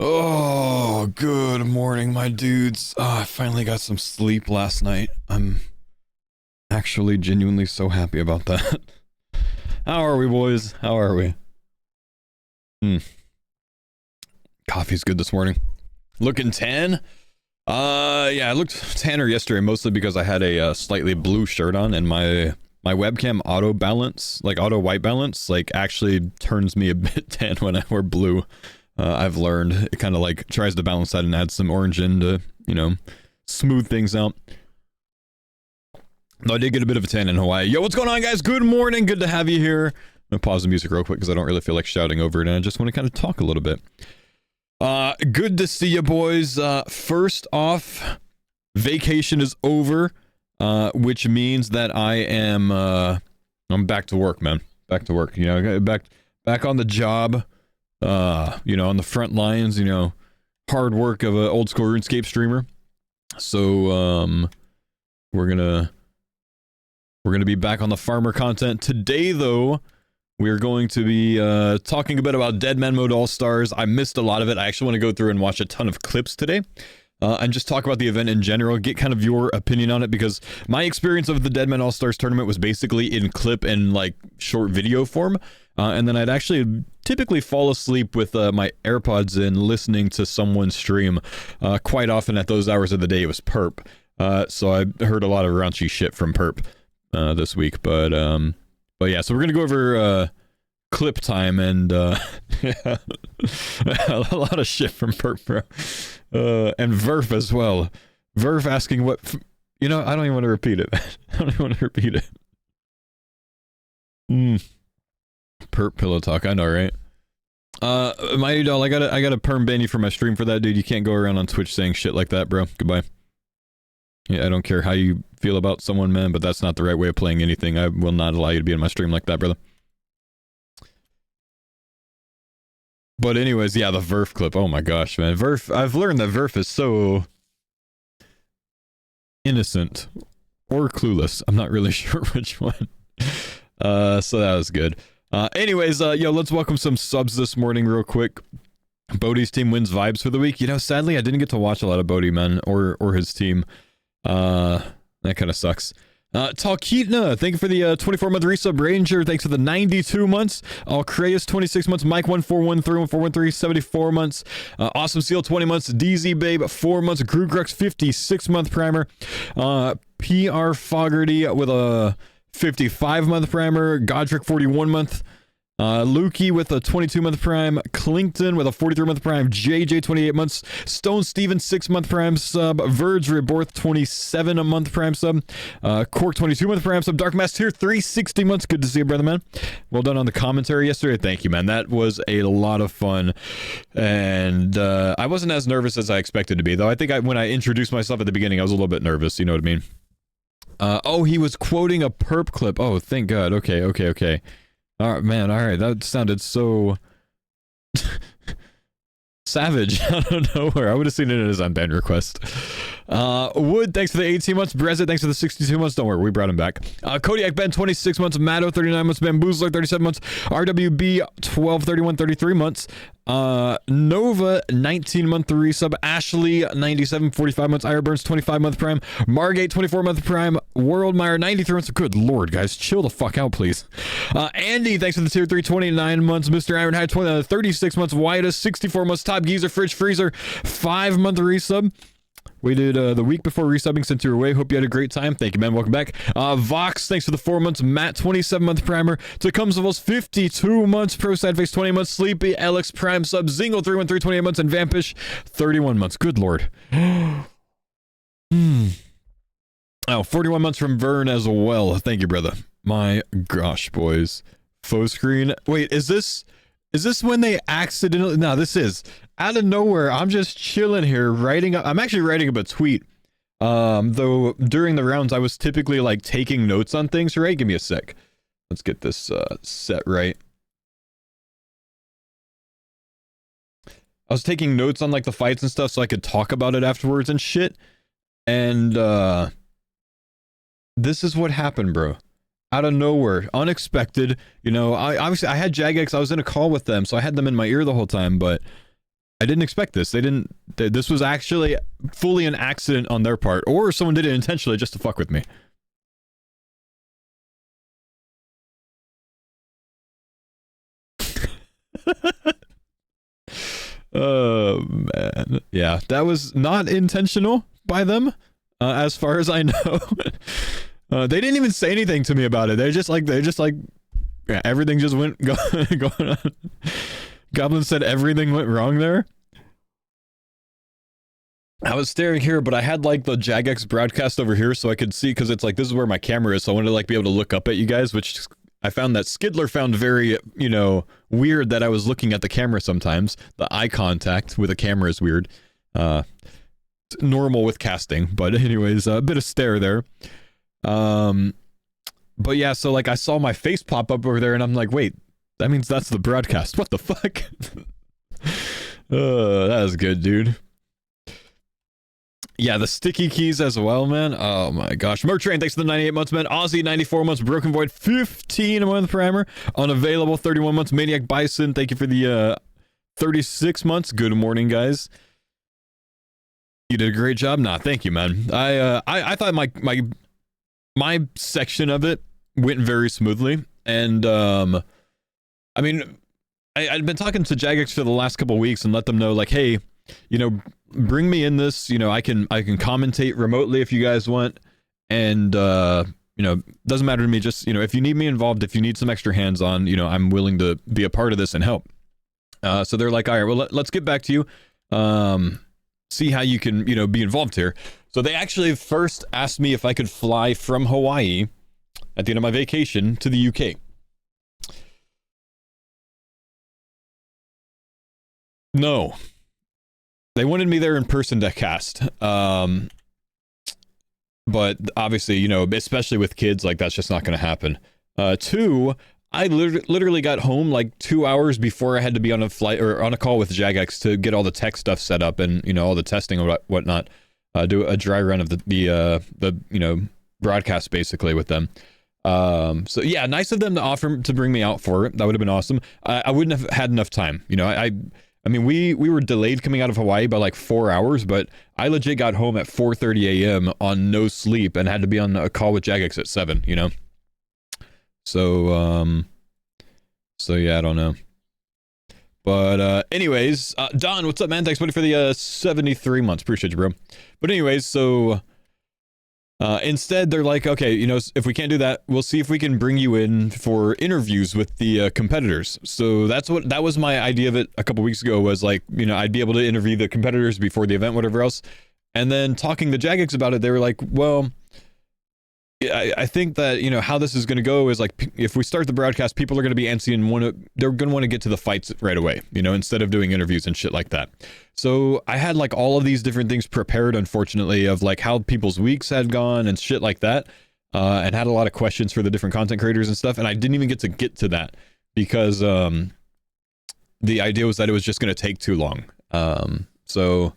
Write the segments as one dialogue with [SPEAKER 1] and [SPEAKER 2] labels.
[SPEAKER 1] Oh, good morning, my dudes. I finally got some sleep last night. I'm actually genuinely so happy about that. How are we, boys? How are we? Coffee's good this morning. Looking tan? Yeah, I looked tanner yesterday, mostly because I had a slightly blue shirt on, and my webcam auto balance, like auto white balance, like actually turns me a bit tan when I wear blue. I've learned it kind of like tries to balance that and add some orange in to, you know, smooth things out. Though I did get a bit of a tan in Hawaii. Yo, what's going on, guys? Good morning. Good to have you here. I'm gonna pause the music real quick because I don't really feel like shouting over it, and I just want to kind of talk a little bit. Good to see you, boys. First off, vacation is over, which means that I am I'm back to work, man. Back to work. You know, back on the job. You know, on the front lines, you know, hard work of an old school RuneScape streamer. So, we're gonna be back on the farmer content today, though. We're going to be talking a bit about Deadman Mode All-Stars. I missed a lot of it. I actually want to go through and watch a ton of clips today. And just talk about the event in general, get kind of your opinion on it, because my experience of the Deadman All-Stars tournament was basically in clip and like short video form. And then I'd actually typically fall asleep with my AirPods in listening to someone stream. Quite often at those hours of the day it was Perp. So I heard a lot of raunchy shit from Perp this week. But yeah, so we're gonna go over clip time and yeah, a lot of shit from Perp, bro. And Verf as well. Verf asking what, you know, I don't even want to repeat it. I don't even want to repeat it. Perp pillow talk, I know, right? My doll, I gotta perm ban you for my stream for that, dude. You can't go around on Twitch saying shit like that, bro. Goodbye. Yeah, I don't care how you feel about someone, man, but that's not the right way of playing anything. I will not allow you to be in my stream like that, brother. But anyways, yeah, the Verf clip. Oh my gosh, man. Verf, I've learned that Verf is so innocent or clueless. I'm not really sure which one. So that was good. Anyways, yo, let's welcome some subs this morning real quick. Bodhi's team wins vibes for the week. You know, sadly, I didn't get to watch a lot of Bodhi, man, or his team. That kind of sucks. Talkeetna, thank you for the 24-month resub. Ranger, thanks for the 92 months. Alcreus, 26 months. Mike, 1413, 1413, 74 months. Awesome Seal, 20 months. DZ Babe, 4 months. Grugrux, 56-month primer. PR Fogarty with a 55-month primer. Godric, 41-month. Lukey with a 22-month prime. Clinkton with a 43-month prime. JJ, 28 months. Stone Steven, 6-month prime sub. Verge Reborth, 27-month prime sub. Cork, 22-month prime sub. Dark Master, 360 months. Good to see you, brother, man. Well done on the commentary yesterday. Thank you, man. That was a lot of fun. And I wasn't as nervous as I expected to be, though. I think when I introduced myself at the beginning, I was a little bit nervous. You know what I mean? Oh, he was quoting a perp clip. Oh, thank God. Okay. All right, man. All right, that sounded so savage out of nowhere. I would have seen it as unbanned request. Wood, thanks for the 18 months. Brezit, thanks for the 62 months. Don't worry, we brought him back. Kodiak Ben, 26 months. Matto, 39 months. Bamboozler, 37 months. RWB, 12, 31, 33 months. Nova, 19-month resub. Ashley, 97, 45 months. Ironburns, 25-month prime. Margate, 24-month prime. Worldmire, 93 months. Good lord, guys, chill the fuck out, please. Andy, thanks for the tier 3, 29 months. Mr. Ironhide, 36 months. Whitus, 64 months. Top Geezer, Fridge Freezer, 5-month resub. We did the week before resubbing since you were away. Hope you had a great time. Thank you, man. Welcome back. Vox, thanks for the 4 months. Matt, 27-month primer. Tecumseville's 52 months. Pro Sideface, 20 months. Sleepy, Alex, prime sub. Zingle, 313, 28 months. And Vampish, 31 months. Good lord. Oh, 41 months from Vern as well. Thank you, brother. My gosh, boys. Faux screen. Wait, is this when they accidentally... No, this is... Out of nowhere, I'm just chilling here writing... I'm actually writing up a tweet. Though during the rounds, I was typically like taking notes on things, right? Give me a sec. Let's get this set right. I was taking notes on like the fights and stuff so I could talk about it afterwards and shit. And this is what happened, bro. Out of nowhere, unexpected. You know, I obviously I had Jagex. I was in a call with them, so I had them in my ear the whole time, but I didn't expect this. This was actually fully an accident on their part, or someone did it intentionally just to fuck with me. Oh, man. Yeah, that was not intentional by them, as far as I know. They didn't even say anything to me about it. They're just like, yeah, everything just went going on. Goblin said everything went wrong there. I was staring here, but I had like the Jagex broadcast over here so I could see, because it's like, this is where my camera is, so I wanted to like be able to look up at you guys, which I found that Skidler found very, you know, weird that I was looking at the camera sometimes. The eye contact with a camera is weird. Normal with casting, but anyways, a bit of stare there. But yeah, so like I saw my face pop up over there and I'm like, wait, that means that's the broadcast. What the fuck? That was good, dude. Yeah, the sticky keys as well, man. Oh my gosh. Mertrain, thanks for the 98 months, man. Aussie, 94 months. Broken Void, 15 a month primer. Unavailable, 31 months. Maniac Bison, thank you for the 36 months. Good morning, guys. You did a great job. Nah, thank you, man. I thought my section of it went very smoothly. And, I mean, I'd been talking to Jagex for the last couple of weeks and let them know, like, hey, you know, bring me in this, you know, I can commentate remotely if you guys want, and you know, doesn't matter to me, just, you know, if you need me involved, if you need some extra hands on, you know, I'm willing to be a part of this and help. So they're like, all right, well, let's get back to you, see how you can, you know, be involved here. So they actually first asked me if I could fly from Hawaii at the end of my vacation to the UK. No. They wanted me there in person to cast. But obviously, you know, especially with kids, like, that's just not going to happen. Two, I literally got home like 2 hours before I had to be on a flight or on a call with Jagex to get all the tech stuff set up and, you know, all the testing and whatnot. Do a dry run of the you know, broadcast basically with them. So yeah, nice of them to offer to bring me out for it. That would have been awesome. I wouldn't have had enough time. You know, I mean, we were delayed coming out of Hawaii by like 4 hours, but I legit got home at 4:30 a.m. on no sleep and had to be on a call with Jagex at 7, you know? So yeah, I don't know. But anyways, Don, what's up, man? Thanks, buddy, for the 73 months. Appreciate you, bro. But anyways, so instead they're like, okay, you know, if we can't do that, we'll see if we can bring you in for interviews with the competitors. So that was my idea of it a couple weeks ago, was like, you know, I'd be able to interview the competitors before the event, whatever else. And then talking to Jagex about it, they were like, well, I think that, you know, how this is going to go is like, if we start the broadcast, people are going to be antsy and they're going to want to get to the fights right away, you know, instead of doing interviews and shit like that. So I had like all of these different things prepared, unfortunately, of like how people's weeks had gone and shit like that, and had a lot of questions for the different content creators and stuff. And I didn't even get to that because the idea was that it was just going to take too long. So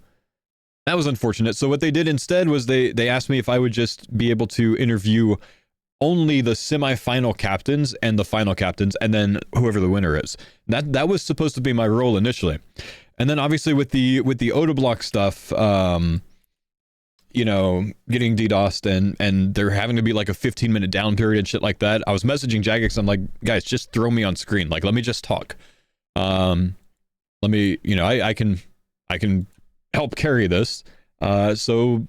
[SPEAKER 1] that was unfortunate. So what they did instead was they asked me if I would just be able to interview only the semi-final captains and the final captains, and then whoever the winner is. That was supposed to be my role initially. And then obviously with the Oda block stuff, you know, getting DDoSed and there having to be like a 15-minute down period and shit like that, I was messaging Jagex. I'm like, guys, just throw me on screen. Like, let me just talk. Let me, you know, I can help carry this. So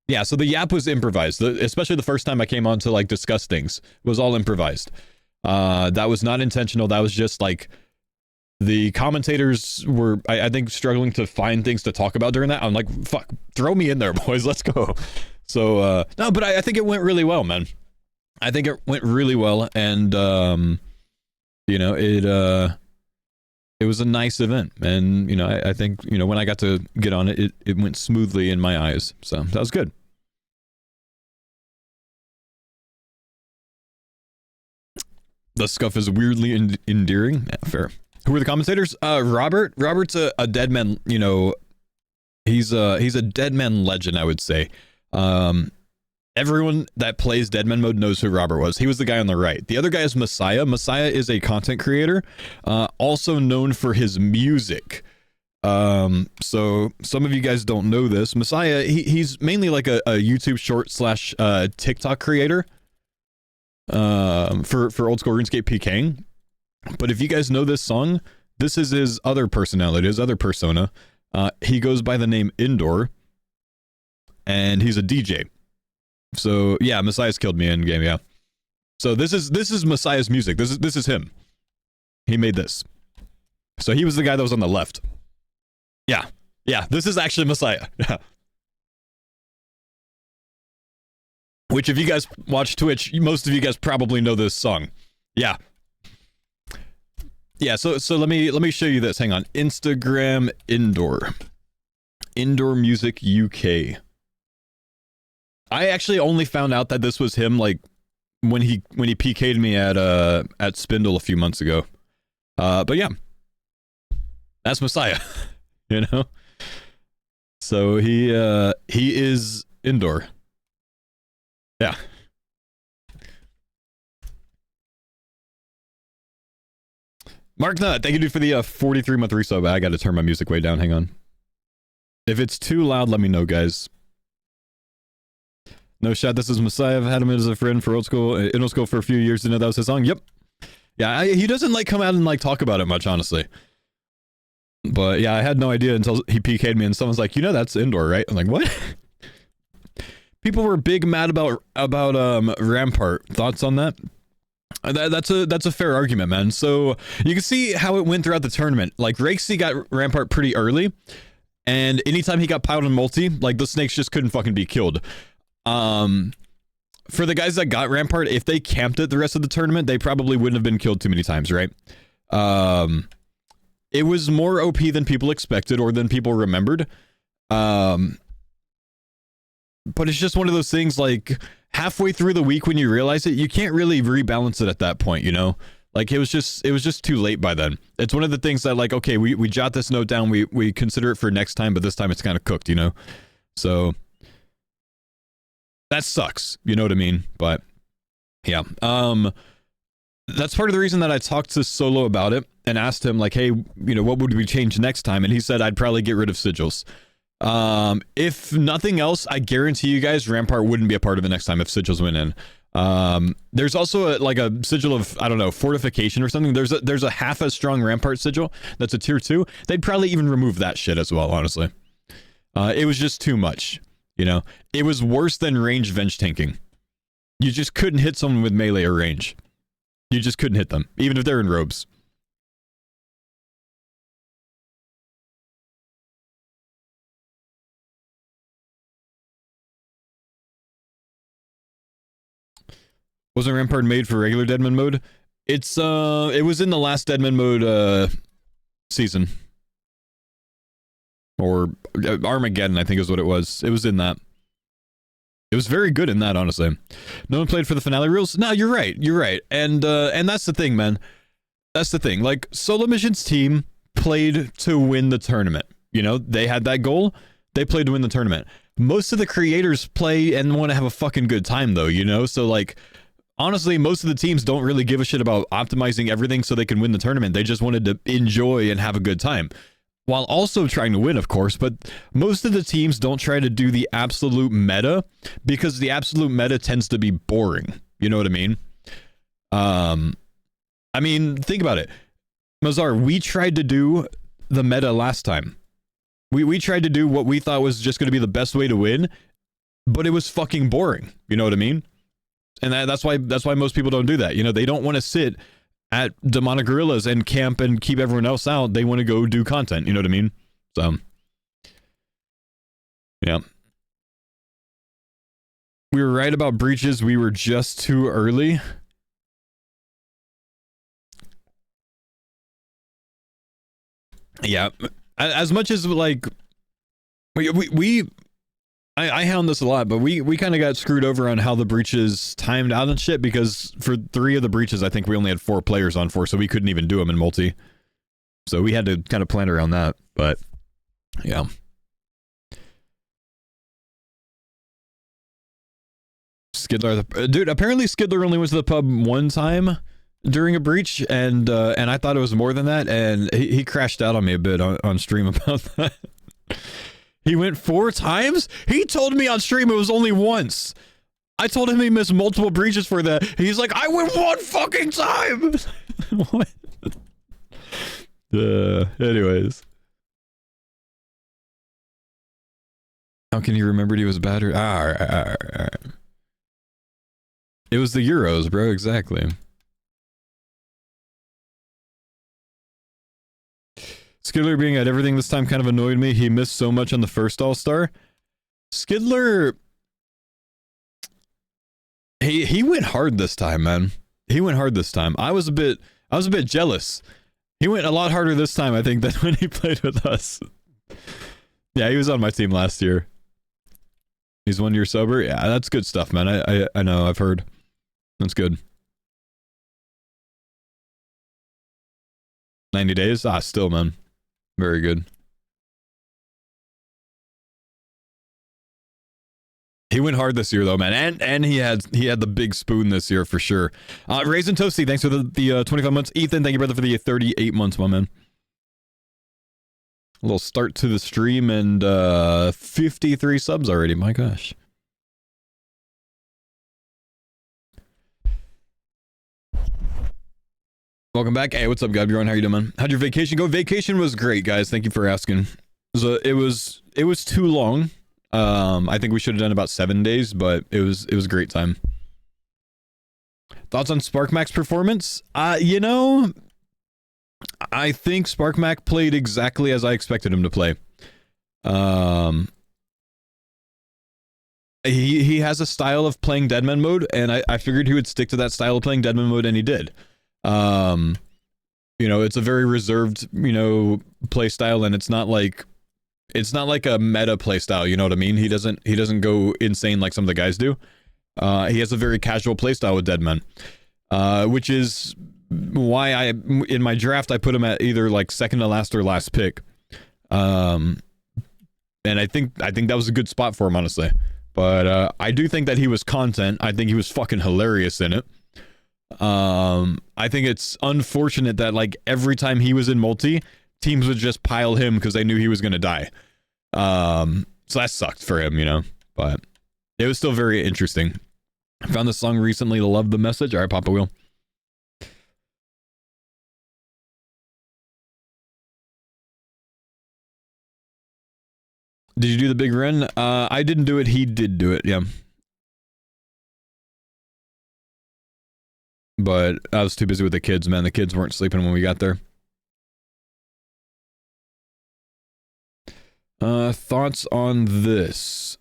[SPEAKER 1] yeah, so the yap was improvised, especially the first time I came on to like discuss things was all improvised. That was not intentional. That was just like the commentators were, I think, struggling to find things to talk about during that. I'm like, fuck, throw me in there, boys, let's go. So no, but I think it went really well, man. I think it went really well, and you know, it was a nice event, and you know, I think, you know, when I got to get on it, it went smoothly in my eyes, so that was good. The scuff is weirdly endearing. Yeah, fair. Who are the commentators? Robert's a dead man. You know, he's a dead man legend, I would say. Everyone that plays Deadman mode knows who Robert was. He was the guy on the right. The other guy is Messiah. Messiah is a content creator, also known for his music. So some of you guys don't know this. Messiah, he's mainly like a YouTube short slash TikTok creator. For old school RuneScape PKing. But if you guys know this song, this is his other personality, his other persona. He goes by the name Indoor, and he's a DJ. So yeah, Messiah's killed me in game. Yeah. So this is Messiah's music. This is him. He made this. So he was the guy that was on the left. Yeah. Yeah. This is actually Messiah. Yeah. Which, if you guys watch Twitch, most of you guys probably know this song. Yeah. Yeah, so let me show you this. Hang on. Instagram Indoor. Indoor Music UK. I actually only found out that this was him like when he PK'd me at Spindle a few months ago. But yeah. That's Messiah. You know? So he is Indoor. Yeah. Mark Nut, thank you dude for the 43-month resub. I gotta turn my music way down, hang on. If it's too loud, let me know, guys. No shot, this is Messiah. I've had him as a friend for old school, in old school for a few years. Didn't know that was his song. Yep. Yeah, he doesn't like come out and like talk about it much, honestly. But yeah, I had no idea until he PK'd me and someone's like, you know that's Indoor, right? I'm like, what? People were big mad about Rampart. Thoughts on that? That's a fair argument, man. So you can see how it went throughout the tournament. Like Rakesy got Rampart pretty early, and anytime he got piled in multi, like the snakes just couldn't fucking be killed. For the guys that got Rampart, if they camped it the rest of the tournament, they probably wouldn't have been killed too many times, right? It was more OP than people expected or than people remembered. But it's just one of those things, like halfway through the week when you realize it, you can't really rebalance it at that point, you know? Like it was just too late by then. It's one of the things that like, okay, we jot this note down, we consider it for next time, but this time it's kind of cooked, you know? So that sucks, you know what I mean? But yeah, that's part of the reason that I talked to Solo about it and asked him like, hey, you know, what would we change next time? And he said, I'd probably get rid of sigils. If nothing else, I guarantee you guys Rampart wouldn't be a part of it next time if sigils went in. There's also a sigil of, I don't know, fortification or something. There's a half as strong Rampart sigil that's a tier 2. They'd probably even remove that shit as well, honestly. It was just too much, you know? It was worse than range venge tanking. You just couldn't hit someone with melee or range. You just couldn't hit them, even if they're in robes. Wasn't Rampart made for regular Deadman mode? It was in the last Deadman mode season. Or Armageddon, I think is what it was. It was in that. It was very good in that, honestly. No one played for the finale rules? No, you're right. You're right. And that's the thing, man. That's the thing. Like, Solo Mission's team played to win the tournament. You know, they had that goal. They played to win the tournament. Most of the creators play and want to have a fucking good time, though, you know? So, like, honestly, most of the teams don't really give a shit about optimizing everything so they can win the tournament. They just wanted to enjoy and have a good time. While also trying to win, of course, but most of the teams don't try to do the absolute meta because the absolute meta tends to be boring. You know what I mean? I mean, think about it. Mazar, we tried to do the meta last time. We tried to do what we thought was just going to be the best way to win, but it was fucking boring. You know what I mean? And that's why most people don't do that. You know, they don't want to sit at Demonic Gorillas and camp and keep everyone else out. They want to go do content. You know what I mean? So, yeah. We were right about breaches. We were just too early. Yeah. As much as, like, I hound this a lot, but we kind of got screwed over on how the breaches timed out and shit, because for 3 of the breaches, I think we only had 4 players on 4, so we couldn't even do them in multi. So we had to kind of plan around that, but yeah. Skidler, dude, apparently Skidler only went to the pub one time, during a breach, and I thought it was more than that, and he crashed out on me a bit on stream about that. He went 4 times? He told me on stream it was only once. I told him he missed multiple breaches for that. He's like, I went 1 fucking time! What? Anyways. How can he remember he was bad? Alright. It was the Euros, bro, exactly. Skidler being at everything this time kind of annoyed me. He missed so much on the first All-Star. Skidler... He went hard this time, man. He went hard this time. I was a bit jealous. He went a lot harder this time, I think, than when he played with us. Yeah, he was on my team last year. He's 1 year sober. Yeah, that's good stuff, man. I know, I've heard. That's good. 90 days? Ah, still, man. Very good. He went hard this year, though, man, and he had the big spoon this year for sure. Raisin Toasty, thanks for the 25 months. Ethan, thank you, brother, for the 38 months, my man. A little start to the stream and 53 subs already. My gosh. Welcome back. Hey, what's up, Gabron? How you doing, man? How'd your vacation go? Vacation was great, guys. Thank you for asking. It was too long. I think we should have done about 7 days, but it was a great time. Thoughts on SparkMac's performance? You know, I think SparkMac played exactly as I expected him to play. He has a style of playing Deadman mode, and I figured he would stick to that style of playing Deadman mode, and he did. You know, it's a very reserved, you know, play style, and it's not like a meta play style, you know what I mean? He doesn't go insane like some of the guys do. He has a very casual play style with Deadman, which is why in my draft I put him at either like second to last or last pick. And I think that was a good spot for him, honestly. But I do think that he was content. I think he was fucking hilarious in it. I think it's unfortunate that like every time he was in multi, teams would just pile him because they knew he was gonna die. So that sucked for him, you know. But it was still very interesting. I found this song recently. Love the message. All right, Papa Wheel. Did you do the big run? I didn't do it. He did do it. Yeah. But I was too busy with the kids, man. The kids weren't sleeping when we got there. Thoughts on this?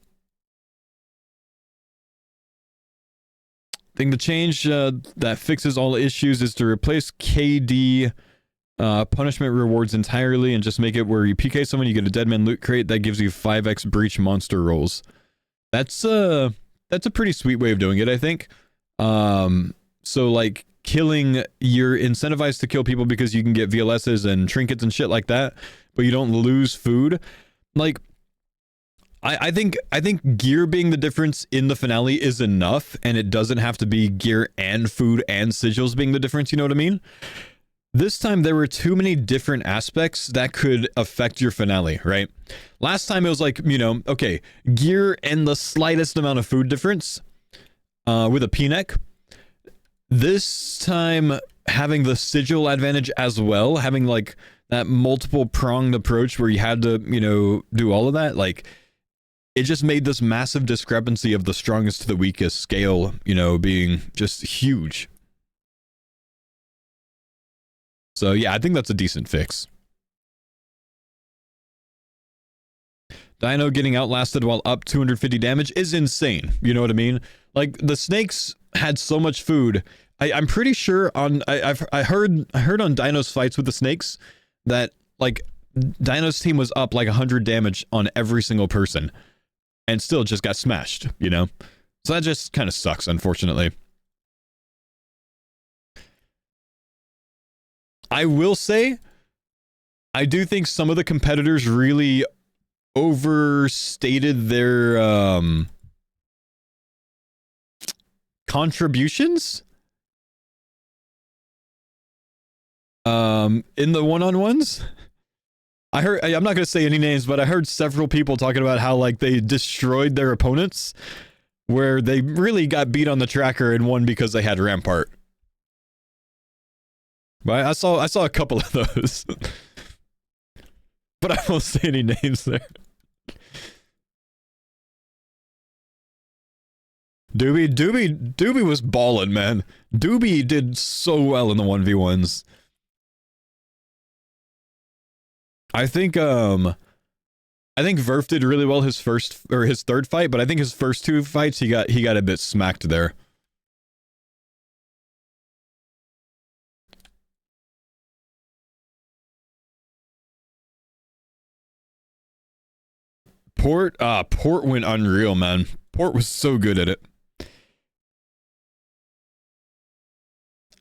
[SPEAKER 1] I think the change that fixes all issues is to replace KD punishment rewards entirely and just make it where you PK someone, you get a Deadman loot crate that gives you 5x breach monster rolls. That's a pretty sweet way of doing it, I think. So like killing, you're incentivized to kill people because you can get VLSs and trinkets and shit like that, but you don't lose food. Like, I think gear being the difference in the finale is enough, and it doesn't have to be gear and food and sigils being the difference, you know what I mean? This time there were too many different aspects that could affect your finale, right? Last time it was like, you know, okay, gear and the slightest amount of food difference with a P-neck. This time having the sigil advantage as well, having like that multiple pronged approach where you had to, you know, do all of that, like it just made this massive discrepancy of the strongest to the weakest scale, you know, being just huge. So yeah, I think that's a decent fix. Dino getting outlasted while up 250 damage is insane. You know what I mean? Like the snakes had so much food. I'm pretty sure on I heard on Dino's fights with the snakes that like Dino's team was up like 100 damage on every single person and still just got smashed, you know? So that just kind of sucks, unfortunately. I will say, I do think some of the competitors really overstated their contributions. In the one-on-ones, I heard, I'm not going to say any names, but I heard several people talking about how like they destroyed their opponents, where they really got beat on the tracker and won because they had Rampart. But I saw a couple of those. But I won't say any names there. Doobie was ballin', man. Doobie did so well in the 1v1s. I think Verf did really well his first or his third fight, but I think his first two fights he got a bit smacked there. Port went unreal, man. Port was so good at it.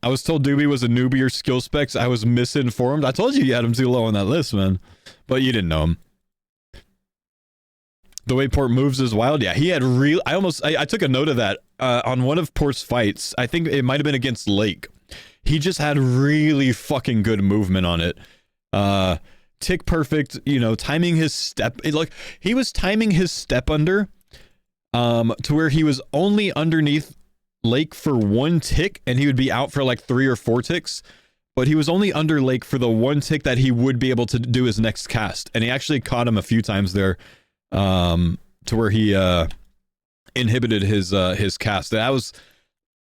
[SPEAKER 1] I was told Doobie was a newbie or skill specs. I was misinformed. I told you had him too low on that list, man. But you didn't know him. The way Port moves is wild. Yeah, he had real... I took a note of that on one of Port's fights. I think it might have been against Lake. He just had really fucking good movement on it. Tick perfect, you know, timing his step. Like, he was timing his step under to where he was only underneath Lake for one tick, and he would be out for like 3 or 4 ticks. But he was only under Lake for the one tick that he would be able to do his next cast. And he actually caught him a few times there. To where he inhibited his cast. That was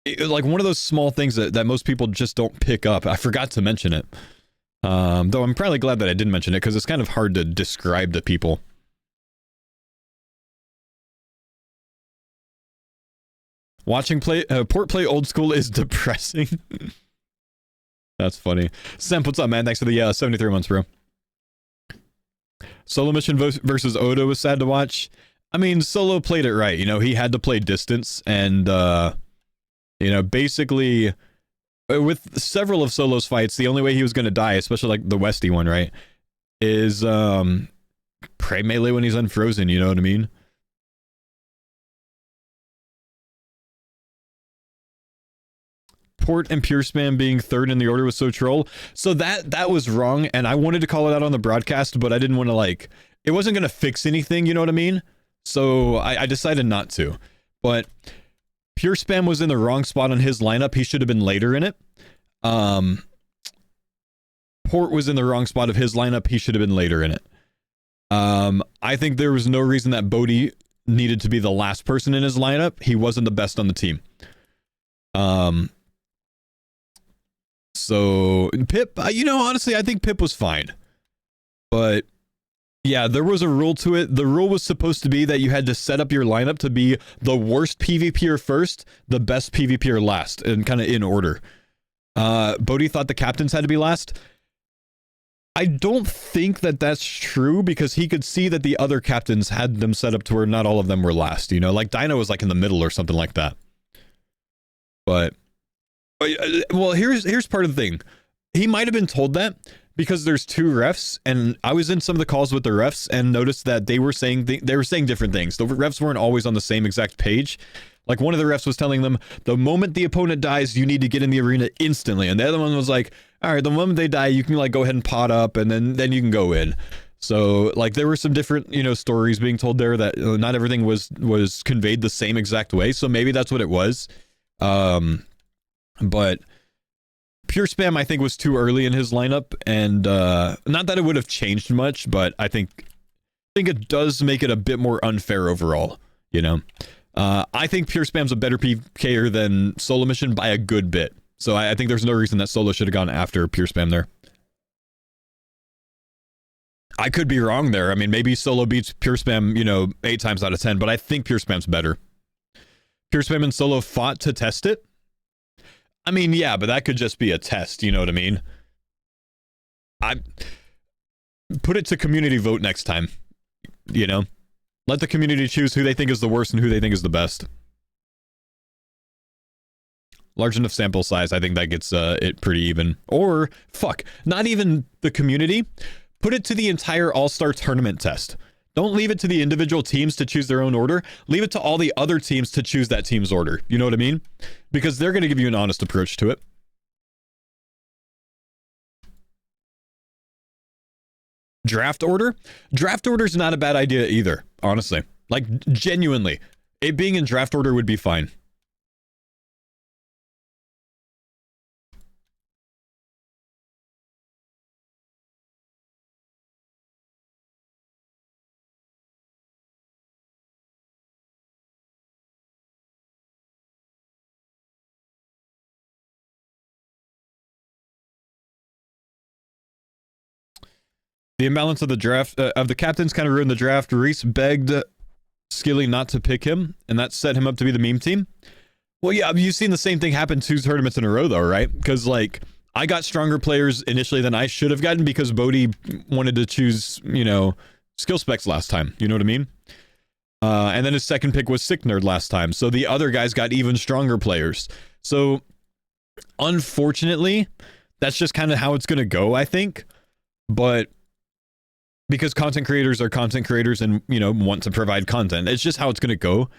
[SPEAKER 1] like one of those small things that most people just don't pick up. I forgot to mention it. Though I'm probably glad that I didn't mention it, because it's kind of hard to describe to people. Watching Port play old school is depressing. That's funny. Semp, what's up, man? Thanks for the 73 months, bro. Solo mission versus Odo was sad to watch. I mean, Solo played it right. You know, he had to play distance, and you know, basically with several of Solo's fights, the only way he was going to die, especially like the Westy one, right, is pray melee when he's unfrozen, you know what I mean? Port and Pure Spam being third in the order was so troll. So that was wrong, and I wanted to call it out on the broadcast, but I didn't want to, like, it wasn't going to fix anything, you know what I mean? So I decided not to. But Pure Spam was in the wrong spot on his lineup. He should have been later in it. Port was in the wrong spot of his lineup. He should have been later in it. I think there was no reason that Bodhi needed to be the last person in his lineup. He wasn't the best on the team. So Pip, you know, honestly, I think Pip was fine. But yeah, there was a rule to it. The rule was supposed to be that you had to set up your lineup to be the worst PvPer first, the best PvPer last, and kind of in order. Bodhi thought the captains had to be last. I don't think that that's true, because he could see that the other captains had them set up to where not all of them were last, you know, like Dino was like in the middle or something like that. But well, here's part of the thing. He might have been told that because there's 2 refs, and I was in some of the calls with the refs and noticed that they were saying different things. The refs weren't always on the same exact page. Like, one of the refs was telling them, the moment the opponent dies, you need to get in the arena instantly. And the other one was like, all right, the moment they die, you can like go ahead and pot up, and then you can go in. So like there were some different, you know, stories being told there that not everything was conveyed the same exact way. So maybe that's what it was. But Pure Spam, I think, was too early in his lineup, and not that it would have changed much, but I think it does make it a bit more unfair overall, you know. I think Pure Spam's a better PKer than Solo Mission by a good bit, so I think there's no reason that Solo should have gone after Pure Spam there. I could be wrong there. I mean, maybe Solo beats Pure Spam, you know, 8 times out of 10, but I think Pure Spam's better. Pure Spam and Solo fought to test it. I mean, yeah, but that could just be a test, you know what I mean? I put it to community vote next time, you know? Let the community choose who they think is the worst and who they think is the best. Large enough sample size, I think that gets it pretty even. Or, fuck, not even the community. Put it to the entire All-Star tournament test. Don't leave it to the individual teams to choose their own order. Leave it to all the other teams to choose that team's order. You know what I mean? Because they're going to give you an honest approach to it. Draft order? Draft order is not a bad idea either, honestly. Like, genuinely. It being in draft order would be fine. The imbalance of the draft of the captains kind of ruined the draft. Reese begged Skilly not to pick him, and that set him up to be the meme team. Well, yeah, you've seen the same thing happen 2 tournaments in a row, though, right? Because, like, I got stronger players initially than I should have gotten because Bodhi wanted to choose, you know, skill specs last time. You know what I mean? And then his second pick was Sick Nerd last time. So the other guys got even stronger players. So, unfortunately, that's just kind of how it's going to go, I think. But because content creators are content creators and, you know, want to provide content, it's just how it's going to go.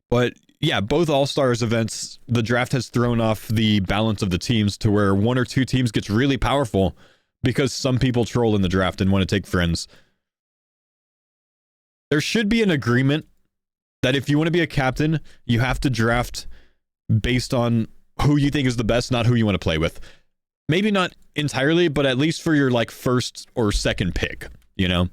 [SPEAKER 1] But yeah, both All-Stars events, the draft has thrown off the balance of the teams to where 1 or 2 teams gets really powerful because some people troll in the draft and want to take friends. There should be an agreement that if you want to be a captain, you have to draft based on who you think is the best, not who you want to play with. Maybe not entirely, but at least for your, like, first or second pick, you know?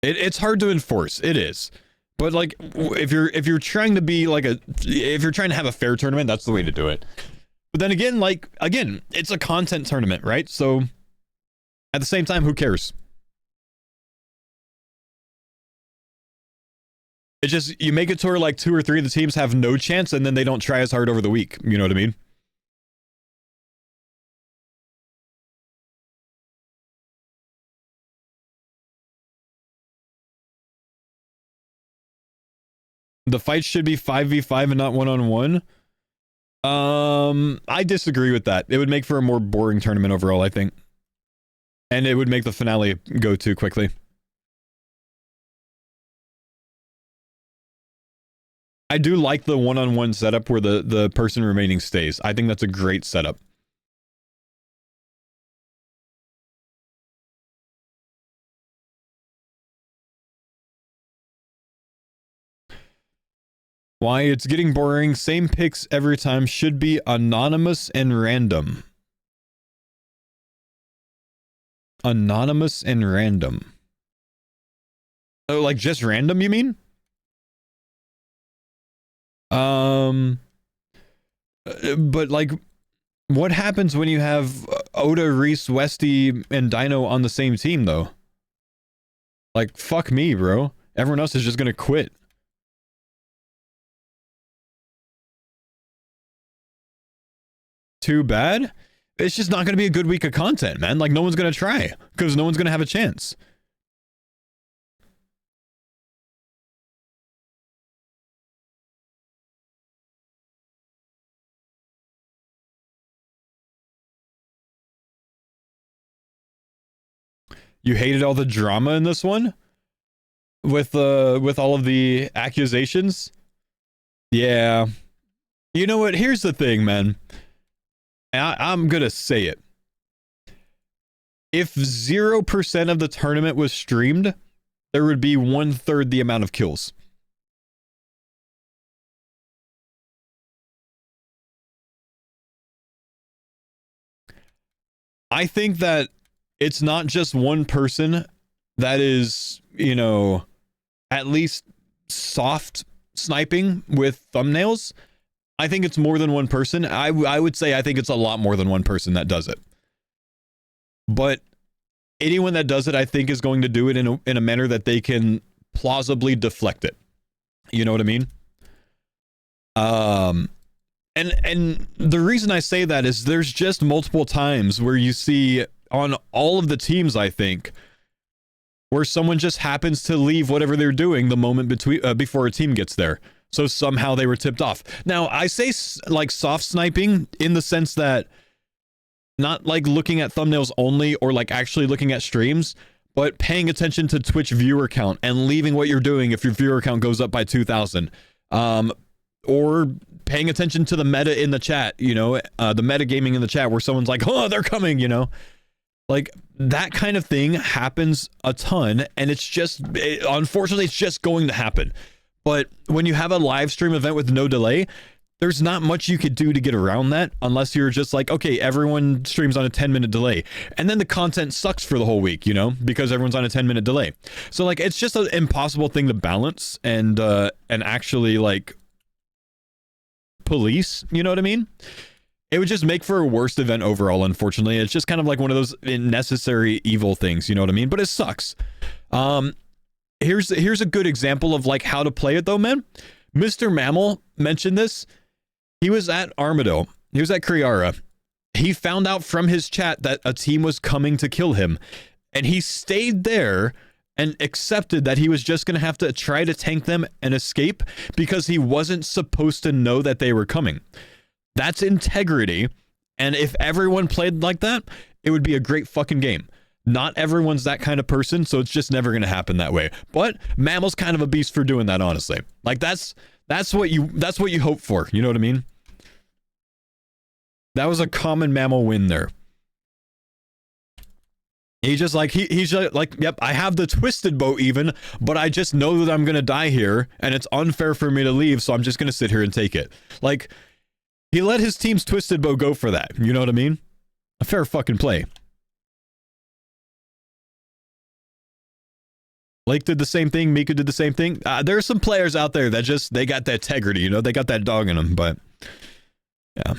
[SPEAKER 1] It's hard to enforce. It is. But, like, if you're trying to be like if you're trying to have a fair tournament, that's the way to do it. But then again, like, it's a content tournament, right? So at the same time, who cares? It's just, you make it to where like 2 or 3 of the teams have no chance and then they don't try as hard over the week. You know what I mean? The fight should be 5v5 and not 1-on-1. I disagree with that. It would make for a more boring tournament overall, I think. And it would make the finale go too quickly. I do like the 1-on-1 setup where the person remaining stays. I think that's a great setup. Why? It's getting boring. Same picks every time. Should be anonymous and random. Anonymous and random. Oh, like just random, you mean? But like, what happens when you have Oda, Reese, Westy, and Dino on the same team, though? Like, fuck me, bro. Everyone else is just gonna quit. Too bad? It's just not gonna be a good week of content, man. Like, no one's gonna try, because no one's gonna have a chance. You hated all the drama in this one? With all of the accusations? Yeah. You know what? Here's the thing, man. I'm gonna say it. If 0% of the tournament was streamed, there would be 1/3 the amount of kills. I think that it's not just one person that is, you know, at least soft sniping with thumbnails. I think it's more than one person. I would say I think it's a lot more than one person that does it. But anyone that does it, I think, is going to do it in a manner that they can plausibly deflect it. You know what I mean? And the reason I say that is there's just multiple times where you see on all of the teams, I think, where someone just happens to leave whatever they're doing the moment before a team gets there. So somehow they were tipped off. Now, I say like soft sniping in the sense that not like looking at thumbnails only or like actually looking at streams, but paying attention to Twitch viewer count and leaving what you're doing if your viewer count goes up by 2,000. or paying attention to the meta in the chat, you know, the metagaming in the chat where someone's like, oh, they're coming, you know, like that kind of thing happens a ton, and it's just, unfortunately, it's just going to happen. But when you have a live stream event with no delay, there's not much you could do to get around that unless you're just like, okay, everyone streams on a 10-minute delay. And then the content sucks for the whole week, you know, because everyone's on a 10-minute delay. So like, it's just an impossible thing to balance and actually like police, you know what I mean? It would just make for a worse event overall, unfortunately. It's just kind of like one of those necessary evil things, you know what I mean? But it sucks. Here's a good example of like how to play it though, man. Mr. Mammal mentioned this. He was at Armado. He was at Kriara. He found out from his chat that a team was coming to kill him, and he stayed there and accepted that he was just going to have to try to tank them and escape because he wasn't supposed to know that they were coming. That's integrity. And if everyone played like that, it would be a great fucking game. Not everyone's that kind of person, so it's just never going to happen that way. But Mammal's kind of a beast for doing that, honestly. Like that's what you hope for. You know what I mean? That was a common Mammal win there. He just like he's just like, yep, I have the twisted bow even, but I just know that I'm gonna die here, and it's unfair for me to leave, so I'm just gonna sit here and take it. Like, he let his team's twisted bow go for that. You know what I mean? A fair fucking play. Lake did the same thing. Mika did the same thing. There are some players out there that just, they got that integrity, you know? They got that dog in them, but yeah.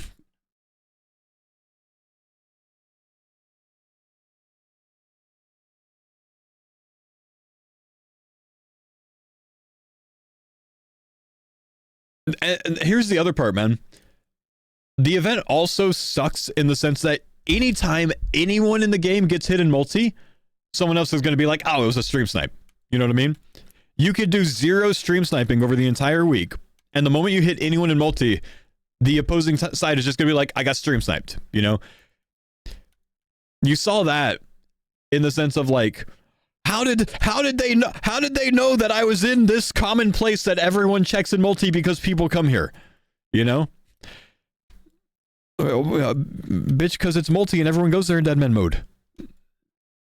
[SPEAKER 1] And here's the other part, man. The event also sucks in the sense that anytime anyone in the game gets hit in multi, someone else is going to be like, oh, it was a stream snipe. You know what I mean? You could do 0 stream sniping over the entire week, and the moment you hit anyone in multi, the opposing side is just going to be like, I got stream sniped, you know? You saw that in the sense of like, how did they know that I was in this common place that everyone checks in multi because people come here, you know? Bitch, because it's multi and everyone goes there in deadman mode,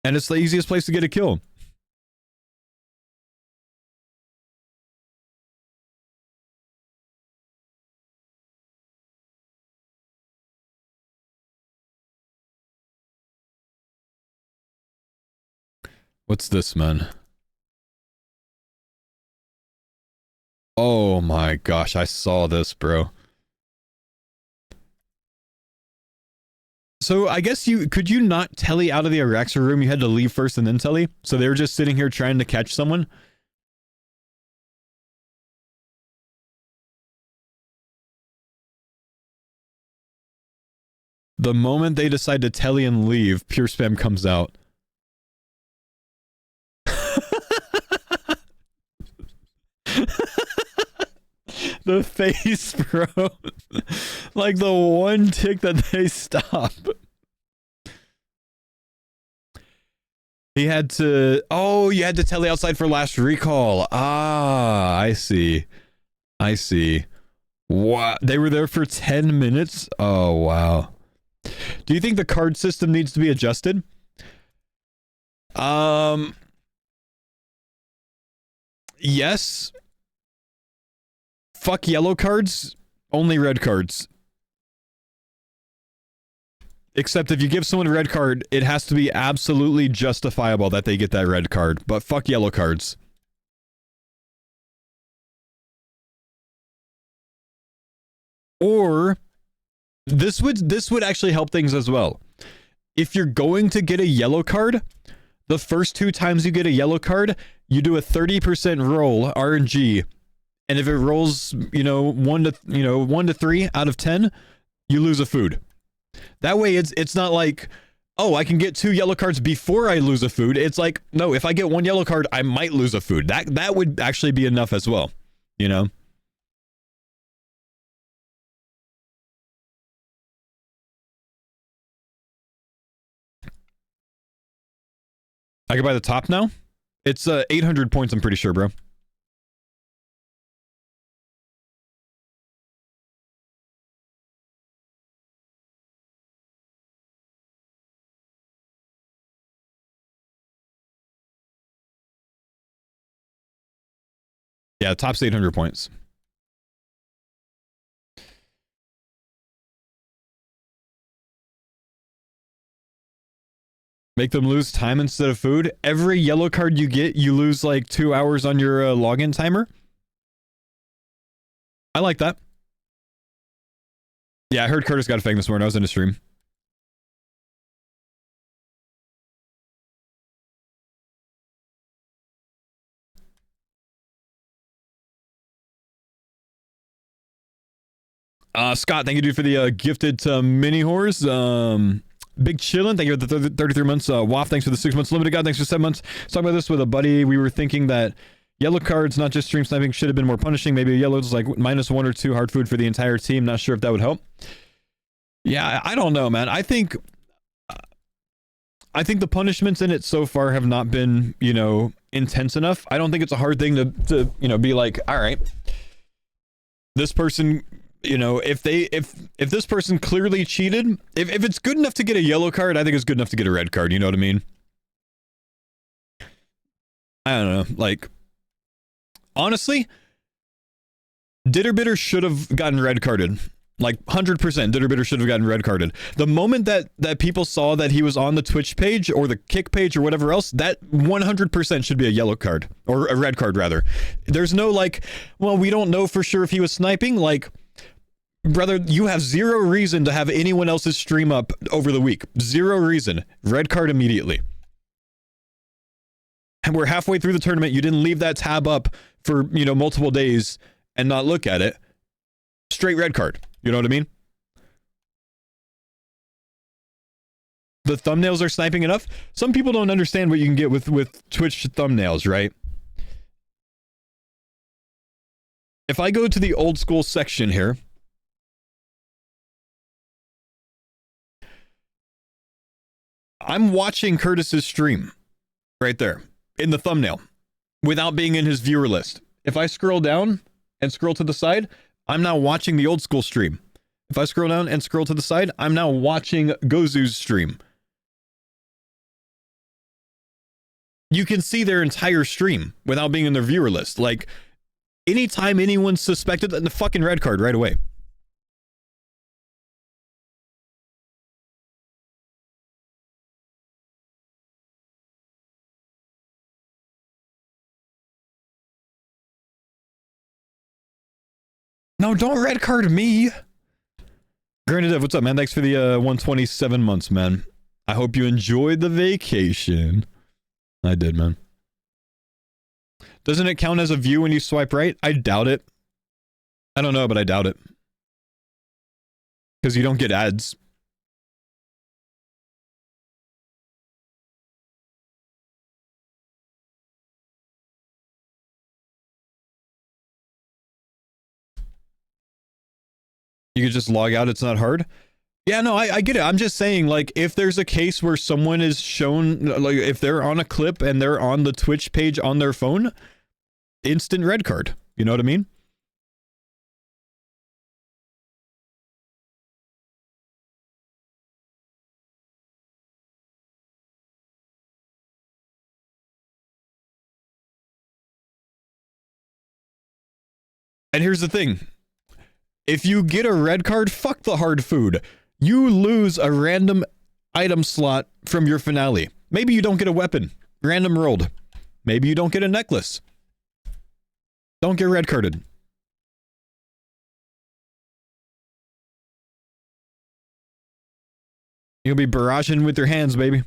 [SPEAKER 1] and it's the easiest place to get a kill. What's this, man? Oh my gosh, I saw this, bro. So I guess could you not telly out of the Araxa room? You had to leave first and then telly? So they were just sitting here trying to catch someone? The moment they decide to telly and leave, pure spam comes out. The face, bro. Like the one tick that they stop. He had to... Oh, you had to telly outside for last recall. Ah, I see. I see. What? They were there for 10 minutes? Oh, wow. Do you think the card system needs to be adjusted? Yes. Fuck yellow cards, only red cards. Except if you give someone a red card, it has to be absolutely justifiable that they get that red card. But fuck yellow cards. Or this would actually help things as well. If you're going to get a yellow card, the first 2 times you get a yellow card, you do a 30% roll RNG. And if it rolls, 1 to 3 out of 10, you lose a food. That way it's not like, oh, I can get 2 yellow cards before I lose a food. It's like, no, if I get 1 yellow card, I might lose a food. That would actually be enough as well, you know? I can buy the top now? It's 800 points, I'm pretty sure, bro. Yeah, top's 800 points. Make them lose time instead of food. Every yellow card you get, you lose like 2 hours on your login timer. I like that. Yeah, I heard Curtis got a fang this morning. I was in a stream. Scott, thank you, dude, for the gifted mini whores. Big chillin', thank you for the 33 months. Waff, thanks for the 6 months. Limited God, thanks for 7 months. Talking about this with a buddy. We were thinking that yellow cards, not just stream sniping, should have been more punishing. Maybe yellow's like -1 or 2 hard food for the entire team. Not sure if that would help. Yeah, I don't know, man. I think the punishments in it so far have not been, you know, intense enough. I don't think it's a hard thing to you know, be like, all right, this person, you know, if this person clearly cheated, if it's good enough to get a yellow card, I think it's good enough to get a red card. You know what I mean? I don't know. Like, honestly, Ditterbitter should have gotten red carded. Like 100% Ditterbitter should have gotten red carded. The moment that people saw that he was on the Twitch page or the Kick page or whatever else, that 100% should be a yellow card, or a red card rather. There's no like, well, we don't know for sure if he was sniping. Like, brother, you have zero reason to have anyone else's stream up over the week. Zero reason. Red card immediately. And we're halfway through the tournament. You didn't leave that tab up for, you know, multiple days and not look at it. Straight red card. You know what I mean? The thumbnails are sniping enough. Some people don't understand what you can get with Twitch thumbnails, right? If I go to the old school section here, I'm watching Curtis's stream right there in the thumbnail without being in his viewer list. If I scroll down and scroll to the side, I'm now watching the old school stream. If I scroll down and scroll to the side, I'm now watching Gozu's stream. You can see their entire stream without being in their viewer list. Like, anytime anyone's suspected, the fucking red card right away. No, don't red card me. Granted, what's up, man? Thanks for the 127 months, man. I hope you enjoyed the vacation. I did, man. Doesn't it count as a view when you swipe right? I doubt it. I don't know, but I doubt it. Because you don't get ads. You could just log out. It's not hard. Yeah, no, I get it. I'm just saying, like, if there's a case where someone is shown, like, if they're on a clip and they're on the Twitch page on their phone, instant red card. You know what I mean? And here's the thing. If you get a red card, fuck the hard food. You lose a random item slot from your finale. Maybe you don't get a weapon. Random rolled. Maybe you don't get a necklace. Don't get red carded. You'll be barraging with your hands, baby.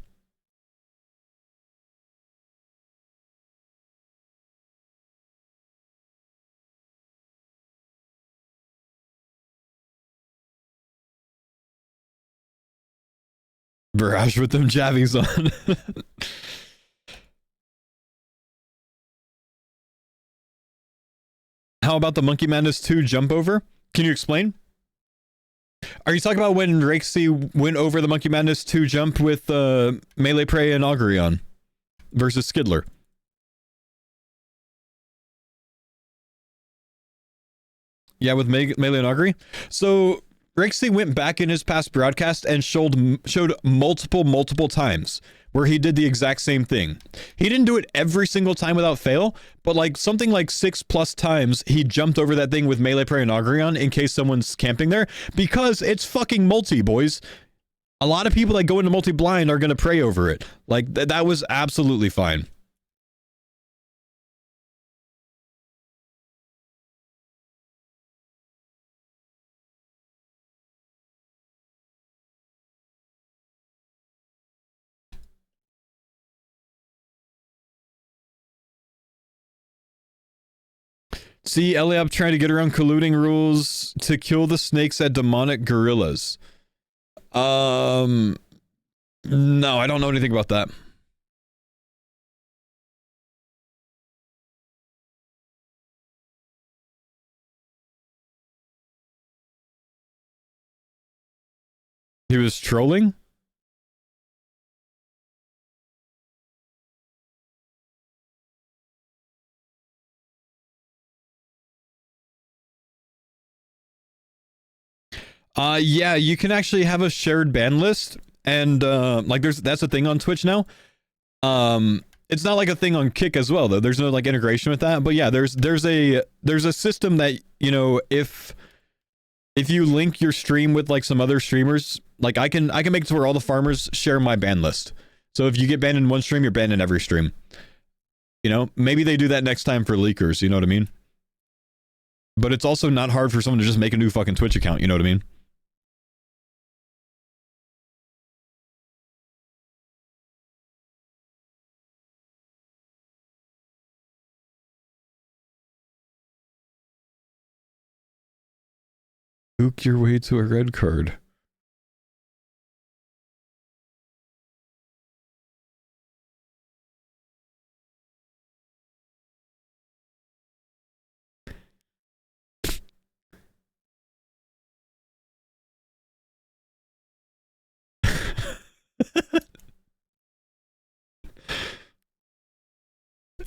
[SPEAKER 1] Barrage with them jabbies on. How about the Monkey Madness 2 jump over? Can you explain? Are you talking about when Rexy went over the Monkey Madness 2 jump with Melee Prey and Augurion versus Skidler? Yeah, with Melee and Augury. So Rexy went back in his past broadcast and showed multiple times where he did the exact same thing. He didn't do it every single time without fail, but like something like 6+ times he jumped over that thing with melee prayer and Augurion in case someone's camping there, because it's fucking multi, boys. A lot of people that go into multi-blind are going to pray over it. Like, that was absolutely fine. See, Eliab trying to get around colluding rules to kill the snakes at demonic gorillas. No, I don't know anything about that. He was trolling? Yeah, you can actually have a shared ban list, and like that's a thing on Twitch now. It's not like a thing on Kick as well though. There's no like integration with that, but yeah, there's a system that, you know, if you link your stream with like some other streamers, like I can make it to where all the farmers share my ban list. So if you get banned in one stream, you're banned in every stream. You know, maybe they do that next time for leakers, you know what I mean? But it's also not hard for someone to just make a new fucking Twitch account, you know what I mean? Book your way to a red card.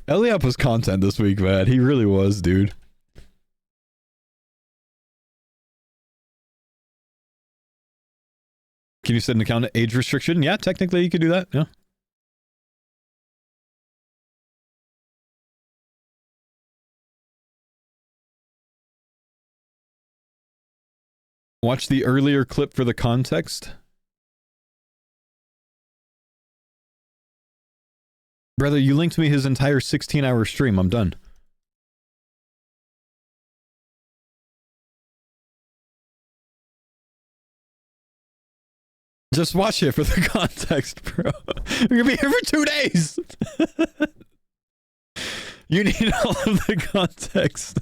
[SPEAKER 1] Eliab was content this week, man. He really was, dude. Can you set an account age restriction? Yeah, technically you could do that. Yeah. Watch the earlier clip for the context. Brother, you linked me his entire 16-hour stream. I'm done. Just watch it for the context, bro. We're gonna be here for 2 days. You need all of the context.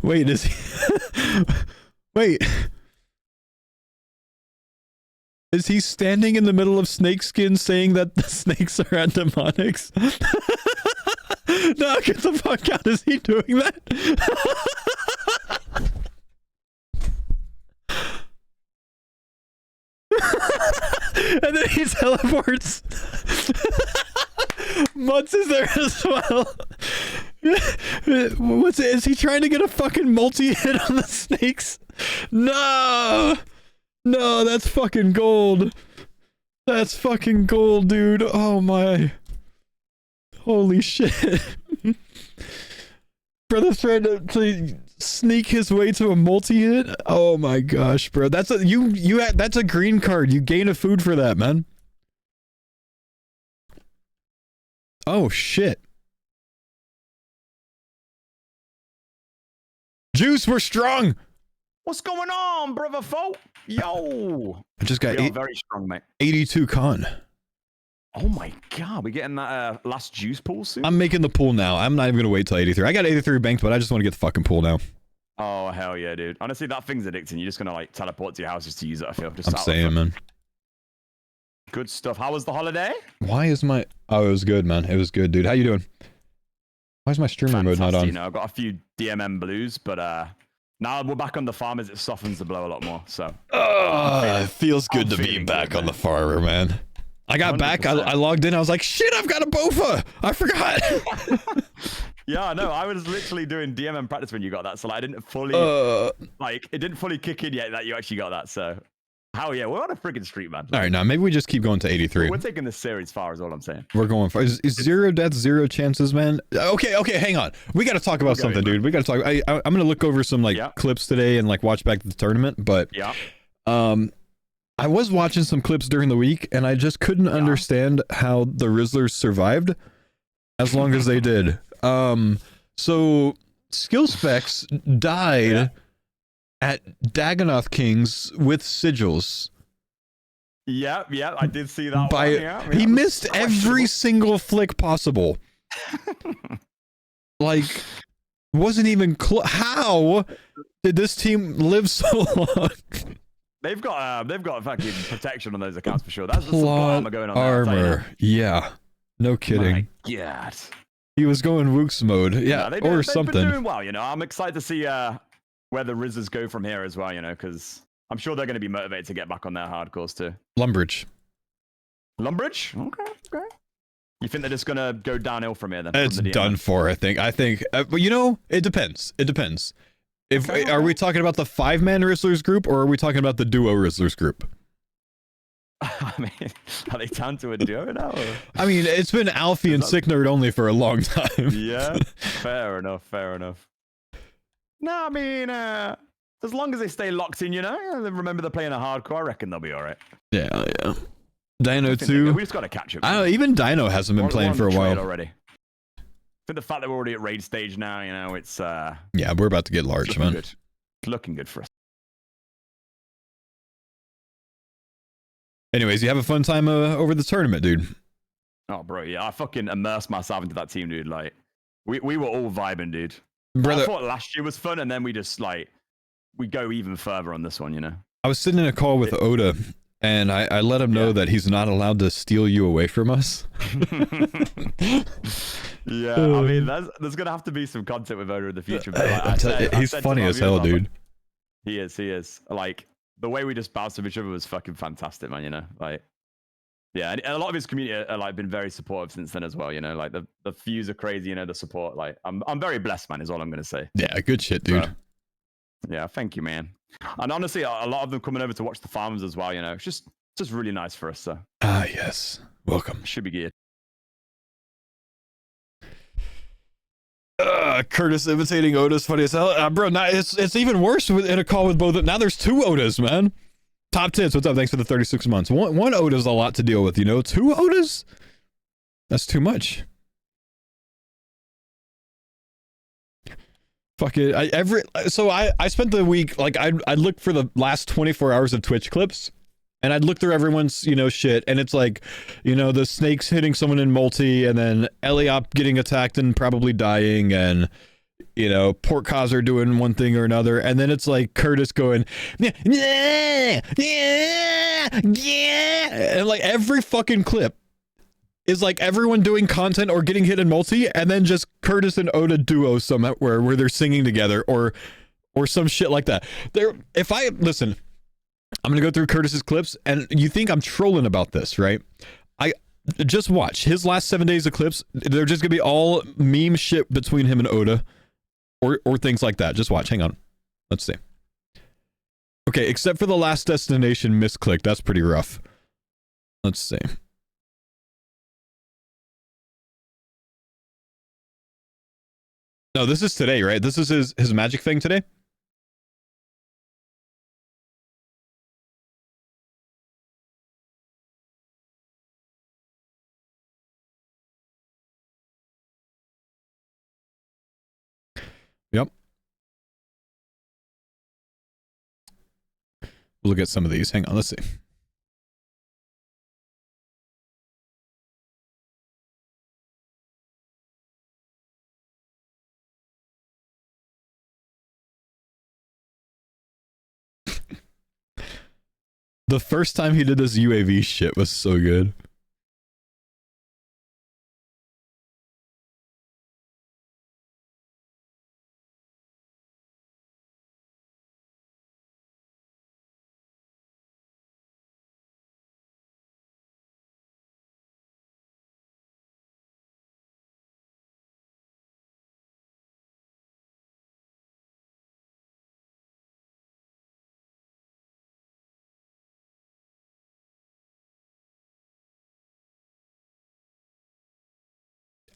[SPEAKER 1] Wait, is he... Wait. Is he standing in the middle of snakeskin saying that the snakes are at demonics? No, get the fuck out. Is he doing that? And then he teleports. Mutz is there as well. What's it? Is he trying to get a fucking multi-hit on the snakes? No! No, that's fucking gold. That's fucking gold, dude. Oh my. Holy shit. Brother's trying to sneak his way to a multi-hit? Oh my gosh, bro. That's a that's a green card. You gain a food for that, man. Oh shit. Juice, we're strong.
[SPEAKER 2] What's going on, brother Faux? Yo.
[SPEAKER 1] I just got
[SPEAKER 2] very strong, mate.
[SPEAKER 1] 82 con.
[SPEAKER 2] Oh my god, we're getting that last juice pool soon?
[SPEAKER 1] I'm making the pool now. I'm not even gonna wait till 83. I got 83 banked, but I just want to get the fucking pool now.
[SPEAKER 2] Oh hell yeah, dude. Honestly, that thing's addicting. You're just gonna like teleport to your house just to use it, I feel. Just
[SPEAKER 1] I'm saying, man.
[SPEAKER 2] Good stuff. How was the holiday?
[SPEAKER 1] Why is my... Oh, it was good, man. It was good, dude. How you doing? Why is my streamer mode not on?
[SPEAKER 2] You know, I've got a few DMM blues, but now we're back on the farmers. It softens the blow a lot more, so...
[SPEAKER 1] It feels good to be back on the farmer, man. I got 100%. Back, I logged in, I was like, shit, I've got a Bofa! I forgot!
[SPEAKER 2] Yeah, no, I was literally doing DMM practice when you got that, so like, I didn't fully like it didn't fully kick in yet that you actually got that. So, hell yeah, we're on a freaking street, man.
[SPEAKER 1] All right, now maybe we just keep going to 83.
[SPEAKER 2] We're taking this series far, is all I'm saying.
[SPEAKER 1] We're going for is zero deaths, zero chances, man. Okay, hang on. We got to talk about something, dude. We got to talk. I'm gonna look over some clips today and like watch back the tournament, but I was watching some clips during the week and I just couldn't understand how the Rizzlers survived as long as they did. So Skill Specs died at Dagonoth Kings with sigils.
[SPEAKER 2] Yeah, I did see that.
[SPEAKER 1] He missed every single flick possible. Like, wasn't even close. How did this team live so long?
[SPEAKER 2] They've got fucking protection on those accounts for sure. That's the
[SPEAKER 1] plot
[SPEAKER 2] armor going on
[SPEAKER 1] armor. Yeah, no kidding.
[SPEAKER 2] My God.
[SPEAKER 1] He was going Wooks mode, or something.
[SPEAKER 2] They've been doing well, you know. I'm excited to see where the Rizzers go from here as well, you know, because I'm sure they're going to be motivated to get back on their hardcores too.
[SPEAKER 1] Lumbridge.
[SPEAKER 2] Okay. You think they're just going to go downhill from here then?
[SPEAKER 1] It's done for, I think. But you know, it depends. Are we talking about the 5-man Rizzlers group or are we talking about the duo Rizzlers group?
[SPEAKER 2] I mean, are they down to a duo now? Or?
[SPEAKER 1] I mean, it's been Alfie and Sick Nerd only for a long time.
[SPEAKER 2] Yeah, fair enough. No, I mean, as long as they stay locked in, you know, remember they're playing a hardcore, I reckon they'll be all right.
[SPEAKER 1] Yeah. Dino too.
[SPEAKER 2] We just got to catch up.
[SPEAKER 1] I don't know, even Dino hasn't been playing for a while
[SPEAKER 2] already. I think the fact that we're already at raid stage now, you know, it's
[SPEAKER 1] yeah, we're about to get large, man.
[SPEAKER 2] It's looking good for us.
[SPEAKER 1] Anyways, you have a fun time over the tournament, dude.
[SPEAKER 2] Oh, bro, yeah, I fucking immersed myself into that team, dude. Like, we were all vibing, dude.
[SPEAKER 1] Brother,
[SPEAKER 2] I thought last year was fun, and then we just we go even further on this one, you know. I
[SPEAKER 1] was sitting in a call with Oda, and I let him know that he's not allowed to steal you away from us.
[SPEAKER 2] Yeah, I mean, there's gonna have to be some content with Oda in the future. But
[SPEAKER 1] he's funny as hell, dude.
[SPEAKER 2] He is. Like, the way we just bounced off each other was fucking fantastic, man, you know? Like, yeah, and a lot of his community are like been very supportive since then as well, you know? Like, the views are crazy, you know, the support. Like, I'm very blessed, man, is all I'm gonna say.
[SPEAKER 1] Yeah, good shit, dude.
[SPEAKER 2] Yeah, thank you, man. And honestly, a lot of them coming over to watch the farms as well, you know? It's just really nice for us, so.
[SPEAKER 1] Ah, yes. Welcome.
[SPEAKER 2] Should be good.
[SPEAKER 1] Curtis imitating Oda's funny as hell. Bro, now it's even worse in a call with both. Now there's 2 Odas, man. Top Tits, what's up? Thanks for the 36 months. One Oda's a lot to deal with, you know? 2 Odas? That's too much. Fuck it. I spent the week, like, I'd look for the last 24 hours of Twitch clips. And I'd look through everyone's, you know, shit, and it's like, you know, the snakes hitting someone in multi, and then Eliop getting attacked and probably dying, and, you know, Port Kaiser doing one thing or another, and then it's like Curtis going, yeah, and like every fucking clip is like everyone doing content or getting hit in multi, and then just Curtis and Oda duo somewhere where they're singing together or some shit like that. Listen. I'm going to go through Curtis's clips, and you think I'm trolling about this, right? I just watch his last 7 days of clips. They're just going to be all meme shit between him and Oda or things like that. Just watch. Hang on. Let's see. Okay, except for the last destination misclick. That's pretty rough. Let's see. No, this is today, right? This is his magic thing today? Yep. We'll look at some of these. Hang on, let's see. The first time he did this UAV shit was so good.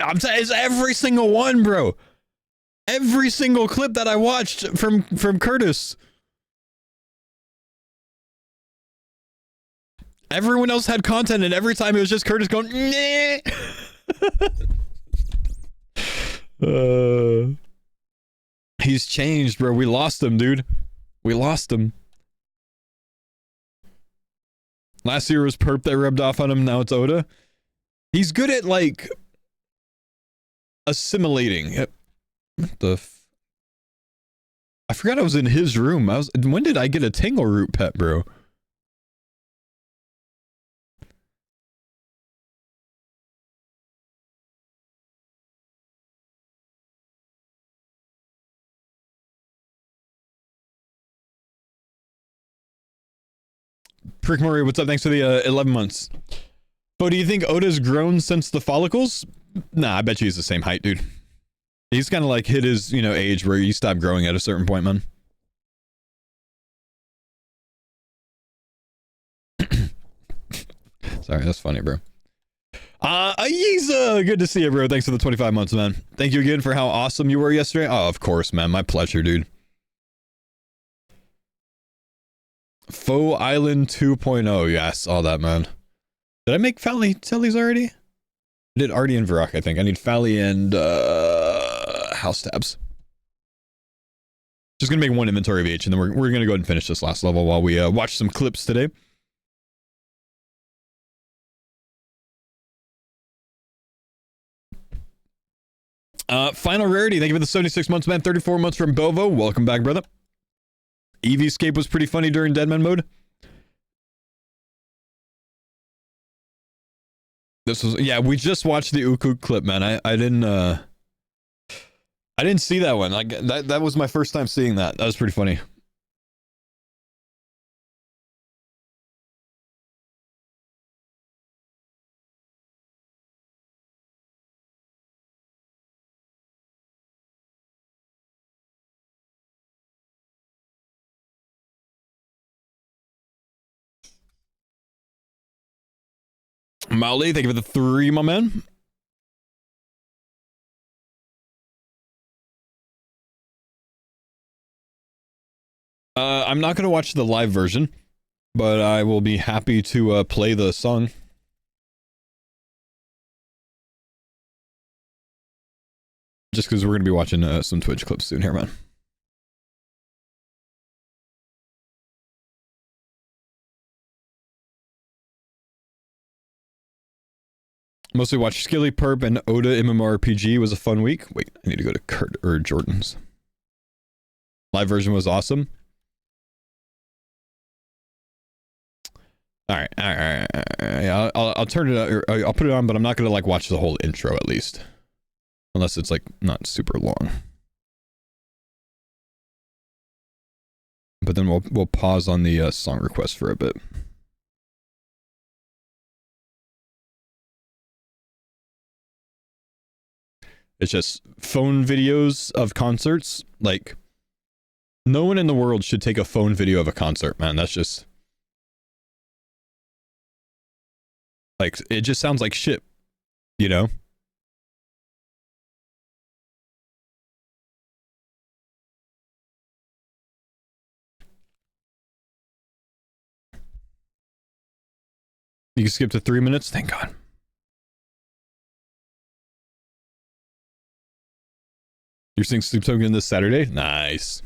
[SPEAKER 1] I'm saying it's every single one, bro. Every single clip that I watched from Curtis. Everyone else had content, and every time it was just Curtis going, nah. He's changed, bro. We lost him, dude. We lost him. Last year was Perp that rubbed off on him. Now it's Oda. He's good at, like, assimilating. What the I forgot I was in his room. When did I get a Tangle Root pet, bro? Prick Murray, what's up? Thanks for the 11 months. But do you think Oda's grown since the follicles? Nah, I bet you he's the same height, dude. He's kind of like hit his, age where you stop growing at a certain point, man. Sorry, that's funny, bro. Ayiza, good to see you, bro. Thanks for the 25 months, man. Thank you again for how awesome you were yesterday. Oh, of course, man. My pleasure, dude. Faux Island 2.0. Yes, all that, man. Did I make Fally Tellies already? I did Artie and Varrock, I think. I need Fally and House Tabs. Just gonna make one inventory of each, and then we're gonna go ahead and finish this last level while we watch some clips today. Final Rarity, thank you for the 76 months, man. 34 months from Bovo. Welcome back, brother. Eevee-scape was pretty funny during Deadman mode. This was, yeah, we just watched the Uku clip, man. I didn't see that one. Like that was my first time seeing that. That was pretty funny. Molly, thank you for the 3, my man. I'm not going to watch the live version, but I will be happy to play the song. Just because we're going to be watching some Twitch clips soon here, man. Mostly watched Skilly Perp and Oda MMORPG. Was a fun week. Wait, I need to go to Kurt or Jordan's. Live version was awesome. All right. Yeah, I'll turn it. I'll put it on, but I'm not gonna like watch the whole intro at least, unless it's like not super long. But then we'll pause on the song request for a bit. It's just phone videos of concerts. Like, no one in the world should take a phone video of a concert, man. That's just... like, it just sounds like shit, you know? You can skip to 3 minutes? Thank God. You're seeing Sleep Token this Saturday? Nice.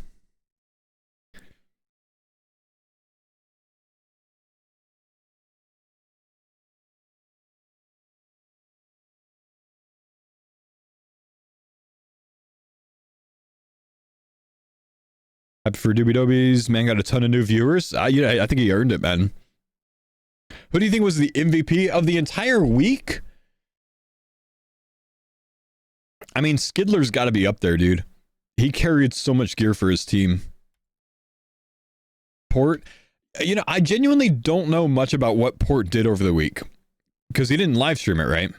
[SPEAKER 1] Happy for Doobie Dobies. Man got a ton of new viewers. I think he earned it, man. Who do you think was the MVP of the entire week? I mean, Skidler's got to be up there, dude. He carried so much gear for his team. Port, I genuinely don't know much about what Port did over the week because he didn't live stream it, right?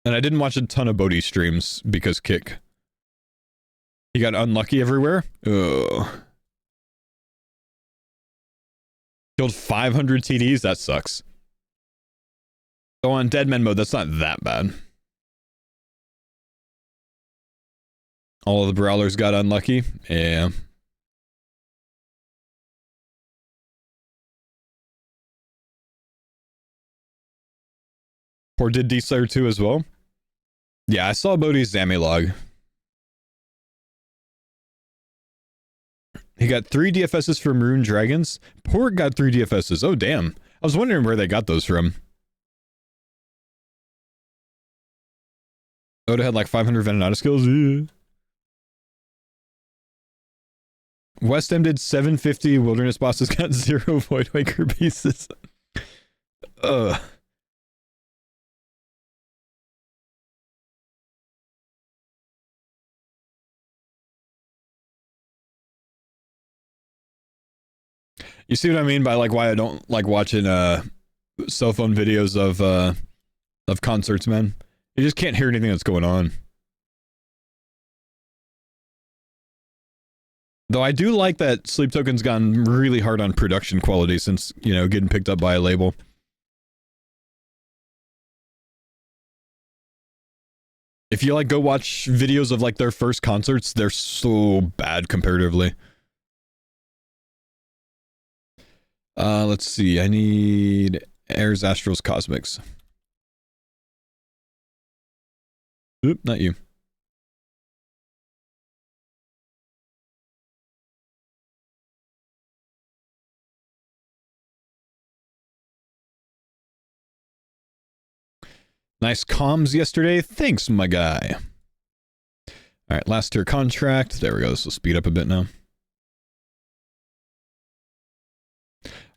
[SPEAKER 1] And I didn't watch a ton of Bodhi streams because Kick. He got unlucky everywhere. Ugh. Killed 500 TDs? That sucks. So on dead men mode, that's not that bad. All of the brawlers got unlucky. Yeah. Or did D-Slayer 2 as well? Yeah, I saw Bodhi's Zami log. He got 3 DFSs from Maroon Dragons. Port got 3 DFSs. Oh, damn. I was wondering where they got those from. Oda had like 500 Venonata skills. Yeah. West Ham did 750 Wilderness bosses, got 0 Voidwaker pieces. Ugh. You see what I mean by like why I don't like watching cell phone videos of concerts, man. You just can't hear anything that's going on. Though I do like that Sleep Token's gone really hard on production quality since, you know, getting picked up by a label. If you like go watch videos of like their first concerts, they're so bad comparatively. Let's see. I need Airs, Astrals, Cosmics. Oop, not you. Nice comms yesterday. Thanks, my guy. All right, last tier contract. There we go. This will speed up a bit now.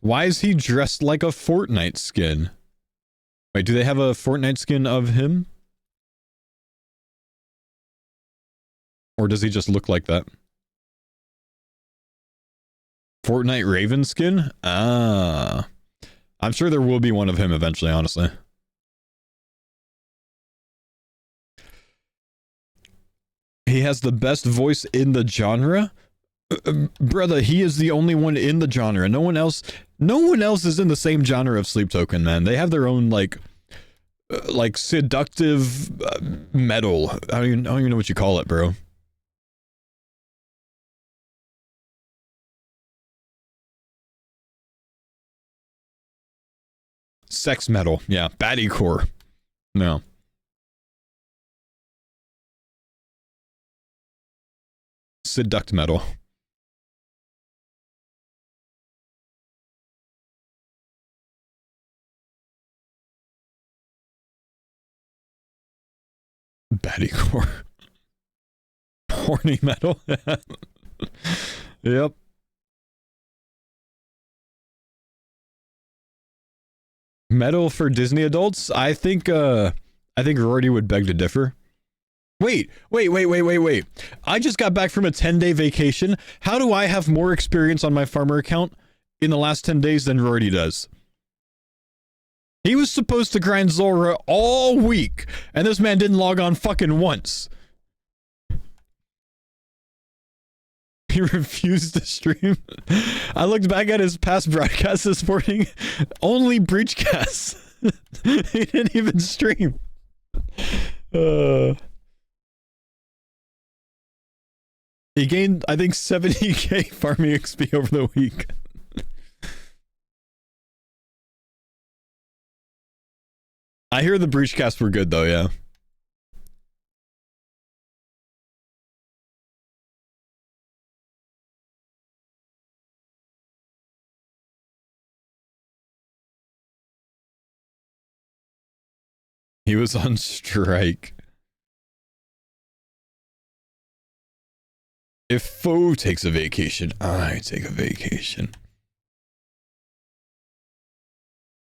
[SPEAKER 1] Why is he dressed like a Fortnite skin? Wait, do they have a Fortnite skin of him? Or does he just look like that? Fortnite Raven skin? Ah. I'm sure there will be one of him eventually, honestly. He has the best voice in the genre? Brother, he is the only one in the genre. No one else is in the same genre of Sleep Token, man. They have their own like seductive metal. I don't even know what you call it, bro. Sex metal. Yeah, baddie core. No. Seduct metal. Baddie core. Horny metal. Yep. Metal for Disney adults? I think Rory would beg to differ. Wait. I just got back from a 10-day vacation. How do I have more experience on my farmer account in the last 10 days than Rory does? He was supposed to grind Zora all week, and this man didn't log on fucking once. He refused to stream. I looked back at his past broadcasts this morning. Only breachcasts. He didn't even stream. He gained, I think, 70k farming XP over the week. I hear the breachcasts were good, though, yeah. He was on strike. If Faux takes a vacation, I take a vacation.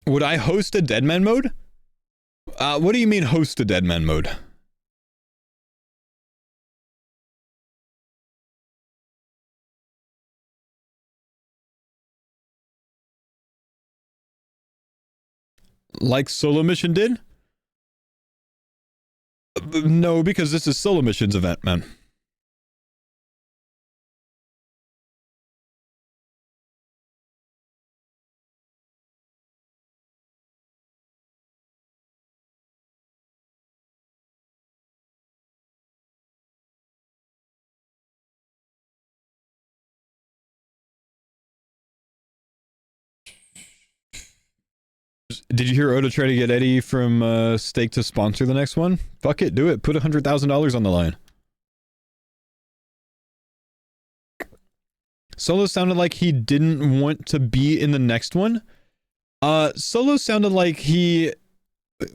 [SPEAKER 1] Would I host a Deadman mode? What do you mean host a Deadman mode? Like Solo Mission did? No, because this is Solo Mission's event, man. Did you hear Oda try to get Eddie from Stake to sponsor the next one? Fuck it, do it. Put $100,000 on the line. Solo sounded like he didn't want to be in the next one. Solo sounded like he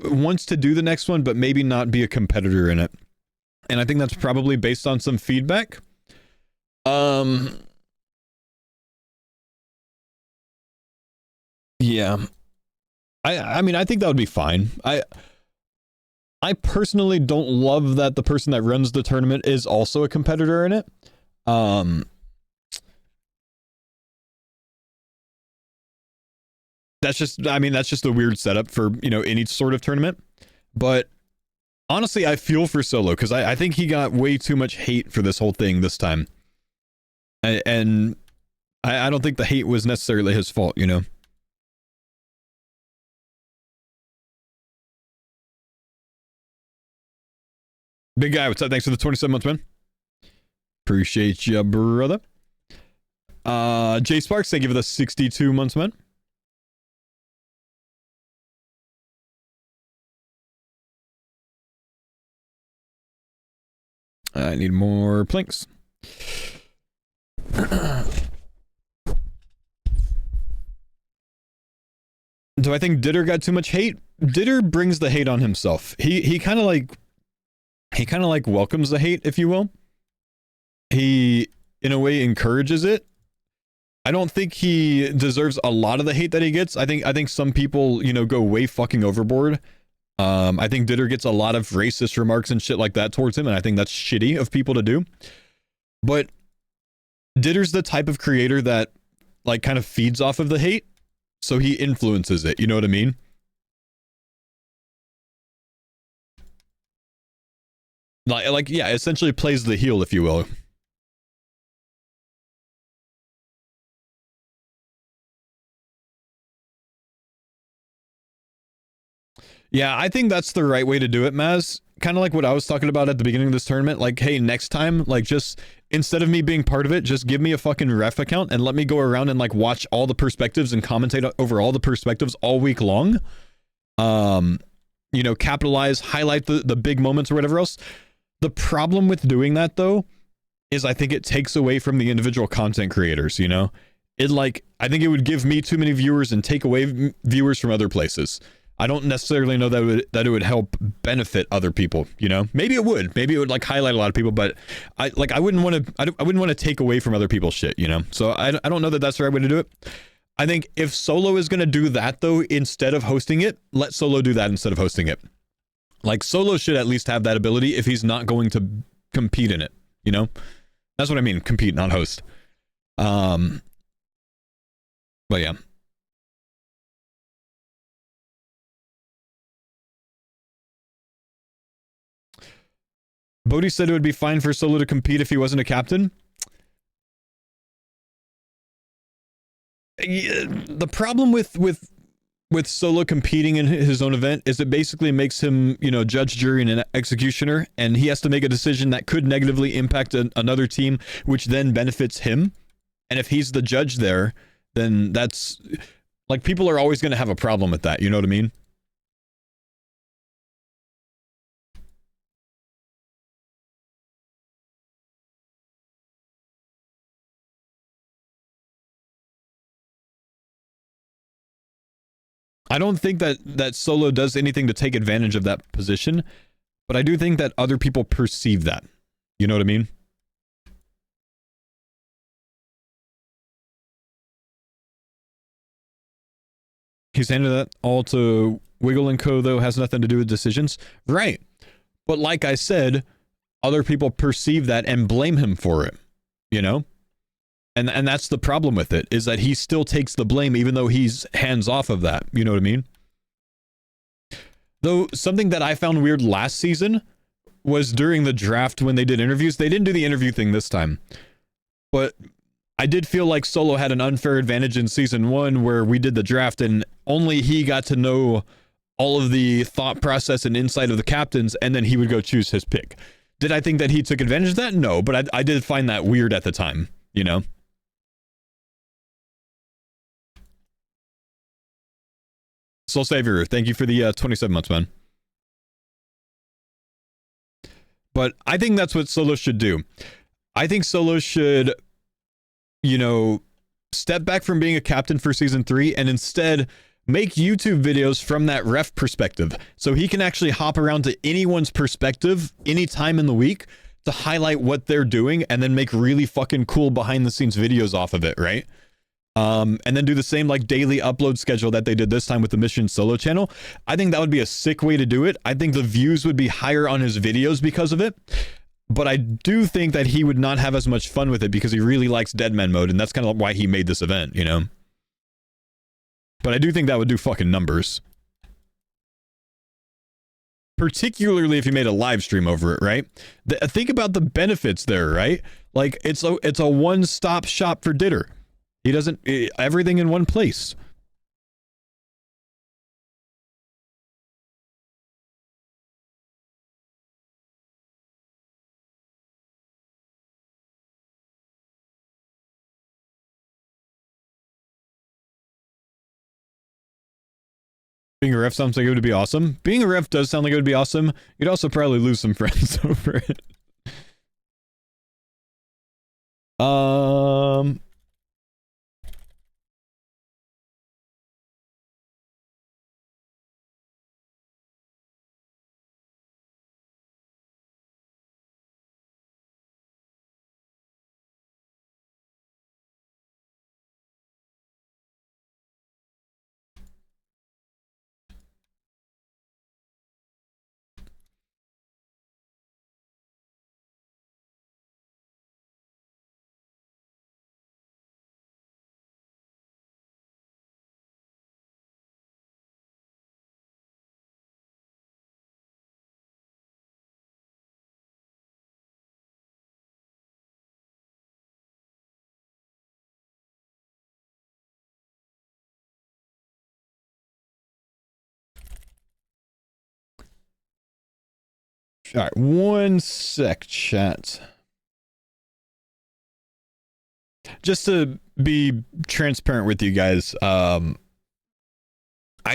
[SPEAKER 1] wants to do the next one, but maybe not be a competitor in it. And I think that's probably based on some feedback. Yeah. I mean, I think that would be fine. I personally don't love that the person that runs the tournament is also a competitor in it. That's just, I mean, that's just a weird setup for, you know, any sort of tournament. But honestly, I feel for Solo because I think he got way too much hate for this whole thing this time. And I don't think the hate was necessarily his fault, you know? Big guy, what's up? Thanks for the 27 months, man. Appreciate you, brother. Jay Sparks, thank you for the 62 months, man. I need more planks. Do I think Ditter got too much hate? Ditter brings the hate on himself. He kind of like welcomes the hate, if you will. He in a way encourages it. I don't think he deserves a lot of the hate that he gets. I think some people, you know, go way fucking overboard. I think Ditter gets a lot of racist remarks and shit like that towards him, and I think that's shitty of people to do. But Ditter's the type of creator that like kind of feeds off of the hate, so he influences it, you know what I mean? Like yeah, essentially plays the heel, if you will. Yeah, I think that's the right way to do it, Maz. Kind of like what I was talking about at the beginning of this tournament. Like, hey, next time, like, just instead of me being part of it, just give me a fucking ref account and let me go around and like watch all the perspectives and commentate over all the perspectives all week long. You know, capitalize, highlight the big moments or whatever else. The problem with doing that, though, is I think it takes away from the individual content creators, you know? It like, I think it would give me too many viewers and take away viewers from other places. I don't necessarily know that it would help benefit other people, you know? Maybe it would like highlight a lot of people, but I wouldn't want to take away from other people's shit, you know? So I don't know that that's the right way to do it. I think if Solo is going to do that though, instead of hosting it, let Solo do that instead of hosting it. Like Solo should at least have that ability if he's not going to compete in it, you know? That's what I mean, compete, not host. But yeah. Bodhi said it would be fine for Solo to compete if he wasn't a captain. Yeah, the problem with Solo competing in his own event is it basically makes him, you know, judge, jury, and an executioner, and he has to make a decision that could negatively impact another team, which then benefits him. And if he's the judge there, then that's like people are always going to have a problem with that. You know what I mean? I don't think that Solo does anything to take advantage of that position, but I do think that other people perceive that. You know what I mean? He's handed that all to Wiggle and Co, though, has nothing to do with decisions. Right. But like I said, other people perceive that and blame him for it, you know? And that's the problem with it, is that he still takes the blame even though he's hands off of that. You know what I mean? Though something that I found weird last season was during the draft when they did interviews. They didn't do the interview thing this time. But I did feel like Solo had an unfair advantage in season 1 where we did the draft and only he got to know all of the thought process and insight of the captains, and then he would go choose his pick. Did I think that he took advantage of that? No, but I did find that weird at the time, you know? Soul Savior, thank you for the 27 months, man. But I think that's what Solo should do. I think Solo should, you know, step back from being a captain for season 3 and instead make YouTube videos from that ref perspective. So he can actually hop around to anyone's perspective anytime in the week to highlight what they're doing and then make really fucking cool behind the scenes videos off of it, right? And then do the same like daily upload schedule that they did this time with the Mission Solo channel. I think that would be a sick way to do it. I think the views would be higher on his videos because of it. But I do think that he would not have as much fun with it because he really likes Deadman mode, and that's kind of why he made this event, you know? But I do think that would do fucking numbers. Particularly if you made a live stream over it, right? Think about the benefits there, right? Like, it's a one-stop shop for Ditter. He doesn't... everything in one place. Being a ref sounds like it would be awesome. Being a ref does sound like it would be awesome. You'd also probably lose some friends over it. All right, one sec, chat. Just to be transparent with you guys, I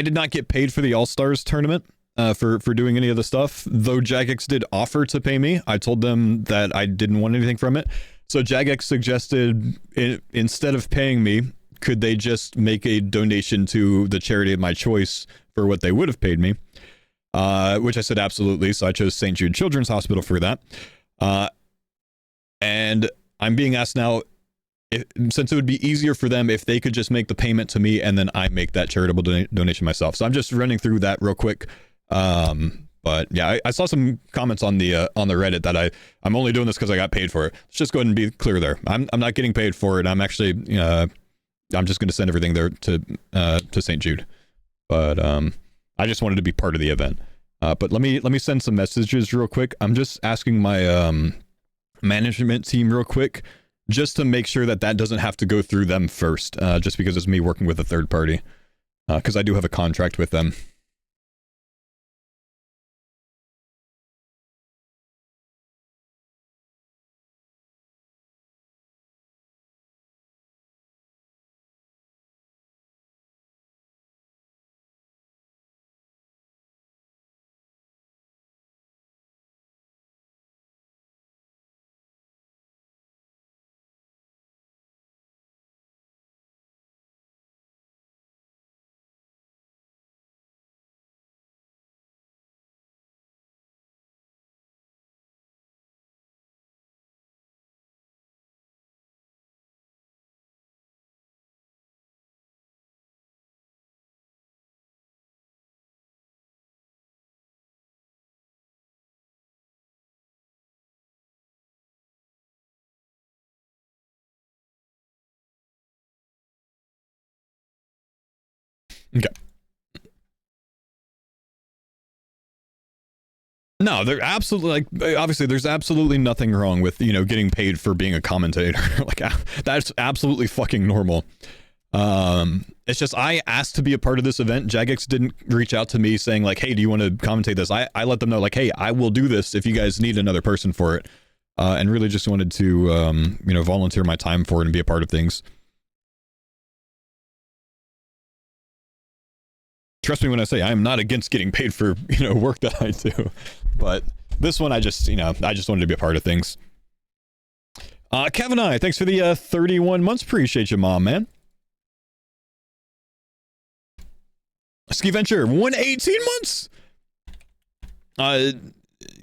[SPEAKER 1] did not get paid for the Allstars tournament for doing any of the stuff, though Jagex did offer to pay me. I told them that I didn't want anything from it. So Jagex suggested, instead of paying me, could they just make a donation to the charity of my choice for what they would have paid me? Which I said absolutely, so I chose St. Jude Children's Hospital for that. And I'm being asked now, since it would be easier for them if they could just make the payment to me and then I make that charitable donation myself. So I'm just running through that real quick. But yeah, I saw some comments on the Reddit that I'm only doing this because I got paid for it. Let's just go ahead and be clear there. I'm not getting paid for it. I'm actually I'm just going to send everything there to St. Jude. But I just wanted to be part of the event. But let me send some messages real quick. I'm just asking my management team real quick, just to make sure that doesn't have to go through them first, just because it's me working with a third party, because I do have a contract with them. Okay. No, they're absolutely, like, obviously there's absolutely nothing wrong with, you know, getting paid for being a commentator. Like, that's absolutely fucking normal. It's just, I asked to be a part of this event. Jagex didn't reach out to me saying like, hey, do you want to commentate this? I let them know like, hey, I will do this if you guys need another person for it. And really just wanted to, you know, volunteer my time for it and be a part of things. trust me when I say I am not against getting paid for, you know, work that I do. But this one, I just, you know, I just wanted to be a part of things. Kevin I, thanks for the 31 months. Appreciate you, mom, man. Ski Venture, 118 months.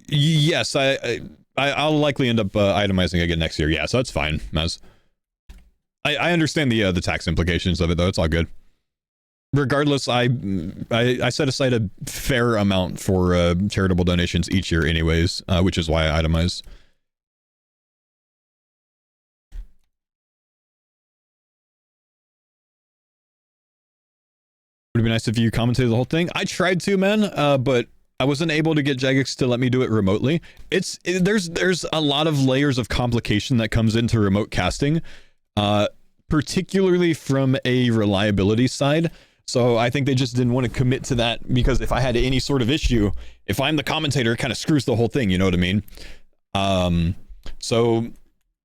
[SPEAKER 1] Yes, I'll likely end up itemizing again next year. Yeah, so that's fine, Maz. I understand the tax implications of it, though. It's all good. Regardless, I set aside a fair amount for charitable donations each year anyways, which is why I itemize. Would it be nice if you commentated the whole thing? I tried to, man, but I wasn't able to get Jagex to let me do it remotely. There's a lot of layers of complication that comes into remote casting, particularly from a reliability side. So I think they just didn't want to commit to that, because if I had any sort of issue, if I'm the commentator, it kind of screws the whole thing, you know what I mean? So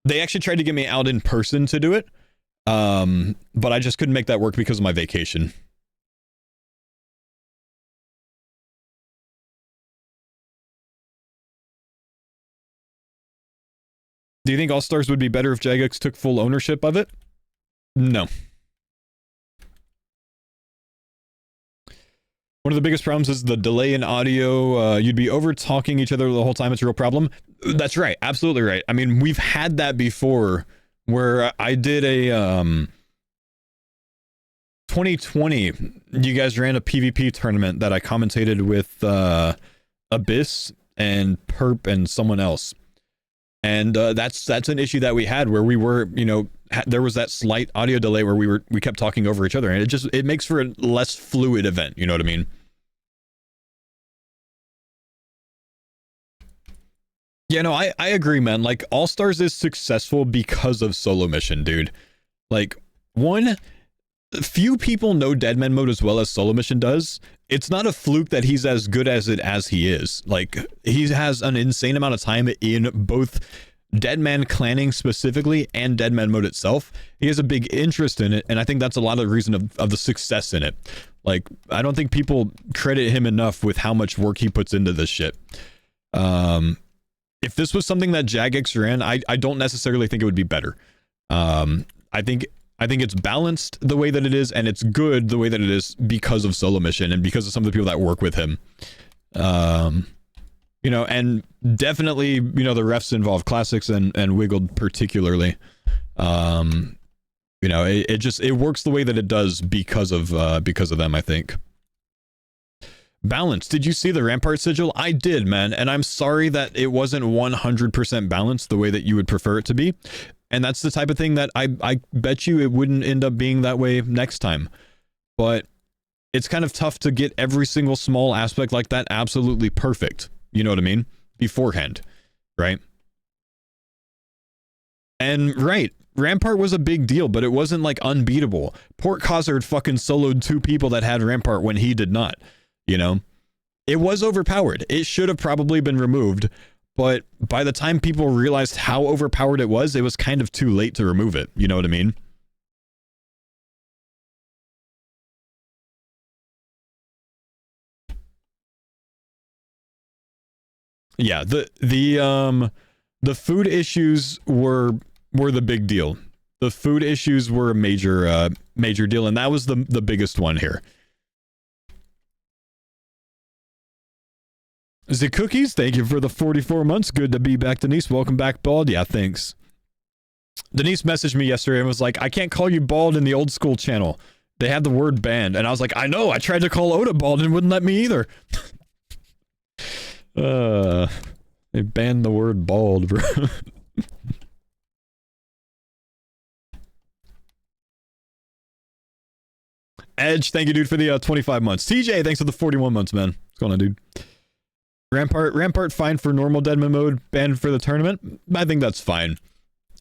[SPEAKER 1] they actually tried to get me out in person to do it, but I just couldn't make that work because of my vacation. Do you think Allstars would be better if Jagex took full ownership of it? No. One of the biggest problems is the delay in audio. You'd be over talking each other the whole time. It's a real problem. That's right. Absolutely right. I mean, we've had that before where I did a 2020. You guys ran a PvP tournament that I commentated with Abyss and Perp and someone else. And that's an issue that we had, where we were, you know, there was that slight audio delay where we kept talking over each other, and it makes for a less fluid event, you know what I mean? Yeah, no, I agree, man. Like, Allstars is successful because of solo mission, dude. Like, few people know Deadman mode as well as solo mission does. It's not a fluke that he's as good as he is. Like, he has an insane amount of time in both Deadman clanning specifically and Deadman mode itself. He has a big interest in it, and I think that's a lot of the reason of the success in it. Like, I don't think people credit him enough with how much work he puts into this shit. If this was something that Jagex ran, I don't necessarily think it would be better. I think it's balanced the way that it is, and it's good the way that it is because of solo mission and because of some of the people that work with him. You know, and definitely, you know, the refs involved Classics and Wiggled particularly. You know, it works the way that it does because of them, I think. Balance. Did you see the Rampart sigil? I did, man, and I'm sorry that it wasn't 100% balanced the way that you would prefer it to be. And that's the type of thing that I bet you it wouldn't end up being that way next time. But it's kind of tough to get every single small aspect like that absolutely perfect. You know what I mean? Beforehand, right? And right, Rampart was a big deal, but it wasn't like unbeatable. Port Cozard fucking soloed 2 people that had Rampart when he did not. You know? It was overpowered. It should have probably been removed. But by the time people realized how overpowered it was kind of too late to remove it. You know what I mean? Yeah, the food issues were the big deal. The food issues were a major deal, and that was the biggest one here. The cookies, thank you for the 44 months. Good to be back, Denise. Welcome back, Bald. Yeah, thanks. Denise messaged me yesterday and was like, I can't call you Bald in the old school channel. They had the word banned. And I was like, I know. I tried to call Oda Bald and wouldn't let me either. They banned the word bald, bro. Edge, thank you, dude, for the 25 months. TJ, thanks for the 41 months, man. What's going on, dude? Rampart fine for normal Deadman mode, banned for the tournament. I think that's fine.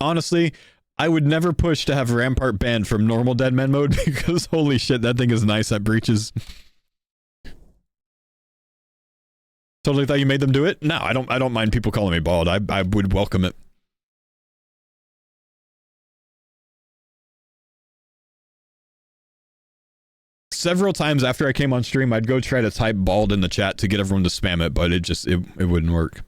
[SPEAKER 1] Honestly, I would never push to have Rampart banned from normal Deadman mode because holy shit, that thing is nice at breaches. Totally thought you made them do it. No, I don't mind people calling me bald. I would welcome it. several times after I came on stream, I'd go try to type bald in the chat to get everyone to spam it, but it wouldn't work.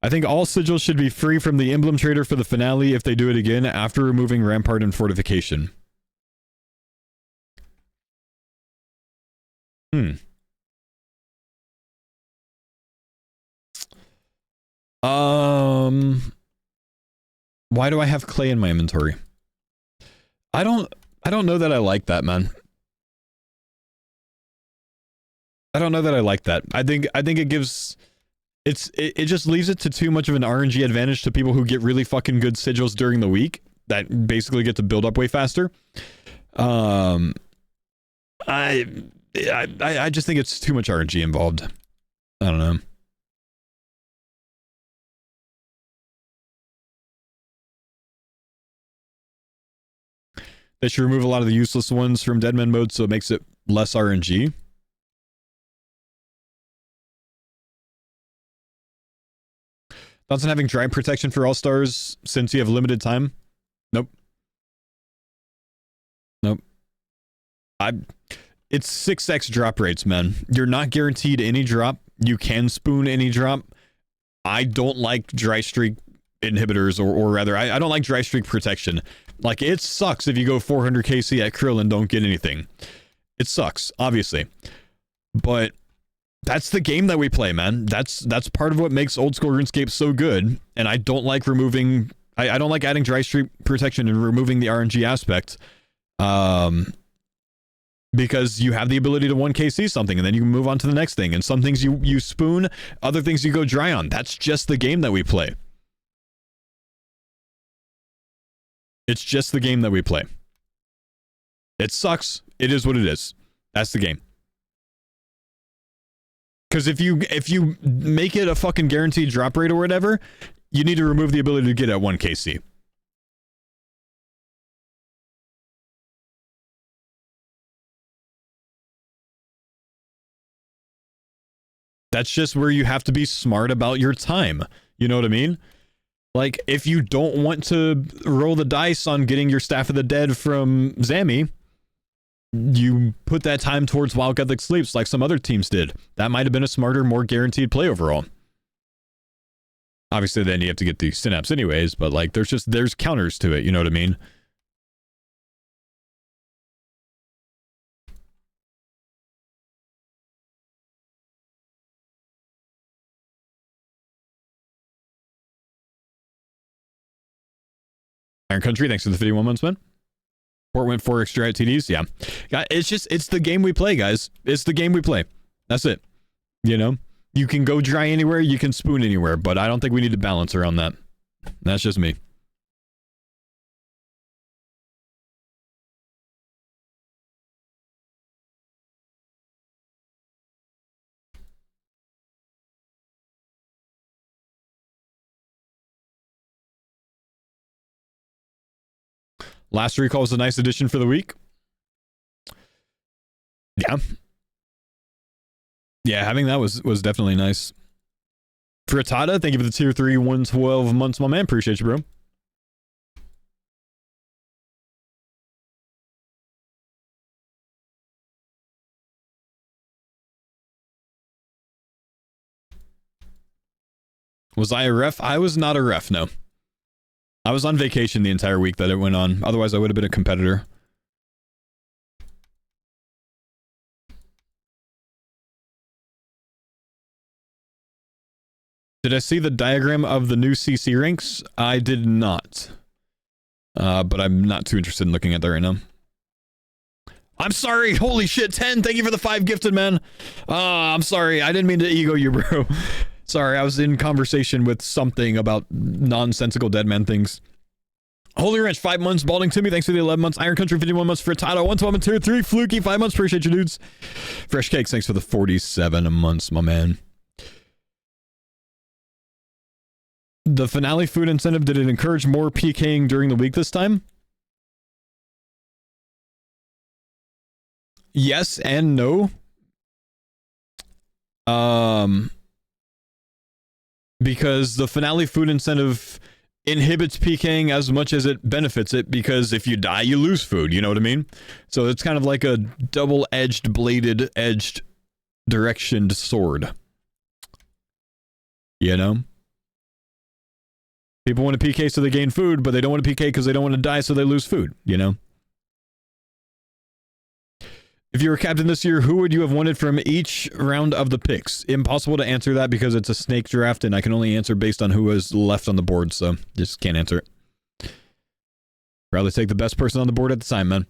[SPEAKER 1] I think all sigils should be free from the emblem trader for the finale if they do it again after removing Rampart and Fortification. Why do I have clay in my inventory? I don't know that I like that, man. I don't know that I like that. I think it gives it just leaves it to too much of an RNG advantage to people who get really fucking good sigils during the week that basically get to build up way faster. I just think it's too much RNG involved. I don't know. They should remove a lot of the useless ones from Deadman mode so it makes it less RNG. Doesn't having dry protection for Allstars since you have limited time? Nope. Nope. It's 6x drop rates, man. You're not guaranteed any drop. You can spoon any drop. I don't like dry streak inhibitors, or rather, I don't like dry streak protection. Like, it sucks if you go 400 KC at Krill and don't get anything. It sucks, obviously. But that's the game that we play, man. That's part of what makes old school RuneScape so good. And I don't like removing... I don't like adding dry streak protection and removing the RNG aspect. Because you have the ability to 1KC something, and then you can move on to the next thing. And some things you spoon, other things you go dry on. That's just the game that we play. It's just the game that we play. It sucks. It is what it is. That's the game. Because if you make it a fucking guaranteed drop rate or whatever, you need to remove the ability to get at 1KC. That's just where you have to be smart about your time. You know what I mean? Like, if you don't want to roll the dice on getting your Staff of the Dead from Zammy, you put that time towards Wild Gothic Sleeps like some other teams did. That might have been a smarter, more guaranteed play overall. Obviously, then you have to get the Synapse anyways, but like, there's counters to it, you know what I mean? Iron Country, thanks for the 51 months, man. Port went 4 extra at TDs, yeah. It's the game we play, guys. It's the game we play. That's it. You know? You can go dry anywhere, you can spoon anywhere, but I don't think we need to balance around that. That's just me. Last Recall was a nice addition for the week. Yeah. Yeah, having that was definitely nice. Frittata, thank you for the tier 3 112 months, my man. Appreciate you, bro. Was I a ref? I was not a ref, no. I was on vacation the entire week that it went on. Otherwise, I would have been a competitor. Did I see the diagram of the new CC ranks? I did not. But I'm not too interested in looking at that right now. I'm sorry. Holy shit, 10. Thank you for the 5 gifted, man. I'm sorry. I didn't mean to ego you, bro. Sorry, I was in conversation with something about nonsensical Deadman things. Holy Ranch, 5 months. Balding Timmy, thanks for the 11 months. Iron Country, 51 months. Frittata, 112 tier 3. Fluky, 5 months. Appreciate you, dudes. Fresh Cakes, thanks for the 47 months, my man. The finale food incentive, did it encourage more PKing during the week this time? Yes and no. Because the finale food incentive inhibits PKing as much as it benefits it, because if you die, you lose food. You know what I mean? So it's kind of like a double-edged, bladed-edged, directioned sword. You know? People want to PK so they gain food, but they don't want to PK because they don't want to die so they lose food, you know? If you were captain this year, who would you have wanted from each round of the picks? Impossible to answer that because it's a snake draft and I can only answer based on who was left on the board, so just can't answer it. Rather take the best person on the board at the time, man.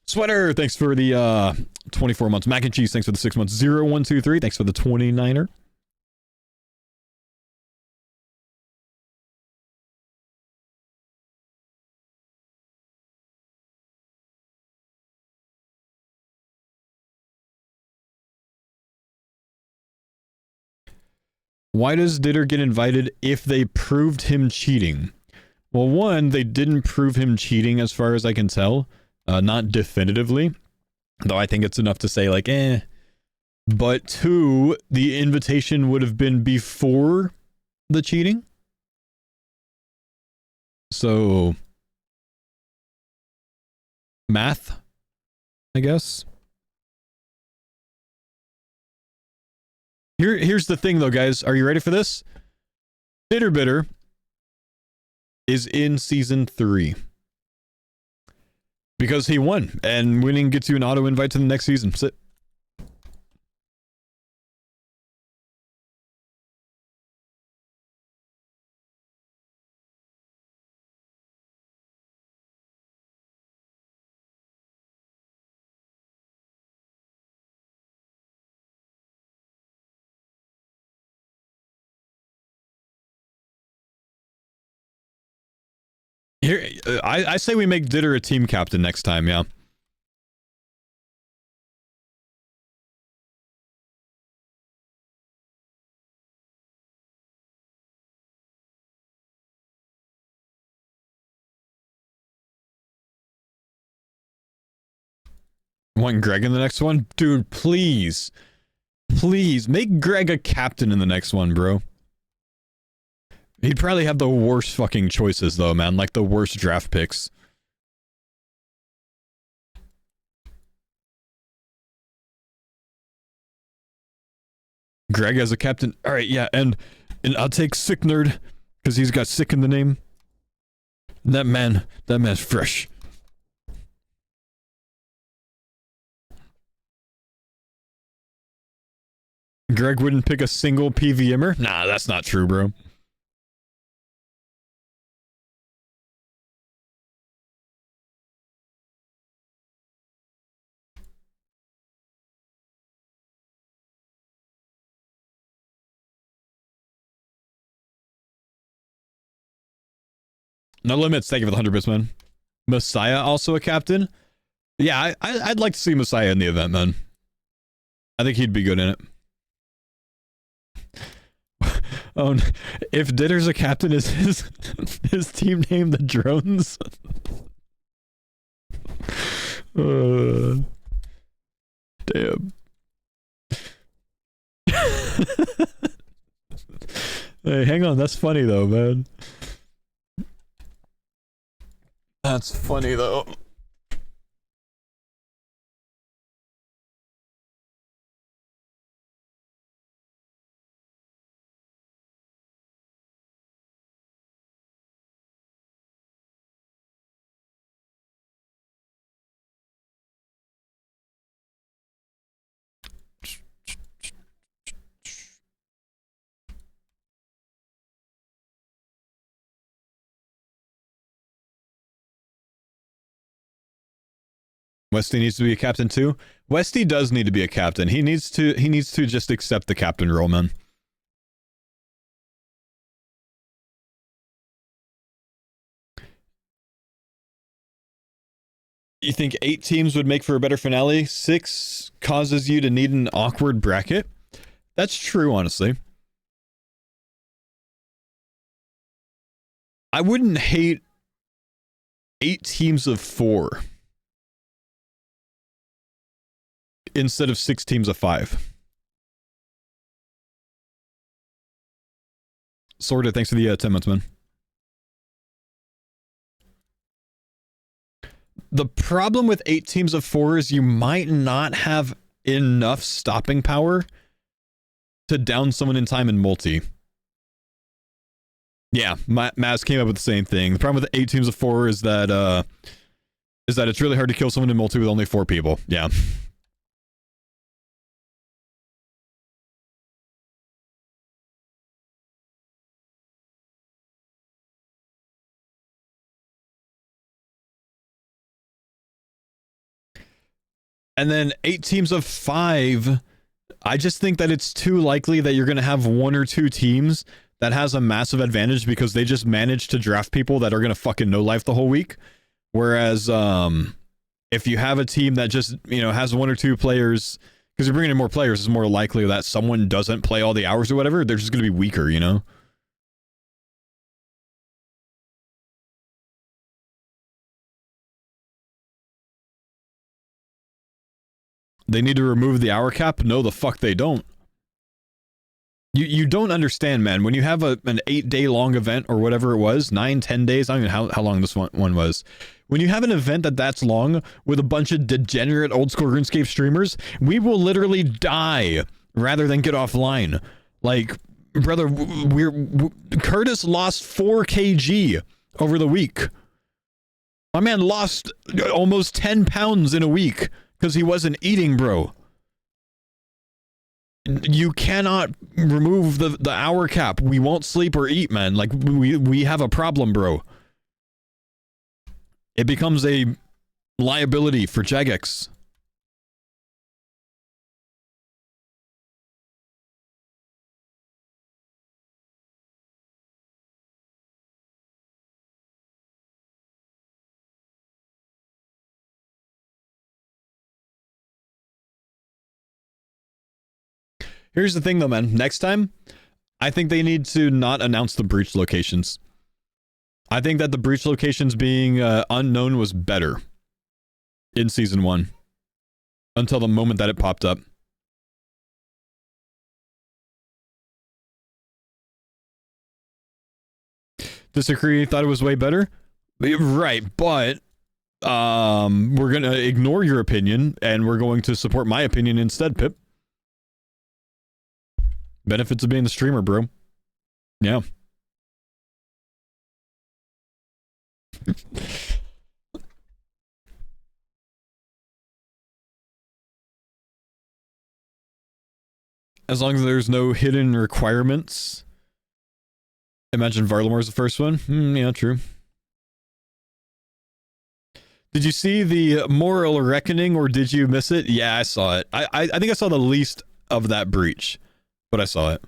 [SPEAKER 1] Sweater, thanks for the 24 months. Mac and Cheese, thanks for the 6 months. 0123, thanks for the 29er. Why does Ditter get invited if they proved him cheating? Well, one, they didn't prove him cheating as far as I can tell. Not definitively. Though I think it's enough to say, like, eh. But two, the invitation would have been before the cheating. So, math, I guess. Here's the thing, though, guys. Are you ready for this? Bitter is in season 3 because he won, and winning gets you an auto invite to the next season. Sit. Here, I say we make Ditter a team captain next time, yeah. Want Greg in the next one? Dude, please. Please, make Greg a captain in the next one, bro. He'd probably have the worst fucking choices, though, man. Like, the worst draft picks. Greg as a captain. Alright, yeah, and I'll take Sick Nerd, because he's got sick in the name. That man's fresh. Greg wouldn't pick a single PVMer? Nah, that's not true, bro. No limits. Thank you for the 100 bits, man. Messiah also a captain? Yeah, I'd like to see Messiah in the event, man. I think he'd be good in it. Oh, if Ditter's a captain, is his team name the Drones? Damn. Hey, hang on. That's funny, though, man. That's funny, though. Westy needs to be a captain too. Westy does need to be a captain. He needs to just accept the captain role, man. You think 8 teams would make for a better finale? 6 causes you to need an awkward bracket? That's true, honestly. I wouldn't hate 8 teams of 4. Instead of 6 teams of 5. Sorted, thanks for the 10 months, man. The problem with 8 teams of 4 is you might not have enough stopping power to down someone in time in multi. Yeah, Maz came up with the same thing. The problem with 8 teams of 4 is that it's really hard to kill someone in multi with only 4 people. Yeah. And then 8 teams of 5, I just think that it's too likely that you're going to have 1 or 2 teams that has a massive advantage because they just managed to draft people that are going to fucking no life the whole week. Whereas if you have a team that just, you know, has 1 or 2 players, because you're bringing in more players, it's more likely that someone doesn't play all the hours or whatever. They're just going to be weaker, you know? They need to remove the hour cap? No, the fuck they don't. You don't understand, man. When you have an 8-day long event or whatever it was, 9-10 days, I don't even know how long this one was. When you have an event that's long with a bunch of degenerate old school RuneScape streamers, we will literally die rather than get offline. Like, brother, Curtis lost 4 kg over the week. My man lost almost 10 pounds in a week because he wasn't eating, bro. You cannot remove the hour cap. We won't sleep or eat, man. Like, we have a problem, bro. It becomes a liability for Jagex. Here's the thing, though, man. Next time, I think they need to not announce the breach locations. I think that the breach locations being unknown was better in Season 1 until the moment that it popped up. Disagree, thought it was way better? Right, but we're going to ignore your opinion and we're going to support my opinion instead, Pip. Benefits of being the streamer, bro. Yeah. As long as there's no hidden requirements. Imagine Varlamore's the first one. Yeah, true. Did you see the moral reckoning or did you miss it? Yeah, I saw it. I think I saw the least of that breach. But I saw it.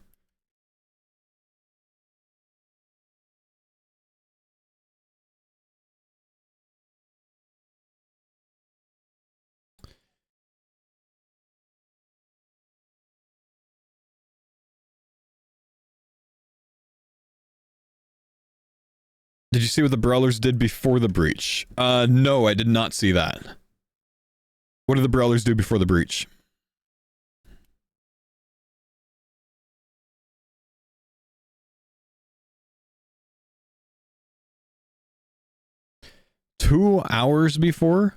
[SPEAKER 1] Did you see what the Brawlers did before the breach? No, I did not see that. What did the Brawlers do before the breach? Two hours before?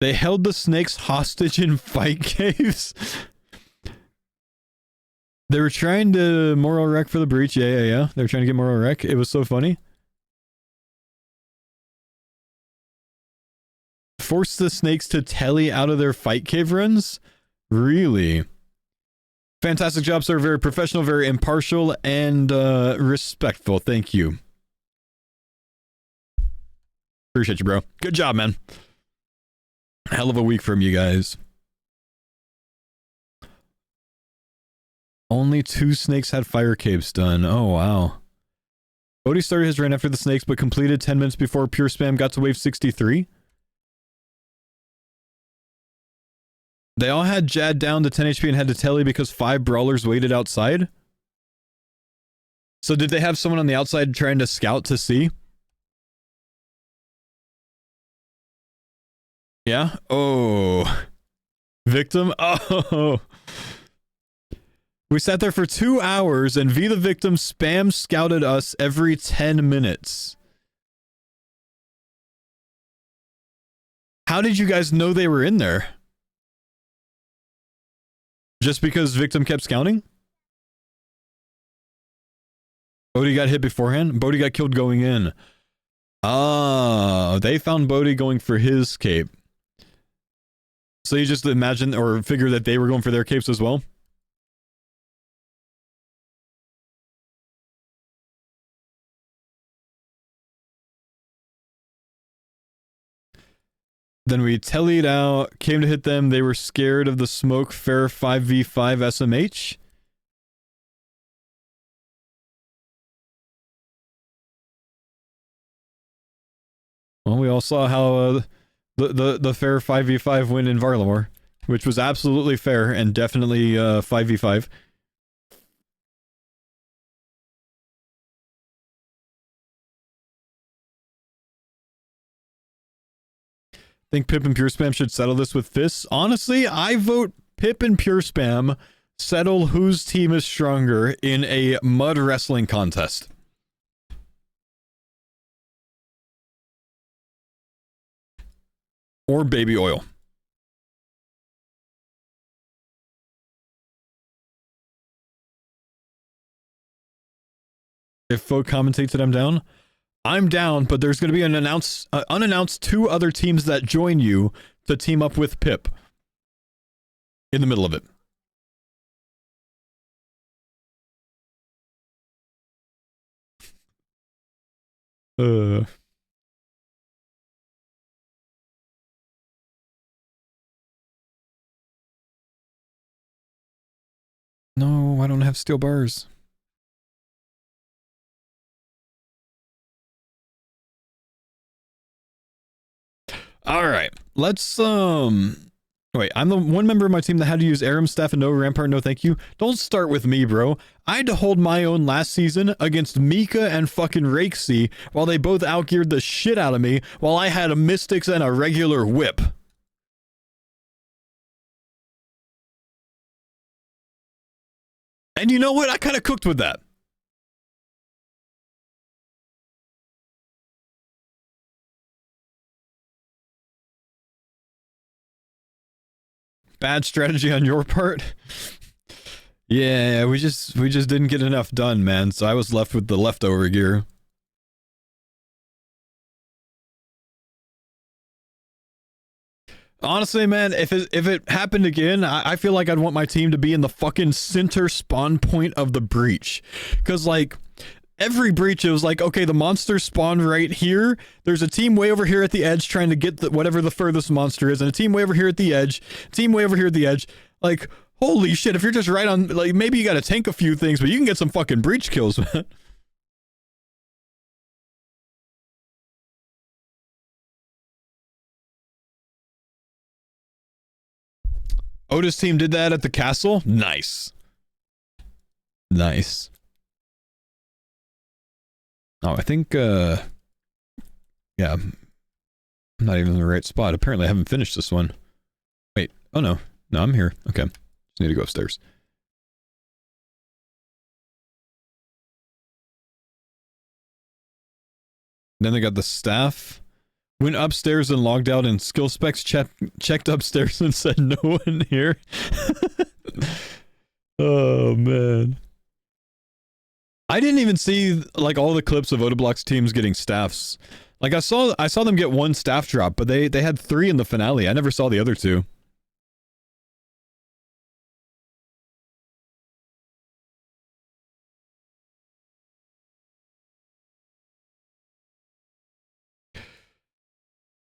[SPEAKER 1] They held the snakes hostage in fight caves? They were trying to moral wreck for the breach. Yeah. They were trying to get moral wreck. It was so funny. Force the snakes to telly out of their fight cave runs? Really? Fantastic job, sir. Very professional, very impartial, and respectful. Thank you. Appreciate you, bro. Good job, man. Hell of a week from you guys. Only 2 snakes had fire caves done. Oh, wow. Bodhi started his run after the snakes, but completed 10 minutes before Pure Spam got to wave 63. They all had Jad down to 10 HP and had to telly because 5 brawlers waited outside. So did they have someone on the outside trying to scout to see? Yeah? Oh. Victim? Oh. We sat there for 2 hours and V the Victim spam scouted us every 10 minutes. How did you guys know they were in there? Just because Victim kept scouting? Bodhi got hit beforehand? Bodhi got killed going in. Ah, they found Bodhi going for his cape. So you just imagine or figure that they were going for their capes as well? Then we tellied out, came to hit them. They were scared of the smoke. Fair 5v5 SMH. Well, we all saw how the fair 5v5 win in Varlamore, which was absolutely fair and definitely 5v5. Think Pip and Pure Spam should settle this with fists? Honestly, I vote Pip and Pure Spam settle whose team is stronger in a mud wrestling contest. Or baby oil. If Faux commentates it, I'm down. I'm down, but there's going to be an unannounced 2 other teams that join you to team up with Pip in the middle of it. No, I don't have steel bars. All right, let's wait, I'm the one member of my team that had to use Aram Staff and no Rampart, no thank you. Don't start with me, bro. I had to hold my own last season against Mika and fucking Rakesy while they both outgeared the shit out of me while I had a Mystics and a regular whip. And you know what? I kind of cooked with that. Bad strategy on your part. Yeah, we just didn't get enough done, man. So I was left with the leftover gear. Honestly, man, if it happened again, I feel like I'd want my team to be in the fucking center spawn point of the breach. Because, like, every breach, it was like, okay, the monsters spawn right here. There's a team way over here at the edge trying to get whatever the furthest monster is, and a team way over here at the edge, team way over here at the edge. Like, holy shit, if you're just right on, like, maybe you gotta tank a few things, but you can get some fucking breach kills, man. Otis' team did that at the castle? Nice. Nice. Oh, I think, yeah. I'm not even in the right spot. Apparently I haven't finished this one. Wait. Oh, no. No, I'm here. Okay. Just need to go upstairs. Then they got the staff. Went upstairs and logged out and skill specs checked upstairs and said no one here. Oh, man. I didn't even see, like, all the clips of Odablock's teams getting staffs. Like, I saw them get 1 staff drop, but they had 3 in the finale. I never saw the other 2.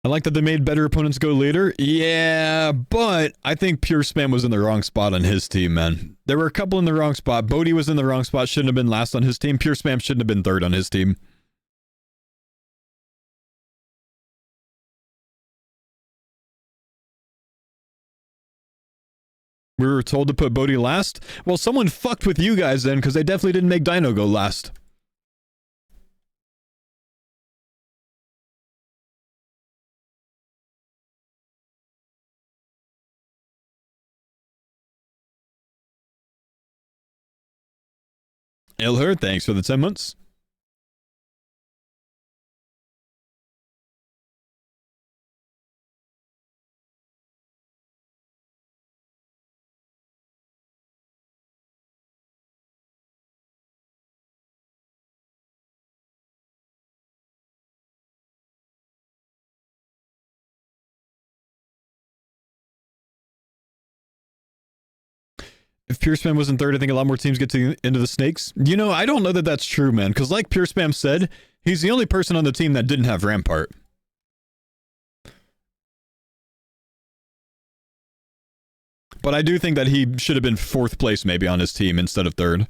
[SPEAKER 1] I like that they made better opponents go later. Yeah, but I think Pure Spam was in the wrong spot on his team, man. There were a couple in the wrong spot. Bodhi was in the wrong spot, shouldn't have been last on his team. Pure Spam shouldn't have been 3rd on his team. We were told to put Bodhi last? Well, someone fucked with you guys then, because they definitely didn't make Dino go last. Ilher, thanks for the 10 months. If Pure Spam wasn't third, I think a lot more teams get into the snakes. You know, I don't know that that's true, man. Because like Pure Spam said, he's the only person on the team that didn't have Rampart. But I do think that he should have been 4th place maybe on his team instead of 3rd.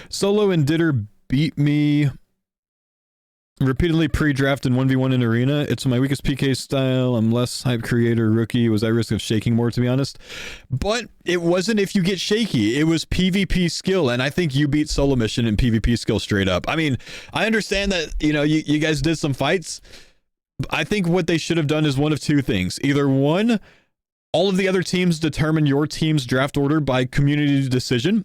[SPEAKER 1] Solo and Ditter beat me repeatedly pre-draft and 1v1 in arena. It's my weakest PK style. I'm less hype creator rookie. Was at risk of shaking more, to be honest. But it wasn't if you get shaky. It was PvP skill, and I think you beat Solo Mission in PvP skill straight up. I mean, I understand that, you know, you guys did some fights. I think what they should have done is one of two things. Either one, all of the other teams determine your team's draft order by community decision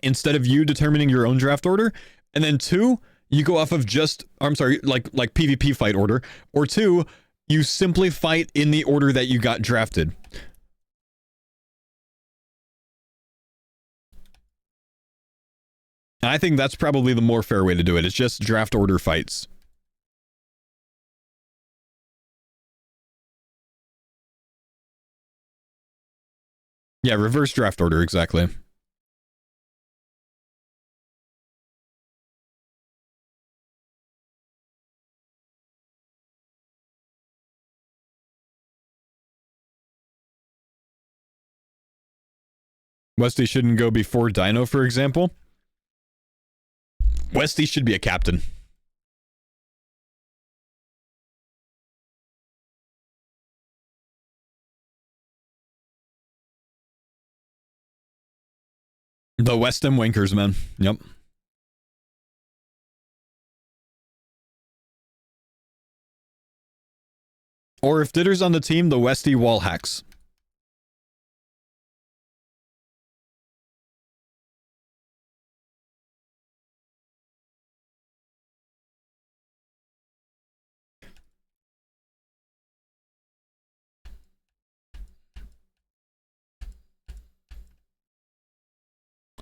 [SPEAKER 1] instead of you determining your own draft order. And then 2, you go off of just, I'm sorry, like PvP fight order. Or 2, you simply fight in the order that you got drafted. And I think that's probably the more fair way to do it. It's just draft order fights. Yeah, reverse draft order, exactly. Westy shouldn't go before Dino, for example. Westy should be a captain. The West Ham Wankers, man. Yep. Or if Ditter's on the team, the Westy wall hacks.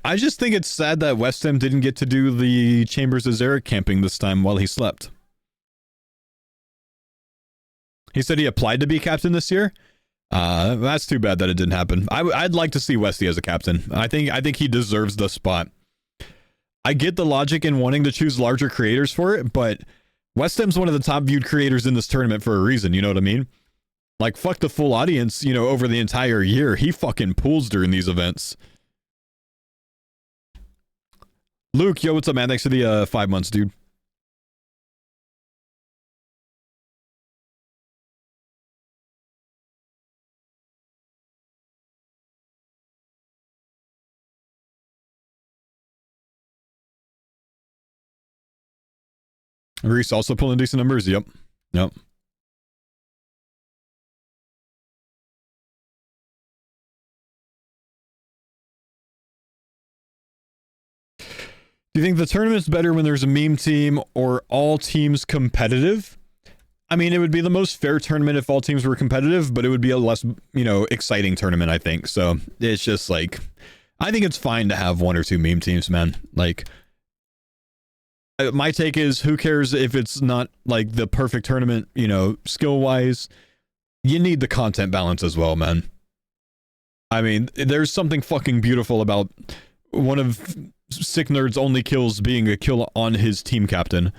[SPEAKER 1] I just think it's sad that West Ham didn't get to do the Chambers of Zarek camping this time while he slept. He said he applied to be captain this year. That's too bad that it didn't happen. I'd like to see Westy as a captain. I think he deserves the spot. I get the logic in wanting to choose larger creators for it, but West Ham's one of the top viewed creators in this tournament for a reason, you know what I mean? Like, fuck the full audience, you know, over the entire year. He fucking pulls during these events. Luke, yo, what's up, man? Thanks for the 5 months, dude. Reese also pulling decent numbers. Yep. Yep. Do you think the tournament's better when there's a meme team or all teams competitive? I mean, it would be the most fair tournament if all teams were competitive, but it would be a less, you know, exciting tournament, I think. So it's just like, I think it's fine to have 1 or 2 meme teams, man. Like, my take is, who cares if it's not like the perfect tournament, you know, skill wise? You need the content balance as well, man. I mean, there's something fucking beautiful about one of Sick Nerd's only kills being a kill on his team captain.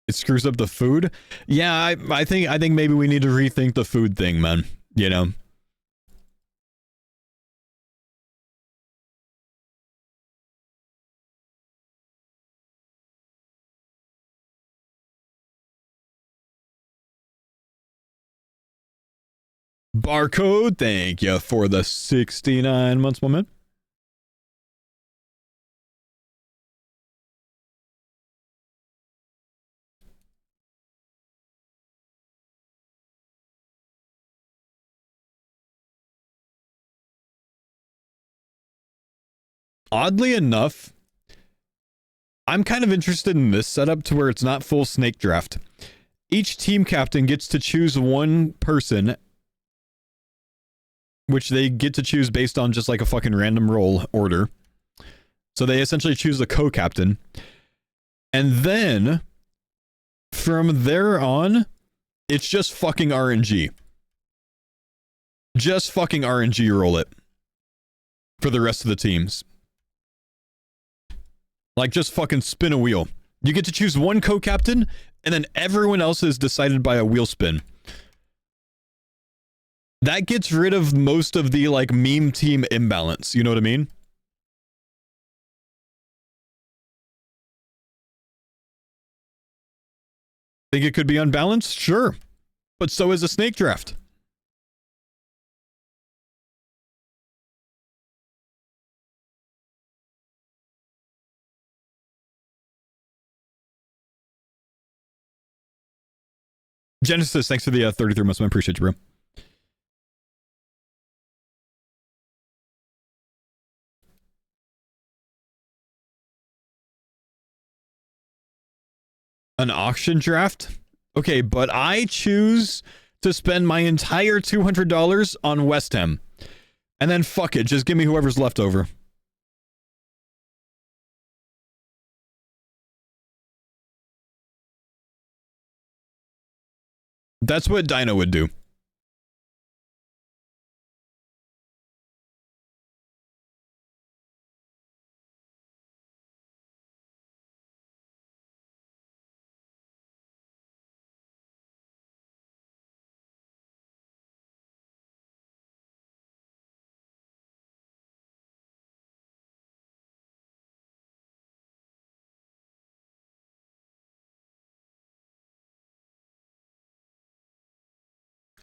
[SPEAKER 1] It screws up the food. Yeah, I think maybe we need to rethink the food thing, man. You know. Barcode, thank you for the 69 months, my man. Oddly enough, I'm kind of interested in this setup to where it's not full snake draft. Each team captain gets to choose one person, which they get to choose based on just like a fucking random roll order. So they essentially choose the co-captain. And then from there on, it's just fucking RNG. Just fucking RNG roll it for the rest of the teams. Like, just fucking spin a wheel. You get to choose one co-captain, and then everyone else is decided by a wheel spin. That gets rid of most of the, like, meme team imbalance. You know what I mean? Think it could be unbalanced? Sure. But so is a snake draft. Genesis, thanks for the 33 months, man. Appreciate you, bro. An auction draft? Okay, but I choose to spend my entire $200 on West Ham. And then fuck it, just give me whoever's left over. That's what Dino would do.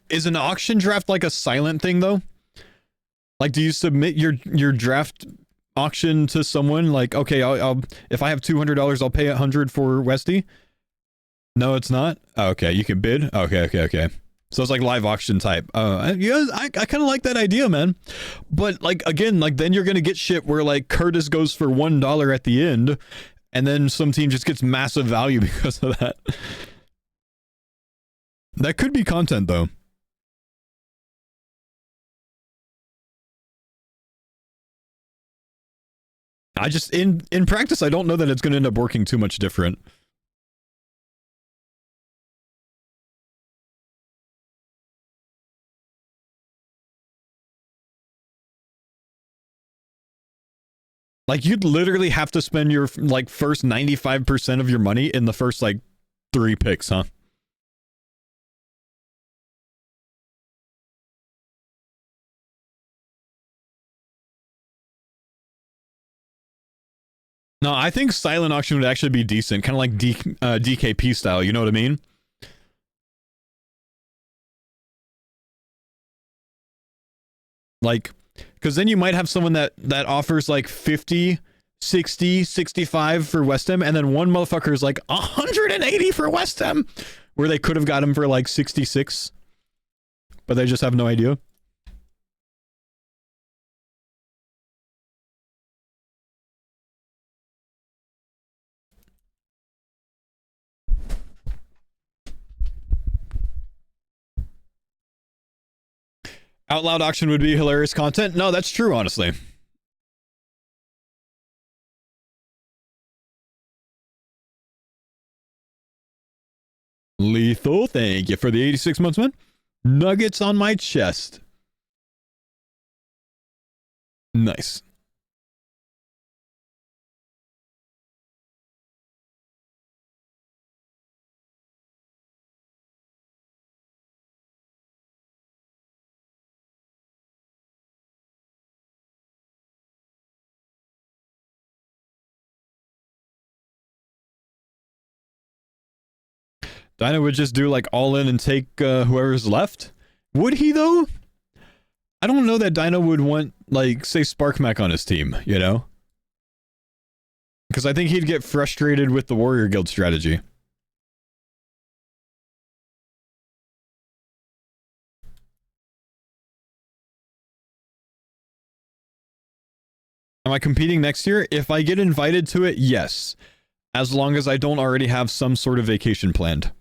[SPEAKER 1] Is an auction draft like a silent thing though? Like, do you submit your draft auction to someone? Like, okay, I'll if I have $200, I'll pay $100 for Westy. No, it's not. Oh, okay, you can bid. Okay. So it's like live auction type. Yeah, I kind of like that idea, man. But like again, like then you're gonna get shit where like Curtis goes for $1 at the end, and then some team just gets massive value because of that. That could be content though. I just in practice, I don't know that it's going to end up working too much different. Like you'd literally have to spend your like first 95% of your money in the first like 3 picks, huh? No, I think silent auction would actually be decent, kind of like DKP style. You know what I mean? Like, because then you might have someone that offers like 50, 60, 65 for West Ham, and then one motherfucker is like 180 for West Ham, where they could have got him for like 66, but they just have no idea. Out loud auction would be hilarious content. No, that's true, honestly. Lethal, thank you for the 86 months, man. Nuggets on my chest. Nice. Dino would just do like all in and take whoever's left. Would he though? I don't know that Dino would want like say Sparkmac on his team, you know? Because I think he'd get frustrated with the Warrior Guild strategy. Am I competing next year? If I get invited to it, yes. As long as I don't already have some sort of vacation planned.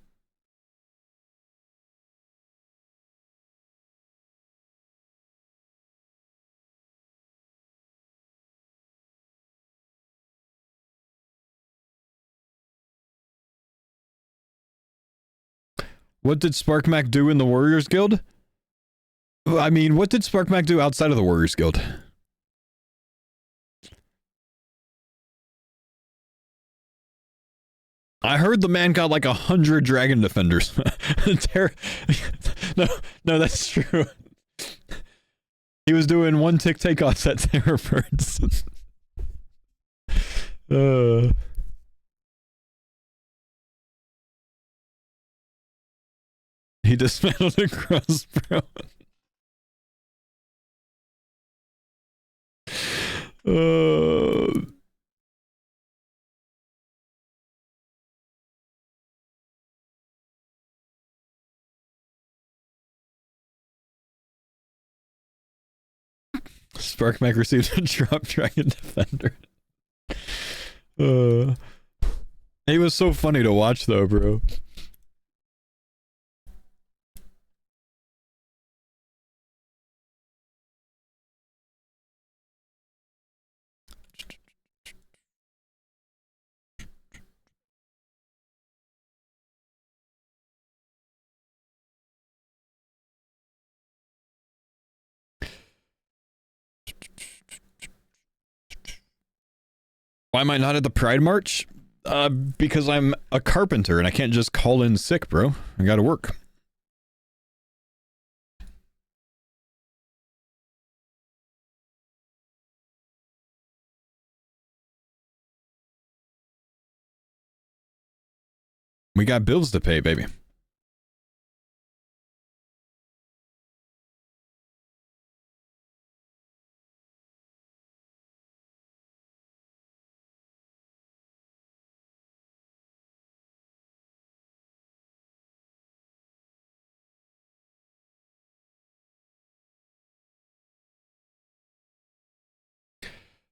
[SPEAKER 1] What did SparkMac do in the Warriors Guild? I mean, what did SparkMac do outside of the Warriors Guild? I heard the man got like 100 Dragon Defenders. No, that's true. He was doing one tick takeoffs at Terrorverse. He dismantled a cross, bro. SparkMac received a drop Dragon Defender. He was so funny to watch though, bro. Why am I not at the Pride March? Because I'm a carpenter and I can't just call in sick, bro. I gotta work. We got bills to pay, baby.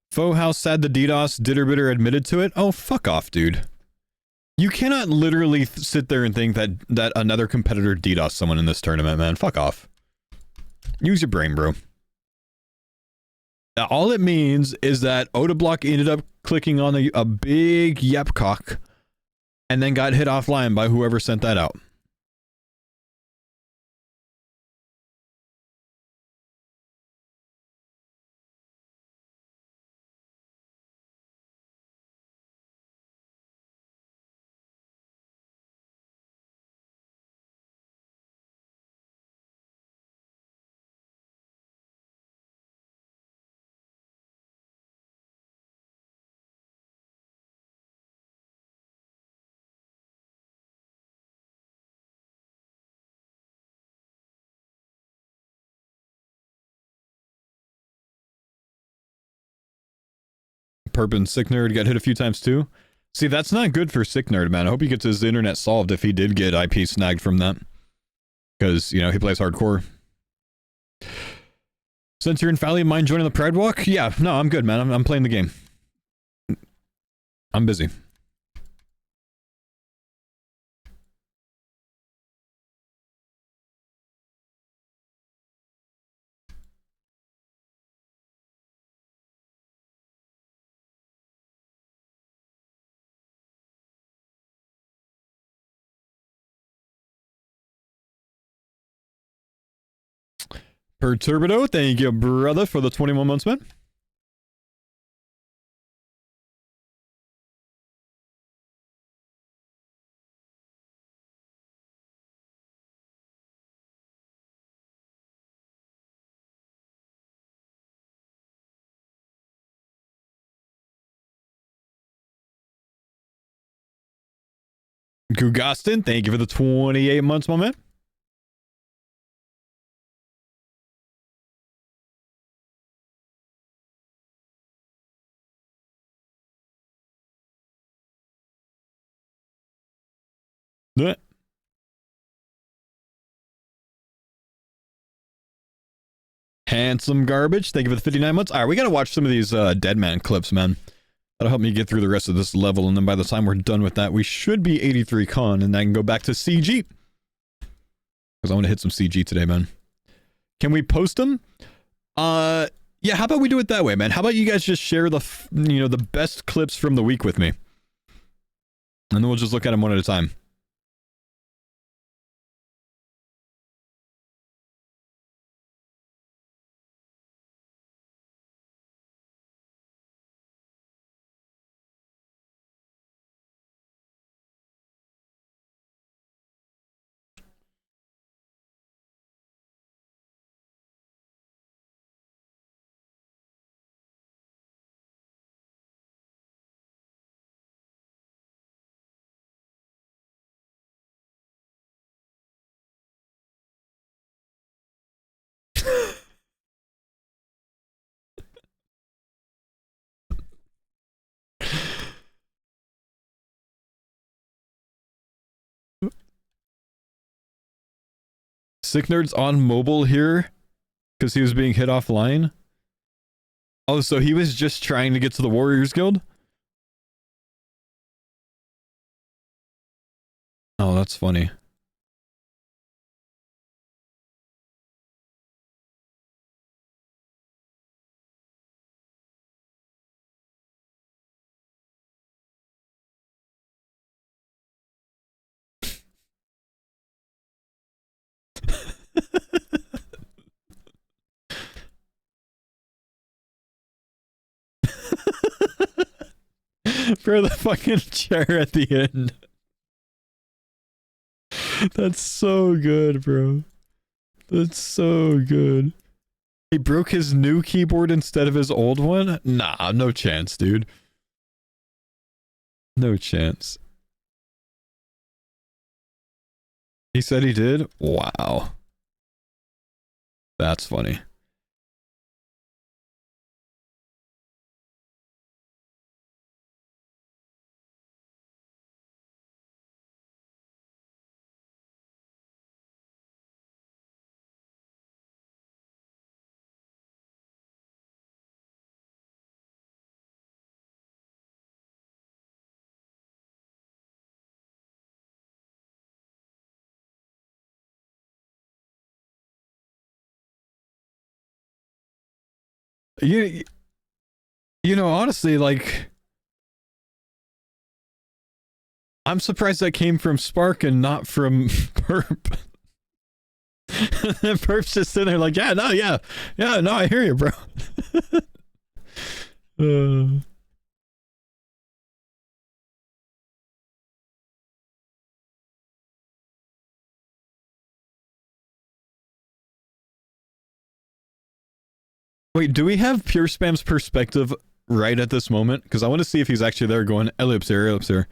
[SPEAKER 1] Faux, how sad the DDoS Ditterbitter admitted to it? Oh, fuck off, dude. You cannot literally sit there and think that another competitor DDoS someone in this tournament, man. Fuck off. Use your brain, bro. All it means is that Odablock ended up clicking on a big yapcock and then got hit offline by whoever sent that out. Perpin Sick Nerd got hit a few times too. See, that's not good for Sick Nerd, man. I hope he gets his internet solved if he did get IP snagged from that. Because, you know, he plays hardcore. Since you're in Valley, mind joining the Pride Walk? Yeah, no, I'm good, man. I'm playing the game. I'm busy. Perturbido, thank you, brother, for the 21 months, man. Gugastin, thank you for the 28 months, my man. Handsome Garbage, thank you for the 59 months. All right, we gotta watch some of these Deadman clips, man. That'll help me get through the rest of this level, and then by the time we're done with that, we should be 83 con, and I can go back to CG. Because I want to hit some CG today, man. Can we post them? Yeah, how about we do it that way, man? How about you guys just share the, the best clips from the week with me? And then we'll just look at them one at a time. Sick Nerd's on mobile here because he was being hit offline. Oh, so he was just trying to get to the Warriors Guild? Oh, that's funny. For the fucking chair at the end. That's so good, bro. That's so good. He broke his new keyboard instead of his old one? Nah, no chance, dude. No chance. He said he did? Wow. That's funny. You know, honestly, like, I'm surprised that came from Spark and not from Perp. Perp's just sitting there like, yeah, no, I hear you, bro. Wait, do we have Pure Spam's perspective right at this moment? Because I want to see if he's actually there going, ellipse here, ellipse here.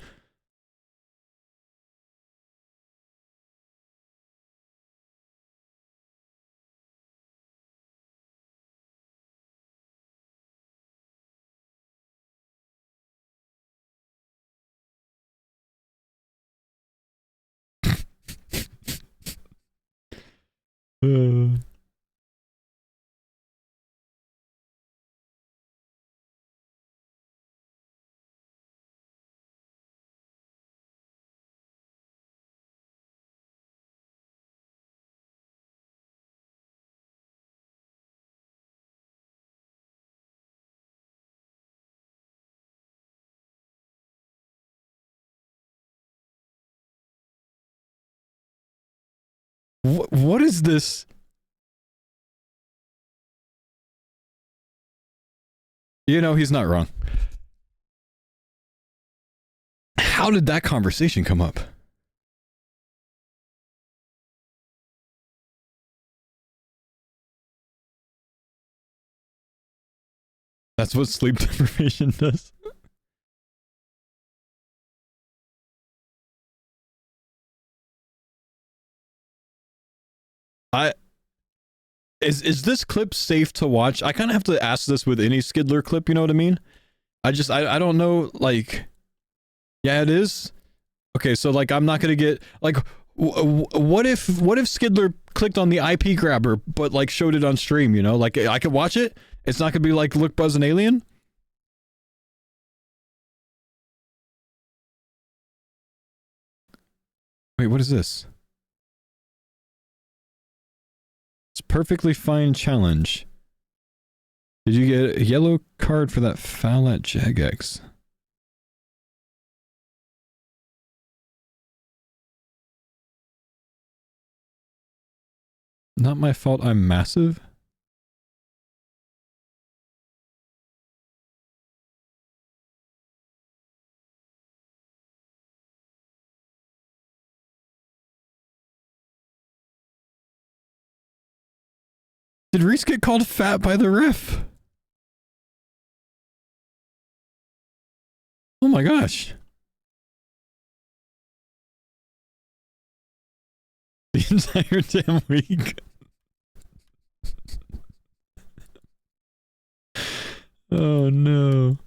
[SPEAKER 1] What is this? You know, he's not wrong. How did that conversation come up? That's what sleep deprivation does. Is this clip safe to watch? I kind of have to ask this with any Skidler clip, you know what I mean? I don't know, like, yeah, it is. Okay, so like I'm not gonna get like, what if Skidler clicked on the IP grabber but like showed it on stream? You know, like I could watch it. It's not gonna be like look Buzz an alien. Wait, what is this? It's perfectly fine challenge. Did you get a yellow card for that foul at Jagex? Not my fault I'm massive? Did Reese get called fat by the ref? Oh my gosh. The entire damn week. Oh no.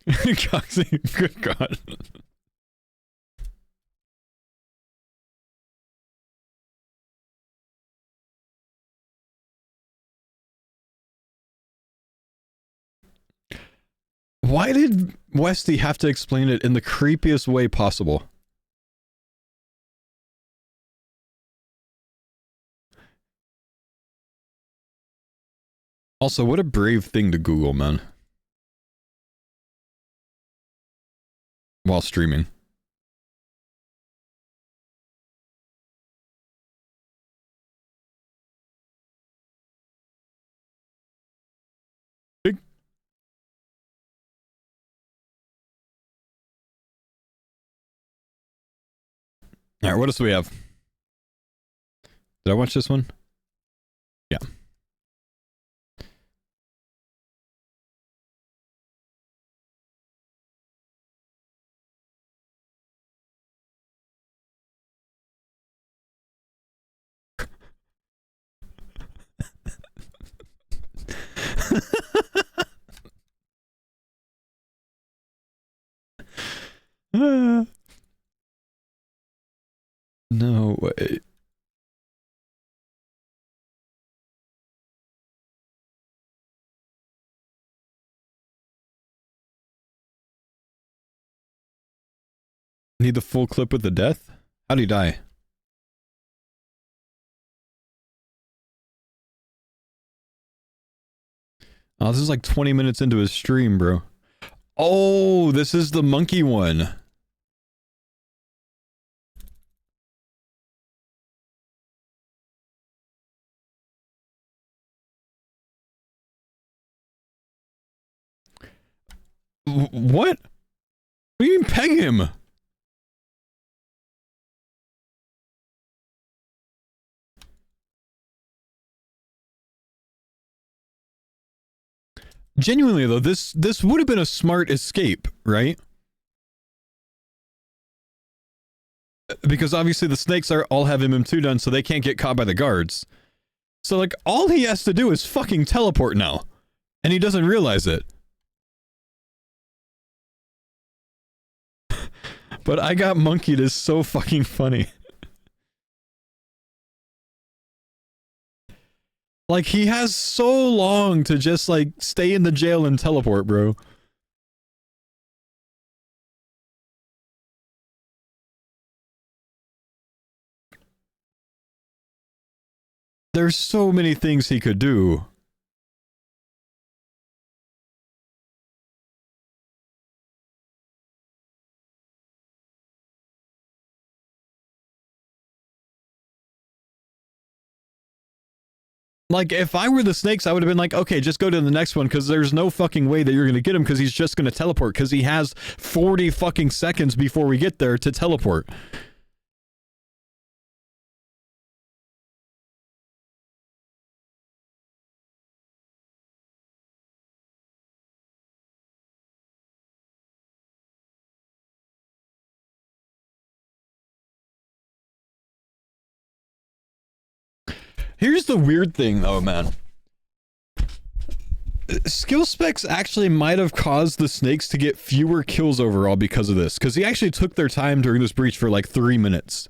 [SPEAKER 1] Coxie, good God. Why did Westy have to explain it in the creepiest way possible? Also, what a brave thing to Google, man. While streaming. Alright, what else do we have? Did I watch this one? Yeah. No way. Need the full clip with the death? How'd he die? Oh, this is like 20 minutes into his stream, bro. Oh, this is the monkey one. What? What do you mean peg him? Genuinely though, this would have been a smart escape, right? Because obviously the snakes all have MM2 done, so they can't get caught by the guards. So like all he has to do is fucking teleport now. And he doesn't realize it. But I got monkeyed is so fucking funny. Like he has so long to just like stay in the jail and teleport, bro. There's so many things he could do. Like, if I were the snakes, I would have been like, okay, just go to the next one, because there's no fucking way that you're going to get him, because he's just going to teleport, because he has 40 fucking seconds before we get there to teleport. Here's the weird thing, though, man. Skill specs actually might have caused the snakes to get fewer kills overall because of this, because he actually took their time during this breach for like 3 minutes.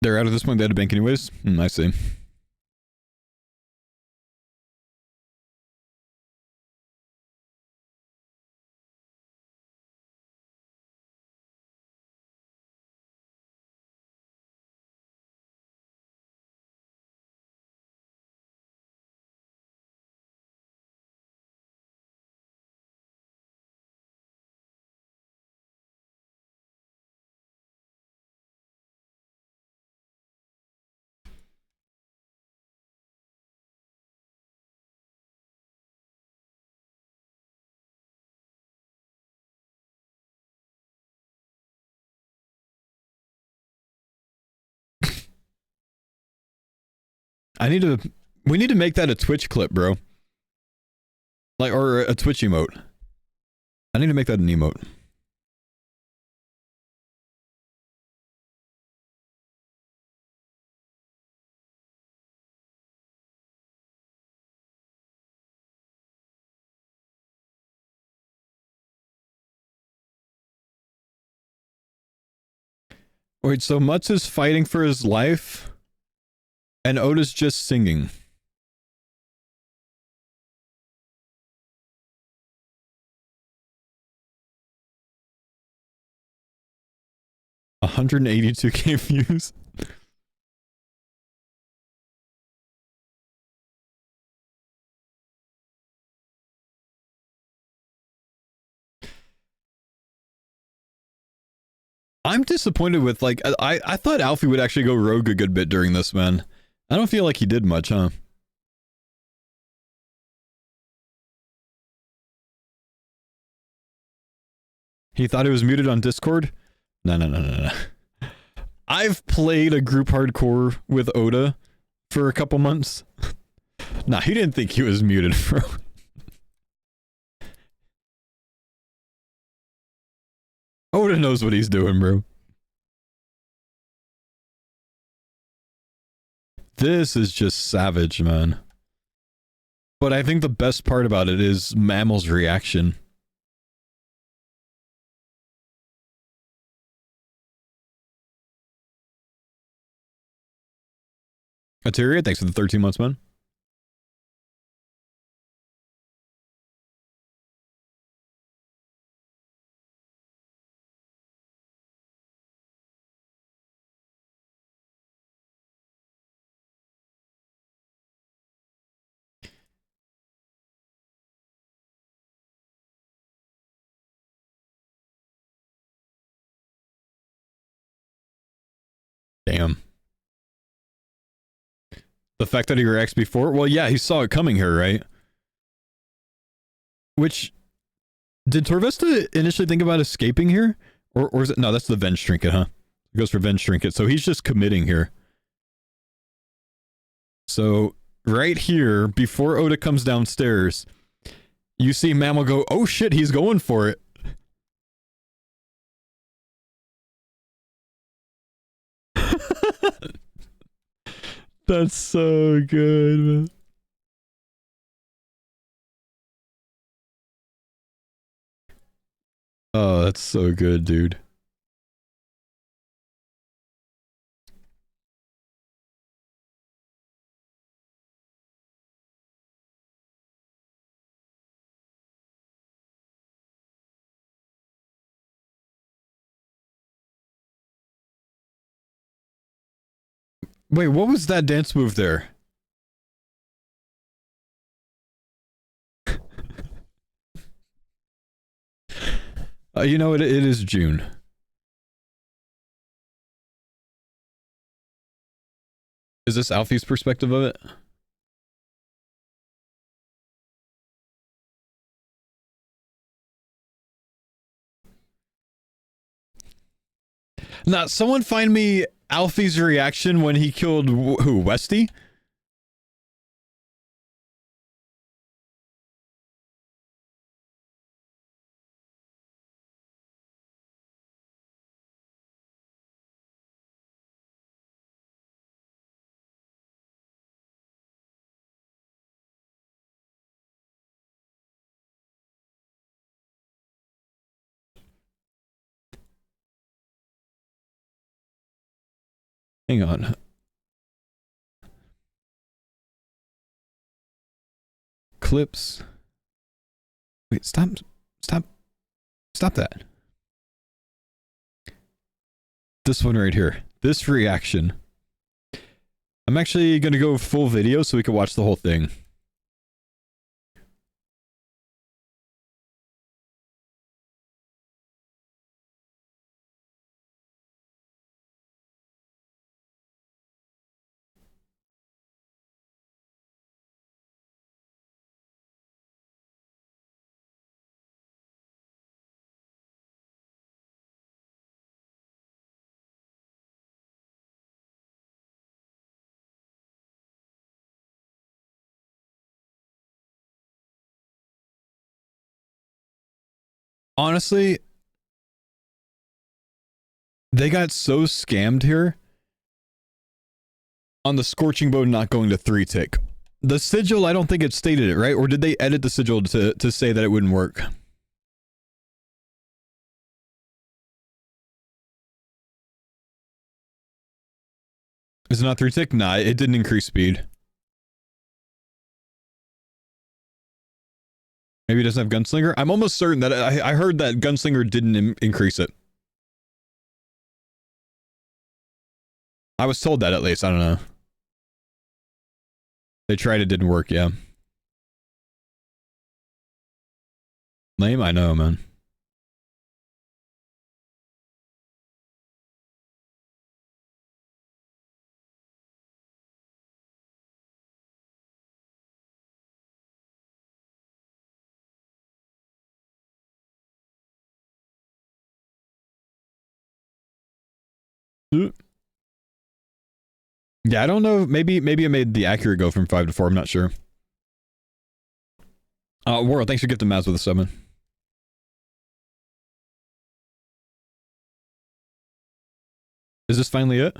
[SPEAKER 1] They're out at this point, they had to bank anyways? I see. We need to make that a Twitch clip, bro. Like, or a Twitch emote. I need to make that an emote. Wait, so Mutz is fighting for his life, and Oda's just singing. $182K views. I'm disappointed with, like, I thought Alfie would actually go rogue a good bit during this, man. I don't feel like he did much, huh? He thought it was muted on Discord? No. I've played a group hardcore with Oda for a couple months. Nah, he didn't think he was muted, bro. Oda knows what he's doing, bro. This is just savage, man. But I think the best part about it is Mammal's reaction. Ateria, thanks for the 13 months, man. Damn. The fact that he reacts before? Well, yeah, he saw it coming here, right? Which... Did Torvesta initially think about escaping here? Or is it... No, that's the Venge Trinket, huh? It goes for Venge Trinket. So he's just committing here. So, right here, before Oda comes downstairs, you see Mammal go, oh shit, he's going for it. That's so good, man. Oh, that's so good, dude. Wait, what was that dance move there? You know, it is June. Is this Alfie's perspective of it? Now, someone find me Alfie's reaction when he killed who? Westy? Hang on. Clips. Wait, stop that. This one right here. This reaction. I'm actually going to go full video so we can watch the whole thing. honestly, they got so scammed here on the Scorching Bow not going to 3-tick. The sigil, I don't think it stated it, right? Or did they edit the sigil to say that it wouldn't work? Is it not 3-tick? Nah, it didn't increase speed. Maybe it doesn't have Gunslinger? I'm almost certain that I heard that Gunslinger didn't increase it. I was told that at least. I don't know. They tried, it didn't work, yeah. Lame? I know, man. Yeah, I don't know. Maybe I made the accurate go from 5 to 4. I'm not sure. World, thanks for gifting Maz with a 7. Is this finally it?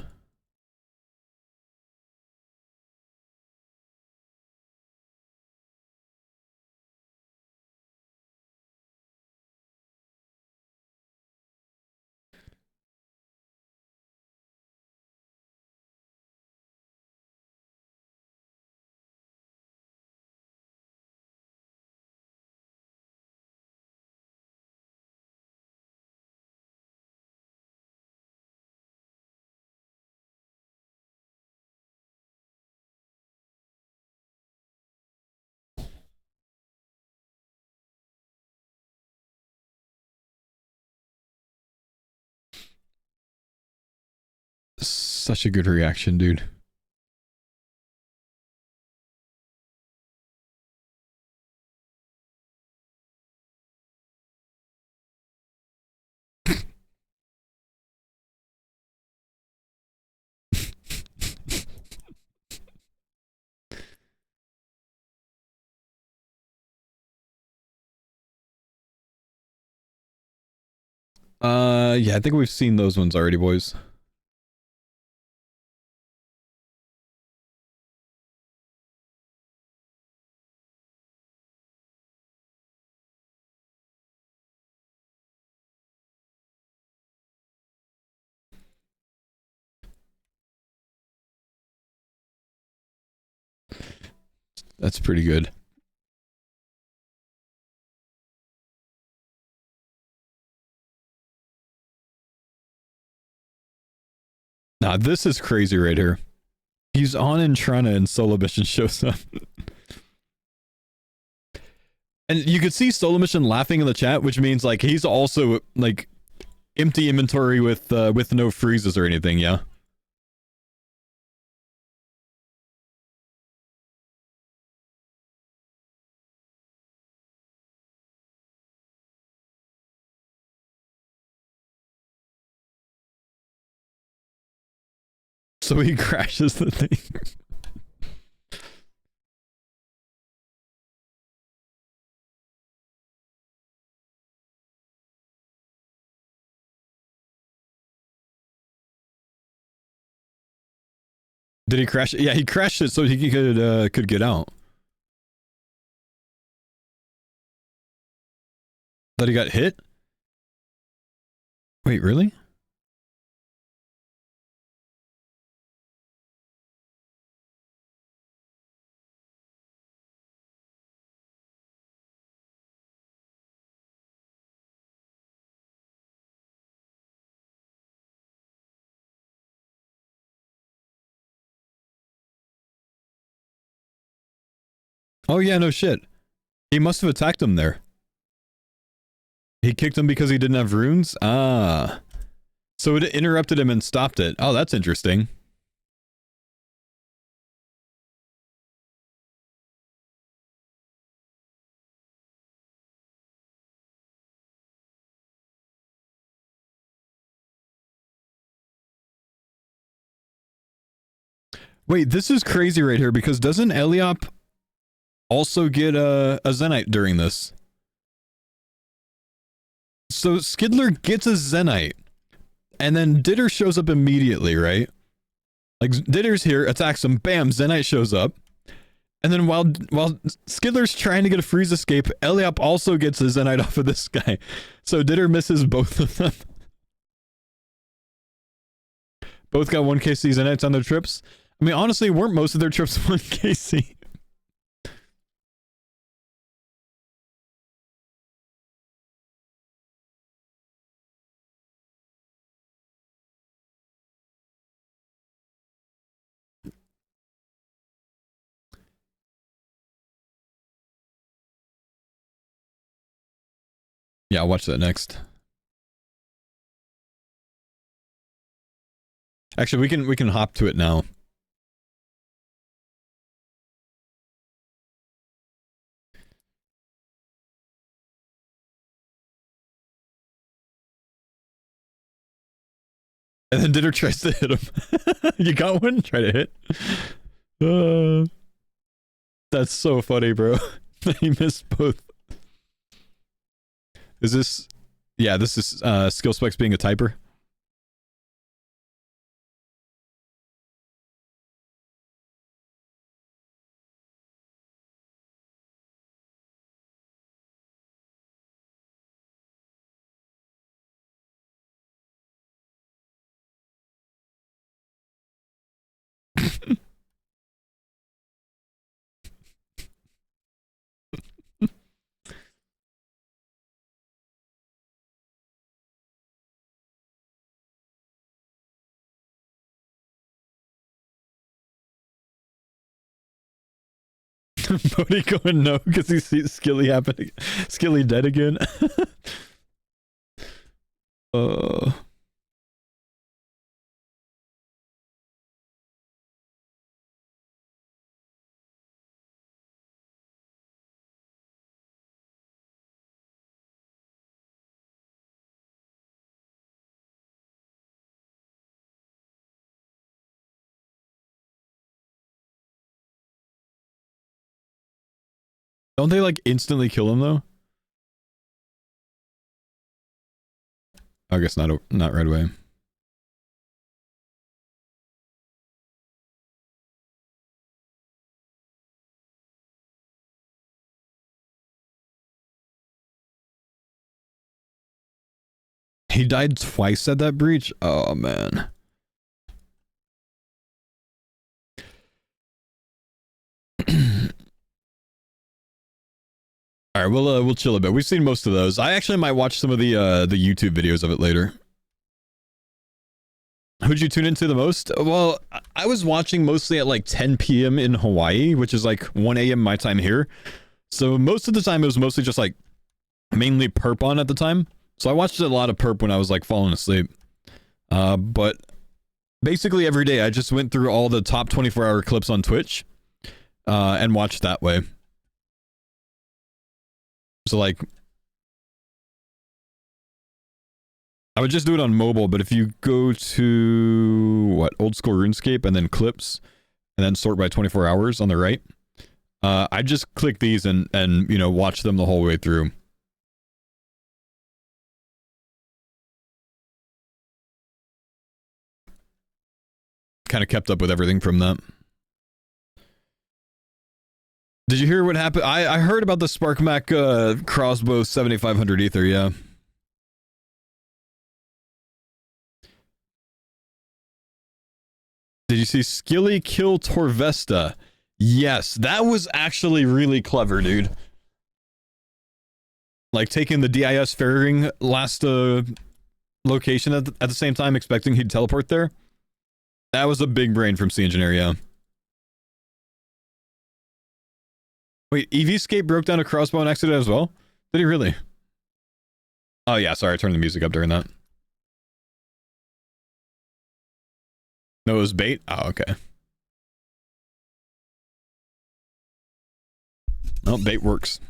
[SPEAKER 1] Such a good reaction, dude. Yeah, I think we've seen those ones already, boys. That's pretty good. Nah, this is crazy right here. He's on Entrana and Solo Mission shows up. And you could see Solo Mission laughing in the chat, which means like he's also like empty inventory with no freezes or anything, yeah. So he crashes the thing. Did he crash it? Yeah, he crashed it so he could get out. That he got hit? Wait, really? Oh yeah, no shit. He must have attacked him there. He kicked him because he didn't have runes? Ah. So it interrupted him and stopped it. Oh, that's interesting. Wait, this is crazy right here because doesn't Eliop also get a Zenite during this? So Skidler gets a Zenite, and then Ditter shows up immediately, right? Like Ditter's here, attacks him, bam, Zenite shows up. And then while Skidler's trying to get a freeze escape, Eliop also gets a Zenite off of this guy. So Ditter misses both of them. Both got 1kc Zenites on their trips. I mean, honestly, weren't most of their trips 1kc? Yeah, I'll watch that next. Actually, we can hop to it now. And then Ditter tries to hit him. You got one? Try to hit. That's so funny, bro. He missed both. Is this... Yeah, this is Skill Specs being a typer. Bodhi going no because he sees Skilly happening. Skilly dead again. Don't they like instantly kill him though? I guess not right away. He died twice at that breach? Oh man. All right, we'll chill a bit. We've seen most of those. I actually might watch some of the YouTube videos of it later. Who'd you tune into the most? Well, I was watching mostly at like 10 p.m. in Hawaii, which is like 1 a.m. my time here. So most of the time it was mostly just like mainly perp on at the time. So I watched a lot of perp when I was like falling asleep. But basically every day I just went through all the top 24-hour clips on Twitch and watched that way. So like I would just do it on mobile, but if you go to what, old school RuneScape and then clips and then sort by 24 hours on the right, I just click these and you know, watch them the whole way through. Kind of kept up with everything from that. Did you hear what happened? I heard about the SparkMac crossbow 7500 ether, yeah. Did you see Skilly kill Torvesta? Yes, that was actually really clever, dude. Like taking the DIS fairing last location at the same time, expecting he'd teleport there. That was a big brain from C Engineer, yeah. Wait, EVscape broke down a crossbow on accident as well? Did he really? Oh yeah, sorry, I turned the music up during that. No, it was bait? Oh, okay. Oh, bait works.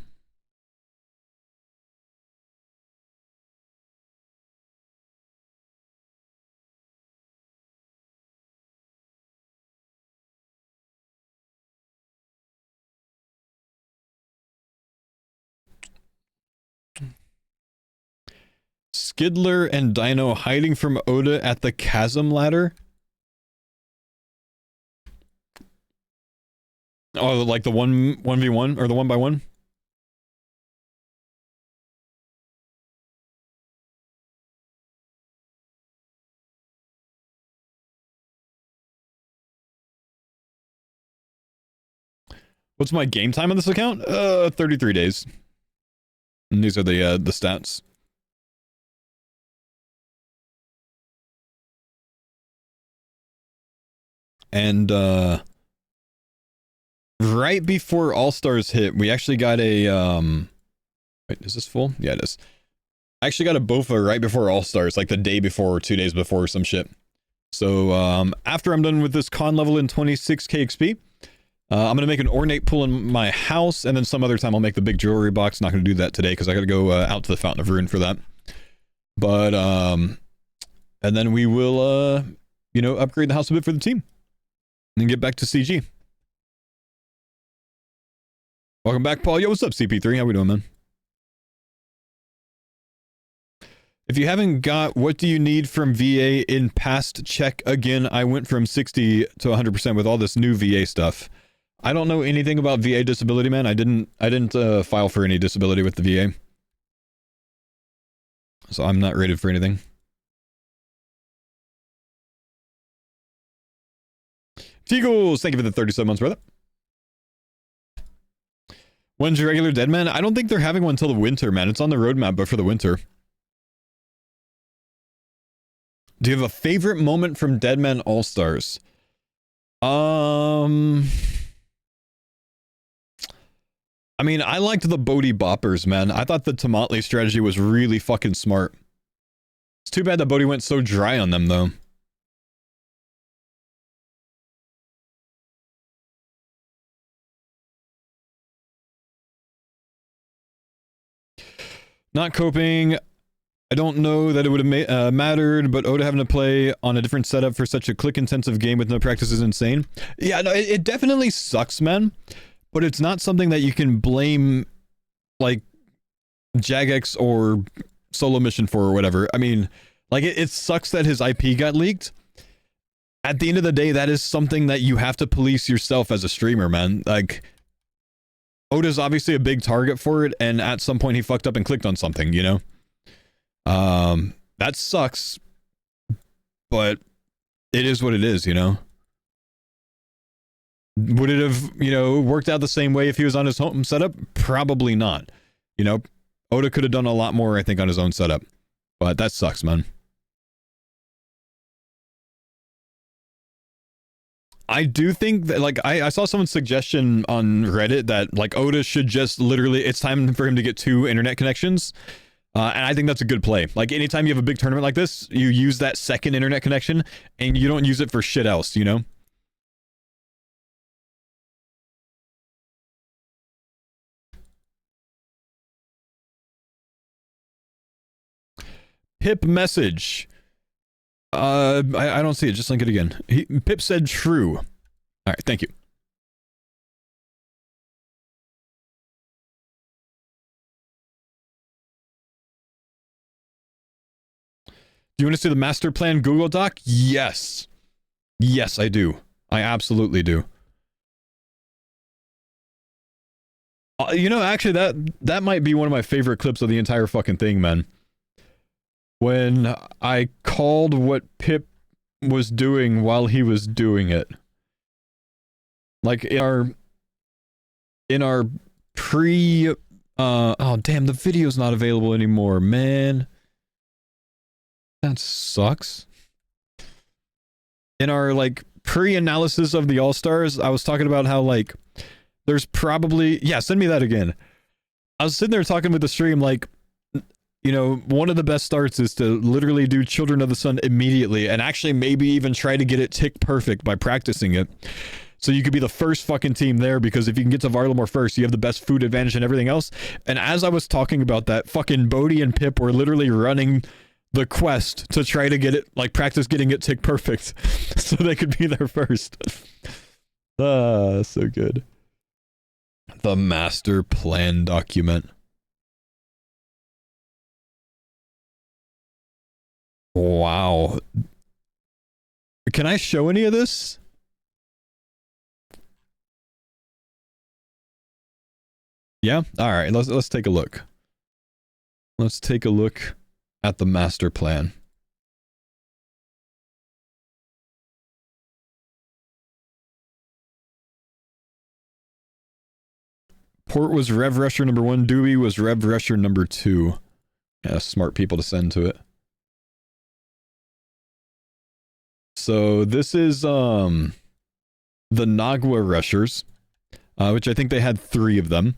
[SPEAKER 1] Skidler and Dino hiding from Oda at the chasm ladder? Oh, like the 1v1 or the 1x1? What's my game time on this account? 33 days. And these are the stats. And right before Allstars hit, we actually got a wait, is this full? Yeah, it is. I actually got a BOFA right before Allstars, like the day before or 2 days before or some shit. So after I'm done with this con level in 26k XP, I'm gonna make an ornate pool in my house, and then some other time I'll make the big jewelry box. Not gonna do that today because I gotta go out to the Fountain of Ruin for that. But and then we will you know, upgrade the house a bit for the team and get back to CG. Welcome back, Paul. Yo, what's up, CP3? How we doing, man? If you haven't got what do you need from VA in past check again, I went from 60 to 100% with all this new VA stuff. I don't know anything about VA disability, man. I didn't file for any disability with the VA. So I'm not rated for anything. Teagles, thank you for the 37 months, brother. When's your regular Deadman? I don't think they're having one until the winter, man. It's on the roadmap, but for the winter. Do you have a favorite moment from Deadman All-Stars? I mean, I liked the Bodhi Boppers, man. I thought the Tomatley strategy was really fucking smart. It's too bad that Bodhi went so dry on them, though. Not coping. I don't know that it would have mattered, but Oda having to play on a different setup for such a click-intensive game with no practice is insane. Yeah, no, it definitely sucks, man. But it's not something that you can blame, like, Jagex or Solo Mission for or whatever. I mean, like, it sucks that his IP got leaked. At the end of the day, that is something that you have to police yourself as a streamer, man. Like, Oda's obviously a big target for it, and at some point he fucked up and clicked on something, you know? That sucks, but it is what it is, you know? Would it have, you know, worked out the same way if he was on his home setup? Probably not. You know, Oda could have done a lot more, I think, on his own setup. But that sucks, man. I do think that, like, I saw someone's suggestion on Reddit that, like, Oda should just literally, it's time for him to get 2 internet connections. And I think that's a good play. Like, anytime you have a big tournament like this, you use that second internet connection, and you don't use it for shit else, you know? Pip message. I don't see it. Just link it again. Pip said true. All right, thank you. Do you want to see the master plan Google Doc? Yes. Yes, I do. I absolutely do. You know, actually, that might be one of my favorite clips of the entire fucking thing, man. When I called what Pip was doing while he was doing it. Like, in our pre... oh, damn, the video's not available anymore, man. That sucks. In our, like, pre-analysis of the All-Stars, I was talking about how, like, there's probably... Yeah, send me that again. I was sitting there talking with the stream, like, you know, one of the best starts is to literally do Children of the Sun immediately, and actually maybe even try to get it tick perfect by practicing it. So you could be the first fucking team there, because if you can get to Varlamore first, you have the best food advantage and everything else. And as I was talking about that, fucking Bodhi and Pip were literally running the quest to try to get it, like, practice getting it tick perfect so they could be there first. So good. The master plan document. Wow. Can I show any of this? Yeah? Alright, let's take a look. Let's take a look at the master plan. Port was Rev Rusher number 1, Doobie was Rev Rusher number 2. Yeah, smart people to send to it. So this is the Nagwa Rushers, which I think they had 3 of them.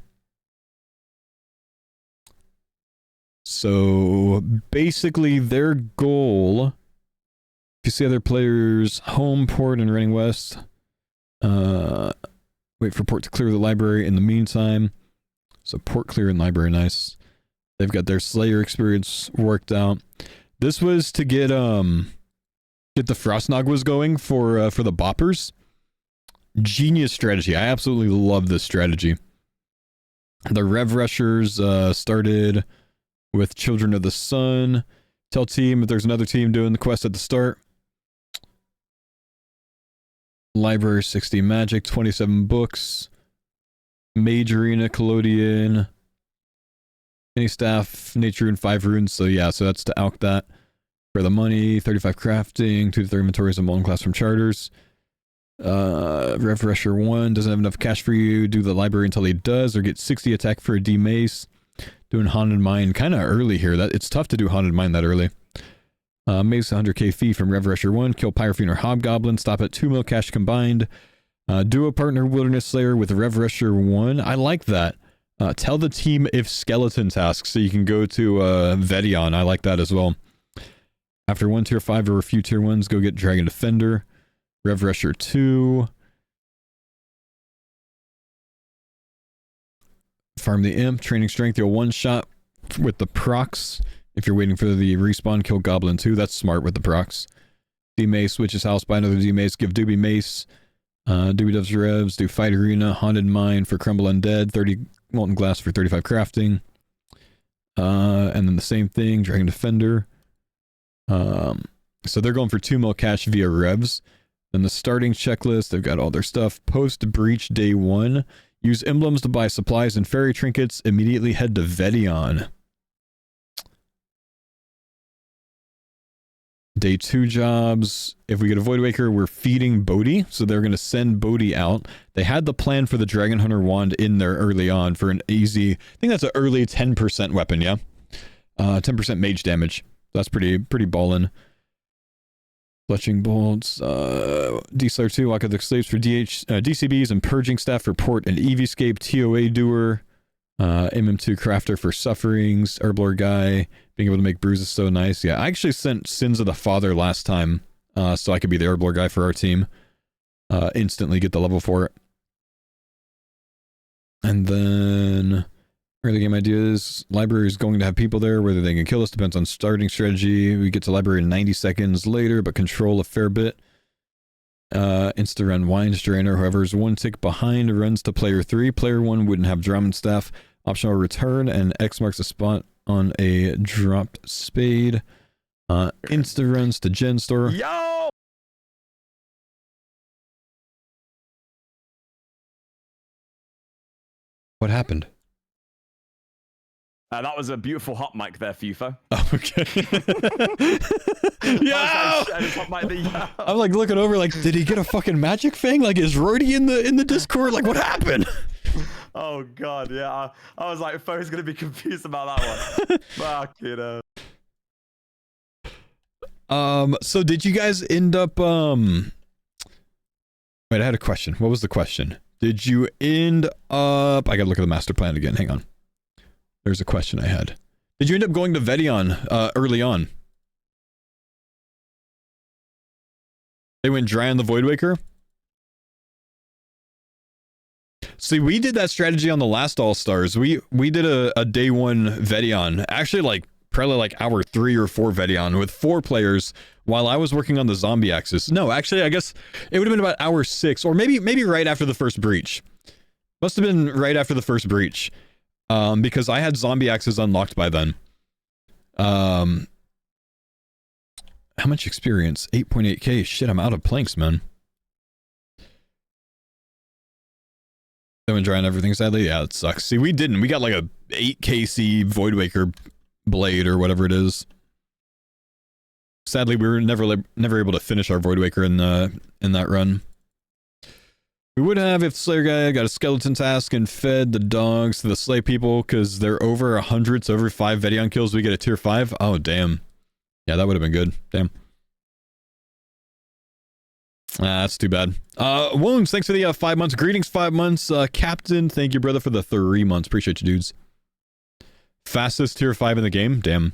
[SPEAKER 1] So basically their goal, if you see other players, home, port, and running west, wait for port to clear the library in the meantime. So port clear and library, nice. They've got their Slayer experience worked out. This was to get the Frost Nagwas going for the boppers. Genius strategy. I absolutely love this strategy. The Rev Rushers started with Children of the Sun. Tell team if there's another team doing the quest at the start. Library 60 magic, 27 books. Mage Arena, Collodion. Any staff, nature rune, 5 runes. So yeah, so that's to alch that. For the money, 35 crafting, 2 to 3 inventories of multi class from charters. Rev Rusher 1 doesn't have enough cash for you. Do the library until he does, or get 60 attack for a D mace. Doing Haunted Mine kind of early here. That it's tough to do Haunted Mine that early. Mace 100k fee from Rev Rusher 1. Kill Pyrofiend or Hobgoblin. Stop at 2 mil cash combined. Duo partner Wilderness Slayer with Rev Rusher 1. I like that. Tell the team if skeleton tasks, so you can go to Vedion. I like that as well. After 1 tier 5 or a few tier 1s, go get Dragon Defender. Rev Rusher 2. Farm the Imp. Training Strength. You'll one-shot with the procs. If you're waiting for the respawn, kill Goblin 2. That's smart with the procs. D-Mace. Switches house. Buy another D-Mace. Give Doobie Mace. Doobie does Revs. Do Fight Arena. Haunted Mine for Crumble Undead. 30 Molten Glass for 35 crafting. And then the same thing. Dragon Defender. So they're going for 2 mil cash via Revs. Then the starting checklist, they've got all their stuff. Post breach day 1. Use emblems to buy supplies and fairy trinkets. Immediately head to Vedion. Day 2 jobs. If we get a Void Waker, we're feeding Bodhi. So they're going to send Bodhi out. They had the plan for the Dragon Hunter Wand in there early on for an easy, I think that's an early 10% weapon, yeah? 10% mage damage. That's pretty ballin'. Fletching Bolts, D-Slayer 2, Walk of the Slaves for DCBs, and Purging Staff for Port and Eviescape, TOA Doer, MM2 Crafter for Sufferings, Herblore Guy, being able to make bruises so nice. Yeah, I actually sent Sins of the Father last time, so I could be the Herblore Guy for our team. Instantly get the level for it. And then early game ideas. Library is going to have people there. Whether they can kill us depends on starting strategy. We get to library in 90 seconds later, but control a fair bit. Insta-run Wine Strainer. Whoever's 1 tick behind runs to player 3. Player 1 wouldn't have drum and staff. Optional return, and X marks a spot on a dropped spade. Insta-runs to Gen Store.
[SPEAKER 2] Yo!
[SPEAKER 1] What happened?
[SPEAKER 2] That was a beautiful hot mic there, FUFO.
[SPEAKER 1] Oh, okay.
[SPEAKER 2] Yeah!
[SPEAKER 1] I'm like looking over like, did he get a fucking magic thing? Like, is Rody in the Discord? Like, what happened?
[SPEAKER 2] Oh god, yeah. I was like, Fo's gonna be confused about that one. Fuck, you know.
[SPEAKER 1] So did you guys end up wait, I had a question. What was the question? Did you end up, I gotta look at the master plan again, hang on. There's a question I had. Did you end up going to Vedion early on? They went dry on the Void Waker? See, we did that strategy on the last All-Stars. We did a day 1 Vedion. Actually, like, probably like hour 3 or 4 Vedion with 4 players while I was working on the zombie axis. No, actually, I guess it would have been about hour 6 or maybe right after the first breach. Must have been right after the first breach. Because I had zombie axes unlocked by then. how much experience? 8.8k. Shit, I'm out of planks, man. Someone drying everything, sadly. Yeah, it sucks. See, we didn't. We got like a 8kc Voidwaker blade or whatever it is. Sadly, we were never able to finish our Voidwaker in that run. We would have if Slayer guy got a skeleton task and fed the dogs to the Slay people because they're over 100, so every 5 Vedion kills we get a tier 5. Oh, damn. Yeah, that would have been good. Damn. That's too bad. Wounds, thanks for the 5 months. Greetings, 5 months. Captain, thank you, brother, for the 3 months. Appreciate you, dudes. Fastest tier 5 in the game. Damn.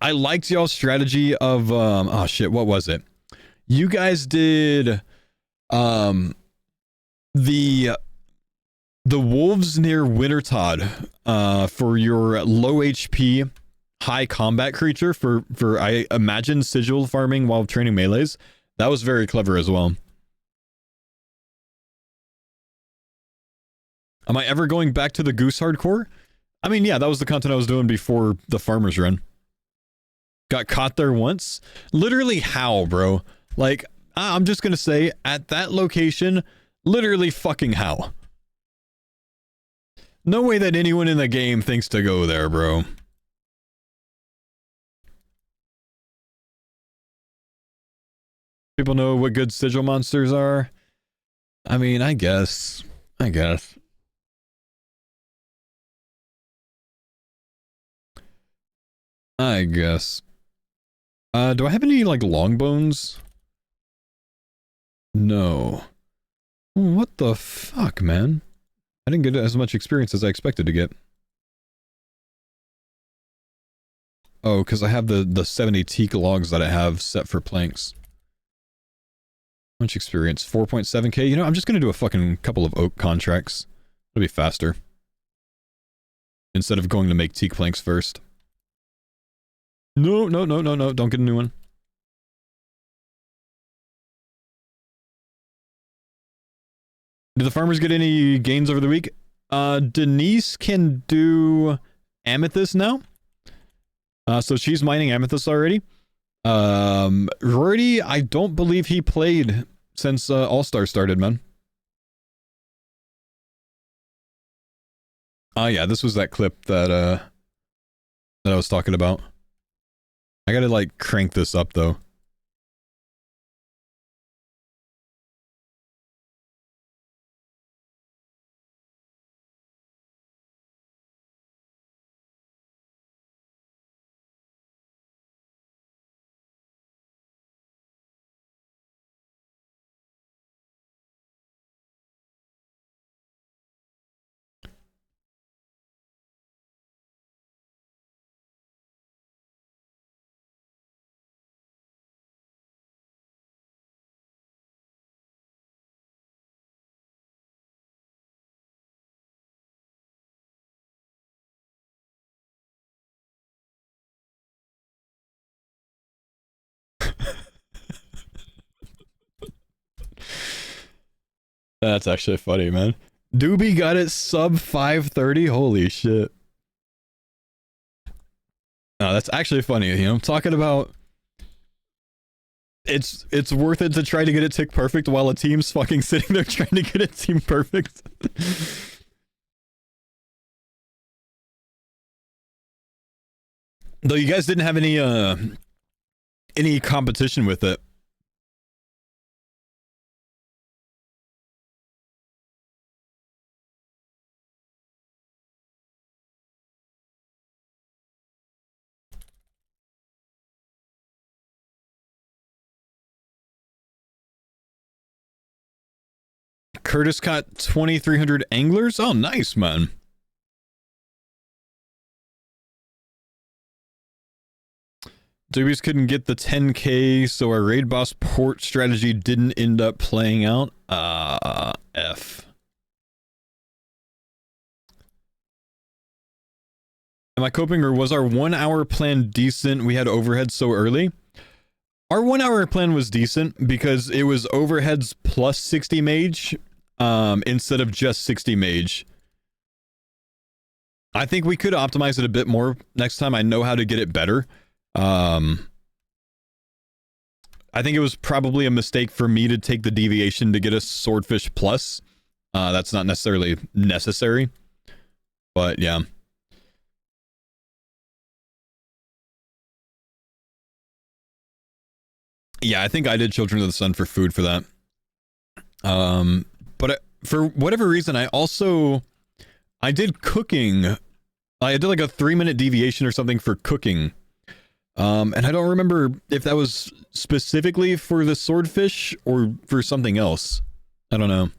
[SPEAKER 1] I liked y'all's strategy of, oh shit, what was it? You guys did, the wolves near Wintertod, for your low HP, high combat creature for I imagine sigil farming while training melees. That was very clever as well. Am I ever going back to the Goose Hardcore? I mean, yeah, that was the content I was doing before the Farmer's Run. Got caught there once. Literally how, bro? Like, I'm just gonna say, at that location, literally fucking how. No way that anyone in the game thinks to go there, bro. People know what good sigil monsters are? I mean, I guess. I guess. Do I have any, like, long bones? No. What the fuck, man? I didn't get as much experience as I expected to get. Oh, because I have the 70 teak logs that I have set for planks. Much experience. 4.7k. You know, I'm just going to do a fucking couple of oak contracts. It'll be faster. Instead of going to make teak planks first. No. Don't get a new one. Did the farmers get any gains over the week? Denise can do amethyst now. So she's mining amethyst already. Rory, I don't believe he played since Allstars started, man. Oh yeah, this was that clip that I was talking about. I gotta like crank this up though. That's actually funny, man. Doobie got it sub 530. Holy shit. No, that's actually funny. You know, I'm talking about it's worth it to try to get it tick perfect while a team's fucking sitting there trying to get it team perfect. Though you guys didn't have any competition with it. Curtis caught 2,300 anglers. Oh, nice, man. Doobies couldn't get the 10k, so our raid boss port strategy didn't end up playing out. F. Am I coping, or was our 1 hour plan decent? We had overhead so early. Our 1 hour plan was decent because it was overheads plus 60 mage, instead of just 60 mage. I think we could optimize it a bit more next time. I know how to get it better. I think it was probably a mistake for me to take the deviation to get a Swordfish Plus. That's not necessarily necessary, but yeah. Yeah, I think I did Children of the Sun for food for that. But for whatever reason, I did cooking. I did like a 3-minute deviation or something for cooking. And I don't remember if that was specifically for the swordfish or for something else. I don't know.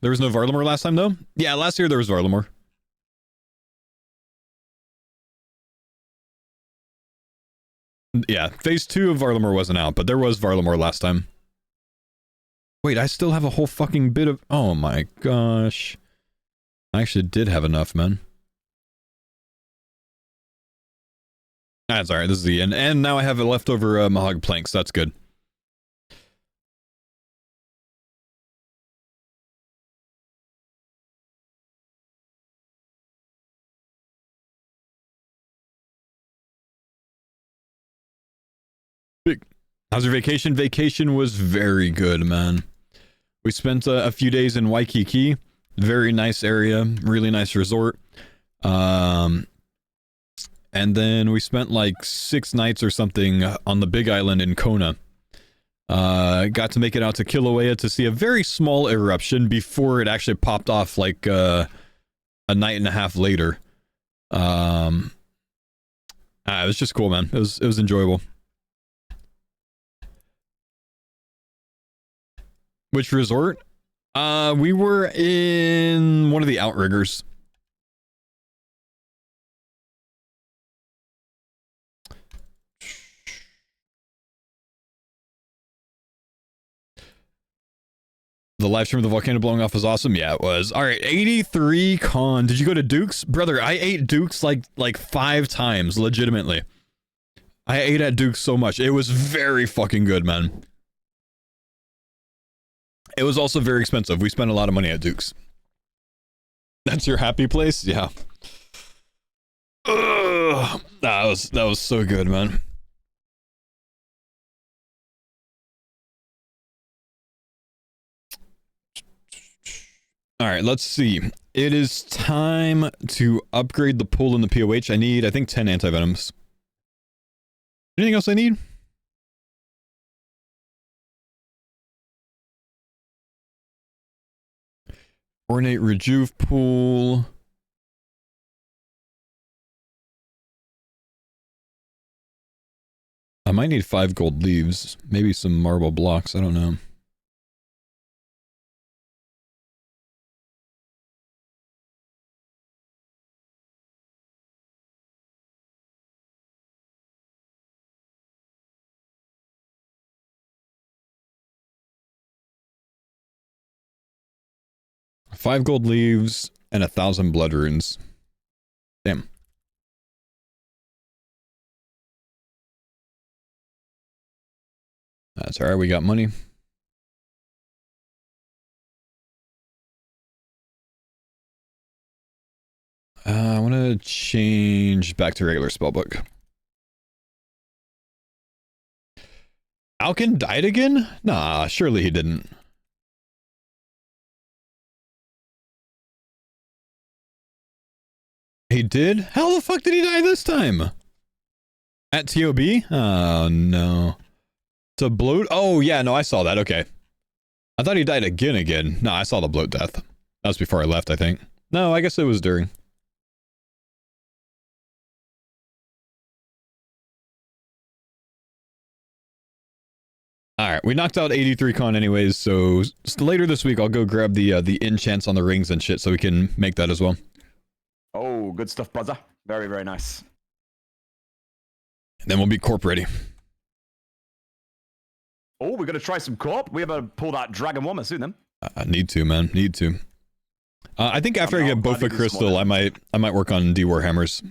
[SPEAKER 1] There was no Varlamore last time, though? Yeah, last year there was Varlamore. Yeah, phase 2 of Varlamore wasn't out, but there was Varlamore last time. Wait, I still have a whole fucking bit of... Oh my gosh. I actually did have enough, man. That's alright, this is the end. And now I have a leftover Mahog planks, that's good. How's your vacation? Vacation was very good, man. We spent a few days in Waikiki. Very nice area, really nice resort. And then we spent like 6 nights or something on the Big Island in Kona. Got to make it out to Kilauea to see a very small eruption before it actually popped off like a night and a half later. It was just cool, man. It was enjoyable. Which resort? We were in one of the outriggers. The live stream of the volcano blowing off was awesome. Yeah, it was. All right, 83 con. Did you go to Duke's? Brother, I ate Duke's like 5 times, legitimately. I ate at Duke's so much. It was very fucking good, man. It was also very expensive. We spent a lot of money at Duke's. That's your happy place? Yeah. Ugh. That was so good, man. All right, let's see. It is time to upgrade the pool in the POH. I need, I think, 10 antivenoms. Anything else I need? Ornate Rejuve pool. I might need 5 gold leaves. Maybe some marble blocks. I don't know. Five gold leaves and 1,000 blood runes. Damn. That's alright, we got money. I want to change back to regular spellbook. Alkin died again? Nah, surely he didn't. He did? How the fuck did he die this time? At TOB? Oh, no. To bloat? Oh, yeah, no, I saw that. Okay. I thought he died again. No, I saw the bloat death. That was before I left, I think. No, I guess it was during. Alright, we knocked out 83 con anyways, so later this week I'll go grab the enchants on the rings and shit so we can make that as well.
[SPEAKER 2] Oh, good stuff, brother. Very, very nice.
[SPEAKER 1] And then we'll be corp ready.
[SPEAKER 2] Oh, we're going to try some corp. We better pull that Dragon Warmer soon, then.
[SPEAKER 1] I need to, man. Need to. I think after I get Bofa Crystal, I might work on D-Warhammers.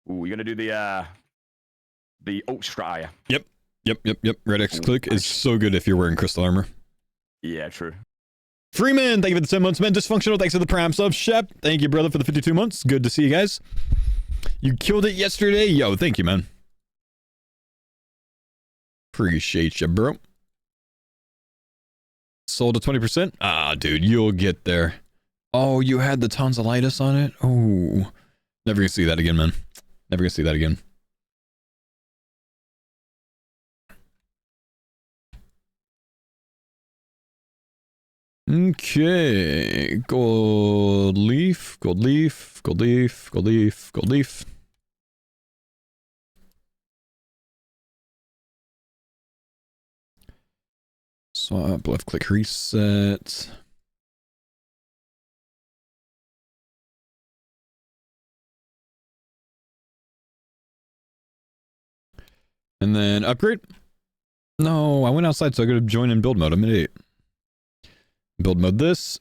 [SPEAKER 2] Ooh, you're going to do the Oak Strat,
[SPEAKER 1] Yep. Red X click is so good if you're wearing crystal armor.
[SPEAKER 2] Yeah, true.
[SPEAKER 1] Freeman, thank you for the 10 months, man. Dysfunctional, thanks for the prime sub. Shep, thank you, brother, for the 52 months. Good to see you guys. You killed it yesterday. Yo, thank you, man. Appreciate you, bro. Sold to 20%? Ah, dude, you'll get there. Oh, you had the tonsillitis on it? Oh, never gonna see that again, man. Never gonna see that again. Okay, gold leaf, gold leaf, gold leaf, gold leaf, gold leaf. Swap, left click reset. And then upgrade. No, I went outside so I could join in build mode. I'm at 8. Build mode this.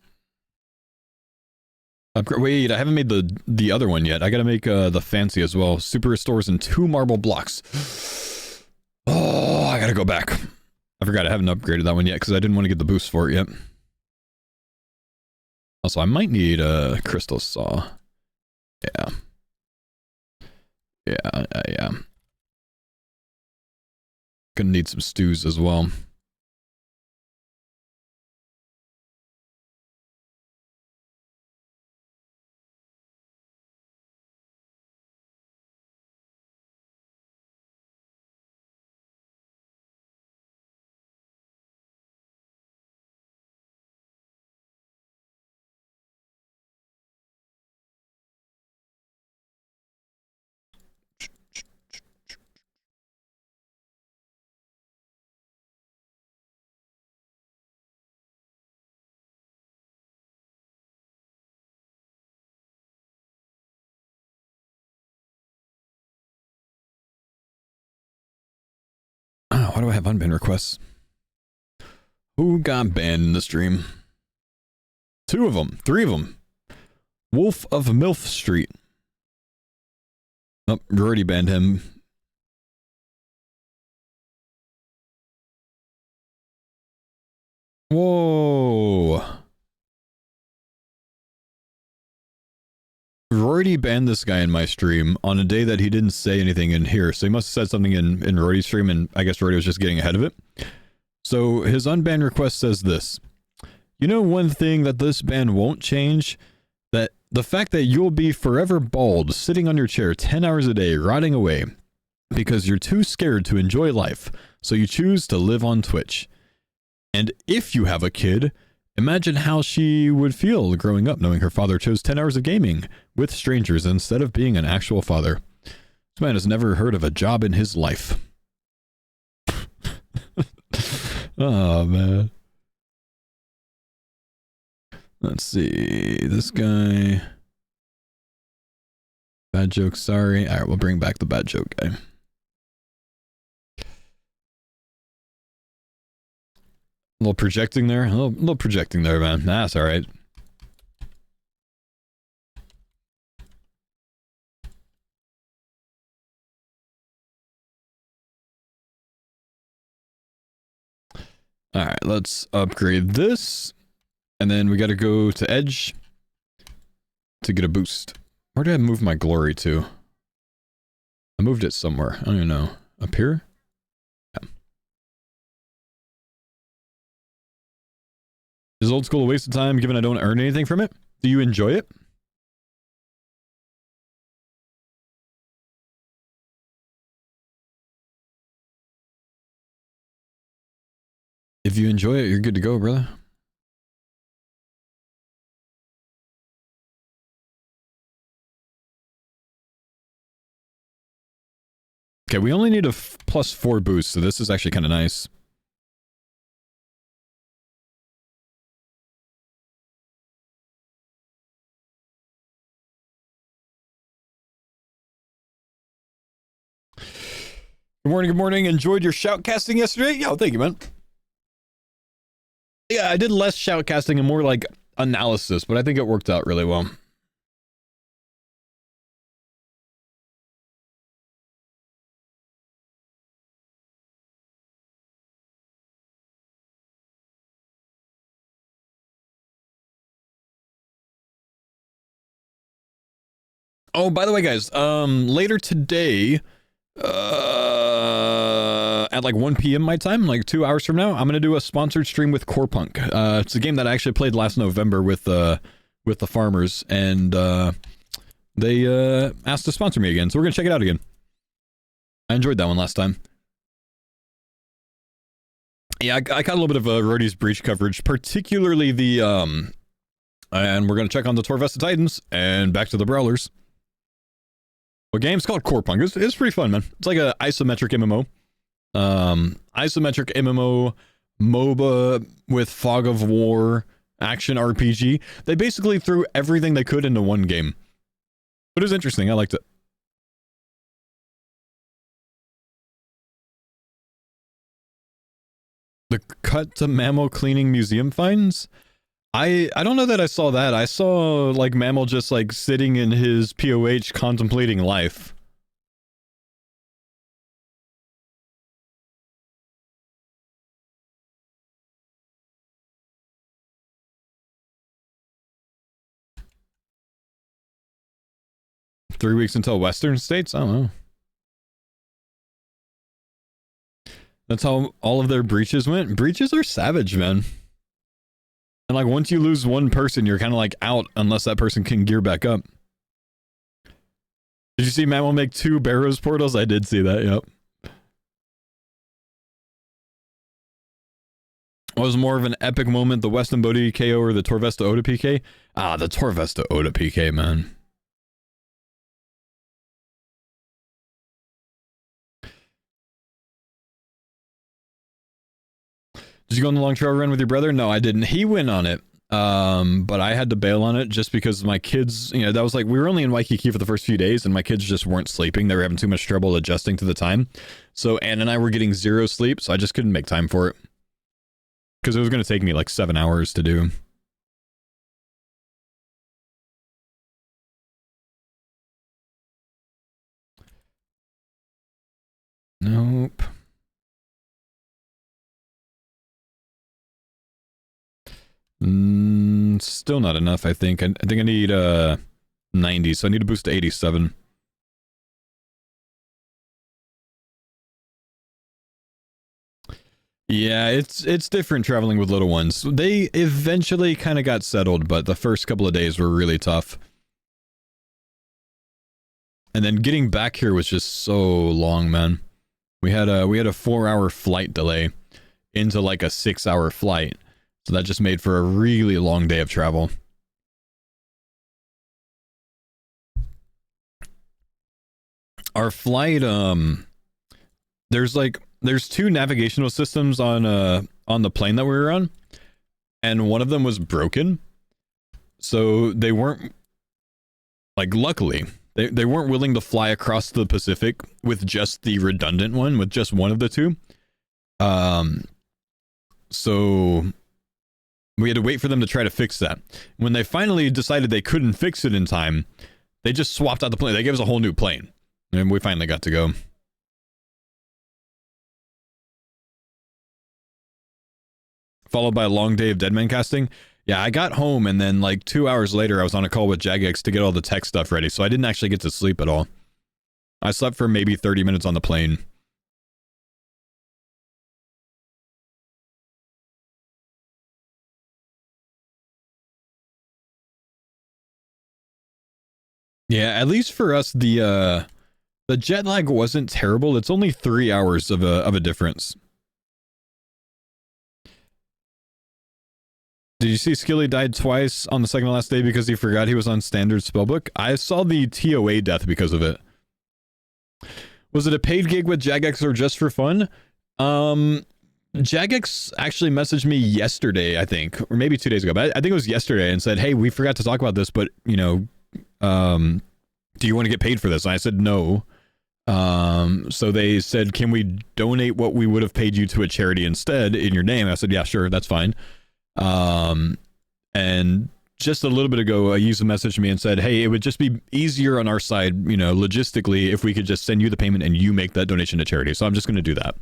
[SPEAKER 1] Upgrade. Wait, I haven't made the other one yet. I gotta make the fancy as well. Super restores in 2 marble blocks. Oh, I gotta go back. I forgot I haven't upgraded that one yet because I didn't want to get the boost for it yet. Also, I might need a crystal saw. Yeah. Yeah. Gonna need some stews as well. Why do I have unbanned requests? Who got banned in the stream? 2 of them. 3 of them. Wolf of MILF Street. Oh, you already banned him. Whoa. Rory banned this guy in my stream on a day that he didn't say anything in here. So he must have said something in Rory's stream, and I guess Rory was just getting ahead of it. So his unbanned request says this. You know one thing that this ban won't change? That the fact that you'll be forever bald, sitting on your chair 10 hours a day, rotting away, because you're too scared to enjoy life, so you choose to live on Twitch. And if you have a kid, imagine how she would feel growing up knowing her father chose 10 hours of gaming with strangers instead of being an actual father. This man has never heard of a job in his life. Oh, man. Let's see. This guy. Bad joke, sorry. Alright, we'll bring back the bad joke guy. A little projecting there. A little projecting there, man. That's alright. Alright, let's upgrade this. And then we gotta go to Edge to get a boost. Where did I move my glory to? I moved it somewhere. I don't even know. Up here? Yeah. Is old school a waste of time given I don't earn anything from it? Do you enjoy it? If you enjoy it, you're good to go, brother. Okay, we only need a +4 boost, so this is actually kind of nice. Good morning. Enjoyed your shoutcasting yesterday? Yo, thank you, man. Yeah, I did less shoutcasting and more like analysis, but I think it worked out really well. Oh, by the way, guys, later today, at like 1 p.m. my time, like 2 hours from now, I'm gonna do a sponsored stream with Corepunk. It's a game that I actually played last November with the farmers, and they asked to sponsor me again, so we're gonna check it out again. I enjoyed that one last time. Yeah, I got a little bit of Rody's Breach coverage, particularly the and we're gonna check on the Torvesta Titans and back to the Brawlers. What game's called Corepunk? It's pretty fun, man. It's like a isometric MMO. Isometric MMO MOBA with fog of war action RPG. They basically threw everything they could into one game. But it was interesting. I liked it. The cut to mammal cleaning museum finds? I don't know that I saw that. I saw like Mammal just like sitting in his POH contemplating life. Three weeks until Western States? I don't know. That's how all of their breaches went. Breaches are savage, man. And like once you lose one person, you're kind of like out unless that person can gear back up. Did you see Mammal make 2 Barrows portals? I did see that, yep. What was more of an epic moment, the Weston Bodhi KO or the Torvesta Oda PK? Ah, the Torvesta Oda PK, man. Did you go on the long trail run with your brother? No, I didn't. He went on it, but I had to bail on it just because my kids, you know, that was like, we were only in Waikiki for the first few days and my kids just weren't sleeping. They were having too much trouble adjusting to the time. So Ann and I were getting 0 sleep, so I just couldn't make time for it. Because it was going to take me like 7 hours to do. Nope. Still not enough, I think. I think I need 90, so I need to boost to 87. Yeah, it's different traveling with little ones. They eventually kind of got settled, but the first couple of days were really tough. And then getting back here was just so long, man. We had a 4-hour flight delay into like a 6-hour flight. So that just made for a really long day of travel. Our flight, there's 2 navigational systems on the plane that we were on, and one of them was broken. So they weren't, like, luckily, they weren't willing to fly across the Pacific with just the redundant one, with just one of the 2. So we had to wait for them to try to fix that. When they finally decided they couldn't fix it in time, they just swapped out the plane. They gave us a whole new plane. And we finally got to go. Followed by a long day of Deadman casting. Yeah, I got home and then like 2 hours later I was on a call with Jagex to get all the tech stuff ready. So I didn't actually get to sleep at all. I slept for maybe 30 minutes on the plane. Yeah, at least for us, the jet lag wasn't terrible. It's only 3 hours of a difference. Did you see Skilly died twice on the second to last day because he forgot he was on standard spellbook? I saw the TOA death because of it. Was it a paid gig with Jagex or just for fun? Jagex actually messaged me yesterday, I think, or maybe 2 days ago, but I think it was yesterday, and said, hey, we forgot to talk about this, but, you know, do you want to get paid for this? And I said no. So they said, can we donate what we would have paid you to a charity instead in your name? I said, yeah, sure, that's fine. And just a little bit ago, a user messaged me and said, hey, it would just be easier on our side, you know, logistically, if we could just send you the payment and you make that donation to charity. So I'm just going to do that.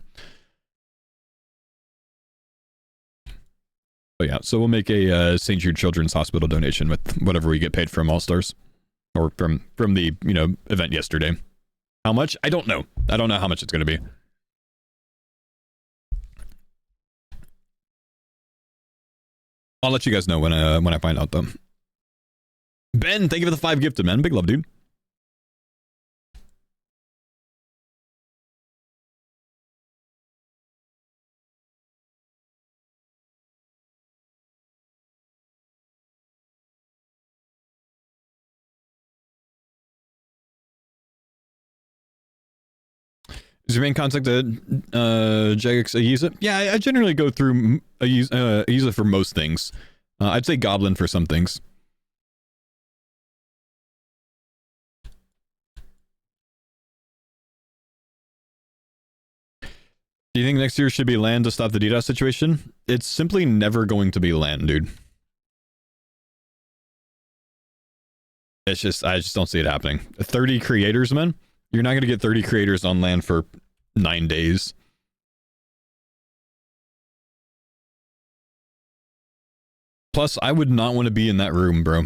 [SPEAKER 1] But yeah, so we'll make a St. Jude Children's Hospital donation with whatever we get paid from Allstars, or from the, you know, event yesterday. How much? I don't know. I don't know how much it's going to be. I'll let you guys know when I find out though. Ben, thank you for the 5 gifted, man. Big love, dude. Is your main contact Jagex Ayusa? Yeah, I generally go through Ayusa for most things. I'd say Goblin for some things. Do you think next year should be land to stop the DDoS situation? It's simply never going to be land, dude. It's just, I just don't see it happening. 30 creators, man? You're not going to get 30 creators on land for 9 days. Plus, I would not want to be in that room, bro.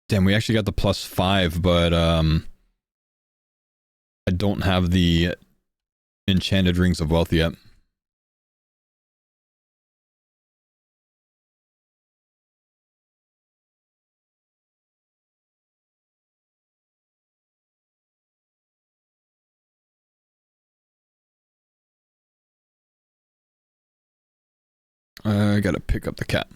[SPEAKER 1] Damn, we actually got the +5, but I don't have the Enchanted Rings of Wealth yet. I gotta pick up the cat.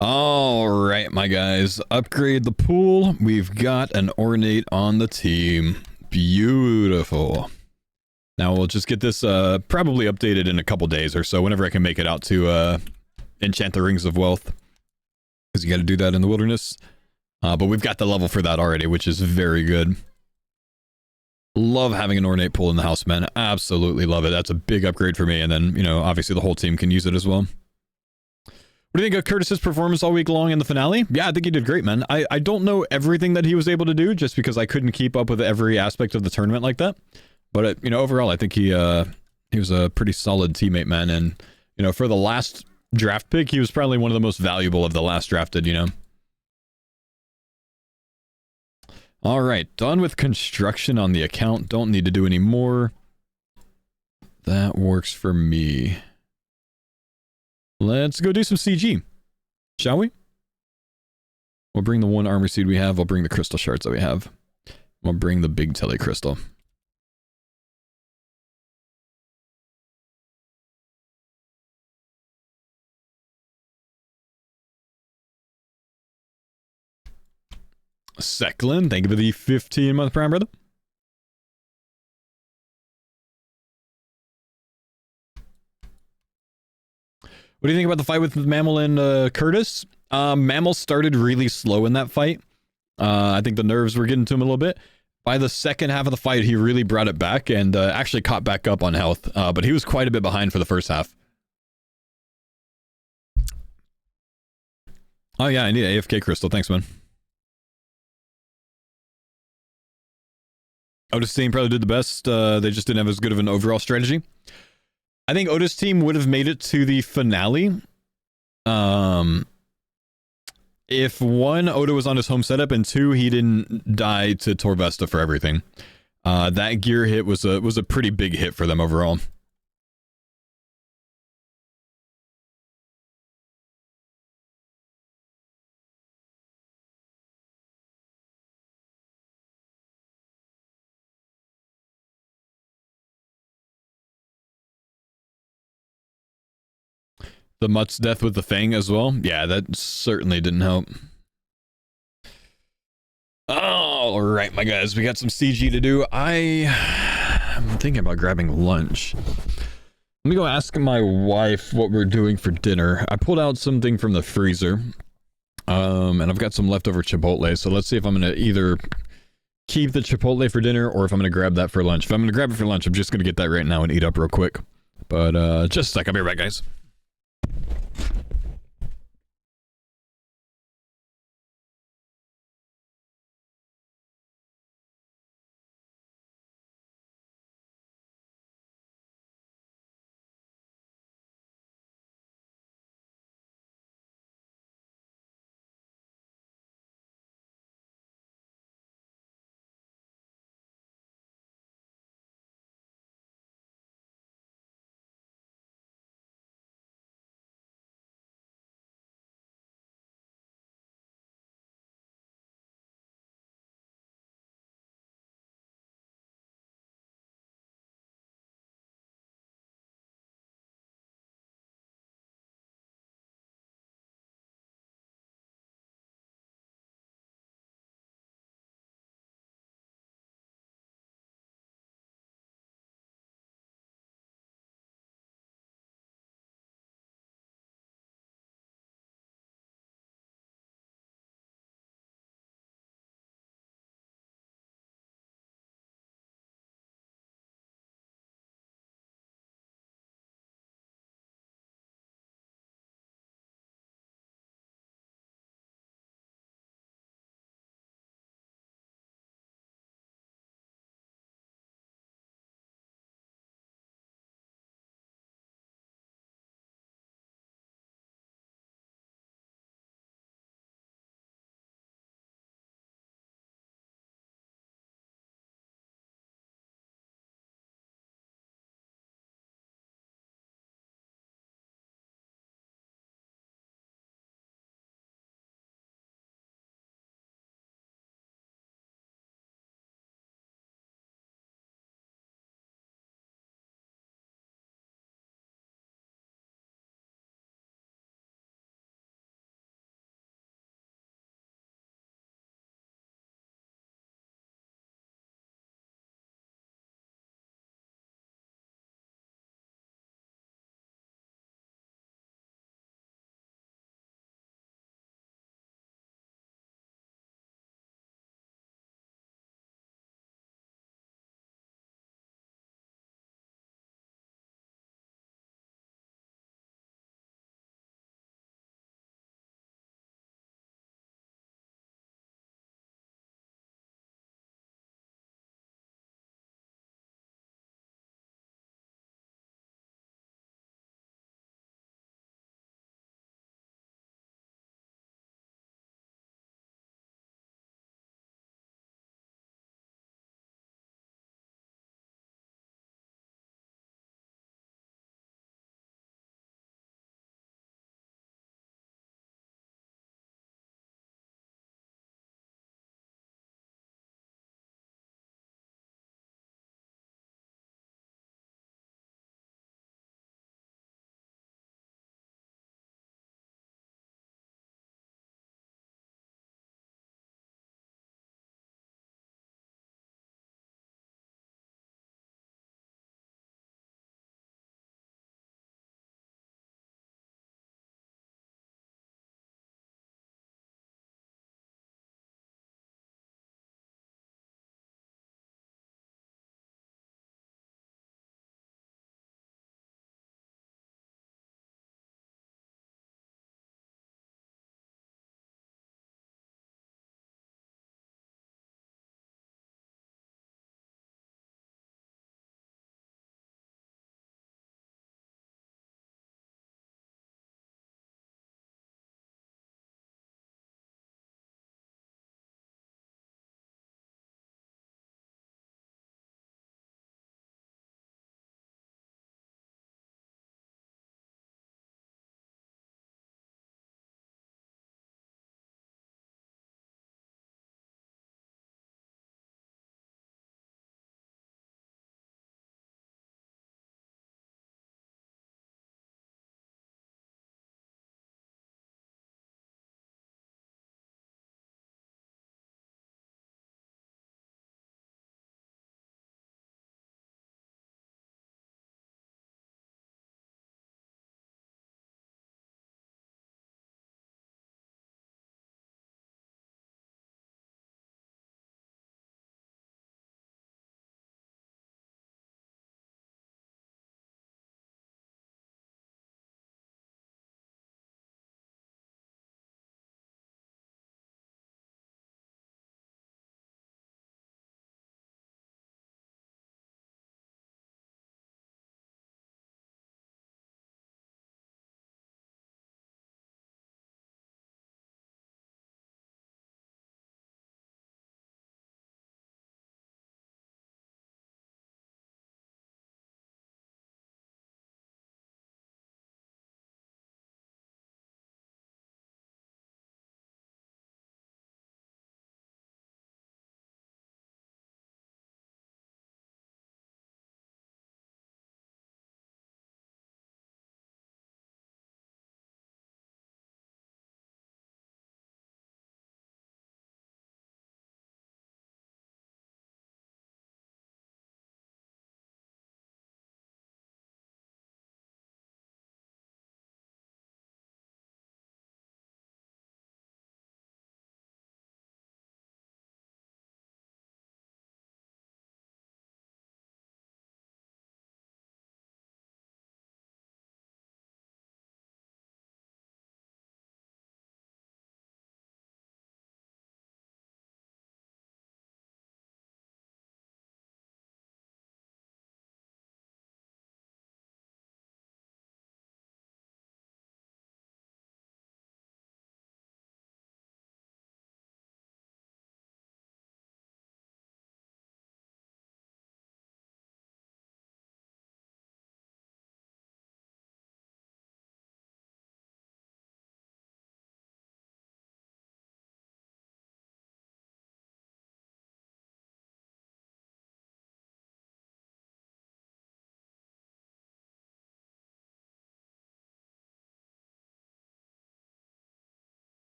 [SPEAKER 1] All right, my guys. Upgrade the pool. We've got an ornate on the team. Beautiful. Now we'll just get this probably updated in a couple days or so, whenever I can make it out to enchant the Rings of Wealth. Because you got to do that in the wilderness. But we've got the level for that already, which is very good. Love having an ornate pool in the house, man. Absolutely love it. That's a big upgrade for me. And then, you know, obviously the whole team can use it as well. What do you think of Curtis's performance all week long in the finale? Yeah, I think he did great, man. I don't know everything that he was able to do just because I couldn't keep up with every aspect of the tournament like that. But, you know, overall, I think he was a pretty solid teammate, man. And, you know, for the last draft pick, he was probably one of the most valuable of the last drafted, you know. All right, done with construction on the account. Don't need to do any more. That works for me. Let's go do some CG, shall we? We'll bring the 1 armor seed we have. We'll bring the crystal shards that we have. We'll bring the big tele crystal. Seclin, thank you for the 15-month prime, brother. What do you think about the fight with Mammal and Curtis? Mammal started really slow in that fight. I think the nerves were getting to him a little bit. By the second half of the fight, he really brought it back and actually caught back up on health. But he was quite a bit behind for the first half. Oh yeah, I need an AFK crystal. Thanks, man. Otis' team probably did the best. They just didn't have as good of an overall strategy. I think Otis' team would have made it to the finale. If 1, Oda was on his home setup, and 2, he didn't die to Torvesta for everything. That gear hit was a pretty big hit for them overall. The Mutt's death with the Fang as well. Yeah, that certainly didn't help. All right, my guys, we got some CG to do. I'm thinking about grabbing lunch. Let me go ask my wife what we're doing for dinner. I pulled out something from the freezer. And I've got some leftover Chipotle, so let's see if I'm going to either keep the Chipotle for dinner or if I'm going to grab that for lunch. If I'm going to grab it for lunch, I'm just going to get that right now and eat up real quick. But just a sec, I'll be right back, guys.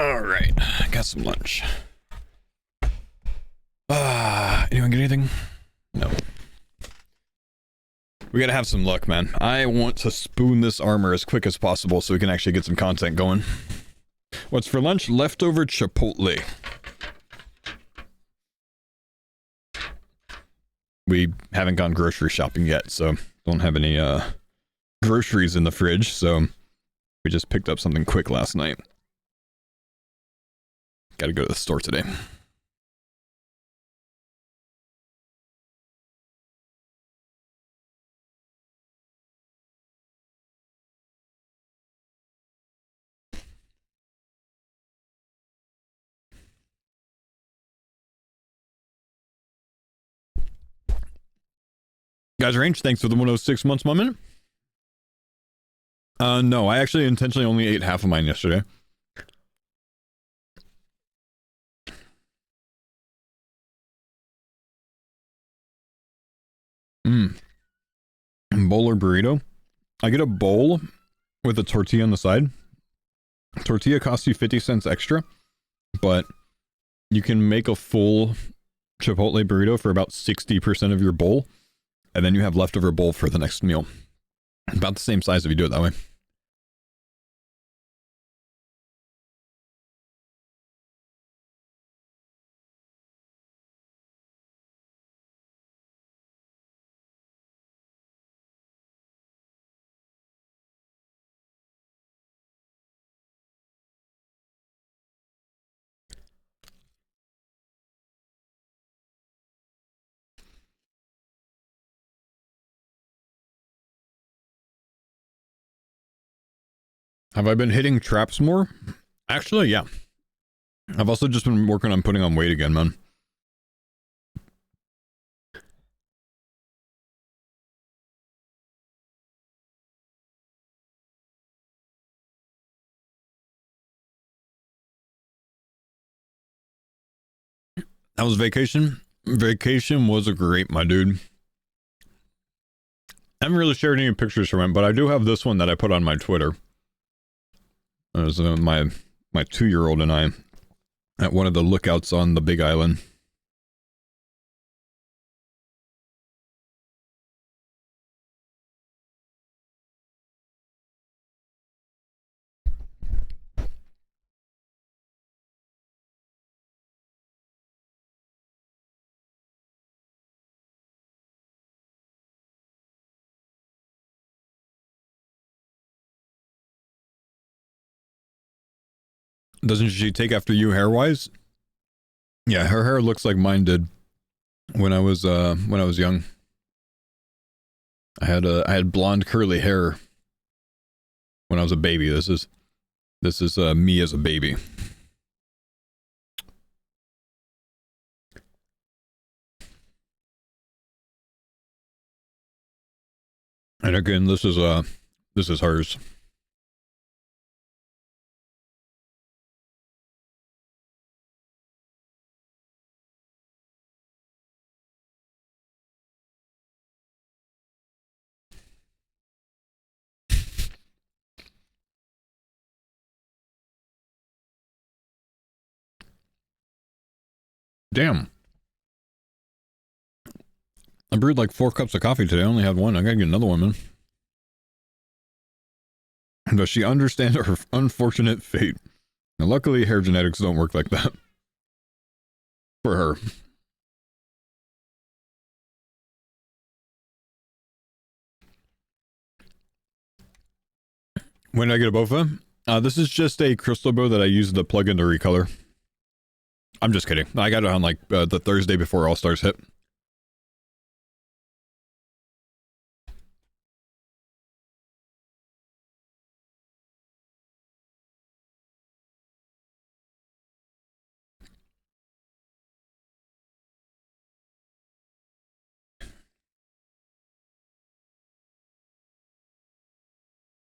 [SPEAKER 1] All right, got some lunch. Anyone get anything? No. We gotta have some luck, man. I want to spoon this armor as quick as possible so we can actually get some content going. What's for lunch? Leftover Chipotle. We haven't gone grocery shopping yet, so don't have any groceries in the fridge, so we just picked up something quick last night. Gotta go to the store today. Guys, Range, thanks for the 106 months, my man. No, I actually intentionally only ate half of mine yesterday. Bowl or burrito? I get a bowl with a tortilla on the side. Tortilla costs you 50 cents extra, but you can make a full Chipotle burrito for about 60% of your bowl, and then you have leftover bowl for the next meal. About the same size if you do it that way. Have I been hitting traps more? Actually, yeah. I've also just been working on putting on weight again, man. How was vacation? Vacation was great, my dude. I haven't really shared any pictures from it, but I do have this one that I put on my Twitter. It was my 2-year-old and I at one of the lookouts on the Big Island. Doesn't she take after you hair-wise? Yeah, her hair looks like mine did when I was young. I had blonde curly hair when I was a baby. This is me as a baby. And again, this is hers. Damn. I brewed like 4 cups of coffee today. I only had one. I gotta get another one, man. Does she understand her unfortunate fate? Now, luckily, hair genetics don't work like that. For her. When did I get a BOFA? This is just a crystal bow that I use to plug in to recolor. I'm just kidding. I got it on like the Thursday before Allstars hit.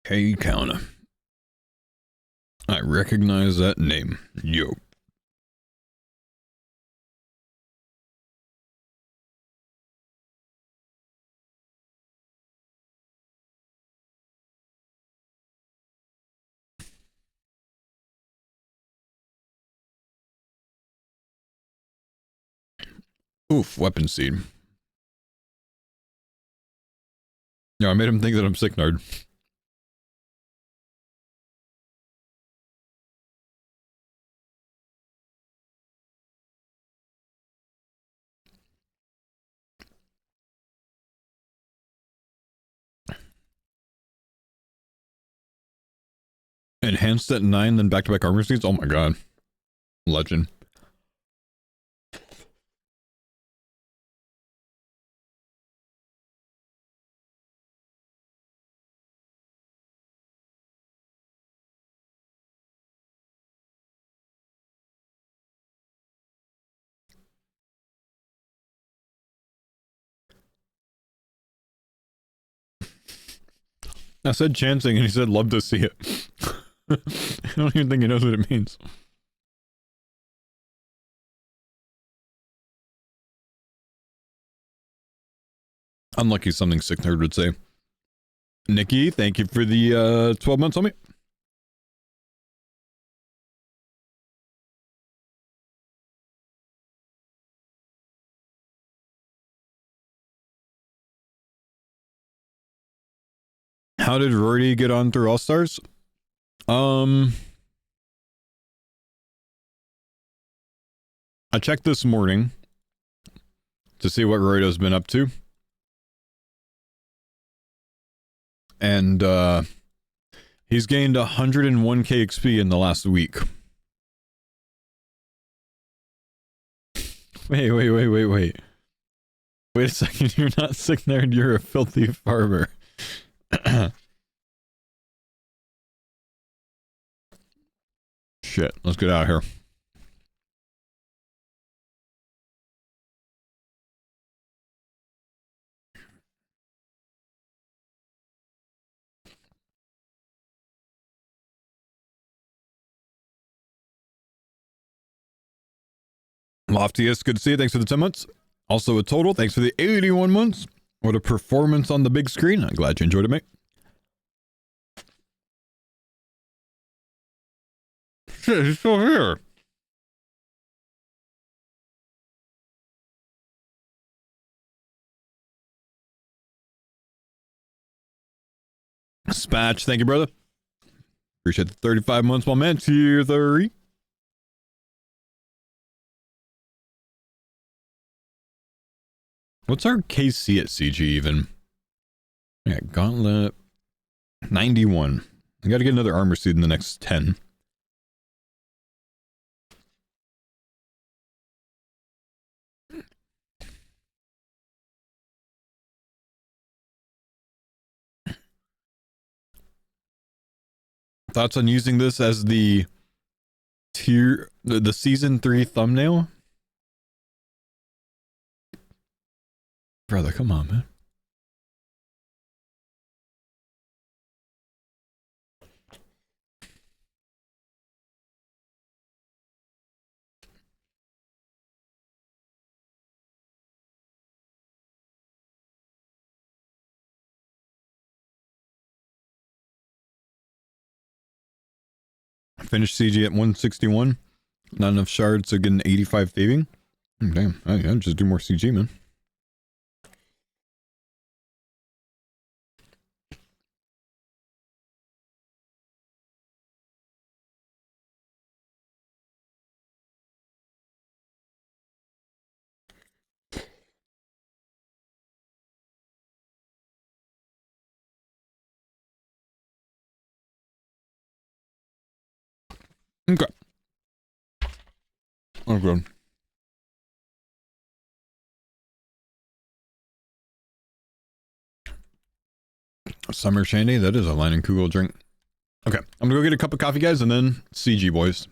[SPEAKER 1] Hey, Counter. I recognize that name. Yo. Oof, weapon seed. Yeah, I made him think that I'm sick nerd. Enhanced at 9, then back-to-back armor seeds? Oh my god. Legend. I said chancing and he said love to see it. I don't even think he knows what it means. Unlucky something sick nerd would say. Nikki, thank you for the 12 months on me. How did Rory get on through Allstars? I checked this morning to see what Rory's been up to. And he's gained 101k XP in the last week. Wait. Wait a second, you're not sick nerd, you're a filthy farmer. Shit, let's get out of here. Loftiest, good to see you. Thanks for the 10 months. Also a total, thanks for the 81 months. What a performance on the big screen. I'm glad you enjoyed it, mate. Shit, he's still here. Spatch, thank you, brother. Appreciate the 35 months, my man. Tier 3. What's our KC at CG even? Yeah, Gauntlet 91. I gotta get another armor seed in the next 10. Thoughts on using this as the the season 3 thumbnail? Brother, come on, man. Finish CG at 161. Not enough shards to get an 85 thieving. Damn, I'd just do more CG, man. Okay. Oh, good. Summer Shandy, that is a line and Kugel drink. Okay, I'm gonna go get a cup of coffee, guys, and then CG, boys.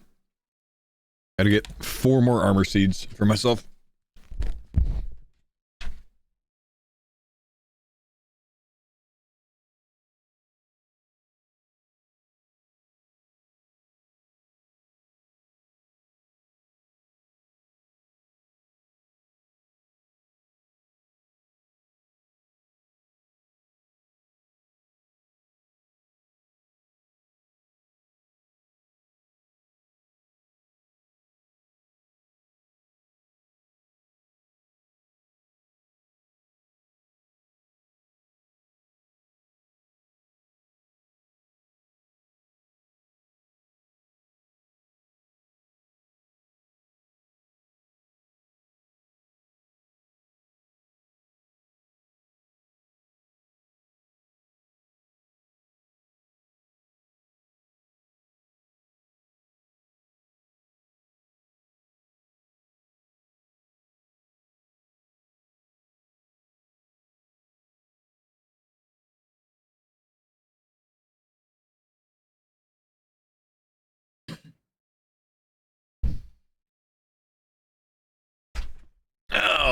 [SPEAKER 1] Gotta get 4 more armor seeds for myself.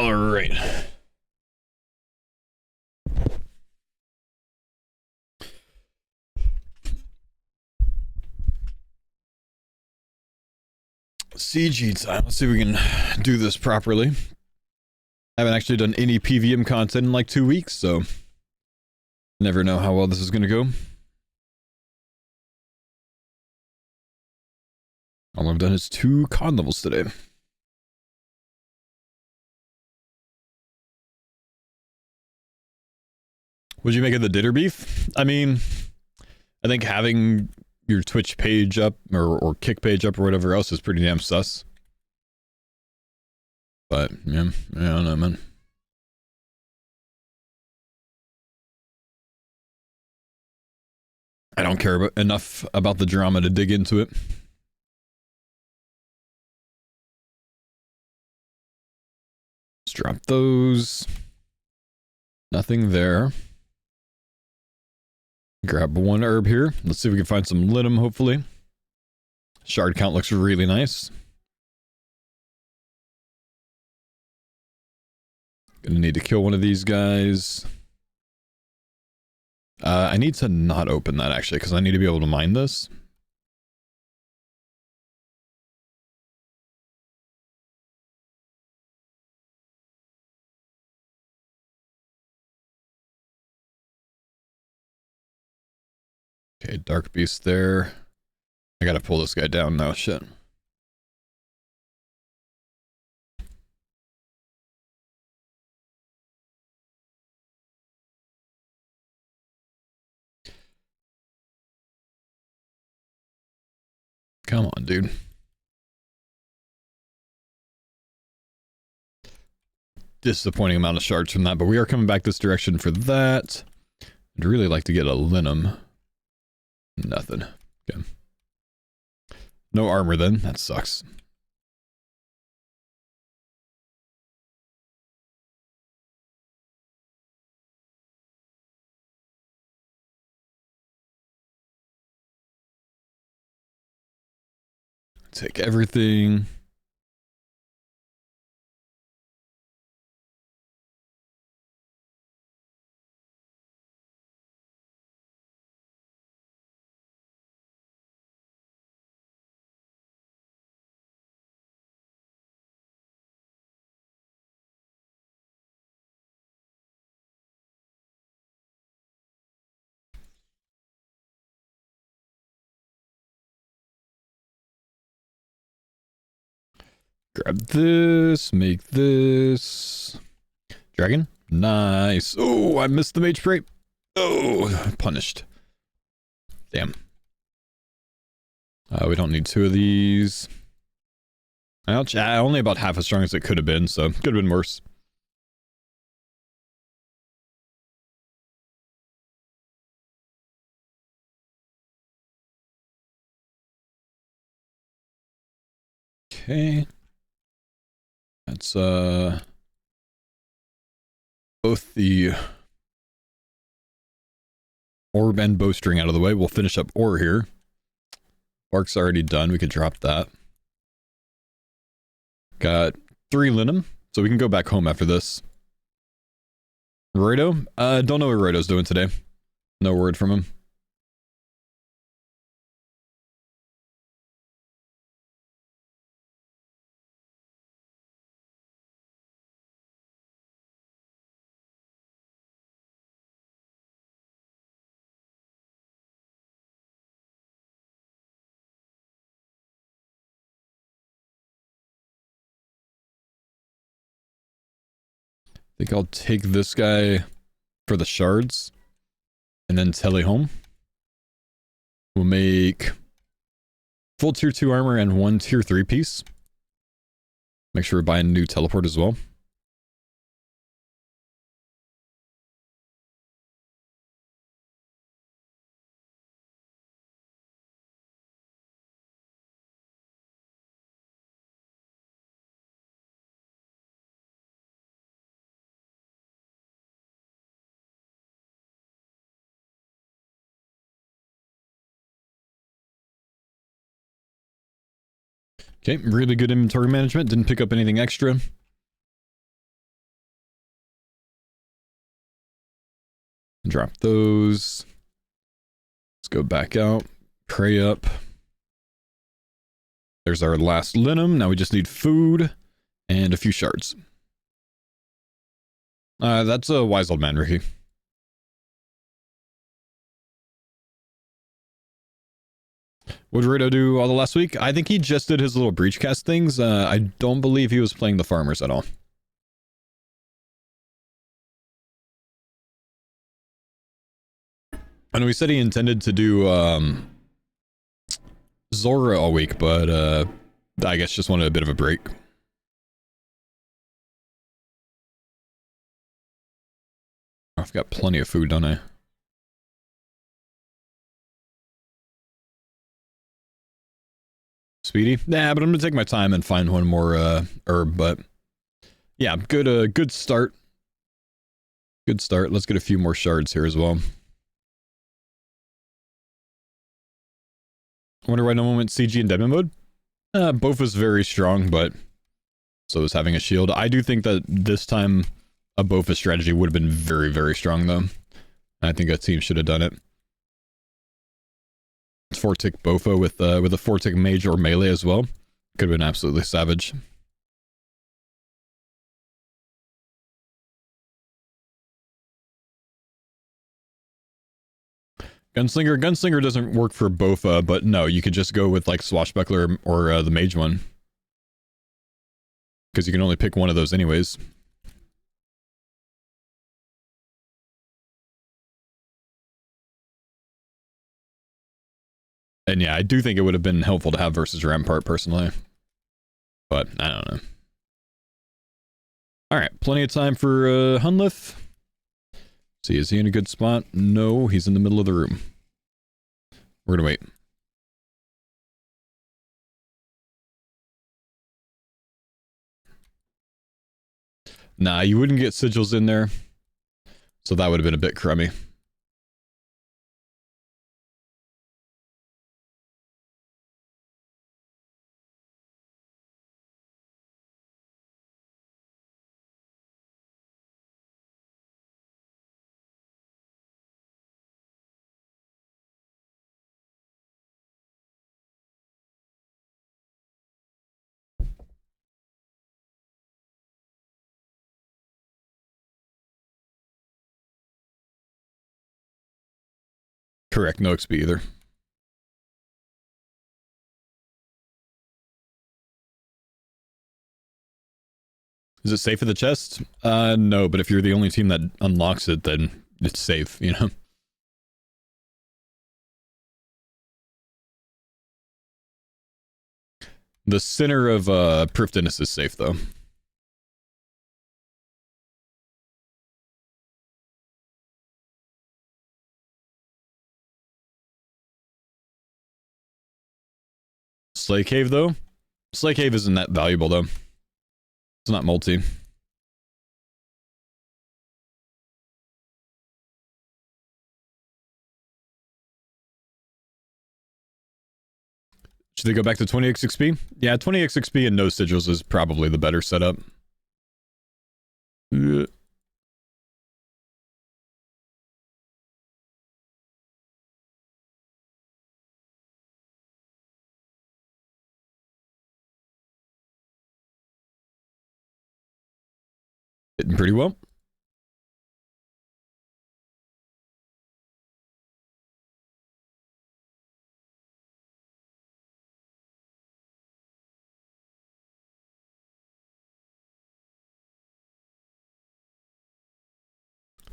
[SPEAKER 1] All right. CG time. Let's see if we can do this properly. I haven't actually done any PVM content in like 2 weeks, so never know how well this is going to go. All I've done is 2 con levels today. What'd you make of the dinner beef? I mean, I think having your Twitch page up or Kick page up or whatever else is pretty damn sus. But yeah, I don't know, man. I don't care enough about the drama to dig into it. Let's drop those. Nothing there. Grab 1 herb here. Let's see if we can find some linum, hopefully. Shard count looks really nice. Gonna need to kill one of these guys. I need to not open that, actually, because I need to be able to mine this. Okay, Dark Beast there. I gotta pull this guy down now, shit. Come on, dude. Disappointing amount of shards from that, but we are coming back this direction for that. I'd really like to get a linum. Nothing. Okay. No armor then. That sucks. Take everything. Grab this, make this. Dragon? Nice. Oh, I missed the mage spray. Oh, punished. Damn. We don't need 2 of these. Ouch. Only about half as strong as it could have been, so could have been worse. Okay. That's both the orb and bowstring out of the way. We'll finish up ore here. Bark's already done. We could drop that. Got 3 linum, so we can go back home after this. Roido? Don't know what Roido's doing today. No word from him. I think I'll take this guy for the shards and then tele home. We'll make full tier 2 armor and 1 tier 3 piece. Make sure we're buying a new teleport as well. Okay, really good inventory management. Didn't pick up anything extra. Drop those. Let's go back out. Pray up. There's our last linum. Now we just need food and a few shards. That's a wise old man, Ricky. What did Rito do all the last week? I think he just did his little breach cast things. I don't believe he was playing the farmers at all. I know he said he intended to do Zora all week, but I guess just wanted a bit of a break. I've got plenty of food, don't I? Speedy? Nah, but I'm gonna take my time and find one more herb, but yeah, good start. Good start. Let's get a few more shards here as well. I wonder why no one went CG in demo mode? Both was very strong, but so is having a shield. I do think that this time a Bofa strategy would have been very, very strong, though. I think a team should have done it. 4-tick Bofa with a 4-tick mage or melee as well. Could have been absolutely savage. Gunslinger doesn't work for Bofa, but no, you could just go with like Swashbuckler or the mage one. Because you can only pick one of those anyways. And yeah, I do think it would have been helpful to have versus Rampart personally. But I don't know. Alright, plenty of time for Hunlith. See, is he in a good spot? No, he's in the middle of the room. We're gonna wait. Nah, you wouldn't get sigils in there. So that would have been a bit crummy. Correct, no XP either. Is it safe for the chest? No, but if you're the only team that unlocks it, then it's safe, you know? The center of Prifdinus is safe, though. Slay Cave, though? Slay Cave isn't that valuable, though. It's not multi. Should they go back to 20x XP? Yeah, 20x XP and no sigils is probably the better setup. Hitting pretty well.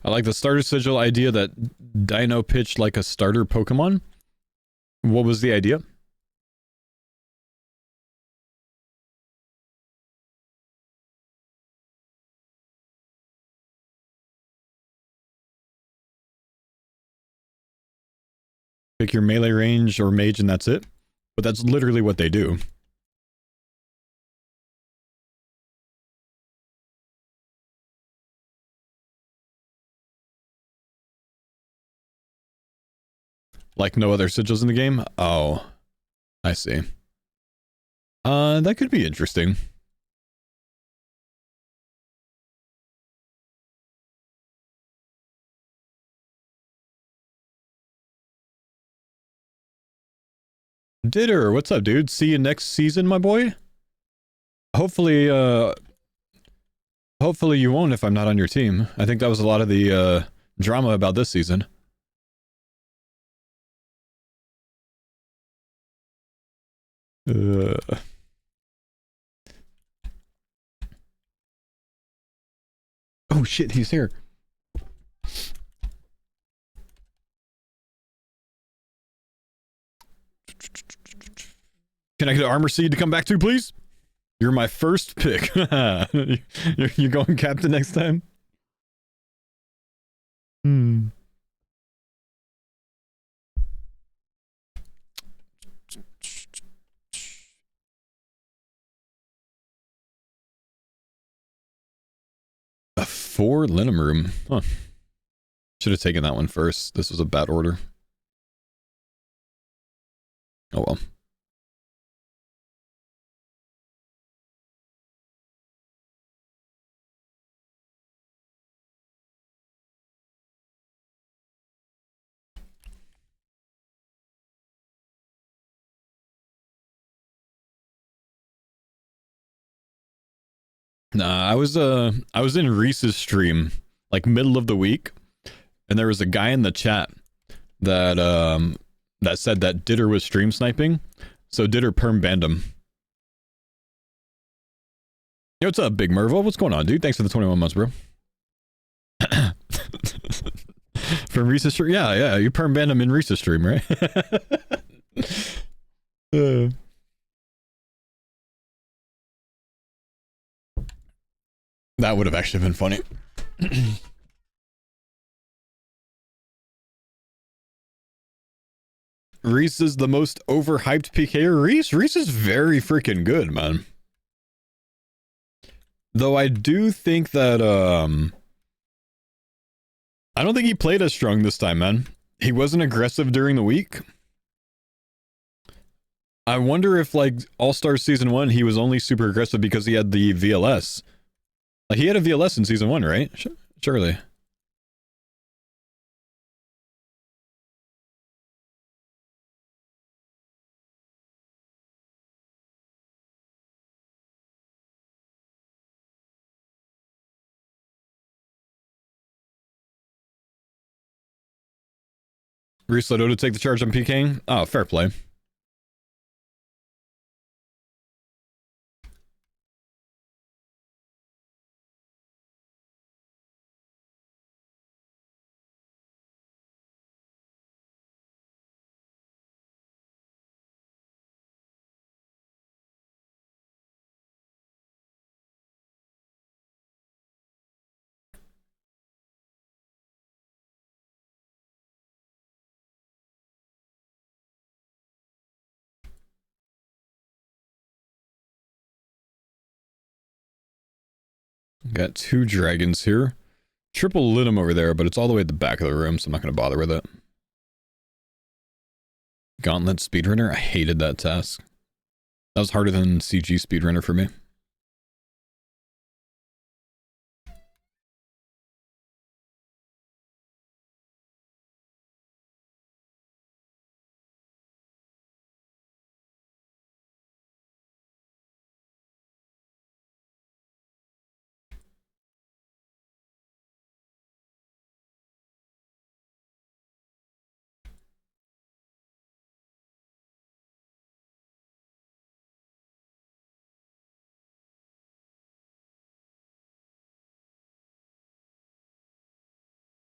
[SPEAKER 1] I like the starter sigil idea that Dino pitched like a starter Pokemon. What was the idea? Pick your melee range or mage and that's it. But that's literally what they do. Like no other sigils in the game? Oh, I see. That could be interesting. Ditter, what's up, dude? See you next season, my boy. Hopefully, hopefully you won't if I'm not on your team. I think that was a lot of the drama about this season. Oh shit, he's here. Can I get an armor seed to come back to, please? You're my first pick. You're going captain next time? Hmm. A 4 Linum room. Huh. Should have taken that one first. This was a bad order. Oh well. Nah, I was in Reese's stream, like middle of the week, and there was a guy in the chat that that said that Ditter was stream sniping, so Ditter perm banned him. Yo, what's up, Big Mervo? What's going on, dude? Thanks for the 21 months, bro. From Reese's stream? Yeah, you perm banned him in Reese's stream, right? That would have actually been funny. Reese is the most overhyped PKer. Reese is very freaking good, man. Though I do think that I don't think he played as strong this time, man. He wasn't aggressive during the week. I wonder if, like, All-Stars Season 1, he was only super aggressive because he had the VLS. Like, he had a VLS in Season 1, right? Surely. Reese let Oda take the charge on PKing? Oh, fair play. Got 2 dragons here. Triple Linum over there, but it's all the way at the back of the room, so I'm not going to bother with it. Gauntlet Speedrunner? I hated that task. That was harder than CG Speedrunner for me.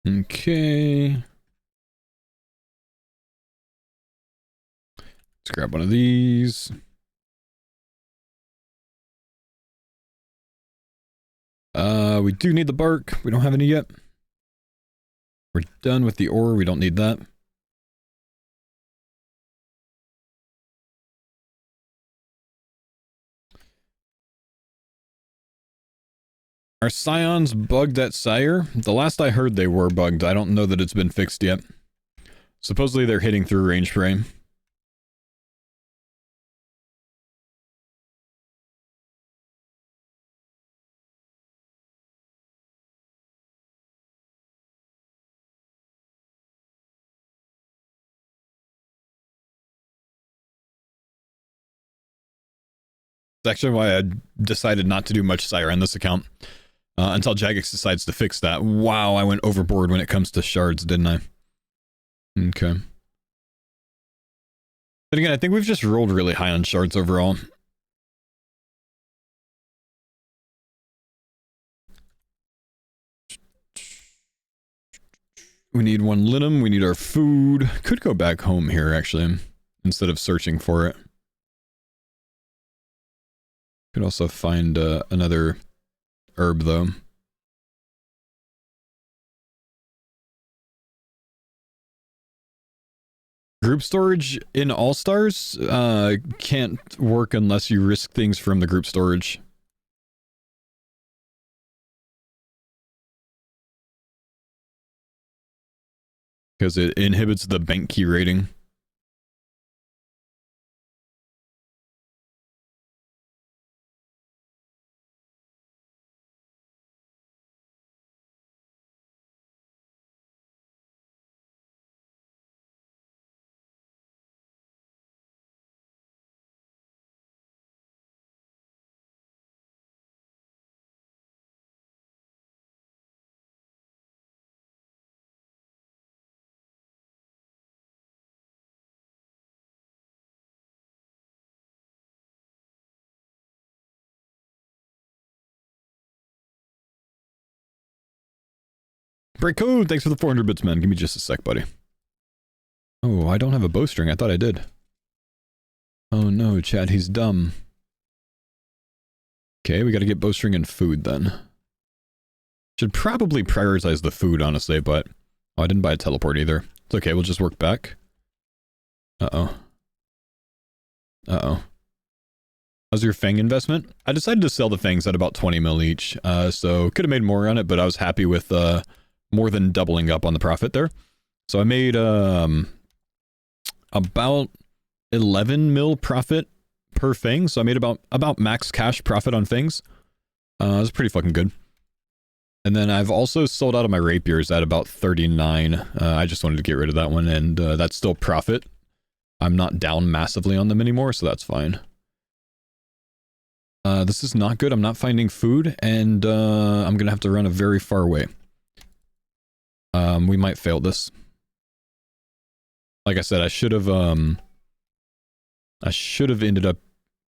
[SPEAKER 1] Okay. Let's grab one of these. We do need the bark. We don't have any yet. We're done with the ore. We don't need that. Are scions bugged at Sire? The last I heard they were bugged. I don't know that it's been fixed yet. Supposedly they're hitting through range frame. That's actually why I decided not to do much Sire on this account. Until Jagex decides to fix that. Wow, I went overboard when it comes to shards, didn't I? Okay. But again, I think we've just rolled really high on shards overall. We need one linum, we need our food. Could go back home here, actually, instead of searching for it. Could also find another herb, though. Group storage in Allstars can't work unless you risk things from the group storage. Because it inhibits the bank key rating. Break code! Thanks for the 400 bits, man. Give me just a sec, buddy. Oh, I don't have a bowstring. I thought I did. Oh no, Chad, he's dumb. Okay, we gotta get bowstring and food then. Should probably prioritize the food, honestly, but... Oh, I didn't buy a teleport either. It's okay, we'll just work back. Uh-oh. Uh-oh. How's your Fang investment? I decided to sell the Fangs at about 20 mil each, so could have made more on it, but I was happy with more than doubling up on the profit there. So I made about 11 mil profit per Fang, so I made about max cash profit on Fangs. It was pretty fucking good. And then I've also sold out of my rapiers at about 39. I just wanted to get rid of that one, and that's still profit. I'm not down massively on them anymore, so that's fine. This is not good. I'm not finding food, and I'm gonna have to run a very far way. We might fail this. Like I said, I should have ended up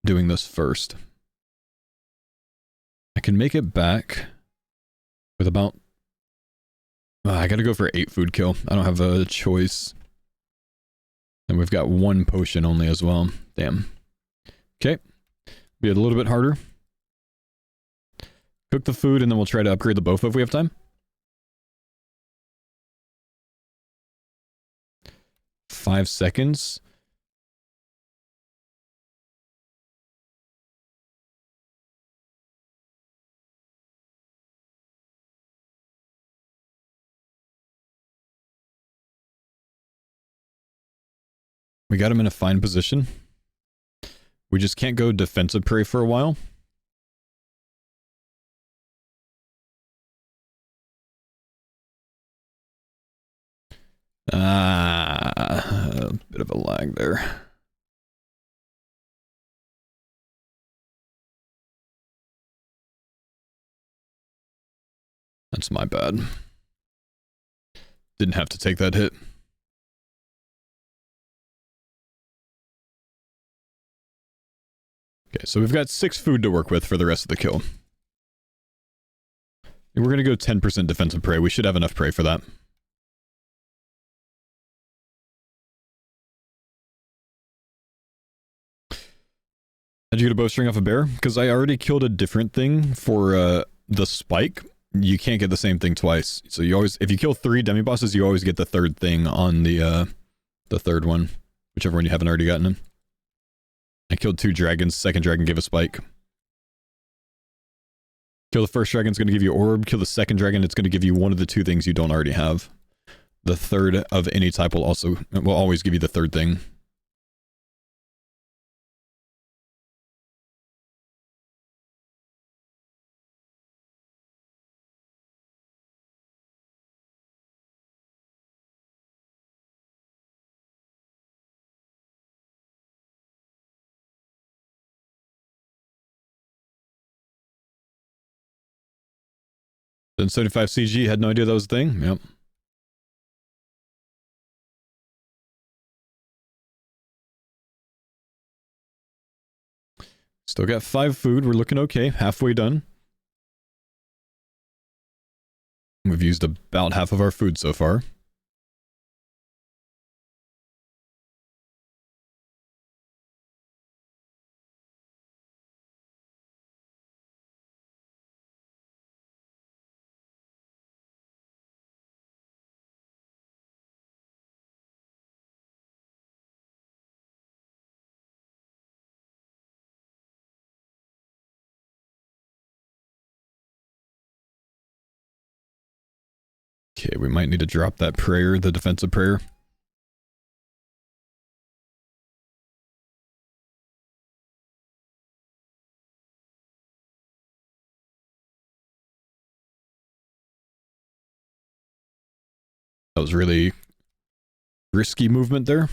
[SPEAKER 1] doing this first. I can make it back with about... I gotta go for 8 food kill. I don't have a choice. And we've got 1 potion only as well. Damn. Okay. Be a little bit harder. Cook the food and then we'll try to upgrade the bofa if we have time. 5 seconds. We got him in a fine position. We just can't go defensive prey for a while. A bit of a lag there. That's my bad. Didn't have to take that hit. Okay, so we've got 6 food to work with for the rest of the kill. We're gonna go 10% defensive prey. We should have enough prey for that. How'd you get a bowstring off a bear? Because I already killed a different thing for the spike. You can't get the same thing twice. So you always, if you kill 3 demi-bosses, you always get the third thing on the third one. Whichever one you haven't already gotten him. I killed 2 dragons, second dragon gave a spike. Kill the first dragon, it's going to give you orb. Kill the second dragon, it's going to give you one of the 2 things you don't already have. The third of any type will always give you the third thing. Then 75 CG had no idea that was a thing. Yep. Still got 5 food. We're looking okay. Halfway done. We've used about half of our food so far. Okay, we might need to drop that prayer, the defensive prayer. That was really risky movement there.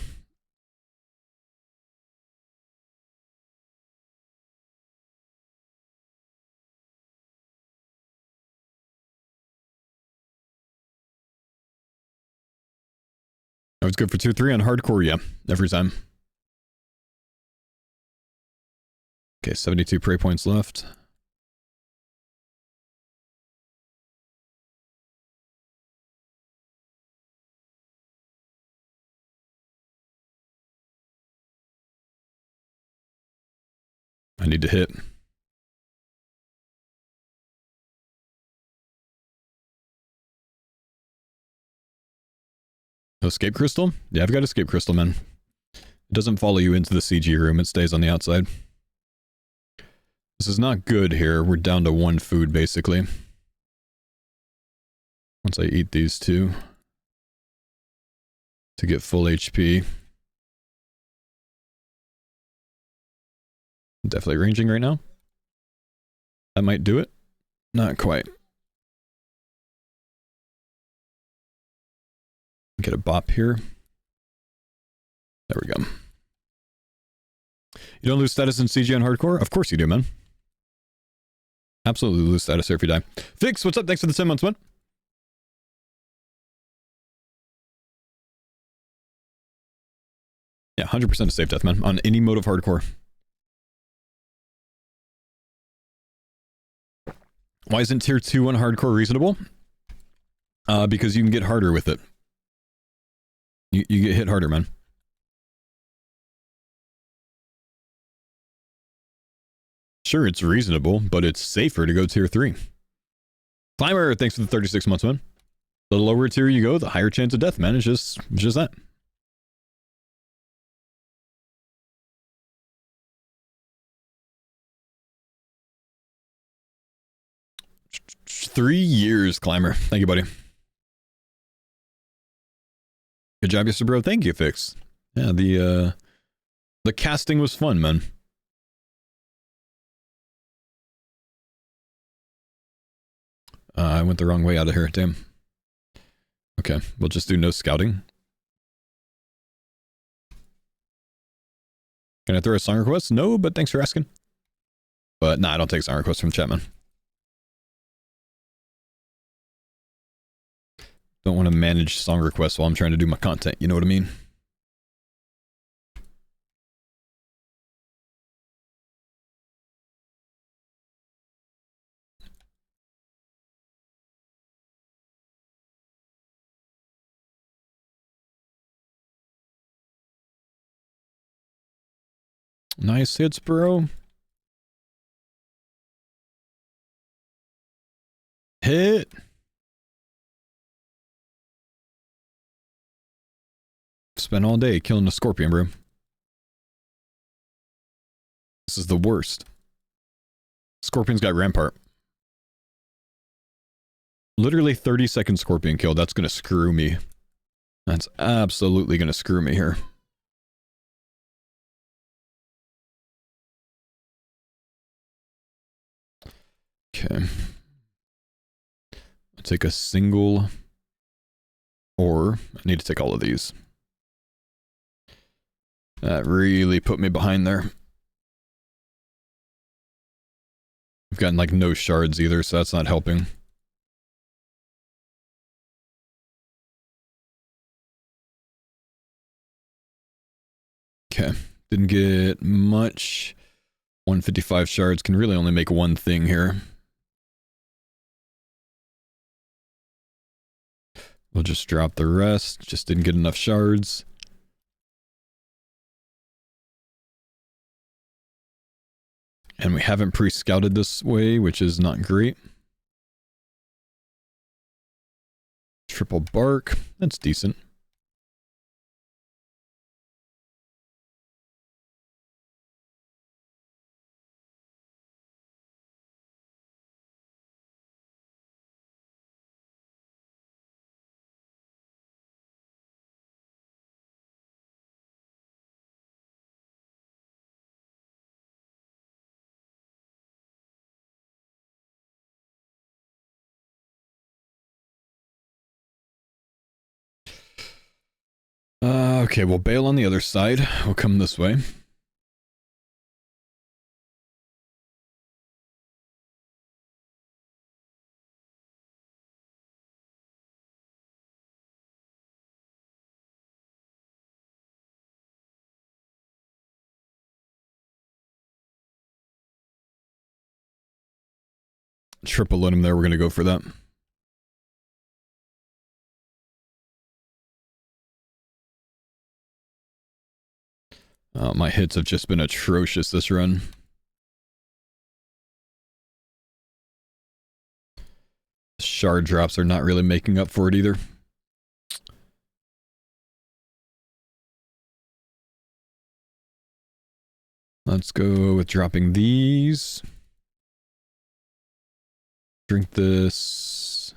[SPEAKER 1] That was good for tier 3 on hardcore, yeah, every time. Okay, 72 prey points left. I need to hit. Escape crystal? Yeah, I've got escape crystal, man. It doesn't follow you into the CG room, it stays on the outside. This is not good here. We're down to 1 food, basically. Once I eat these 2 to get full HP. Definitely ranging right now. That might do it. Not quite. Get a bop here. There we go. You don't lose status in CG on hardcore? Of course you do, man. Absolutely lose status here if you die. Fix, what's up? Thanks for the 10 months, man. Yeah, 100% a safe death, man. On any mode of hardcore. Why isn't tier 2 on hardcore reasonable? Because you can get harder with it. You get hit harder, man. Sure, it's reasonable, but it's safer to go tier 3. Climber, thanks for the 36 months, man. The lower tier you go, the higher chance of death, man. It's just that. Three years, Climber. Thank you, buddy. Good job, yesterday, bro. Thank you, Fix. Yeah, the casting was fun, man. I went the wrong way out of here. Damn. Okay, we'll just do no scouting. Can I throw a song request? No, but thanks for asking. But nah, I don't take song requests from chat, man. Don't want to manage song requests while I'm trying to do my content, you know what I mean? Nice hits, bro. Hit. Spent all day killing a scorpion, bro. This is the worst. Scorpion's got Rampart. Literally 30-second scorpion kill. That's gonna screw me. That's absolutely gonna screw me here. Okay. I'll take a single, or I need to take all of these. That really put me behind there. I've gotten like no shards either, so that's not helping. Okay. Didn't get much. 155 shards can really only make one thing here. We'll just drop the rest. Just didn't get enough shards. And we haven't pre-scouted this way, which is not great. Triple bark. That's decent. Okay, we'll bail on the other side. We'll come this way. Triple load him there. We're going to go for that. My hits have just been atrocious this run. Shard drops are not really making up for it either. Let's go with dropping these. Drink this.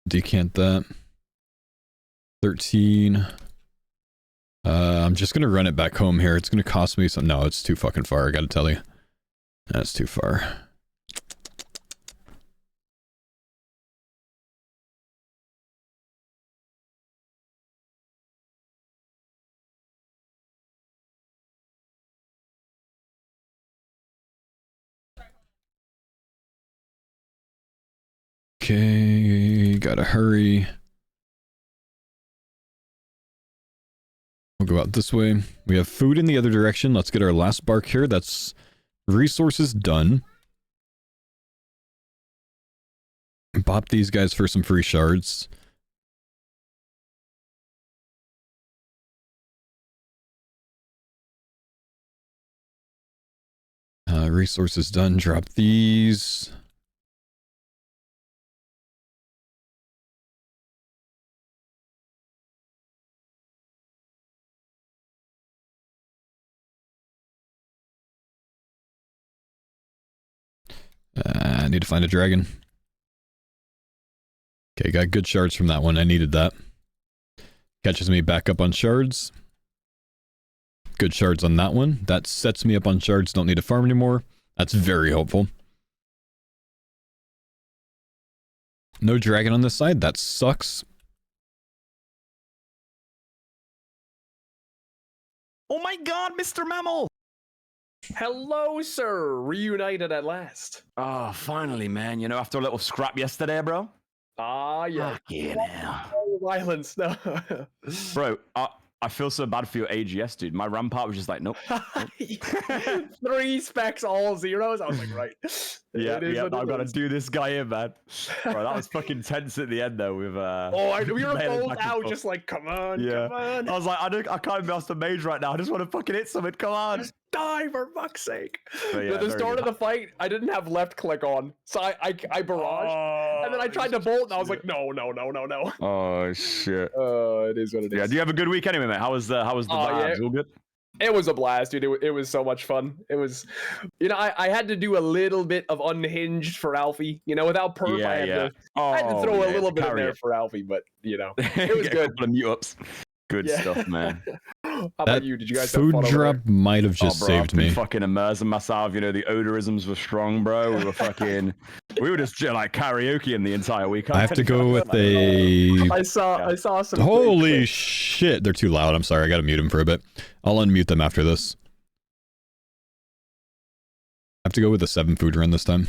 [SPEAKER 1] Decant that. 13. I'm just gonna run it back home here. It's gonna cost me some. No, it's too fucking far, I gotta tell you. That's too far. Okay, gotta hurry. We'll go out this way. We have food in the other direction. Let's get our last bark here. That's resources done. Bop these guys for some free shards. Resources done. Drop these. I need to find a dragon. Okay, got good shards from that one. I needed that. Catches me back up on shards. Good shards on that one. That sets me up on shards. Don't need to farm anymore. That's very helpful. No dragon on this side. That sucks.
[SPEAKER 2] Oh my god, Mr. Mammal!
[SPEAKER 3] Hello, sir. Reunited at last.
[SPEAKER 2] Oh, finally, man. You know, after a little scrap yesterday, bro.
[SPEAKER 3] Ah, yeah.
[SPEAKER 2] Fucking hell.
[SPEAKER 3] No violence, no.
[SPEAKER 2] Bro, I feel so bad for your AGS, dude. My rampart was just like, nope.
[SPEAKER 3] 3 specs, all zeros. I was like, right.
[SPEAKER 2] Yeah, I've got to do this guy in, man. Bro, that was fucking tense at the end, though. With
[SPEAKER 3] we were both out, just like, come on, come on.
[SPEAKER 2] I was like, I can't master mage right now. I just want to fucking hit something. Come on.
[SPEAKER 3] Just die for fuck's sake.
[SPEAKER 2] Yeah,
[SPEAKER 3] At the start of the fight, I didn't have left click on, so I barraged, and then I tried to bolt, and I was like, no.
[SPEAKER 2] Oh shit.
[SPEAKER 3] It is what it is.
[SPEAKER 2] Yeah. Do you have a good week anyway, mate? How was the vibes? All good?
[SPEAKER 3] It was a blast, dude. It was so much fun. It was, you know, I had to do a little bit of unhinged for Alfie. You know, without perp, I had to throw a little bit in there for Alfie, but you know, it was good.
[SPEAKER 2] Mute ups. Good stuff, man.
[SPEAKER 3] How about you? Did you guys
[SPEAKER 1] food
[SPEAKER 3] have fun
[SPEAKER 1] drop might have just
[SPEAKER 2] bro,
[SPEAKER 1] saved
[SPEAKER 2] I've been
[SPEAKER 1] me.
[SPEAKER 2] fucking immersing myself. You know, the odorisms were strong, bro. We were just like karaoke in the entire week.
[SPEAKER 1] I have to go with a...
[SPEAKER 3] I saw some...
[SPEAKER 1] Holy shit, they're too loud. I'm sorry, I gotta mute them for a bit. I'll unmute them after this. I have to go with a 7 food run this time.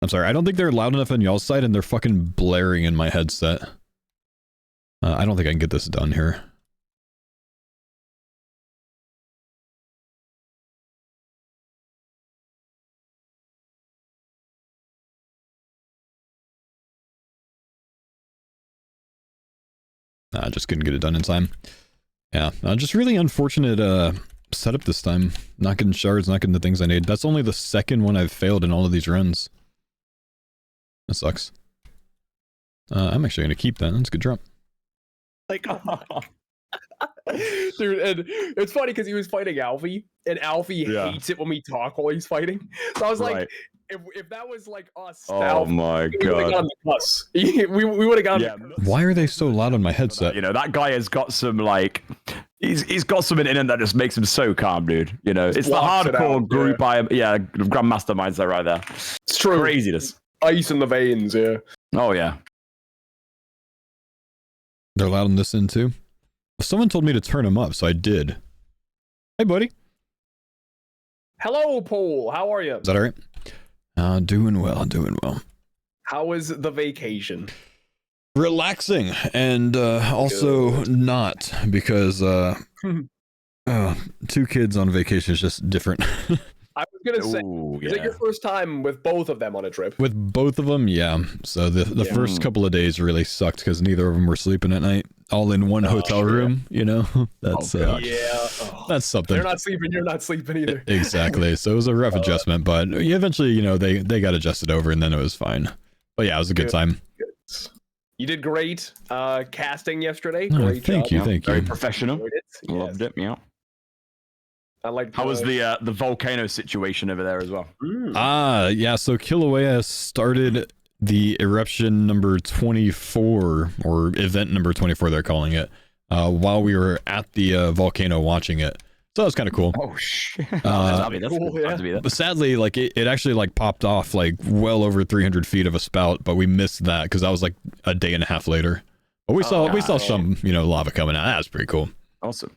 [SPEAKER 1] I'm sorry, I don't think they're loud enough on y'all's side, and they're fucking blaring in my headset. I don't think I can get this done here. I just couldn't get it done in time. Yeah, just really unfortunate setup this time. Not getting shards, not getting the things I need. That's only the second one I've failed in all of these runs. That sucks. I'm actually going to keep that. That's a good drop.
[SPEAKER 3] Like, dude, and it's funny because he was fighting Alfie, and Alfie hates it when we talk while he's fighting. So I was like, if that was like us,
[SPEAKER 2] my god,
[SPEAKER 3] we would have gone.
[SPEAKER 1] Why are they so loud on my headset?
[SPEAKER 2] You know, that guy has got some like, he's got something in him that just makes him so calm, dude. You know, it's the hardcore group. Grandmaster mindset right there.
[SPEAKER 3] It's true.
[SPEAKER 2] Craziness.
[SPEAKER 3] Ice in the veins. Yeah.
[SPEAKER 2] Oh yeah.
[SPEAKER 1] They're loud on this end too. Someone told me to turn them up, so I did. Hey, buddy.
[SPEAKER 3] Hello, Paul. How are you?
[SPEAKER 1] Is that all right? Doing well, doing well.
[SPEAKER 3] How was the vacation?
[SPEAKER 1] Relaxing, and also not, because 2 kids on vacation is just different.
[SPEAKER 3] I was gonna say, is it your first time with both of them on a trip?
[SPEAKER 1] With both of them, yeah. So the first couple of days really sucked because neither of them were sleeping at night, all in one hotel room. You know, that's that's something.
[SPEAKER 3] They're not sleeping. You're not sleeping either.
[SPEAKER 1] Exactly. So it was a rough adjustment, but eventually, you know, they got adjusted over, and then it was fine. But yeah, it was a good time.
[SPEAKER 3] Good. You did great casting yesterday.
[SPEAKER 1] Oh,
[SPEAKER 3] great
[SPEAKER 1] thank
[SPEAKER 3] job.
[SPEAKER 1] you, thank you.
[SPEAKER 2] Very professional. Loved it. Yeah.
[SPEAKER 3] I like.
[SPEAKER 2] How was the volcano situation over there as well?
[SPEAKER 1] Yeah. So Kilauea started the eruption number 24, or event number 24, they're calling it, while we were at the volcano watching it. So that was kind of cool.
[SPEAKER 2] Oh shit! That's cool. Yeah.
[SPEAKER 1] But sadly, like it actually like popped off like well over 300 feet of a spout, but we missed that because that was like a day and a half later. But we saw some lava coming out. That was pretty cool.
[SPEAKER 2] Awesome.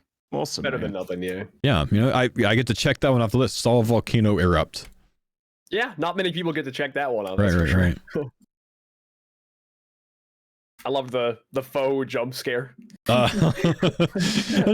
[SPEAKER 3] Better than nothing, yeah.
[SPEAKER 1] Yeah, I get to check that one off the list. Saw a volcano erupt.
[SPEAKER 3] Yeah, not many people get to check that one out.
[SPEAKER 1] Right.
[SPEAKER 3] I love the faux jump scare.
[SPEAKER 1] I'm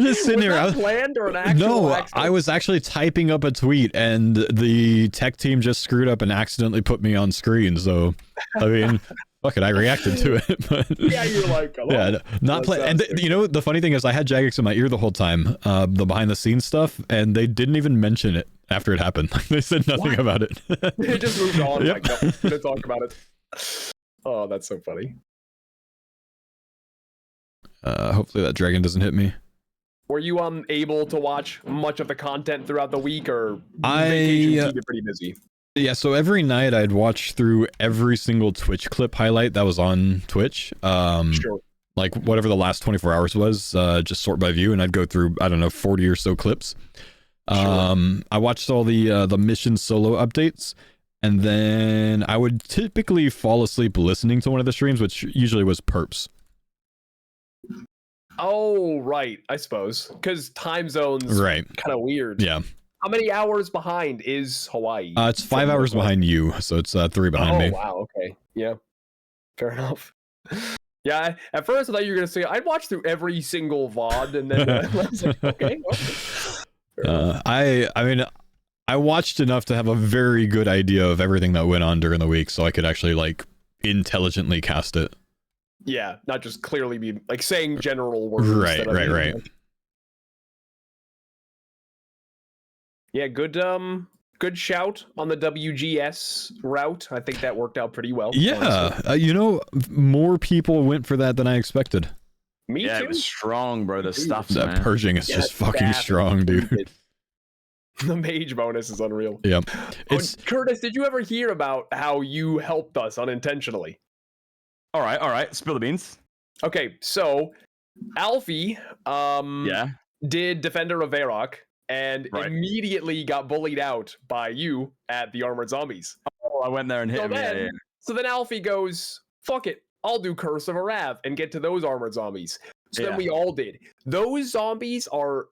[SPEAKER 1] just sitting here.
[SPEAKER 3] Was that planned or an actual accident?
[SPEAKER 1] I was actually typing up a tweet, and the tech team just screwed up and accidentally put me on screen. So, I mean, fuck it, I reacted to it. But
[SPEAKER 3] yeah, you're like, hello.
[SPEAKER 1] Not planned. And the funny thing is, I had Jagex in my ear the whole time, the behind the scenes stuff, and they didn't even mention it after it happened. They said nothing about it.
[SPEAKER 3] They just moved on.
[SPEAKER 1] Yep.
[SPEAKER 3] Like, no, gonna talk about it. Oh, that's so funny.
[SPEAKER 1] Hopefully that dragon doesn't hit me.
[SPEAKER 3] Were you able to watch much of the content throughout the week, or vacation keep it pretty busy?
[SPEAKER 1] Yeah, so every night I'd watch through every single Twitch clip highlight that was on Twitch.
[SPEAKER 3] Sure.
[SPEAKER 1] Like whatever the last 24 hours was, just sort by view, and I'd go through, I don't know, 40 or so clips. Sure. I watched all the mission solo updates, and then I would typically fall asleep listening to one of the streams, which usually was Perps.
[SPEAKER 3] Oh, right. I suppose because time zones,
[SPEAKER 1] right?
[SPEAKER 3] Kind of weird.
[SPEAKER 1] Yeah.
[SPEAKER 3] How many hours behind is Hawaii?
[SPEAKER 1] It's 5 hours behind you, so it's 3 behind me.
[SPEAKER 3] Oh wow. Okay. Yeah. Fair enough. Yeah. At first, I thought you were gonna say I'd watch through every single VOD, and then I was like, okay. Well,
[SPEAKER 1] I mean, I watched enough to have a very good idea of everything that went on during the week, so I could actually like intelligently cast it.
[SPEAKER 3] Yeah, not just clearly be like saying general words.
[SPEAKER 1] Right.
[SPEAKER 3] Yeah, good shout on the WGS route. I think that worked out pretty well.
[SPEAKER 1] Yeah, more people went for that than I expected.
[SPEAKER 3] Me too.
[SPEAKER 2] It was strong, bro. The stuff,
[SPEAKER 1] that purging is just fucking strong, dude.
[SPEAKER 3] The mage bonus is unreal.
[SPEAKER 1] Yeah.
[SPEAKER 3] Curtis, did you ever hear about how you helped us unintentionally?
[SPEAKER 2] All right. Spill the beans.
[SPEAKER 3] Okay, so Alfie did Defender of Varrock and immediately got bullied out by you at the Armored Zombies.
[SPEAKER 2] Oh, I went there and hit him.
[SPEAKER 3] So then Alfie goes, fuck it, I'll do Curse of Arav and get to those Armored Zombies. So then we all did. Those zombies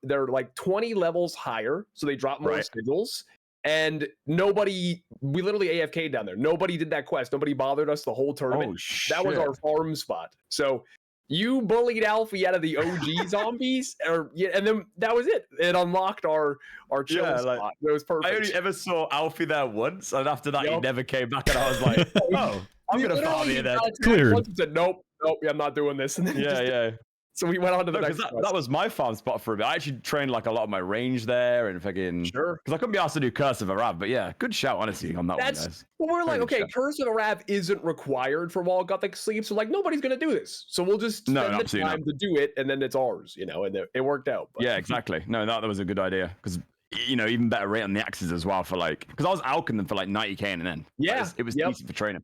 [SPEAKER 3] they're like 20 levels higher, so they drop more sigils. And we literally AFK'd down there. Nobody did that quest. Nobody bothered us the whole tournament.
[SPEAKER 2] Oh, shit.
[SPEAKER 3] That was our farm spot. So You bullied Alfie out of the OG zombies, and then that was it. It unlocked our chill spot. It was perfect.
[SPEAKER 2] I only ever saw Alfie there once, and after that, he never came back. And I was like, "Oh, I'm gonna farm here then."
[SPEAKER 1] Cleared.
[SPEAKER 3] Said, nope, I'm not doing this. And then
[SPEAKER 2] yeah.
[SPEAKER 3] So we went on to the next.
[SPEAKER 2] That was my farm spot for a bit. I actually trained like a lot of my range there, and fucking
[SPEAKER 3] sure.
[SPEAKER 2] Because I couldn't be asked to do Curse of Arav, but yeah, good shout honestly on that one, guys.
[SPEAKER 3] Well, we're like, okay, Curse of Arav isn't required for Wall Gothic Sleep, so like nobody's gonna do this. So we'll just spend the time to do it, and then it's ours, you know, and it worked out.
[SPEAKER 2] But. Yeah, exactly. No, that was a good idea because even better rate on the axes as well for like because I was alching them for like 90k and then it was decent for training.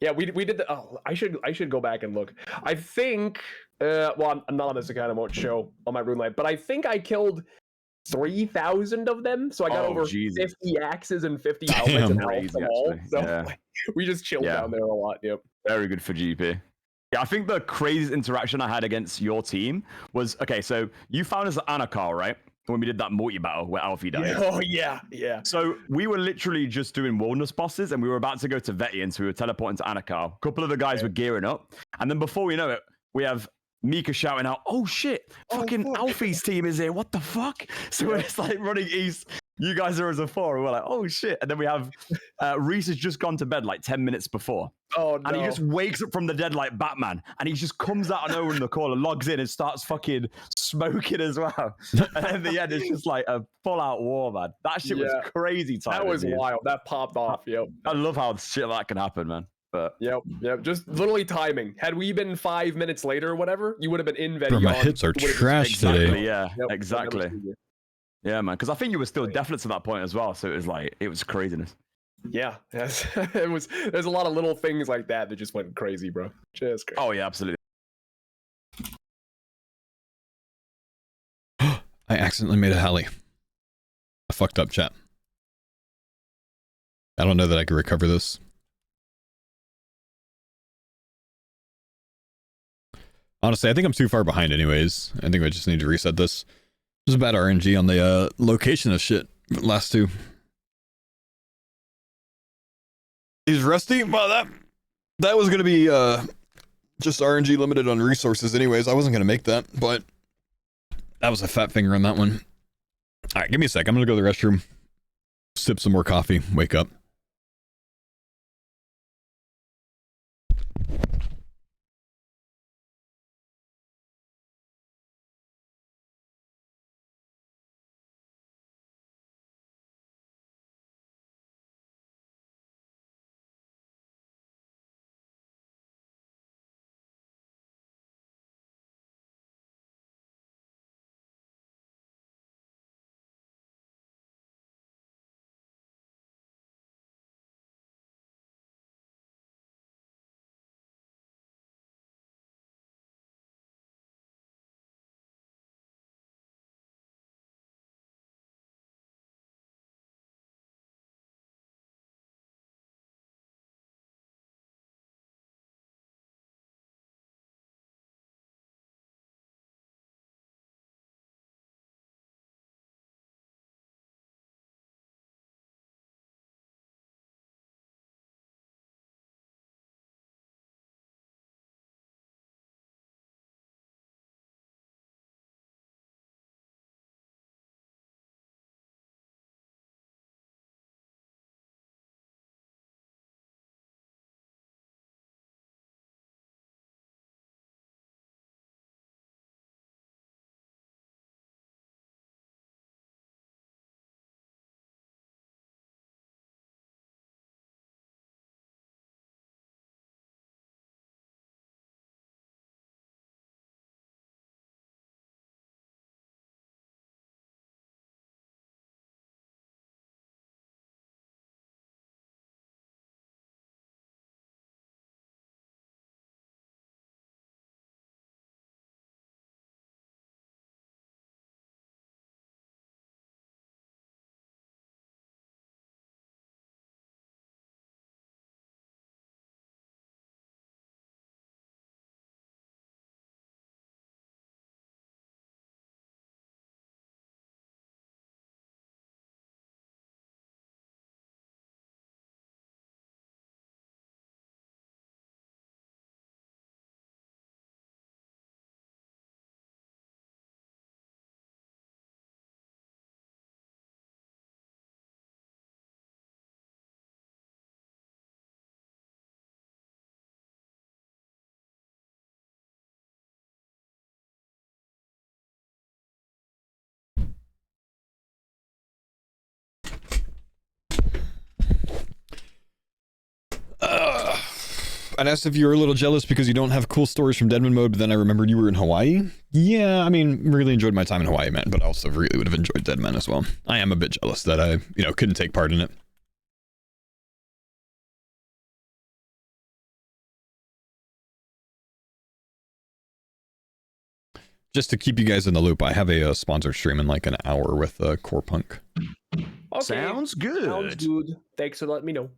[SPEAKER 3] Yeah, we did the. Oh, I should go back and look. I think. Well, I'm not on this account. I won't show on my rune light, but I think I killed 3,000 of them. So I got over 50 axes and 50 helmets and crazy, all. So we just chilled down there a lot. Yep.
[SPEAKER 2] Very good for GP. Yeah, I think the craziest interaction I had against your team was okay. So you found us at Anakar, right? When we did that multi-battle where Alfie died.
[SPEAKER 3] Oh, yeah.
[SPEAKER 2] So we were literally just doing wilderness bosses and we were about to go to Vetian, so we were teleporting to Anakar. A couple of the guys were gearing up. And then before we know it, we have Mika shouting out, "Oh shit, fucking Alfie's team is here, what the fuck?" So we're just like running east. You guys are as a 4, and we're like, "Oh shit." And then we have Reese has just gone to bed like 10 minutes before.
[SPEAKER 3] Oh no.
[SPEAKER 2] And he just wakes up from the dead like Batman, and he just comes out of nowhere in the corner, logs in, and starts fucking smoking as well. And then in the end, it's just like a full-out war, man. That shit was crazy.
[SPEAKER 3] That was wild. That popped off. Yep.
[SPEAKER 2] I love how shit like that can happen, man. But
[SPEAKER 3] yep. Just literally timing. Had we been 5 minutes later or whatever, you would have been in Vetian.
[SPEAKER 1] My hits are trash today.
[SPEAKER 2] Yeah, exactly. Yeah, man. Because I think you were still definite to that point as well. So it was craziness.
[SPEAKER 3] Yeah, yes. It was. There's a lot of little things like that just went crazy, bro. Just crazy.
[SPEAKER 2] Oh yeah, absolutely.
[SPEAKER 1] I accidentally made a heli. I fucked up, chat. I don't know that I can recover this. Honestly, I think I'm too far behind anyways. I think I just need to reset this. There's a bad RNG on the location of shit. Last two. He's rusty? Well, that was going to be just RNG limited on resources anyways. I wasn't going to make that, but that was a fat finger on that one. All right, give me a sec. I'm going to go to the restroom, sip some more coffee, wake up. I'd asked if you were a little jealous because you don't have cool stories from Deadman mode, but then I remembered you were in Hawaii. Yeah, I mean, really enjoyed my time in Hawaii, man, but I also really would have enjoyed Deadman as well. I am a bit jealous that I, couldn't take part in it. Just to keep you guys in the loop, I have a sponsored stream in like an hour with Core Punk.
[SPEAKER 3] Okay.
[SPEAKER 2] Sounds good.
[SPEAKER 3] Sounds good. Thanks for letting me know.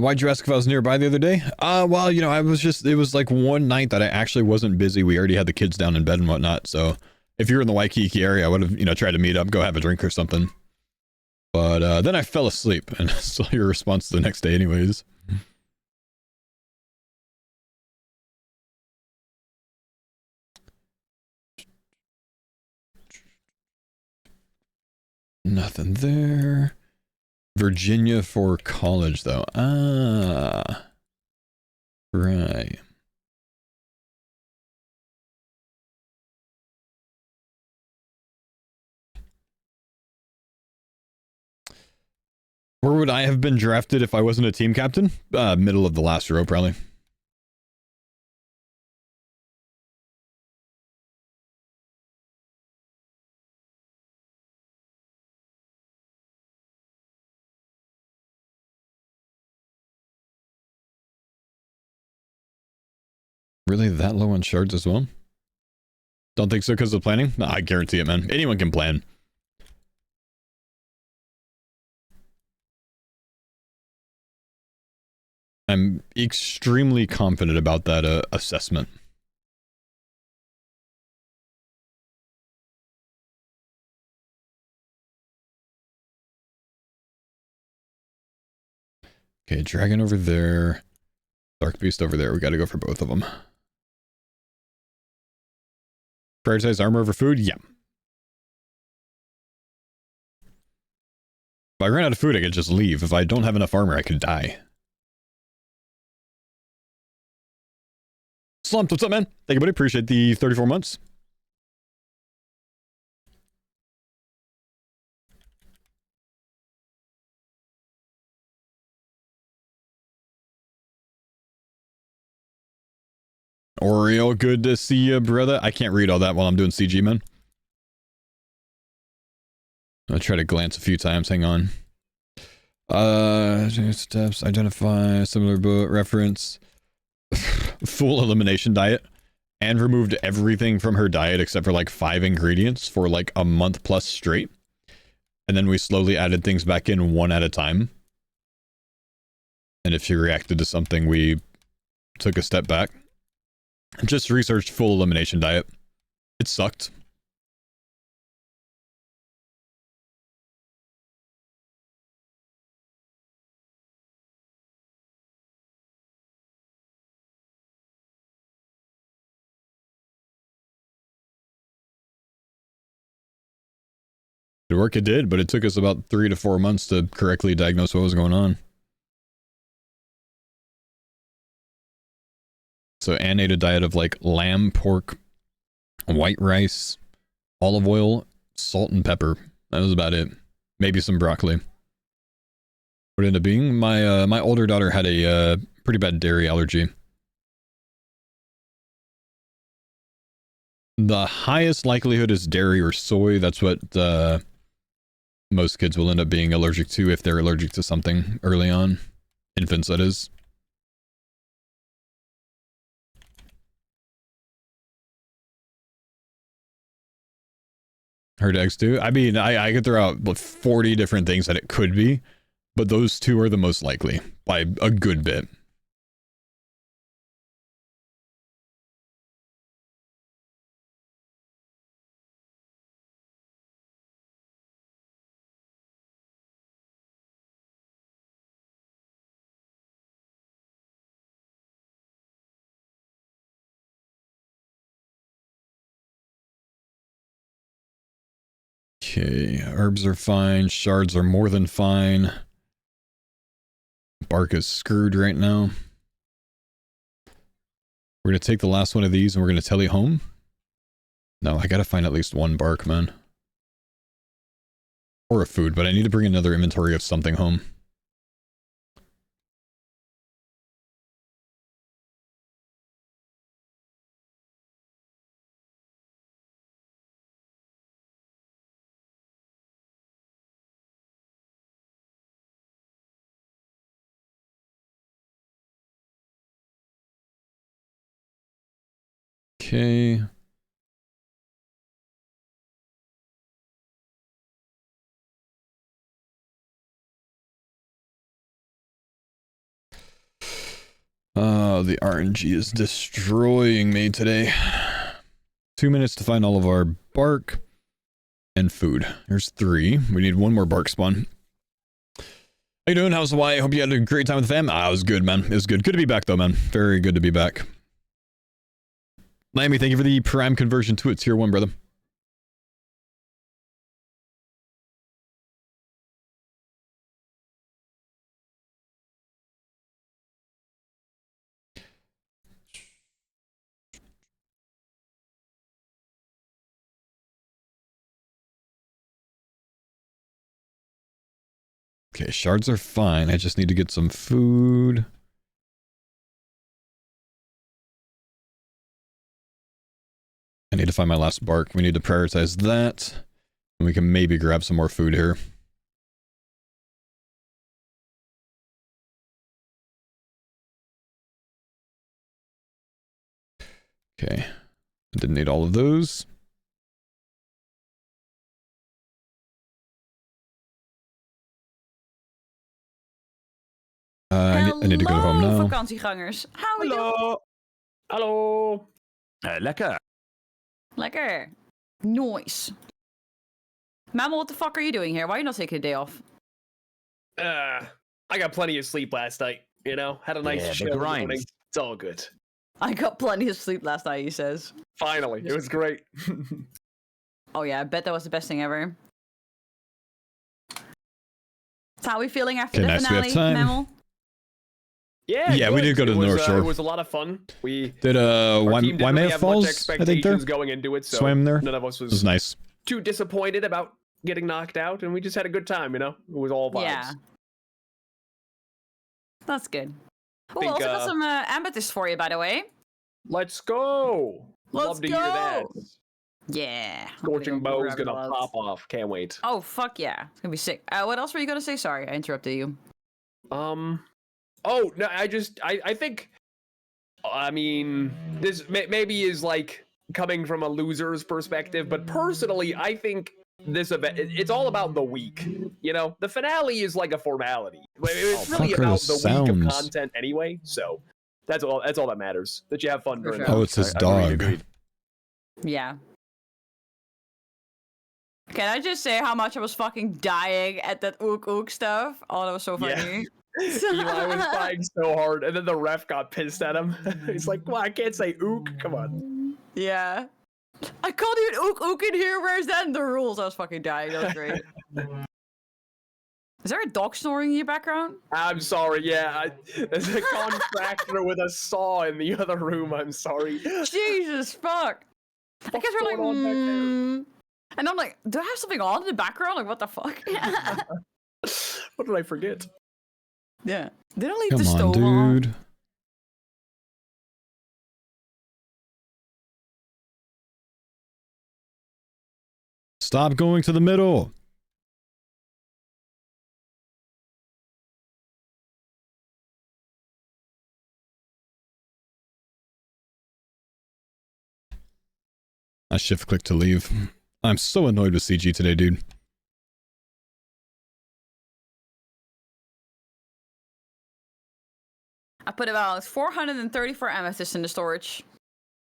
[SPEAKER 1] Why'd you ask if I was nearby the other day? Well, I was just, it was like one night that I actually wasn't busy. We already had the kids down in bed and whatnot. So if you're in the Waikiki area, I would have, tried to meet up, go have a drink or something. But then I fell asleep and saw your response the next day anyways. Nothing there. Virginia for college, though. Ah. Right. Where would I have been drafted if I wasn't a team captain? Middle of the last row, probably. Really that low on shards as well? Don't think so because of planning? Nah, I guarantee it, man. Anyone can plan. I'm extremely confident about that assessment. Okay, dragon over there. Dark beast over there. We got to go for both of them. Prioritize armor over food? Yeah. If I ran out of food, I could just leave. If I don't have enough armor, I could die. Slumped, what's up, man? Thank you, buddy. Appreciate the 34 months. Oriole, good to see you, brother. I can't read all that while I'm doing CG, man. I'll try to glance a few times. Hang on. Steps, identify, similar book, reference. Full elimination diet. And removed everything from her diet except for like 5 ingredients for like a month plus straight. And then we slowly added things back in one at a time. And if she reacted to something, we took a step back. Just researched full elimination diet. It sucked. The work it did, but it took us about 3 to 4 months to correctly diagnose what was going on. So Anne ate a diet of like lamb, pork, white rice, olive oil, salt, and pepper. That was about it. Maybe some broccoli. What it ended up being, my older daughter had a pretty bad dairy allergy. The highest likelihood is dairy or soy. That's what most kids will end up being allergic to if they're allergic to something early on. Infants, that is. Herd eggs too? I mean, I could throw out 40 different things that it could be, but those two are the most likely by a good bit. Okay, herbs are fine. Shards are more than fine. Bark is screwed right now. We're going to take the last one of these and we're going to tele home. No, I got to find at least one bark, man. Or a food, but I need to bring another inventory of something home. Okay. The RNG is destroying me today. 2 minutes to find all of our bark and food. There's 3. We need 1 more bark spawn. How you doing? How's Hawaii? I hope you had a great time with the fam. Ah, it was good, man. It was good. Good to be back, though, man. Very good to be back. Miami, thank you for the prime conversion to a tier 1, brother. Okay, shards are fine. I just need to get some food. I need to find my last bark. We need to prioritize that. And we can maybe grab some more food here. Okay. I didn't need all of those. I need to go home now.
[SPEAKER 4] Vakantiegangers. How are you?
[SPEAKER 3] Hallo.
[SPEAKER 2] Lekker.
[SPEAKER 4] Lekker. Nice. Mama, what the fuck are you doing here? Why are you not taking a day off?
[SPEAKER 3] I got plenty of sleep last night, you know? Had a nice show morning. It's all good.
[SPEAKER 4] I got plenty of sleep last night, he says.
[SPEAKER 3] Finally. It was great.
[SPEAKER 4] Oh yeah, I bet that was the best thing ever. So how are we feeling after the finale, Mammal?
[SPEAKER 3] Yeah,
[SPEAKER 1] we did go to the North Shore.
[SPEAKER 3] It was a lot of fun. We
[SPEAKER 1] did Waimea Falls, I think there.
[SPEAKER 3] Going into it, so
[SPEAKER 1] swam there.
[SPEAKER 3] None of us
[SPEAKER 1] was nice.
[SPEAKER 3] Too disappointed about getting knocked out, and we just had a good time. You know, it was all vibes.
[SPEAKER 4] Yeah, that's good. Oh, I also got some amethyst for you, by the way.
[SPEAKER 3] Let's go. Love to hear that.
[SPEAKER 4] Yeah.
[SPEAKER 3] Scorching bow's gonna pop off. Can't wait.
[SPEAKER 4] Oh fuck yeah, it's gonna be sick. What else were you gonna say? Sorry, I interrupted you.
[SPEAKER 3] Oh, no, I think, I mean, this maybe is like coming from a loser's perspective, but personally, I think this event, it's all about the week, you know? The finale is like a formality. It's really about the week of content anyway, so that's all that matters, that you have fun during that.
[SPEAKER 1] Oh, it's his dog.
[SPEAKER 4] Yeah. Can I just say how much I was fucking dying at that ook stuff? Oh, that was so funny.
[SPEAKER 3] Yeah. Eli was dying so hard, and then the ref got pissed at him. He's like, well, I can't say ook. Come on.
[SPEAKER 4] Yeah. I called you an ook in here. Where's that in the rules? I was fucking dying. That was great. Is there a dog snoring in your background?
[SPEAKER 3] I'm sorry. Yeah. There's a contractor with a saw in the other room. I'm sorry.
[SPEAKER 4] Jesus fuck. I guess we're like, and I'm like, do I have something on in the background? Like, what the fuck?
[SPEAKER 3] What did I forget?
[SPEAKER 4] Yeah. They don't leave the stove on.
[SPEAKER 1] Dude. Stop going to the middle. I shift click to leave. I'm so annoyed with CG today, dude.
[SPEAKER 4] I put about 434 amethysts in the storage.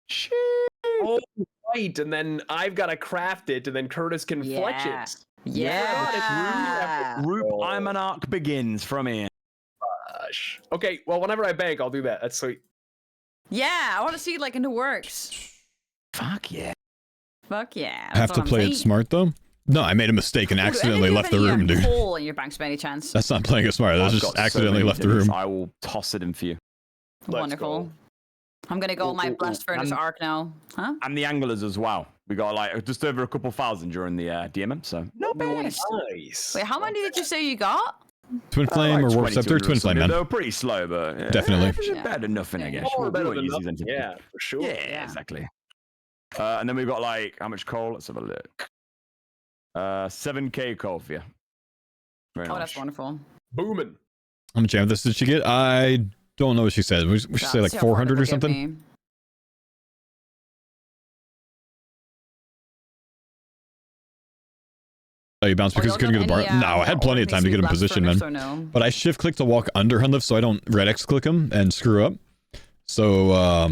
[SPEAKER 3] Shit. Oh, right. And then I've got to craft it, and then Curtis can fletch it.
[SPEAKER 4] Yeah.
[SPEAKER 2] Roop Imonarch begins from here.
[SPEAKER 3] Gosh. Okay, well, whenever I bank, I'll do that. That's sweet.
[SPEAKER 4] Yeah, I want to see it like in the works.
[SPEAKER 2] Fuck yeah.
[SPEAKER 4] Fuck yeah.
[SPEAKER 1] I have to play it smart, though? No, I made a mistake and accidentally left the room, dude.
[SPEAKER 4] Hole in your banks by any chance?
[SPEAKER 1] That's not playing it smart. That's just accidentally left the room.
[SPEAKER 2] I will toss it in for you.
[SPEAKER 4] Wonderful. I'm gonna go on my blast furnace arc now. Huh?
[SPEAKER 2] And the anglers as well. We got like just over a couple thousand during the DMM, so not bad.
[SPEAKER 3] Nice.
[SPEAKER 4] Wait, how many did you say you got?
[SPEAKER 1] Twin Flame or Warp Scepter? Twin Flame, man.
[SPEAKER 2] They were pretty slow, but
[SPEAKER 1] definitely.
[SPEAKER 2] Better than nothing, I guess.
[SPEAKER 3] More better than
[SPEAKER 2] use
[SPEAKER 3] nothing. Yeah, for sure.
[SPEAKER 2] Yeah, exactly. And then we've got like how much coal? Let's have a look. 7K coal for you. Very nice.
[SPEAKER 4] That's wonderful.
[SPEAKER 3] Booming.
[SPEAKER 1] How much amethyst did she get? I don't know what she said. We should say like 400 or something. Oh, you bounced because you couldn't get the bar? No, I had plenty of time to get in position, man. No? But I shift click to walk under Hunlift so I don't red X click him and screw up. So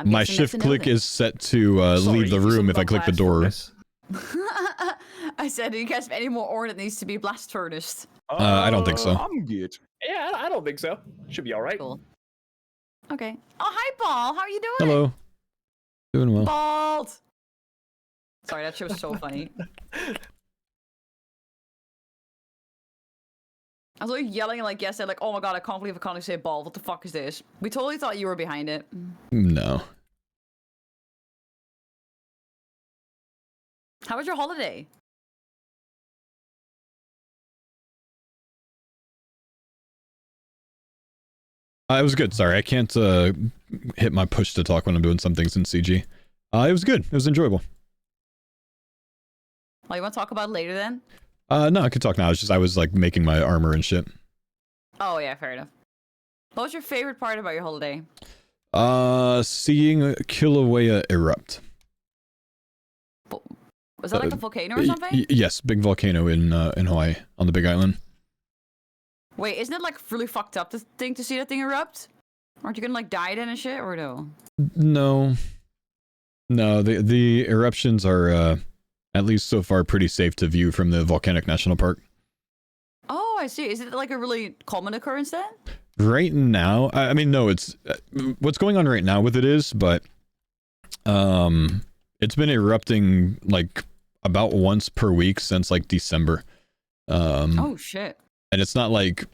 [SPEAKER 1] my shift click is set to leave the room if I click the door.
[SPEAKER 4] I said, do you guys have any more ore that needs to be blast furnace?
[SPEAKER 1] I don't think so.
[SPEAKER 2] I'm good.
[SPEAKER 3] Yeah, I don't think so. Should be all right.
[SPEAKER 4] Cool. Okay. Oh, hi, Ball. How are you doing?
[SPEAKER 1] Hello. Doing well.
[SPEAKER 4] Bald. Sorry, that shit was so funny. I was like yelling like yesterday, like, oh my god, I can't believe I can't say ball. What the fuck is this? We totally thought you were behind it.
[SPEAKER 1] No.
[SPEAKER 4] How was your holiday?
[SPEAKER 1] It was good. Sorry, I can't hit my push to talk when I'm doing some things in CG. It was good. It was enjoyable.
[SPEAKER 4] Well, you want to talk about it later then?
[SPEAKER 1] No, I could talk now. It's just I was like making my armor and shit.
[SPEAKER 4] Oh yeah, fair enough. What was your favorite part about your holiday?
[SPEAKER 1] Seeing Kilauea erupt.
[SPEAKER 4] Was that like a volcano or something?
[SPEAKER 1] Yes, big volcano in Hawaii on the Big Island.
[SPEAKER 4] Wait, isn't it like really fucked up thing to see that thing erupt? Aren't you gonna like die then and shit, or no?
[SPEAKER 1] No. No, the eruptions are at least so far pretty safe to view from the Volcanic National Park.
[SPEAKER 4] Oh, I see. Is it like a really common occurrence then?
[SPEAKER 1] Right now, I mean, no, it's what's going on right now with it is, but it's been erupting like about once per week since like December.
[SPEAKER 4] Oh shit.
[SPEAKER 1] And it's not like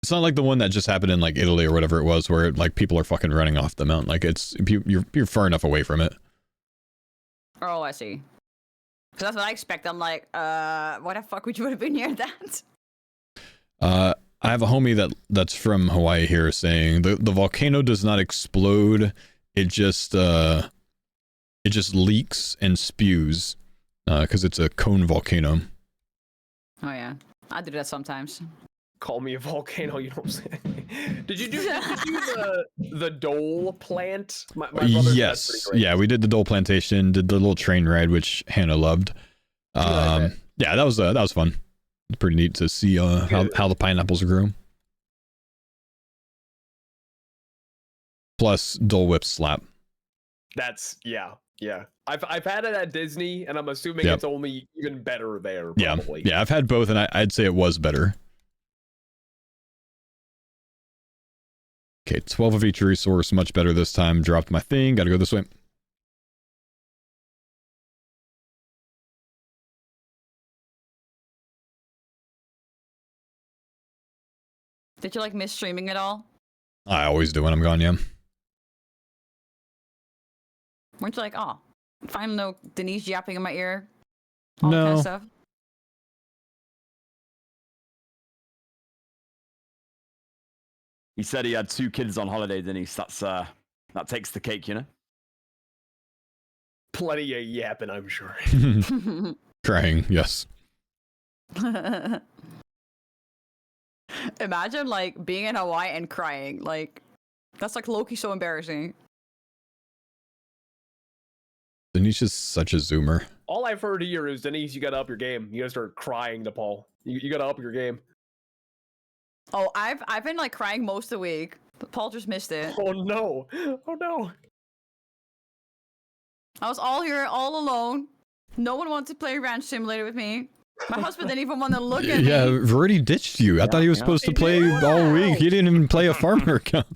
[SPEAKER 1] the one that just happened in like Italy or whatever it was, where like people are fucking running off the mountain. Like it's you're far enough away from it.
[SPEAKER 4] Oh, I see. Because that's what I expect. I'm like, why the fuck would you have been near that?
[SPEAKER 1] I have a homie that's from Hawaii here saying the volcano does not explode. It just leaks and spews because it's a cone volcano.
[SPEAKER 4] Oh yeah, I do that sometimes.
[SPEAKER 3] Call me a volcano, you know what I'm saying? Did you do the dole plant? My
[SPEAKER 1] yes, yeah, we did the dole plantation, did the little train ride, which Hannah loved. Yeah, that was fun. It's pretty neat to see how the pineapples grew. Plus, Dole Whip slap.
[SPEAKER 3] That's yeah. I've had it at Disney, and I'm assuming it's only even better there. Probably.
[SPEAKER 1] Yeah. I've had both, and I'd say it was better. Okay, 12 of each resource, much better this time. Dropped my thing. Got to go this way.
[SPEAKER 4] Did you like miss streaming at all?
[SPEAKER 1] I always do when I'm gone, yeah.
[SPEAKER 4] Weren't you like, oh, finally no Denise yapping in my ear?
[SPEAKER 1] All
[SPEAKER 4] that kind of stuff?
[SPEAKER 2] He said he had 2 kids on holiday, Denise. That takes the cake, you know?
[SPEAKER 3] Plenty of yapping, I'm sure.
[SPEAKER 1] Crying, yes.
[SPEAKER 4] Imagine like being in Hawaii and crying. Like that's like low-key so embarrassing.
[SPEAKER 1] Denise is such a zoomer.
[SPEAKER 3] All I've heard here is, Denise, you gotta up your game. You gotta start crying to Paul. You gotta up your game.
[SPEAKER 4] Oh, I've been like crying most of the week, but Paul just missed it.
[SPEAKER 3] Oh no. Oh no.
[SPEAKER 4] I was all here all alone. No one wanted to play Ranch Simulator with me. My husband didn't even want to look at me.
[SPEAKER 1] Yeah, Verdi ditched you. I thought he was supposed to play all week. He didn't even play a farmer account.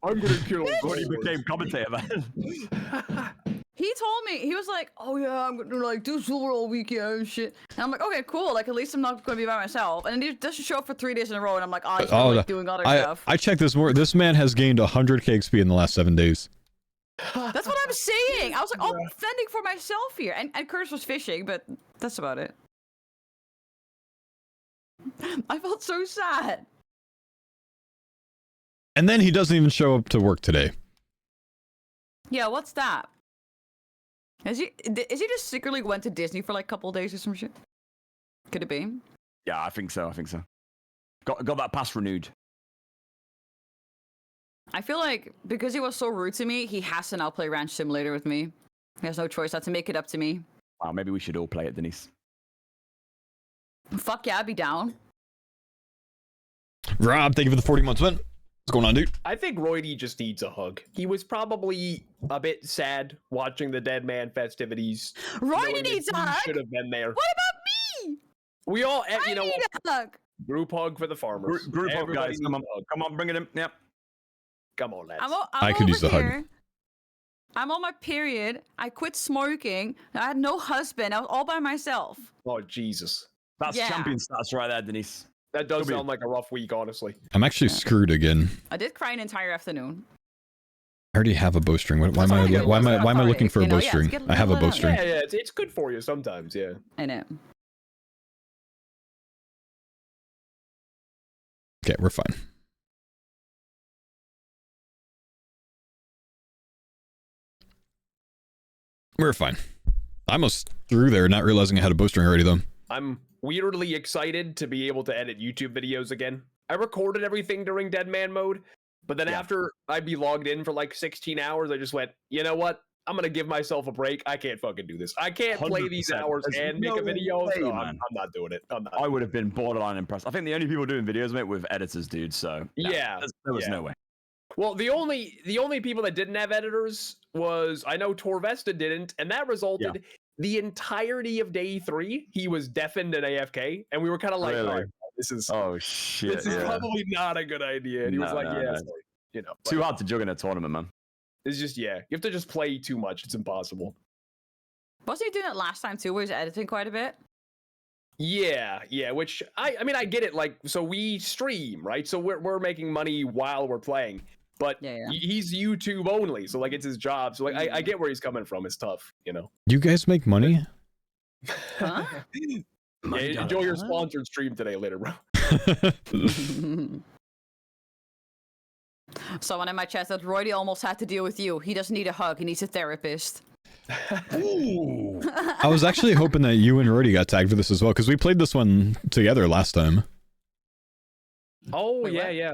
[SPEAKER 3] I'm gonna kill
[SPEAKER 2] Verdi became commentator, man.
[SPEAKER 4] He told me, he was like, oh yeah, I'm gonna like do silver all weekend and shit. And I'm like, okay, cool. Like at least I'm not gonna be by myself. And then he doesn't show up for 3 days in a row. And I'm like, oh, he's like, doing other stuff.
[SPEAKER 1] I checked this more. This man has gained 100k XP in the last 7 days.
[SPEAKER 4] That's what I'm saying. I was like, oh, I'm fending for myself here. And Curtis was fishing, but that's about it. I felt so sad.
[SPEAKER 1] And then he doesn't even show up to work today.
[SPEAKER 4] Yeah, what's that? Is he just secretly went to Disney for like a couple of days or some shit? Could it be?
[SPEAKER 2] Yeah, I think so. Got that pass renewed.
[SPEAKER 4] I feel like because he was so rude to me, he has to now play Ranch Simulator with me. He has no choice but to make it up to me.
[SPEAKER 2] Wow, maybe we should all play it, Denise.
[SPEAKER 4] Fuck yeah, I'd be down.
[SPEAKER 1] Rob, thank you for the 40 months, man. What's going on, dude?
[SPEAKER 3] I think Roydy just needs a hug. He was probably a bit sad watching the Dead Man festivities.
[SPEAKER 4] Roydy needs a hug?
[SPEAKER 3] Should have been there.
[SPEAKER 4] What about me?
[SPEAKER 3] We all,
[SPEAKER 4] I need a hug.
[SPEAKER 3] Group hug for the farmers.
[SPEAKER 2] Group hug, guys. Come on, bring it in. Yep.
[SPEAKER 3] Come on, lads.
[SPEAKER 1] I could use the hug.
[SPEAKER 4] I'm on my period. I quit smoking. I had no husband. I was all by myself.
[SPEAKER 3] Oh, Jesus.
[SPEAKER 2] That's champion stats right there, Denise.
[SPEAKER 3] That does sound like a rough week, honestly.
[SPEAKER 1] I'm actually screwed again.
[SPEAKER 4] I did cry an entire afternoon.
[SPEAKER 1] I already have a bowstring. Why am I looking for a bowstring? I have a bowstring.
[SPEAKER 3] Yeah, it's good for you sometimes, yeah.
[SPEAKER 4] I know.
[SPEAKER 1] Okay, we're fine. We're fine. I almost threw there, not realizing I had a bowstring already, though.
[SPEAKER 3] I'm weirdly excited to be able to edit YouTube videos again. I recorded everything during Dead Man mode, but then after I'd be logged in for like 16 hours, I just went, you know what? I'm going to give myself a break. I can't fucking do this. I can't play these hours and make a video. So I'm not doing it.
[SPEAKER 2] I would have been borderline impressed. I think the only people doing videos, mate, with editors, dude. So there was no way.
[SPEAKER 3] Well, the only people that didn't have editors was, I know Torvesta didn't, and that resulted the entirety of day 3. He was deafened and AFK, and we were kind of like,
[SPEAKER 2] really?
[SPEAKER 3] this is
[SPEAKER 2] shit.
[SPEAKER 3] This is probably not a good idea. And he was like, sorry. You know,
[SPEAKER 2] too hard to jug in a tournament, man.
[SPEAKER 3] It's just you have to just play too much. It's impossible.
[SPEAKER 4] Wasn't he doing it last time too? Where he was editing quite a bit?
[SPEAKER 3] Yeah. Which I mean, I get it. Like, so we stream, right? So we're making money while we're playing. But he's YouTube only, so like it's his job. So like I get where he's coming from. It's tough, you know.
[SPEAKER 1] You guys make money?
[SPEAKER 4] Huh?
[SPEAKER 3] Enjoy your sponsored stream today, later, bro.
[SPEAKER 4] Someone in my chat said Roydy almost had to deal with you. He doesn't need a hug. He needs a therapist.
[SPEAKER 1] Ooh. I was actually hoping that you and Roydy got tagged for this as well, because we played this one together last time.
[SPEAKER 3] Oh, wait, yeah.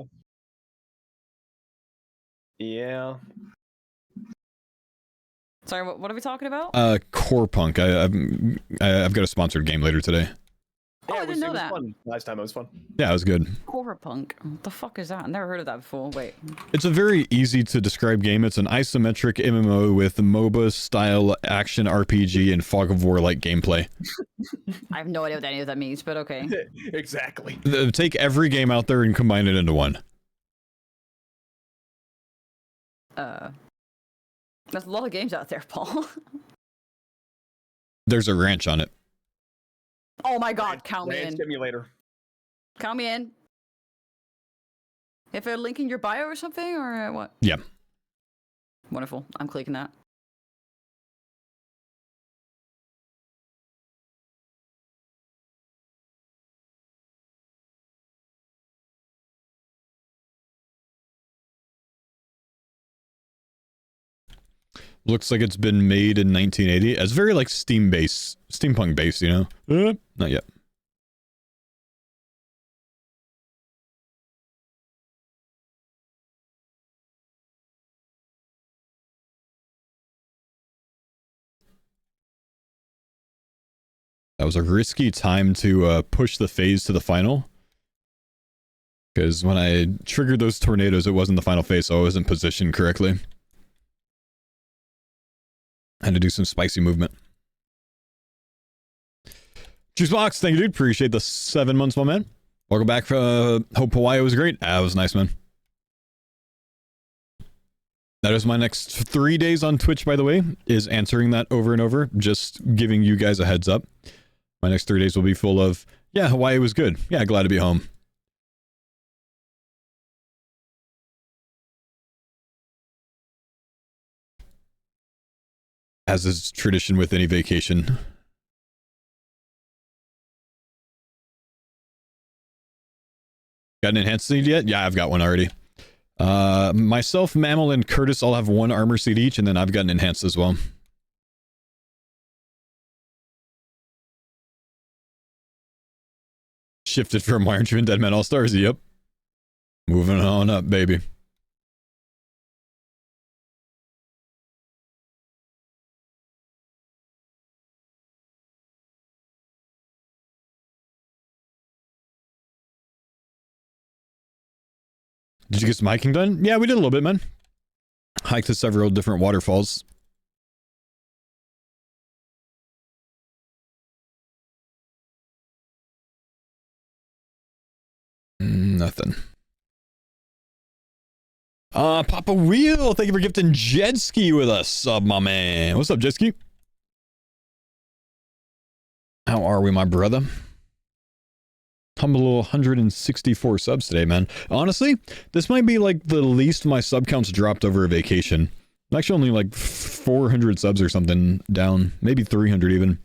[SPEAKER 3] Yeah.
[SPEAKER 4] Sorry, what are we talking about?
[SPEAKER 1] Core Punk. I've got a sponsored game later today.
[SPEAKER 3] Yeah,
[SPEAKER 4] I didn't know that.
[SPEAKER 3] Fun. Last time it was fun.
[SPEAKER 1] Yeah, it was good.
[SPEAKER 4] Core Punk. What the fuck is that? I've never heard of that before. Wait.
[SPEAKER 1] It's a very easy to describe game. It's an isometric MMO with MOBA style action RPG and Fog of War like gameplay.
[SPEAKER 4] I have no idea what any of that means, but okay.
[SPEAKER 3] Exactly.
[SPEAKER 1] Take every game out there and combine it into one.
[SPEAKER 4] There's a lot of games out there, Paul.
[SPEAKER 1] There's a ranch on it.
[SPEAKER 4] Oh my god, count me in.
[SPEAKER 3] Simulator.
[SPEAKER 4] Count me in. If a link in your bio or something, or what?
[SPEAKER 1] Yeah.
[SPEAKER 4] Wonderful. I'm clicking that.
[SPEAKER 1] Looks like it's been made in 1980. It's very like steampunk based, you know? Not yet. That was a risky time to push the phase to the final. Because when I triggered those tornadoes, it wasn't the final phase, so I wasn't positioned correctly. Had to do some spicy movement. Juicebox, thank you, dude. Appreciate the 7 months, my man. Welcome back. Hope Hawaii was great. That was nice, man. That is my next 3 days on Twitch, by the way, is answering that over and over, just giving you guys a heads up. My next 3 days will be full of, yeah, Hawaii was good. Yeah, glad to be home. As is tradition with any vacation. Got an enhanced seed yet? Yeah, I've got one already. Myself, Mammal, and Curtis all have one armor seed each, and then I've got an enhanced as well. Shifted from Why Aren't You in Dead Man All-Stars? Yep. Moving on up, baby. Did you get some hiking done? Yeah, we did a little bit, man. Hiked to several different waterfalls. Nothing. Papa Wheel, thank you for gifting Jetski with us, sub, my man. What's up, Jetski? How are we, my brother? Humble 164 subs today, man. Honestly, this might be like the least my sub counts dropped over a vacation. I'm actually only like 400 subs or something down, maybe 300 even.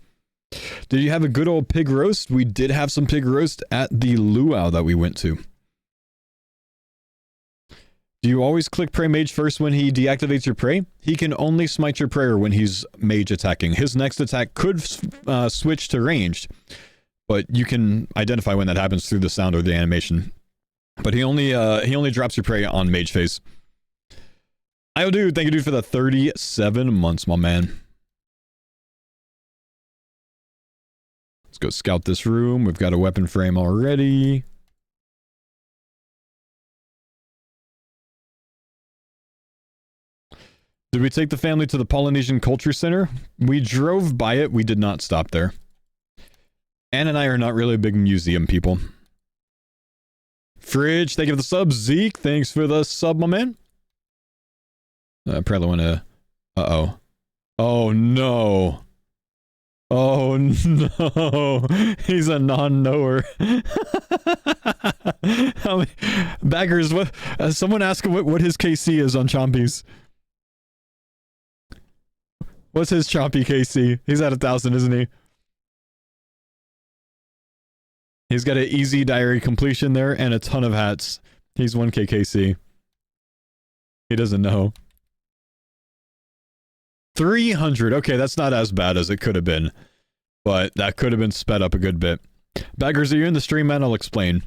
[SPEAKER 1] Did you have a good old pig roast? We did have some pig roast at the luau that we went to. Do you always click Pray Mage first when he deactivates your Pray? He can only smite your prayer when he's Mage attacking. His next attack could switch to ranged, but you can identify when that happens through the sound or the animation. But he only drops your Pray on Mage phase. Io dude, thank you dude for the 37 months, my man. Let's go scout this room. We've got a weapon frame already. Did we take the family to the Polynesian Culture Center? We drove by it. We did not stop there. Anne and I are not really big museum people. Fridge, thank you for the sub. Zeke, thanks for the sub, my man. I probably want to... Uh-oh. Oh, no. Oh, no. He's a non-knower. Baggers, what? Someone ask him what his KC is on Chompies. What's his Chompy KC? He's at 1,000, isn't he? He's got an easy diary completion there and a ton of hats. He's 1K KC. He doesn't know. 300. Okay, that's not as bad as it could have been. But that could have been sped up a good bit. Baggers, are you in the stream, man? I'll explain.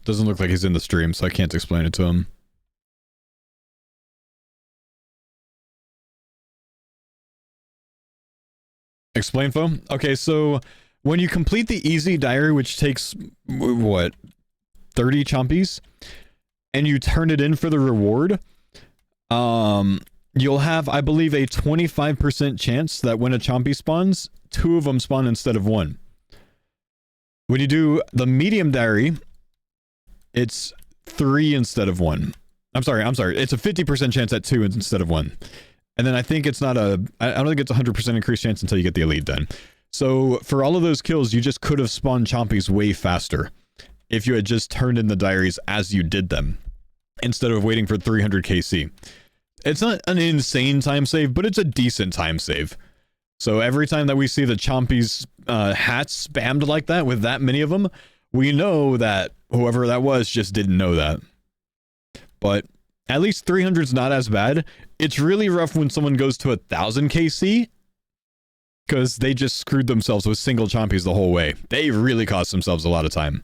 [SPEAKER 1] Doesn't look like he's in the stream, so I can't explain it to him. Explain, Faux? Okay, so when you complete the easy diary, which takes, what, 30 chompies, and you turn it in for the reward, you'll have, I believe, a 25% chance that when a chompy spawns, 2 of them spawn instead of 1. When you do the medium diary, it's 3 instead of 1. I'm sorry. It's a 50% chance at 2 instead of 1. And then I think it's not a... I don't think it's a 100% increased chance until you get the elite done. So for all of those kills, you just could have spawned chompies way faster if you had just turned in the diaries as you did them, instead of waiting for 300 KC. It's not an insane time save, but it's a decent time save. So every time that we see the chompies hats spammed like that with that many of them, we know that whoever that was just didn't know that. But at least 300 is not as bad. It's really rough when someone goes to 1,000 KC, because they just screwed themselves with single chompies the whole way. They really cost themselves a lot of time.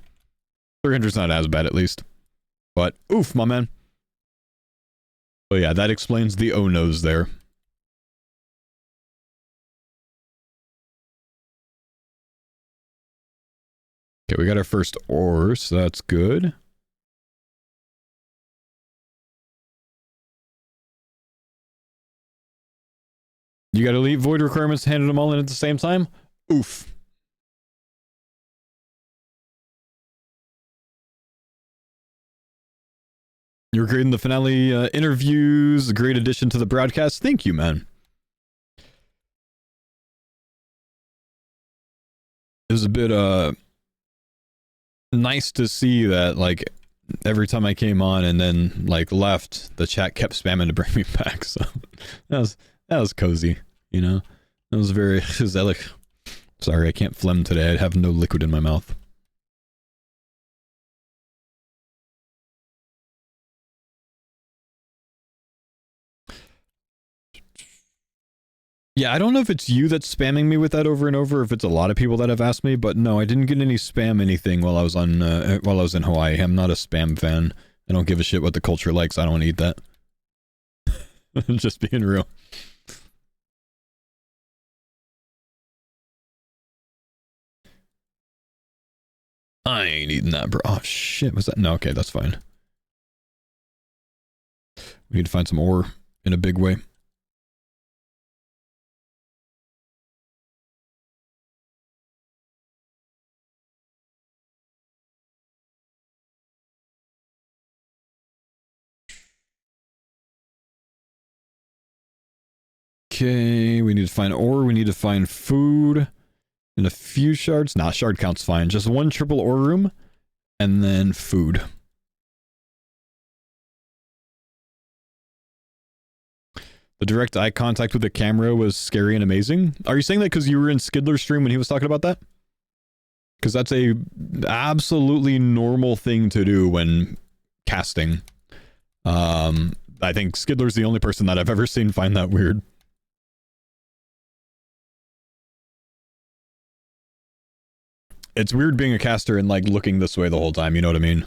[SPEAKER 1] 300 is not as bad, at least. But, oof, my man. Oh yeah, that explains the oh-no's there. Okay, we got our first ore, so that's good. You got elite void requirements, handed them all in at the same time? Oof. You were great in the finale interviews, a great addition to the broadcast. Thank you, man. It was a bit nice to see that, like, every time I came on and then like left, the chat kept spamming to bring me back. So that was cozy, you know. That was very gezellig. Sorry, I can't phlegm today. I have no liquid in my mouth. Yeah, I don't know if it's you that's spamming me with that over and over, if it's a lot of people that have asked me, but no, I didn't get any spam anything while I was on while I was in Hawaii. I'm not a spam fan. I don't give a shit what the culture likes. I don't want to eat that. Just being real. I ain't eating that, bro. Oh shit, was that? No, okay, that's fine. We need to find some ore in a big way. Okay, we need to find ore, we need to find food, and a few shards. Nah, shard count's fine. Just one triple ore room, and then food. The direct eye contact with the camera was scary and amazing. Are you saying that because you were in Skidler's stream when he was talking about that? Because that's a absolutely normal thing to do when casting. I think Skidler's the only person that I've ever seen find that weird. It's weird being a caster and like looking this way the whole time, you know what I mean?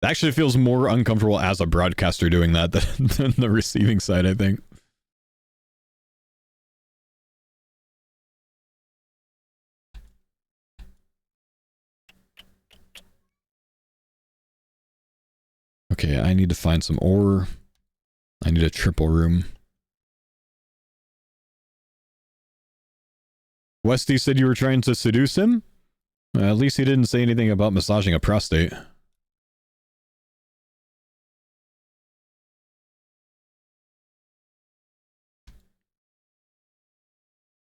[SPEAKER 1] It actually feels more uncomfortable as a broadcaster doing that than the receiving side, I think. Okay, I need to find some ore. I need a triple room. Westy said you were trying to seduce him? At least he didn't say anything about massaging a prostate.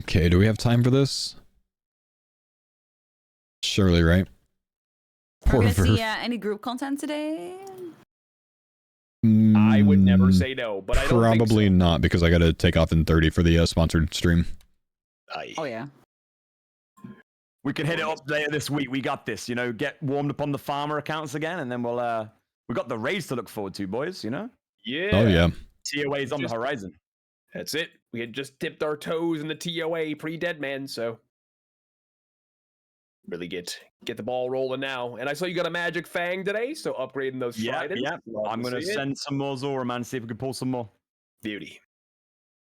[SPEAKER 1] Okay, do we have time for this? Surely, right?
[SPEAKER 4] Are we gonna see any group content today?
[SPEAKER 3] I would never say no, but I don't think
[SPEAKER 1] probably
[SPEAKER 3] so.
[SPEAKER 1] not, because I gotta take off in 30 for the sponsored stream.
[SPEAKER 4] Oh yeah.
[SPEAKER 2] We can hit it up later this week. We got this, you know, get warmed up on the farmer accounts again, and then we'll we got the raids to look forward to, boys, you know?
[SPEAKER 3] Yeah.
[SPEAKER 1] Oh yeah.
[SPEAKER 2] TOA's on the horizon.
[SPEAKER 3] That's it. We had just dipped our toes in the TOA pre-Deadman, so really get the ball rolling now. And I saw you got a Magic Fang today, so upgrading those tridents.
[SPEAKER 2] Yeah. I'm gonna send some more Zora, man, see if we can pull some more.
[SPEAKER 3] Beauty.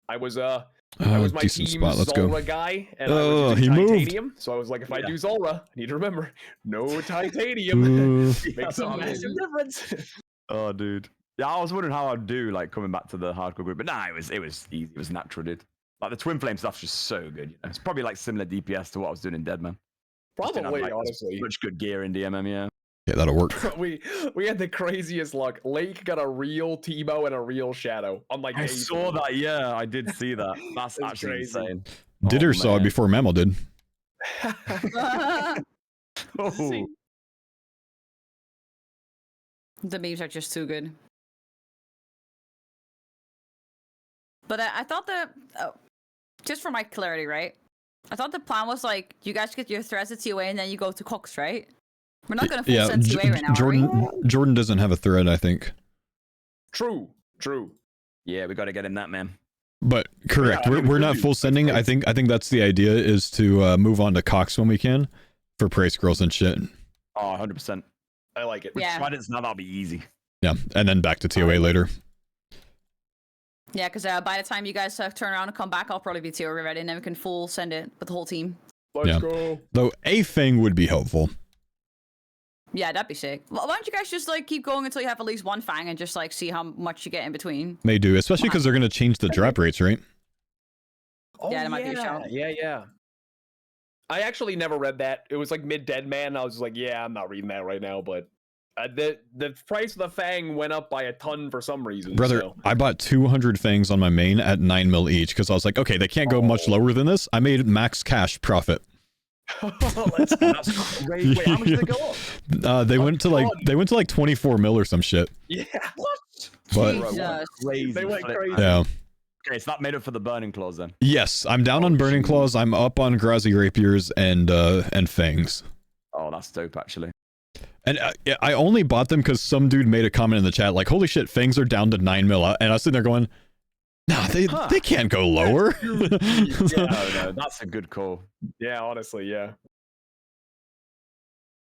[SPEAKER 3] I was my
[SPEAKER 1] decent
[SPEAKER 3] team
[SPEAKER 1] spot. Let's
[SPEAKER 3] Zora
[SPEAKER 1] go.
[SPEAKER 3] guy, and I was
[SPEAKER 1] he
[SPEAKER 3] using
[SPEAKER 1] moved.
[SPEAKER 3] titanium. So I was like, if I do Zora, I need to remember, no titanium. Makes a massive difference.
[SPEAKER 2] Oh, dude. Yeah, I was wondering how I'd do, like, coming back to the hardcore group, but nah, it was easy. It was natural, dude. Like, the Twin Flame stuff's just so good. You know? It's probably, like, similar DPS to what I was doing in Deadman.
[SPEAKER 3] Probably,
[SPEAKER 2] like,
[SPEAKER 3] honestly.
[SPEAKER 2] Such good gear in DMM, yeah.
[SPEAKER 1] Yeah, that'll work.
[SPEAKER 3] we had the craziest luck. Lake got a real Teemo and a real Shadow on like
[SPEAKER 2] I saw that, yeah, I did see that. That's actually
[SPEAKER 3] crazy.
[SPEAKER 2] insane.
[SPEAKER 1] Ditter saw it before Mammal did.
[SPEAKER 2] Oh.
[SPEAKER 4] The memes are just too good. But I thought that, just for my clarity, right? I thought the plan was like, you guys get your threads at TOA and then you go to Cox, right? We're not going to full send TOA right now,
[SPEAKER 1] Jordan doesn't have a thread, I think.
[SPEAKER 3] True.
[SPEAKER 2] Yeah, we got to get in that, man.
[SPEAKER 1] But correct,
[SPEAKER 3] Yeah,
[SPEAKER 1] we're not full sending. I think that's the idea, is to move on to Cox when we can for praise girls and shit.
[SPEAKER 2] Oh, 100%.
[SPEAKER 3] I like it.
[SPEAKER 2] With tridents now, that'll be easy.
[SPEAKER 1] Yeah, and then back to TOA later.
[SPEAKER 4] Yeah, because by the time you guys turn around and come back, I'll probably be TOA ready, and then we can full send it with the whole team.
[SPEAKER 3] Let's go.
[SPEAKER 1] Though a Fang would be helpful.
[SPEAKER 4] Yeah, that'd be sick. Why don't you guys just like keep going until you have at least one Fang and just like see how much you get in between?
[SPEAKER 1] They do, especially because they're going to change the drop rates, right?
[SPEAKER 3] Oh,
[SPEAKER 4] yeah, that might be a shout.
[SPEAKER 3] Yeah. I actually never read that. It was like mid-Dead Man. I was just like, yeah, I'm not reading that right now. But the price of the Fang went up by a ton for some reason.
[SPEAKER 1] Brother,
[SPEAKER 3] so.
[SPEAKER 1] I bought 200 Fangs on my main at 9 mil each because I was like, okay, they can't go much lower than this. I made max cash profit.
[SPEAKER 3] That's crazy. Wait, how much did they go up?
[SPEAKER 1] They went to like 24 mil or some shit.
[SPEAKER 3] Yeah. What?
[SPEAKER 1] But
[SPEAKER 4] Jesus.
[SPEAKER 2] Crazy.
[SPEAKER 3] They went crazy.
[SPEAKER 1] yeah.
[SPEAKER 2] Okay, so that made up for the burning claws then.
[SPEAKER 1] Yes, I'm down on burning claws. I'm up on Grazi rapiers and Fangs.
[SPEAKER 2] Oh, that's dope actually.
[SPEAKER 1] And I only bought them because some dude made a comment in the chat like, "Holy shit, Fangs are down to 9 mil," and I was sitting there going, "Nah, they can't go lower."
[SPEAKER 2] No, that's a good call.
[SPEAKER 3] Yeah, honestly, yeah.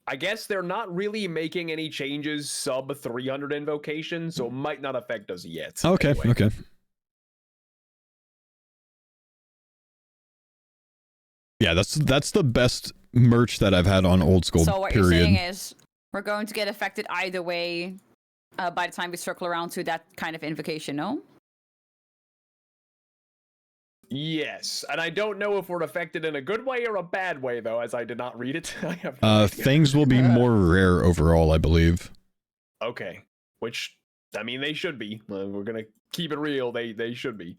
[SPEAKER 3] I guess they're not really making any changes sub 300 invocation, so it might not affect us yet.
[SPEAKER 1] Okay,
[SPEAKER 3] anyway.
[SPEAKER 1] okay. Yeah, that's the best merch that I've had on Old School.
[SPEAKER 4] So what
[SPEAKER 1] period.
[SPEAKER 4] you're saying is we're going to get affected either way by the time we circle around to that kind of invocation, no?
[SPEAKER 3] Yes, and I don't know if we're affected in a good way or a bad way, though, as I did not read it. I have no idea.
[SPEAKER 1] Things will be more rare overall, I believe.
[SPEAKER 3] Okay, which, I mean, they should be. We're gonna keep it real. They should be.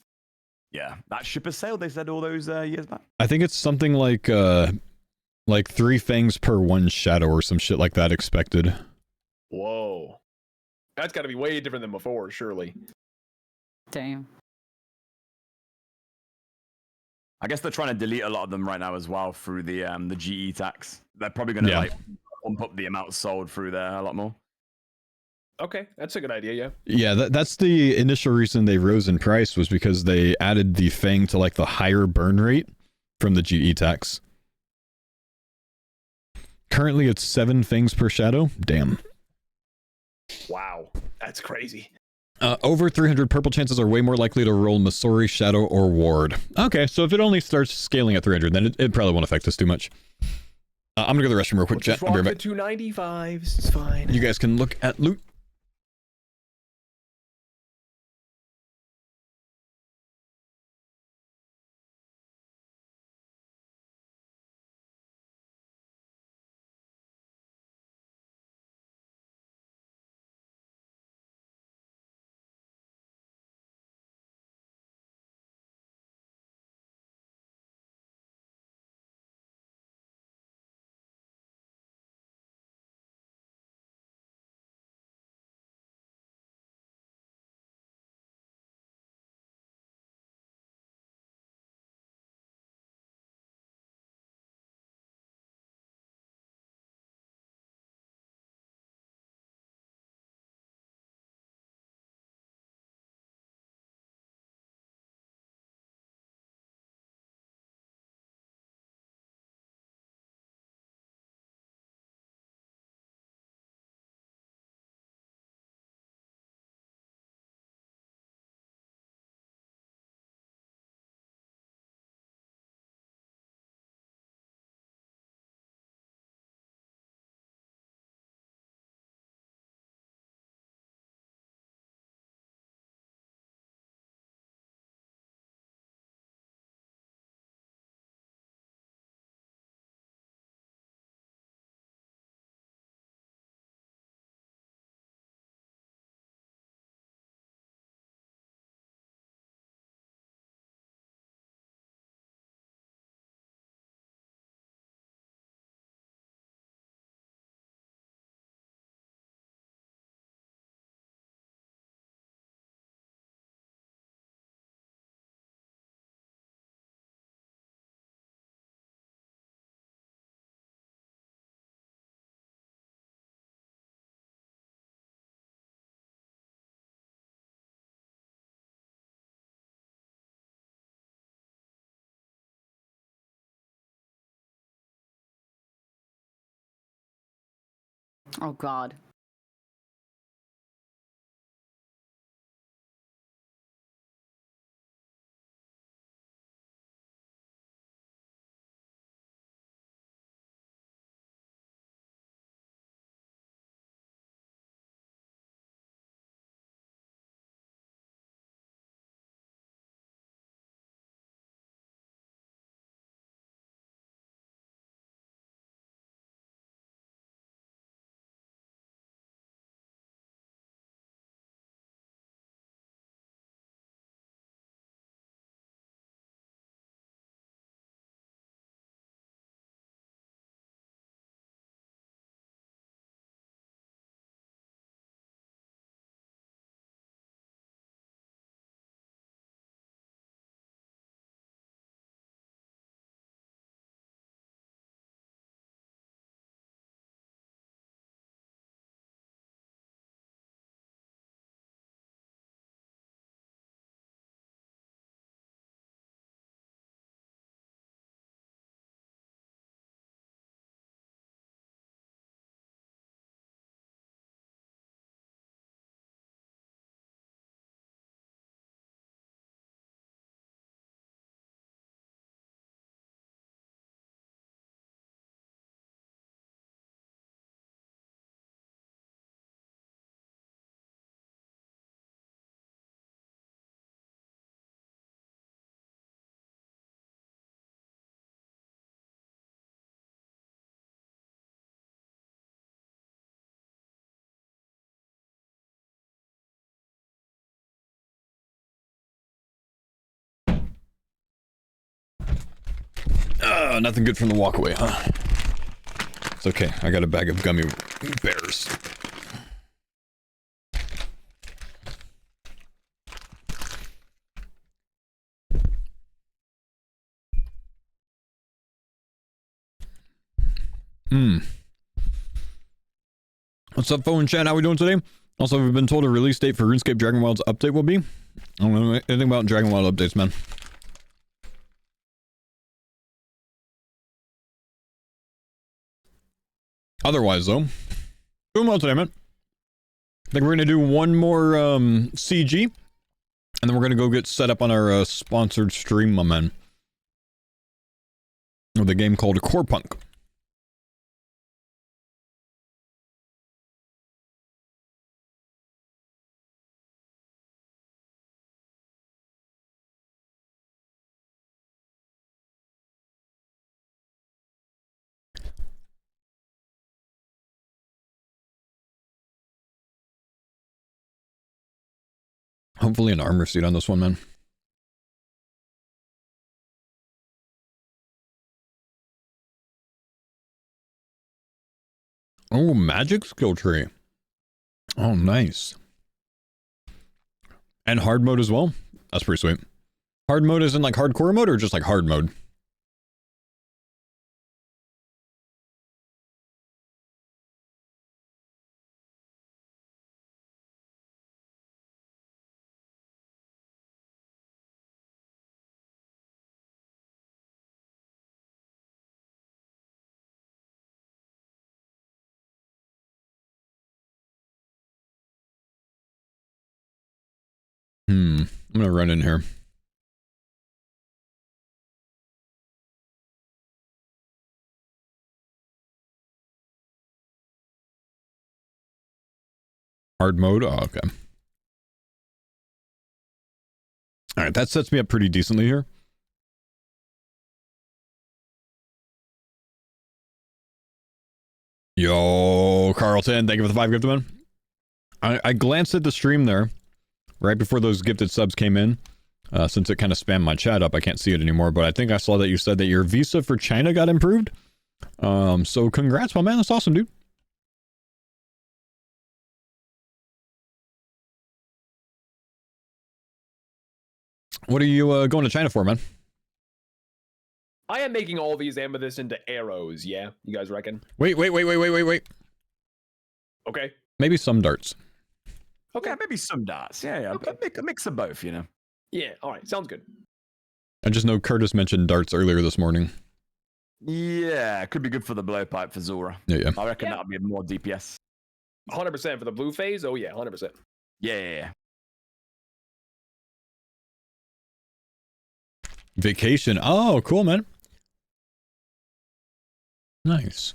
[SPEAKER 2] Yeah, that ship has sailed, they said all those years back.
[SPEAKER 1] I think it's something like 3 Fangs per 1 shadow or some shit like that expected.
[SPEAKER 3] Whoa. That's got to be way different than before, surely.
[SPEAKER 4] Damn.
[SPEAKER 2] I guess they're trying to delete a lot of them right now as well through the GE tax. They're probably going to like bump up the amount sold through there a lot more.
[SPEAKER 3] Okay, that's a good idea, yeah.
[SPEAKER 1] Yeah, that's the initial reason they rose in price was because they added the Fang to like the higher burn rate from the GE tax. Currently it's 7 Fangs per shadow. Damn.
[SPEAKER 3] Wow, that's crazy.
[SPEAKER 1] Over 300 purple chances are way more likely to roll Masori, Shadow, or Ward. Okay, so if it only starts scaling at 300, then it probably won't affect us too much. I'm gonna go to the restroom real quick, chat. I'll be right back.
[SPEAKER 3] 295s, it's fine.
[SPEAKER 1] You guys can look at loot.
[SPEAKER 4] Oh God.
[SPEAKER 1] Nothing good from the walkaway, huh? It's okay. I got a bag of gummy bears. What's up, phone chat? How we doing today? Also, we've been told a release date for RuneScape Dragon Wild's update will be. I don't know anything about Dragon Wild updates, man. Otherwise, though, doing well today, man. I think we're gonna do one more CG, and then we're gonna go get set up on our sponsored stream, my man. With a game called Core Punk. Hopefully an armor seat on this one, man. Oh, magic skill tree. Oh, nice. And hard mode as well. That's pretty sweet. Hard mode is in like hardcore mode or just like hard mode? I'm gonna run in here. Hard mode? Oh, okay. Alright, that sets me up pretty decently here. Yo, Carlton, thank you for the 5 gifted, man. I glanced at the stream there, right before those gifted subs came in. Since it kind of spammed my chat up, I can't see it anymore, but I think I saw that you said that your visa for China got improved. So congrats, my man. That's awesome, dude. What are you going to China for, man?
[SPEAKER 3] I am making all these amethysts into arrows, yeah? You guys reckon?
[SPEAKER 1] Wait.
[SPEAKER 3] Okay.
[SPEAKER 1] Maybe some darts.
[SPEAKER 2] Okay, maybe some darts. Yeah. Okay. A mix of both, you know?
[SPEAKER 3] Yeah, alright, sounds good.
[SPEAKER 1] I just know Curtis mentioned darts earlier this morning.
[SPEAKER 2] Yeah, it could be good for the blowpipe for Zora.
[SPEAKER 1] Yeah.
[SPEAKER 2] I reckon that'll be more DPS.
[SPEAKER 3] 100% for the blue phase? Oh yeah, 100%.
[SPEAKER 2] Yeah.
[SPEAKER 1] Vacation. Oh, cool, man. Nice.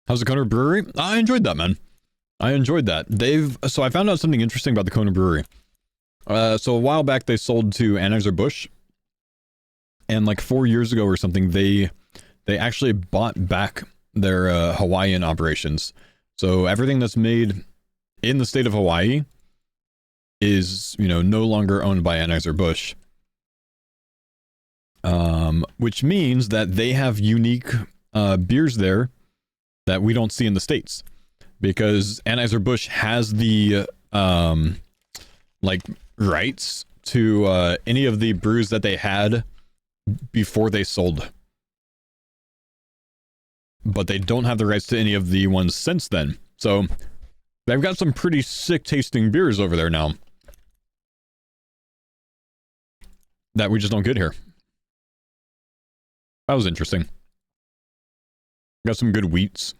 [SPEAKER 1] How's the Kona Brewery? I enjoyed that, man. I enjoyed that. So I found out something interesting about the Kona Brewery. So a while back they sold to Anheuser-Busch, and like 4 years ago or something, they actually bought back their Hawaiian operations. So everything that's made in the state of Hawaii is, no longer owned by Anheuser-Busch. Which means that they have unique beers there that we don't see in the States. Because Anheuser-Busch has the rights to any of the brews that they had before they sold, but they don't have the rights to any of the ones since then. So they've got some pretty sick tasting beers over there now that we just don't get here. That was interesting. Got some good wheats.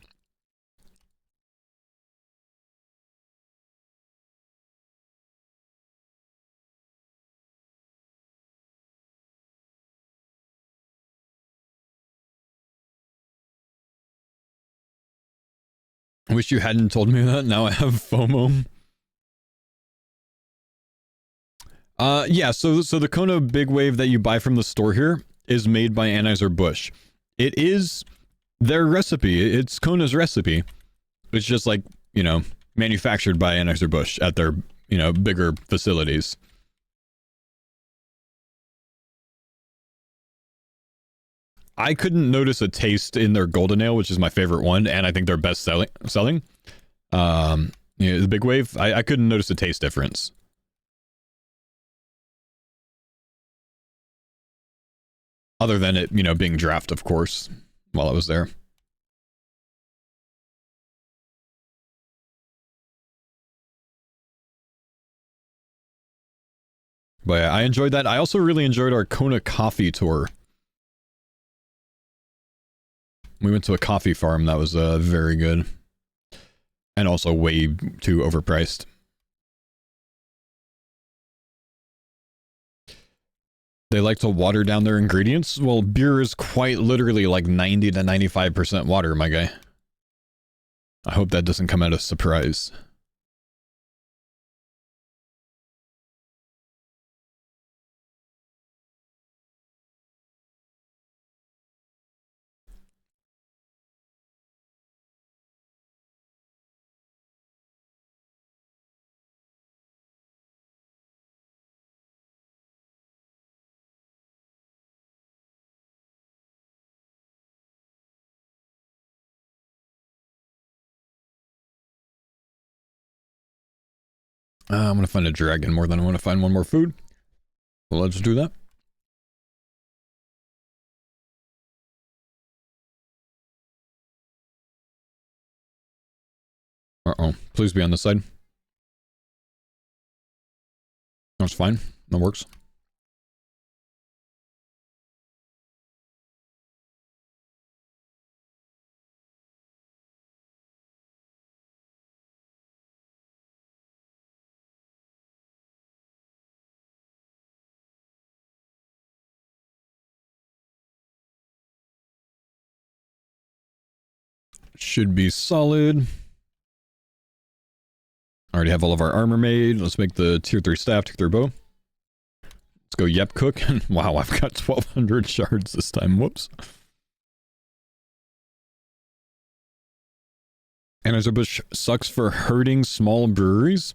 [SPEAKER 1] I wish you hadn't told me that. Now I have FOMO. Yeah, so the Kona Big Wave that you buy from the store here is made by Anheuser-Busch. It is their recipe. It's Kona's recipe. It's just like, you know, manufactured by Anheuser-Busch at their, you know, bigger facilities. I couldn't notice a taste in their Golden Ale, which is my favorite one, and I think they're best selling. You know, the Big Wave, I couldn't notice a taste difference. Other than it, you know, being draft, of course, while I was there. But yeah, I enjoyed that. I also really enjoyed our Kona coffee tour. We went to a coffee farm that was very good. And also way too overpriced. They like to water down their ingredients. Well, beer is quite literally like 90 to 95% water, my guy. I hope that doesn't come out as a surprise. I'm gonna find a dragon more than I want to find one more food. Well, let's do that. Uh-oh. Please be on this side. That's fine. That works. Should be solid. Already have all of our armor made. Let's make the tier 3 staff, tier 3 bow. Let's go yep cook. Wow, I've got 1,200 shards this time. Whoops. Anheuser-Busch sucks for hurting small breweries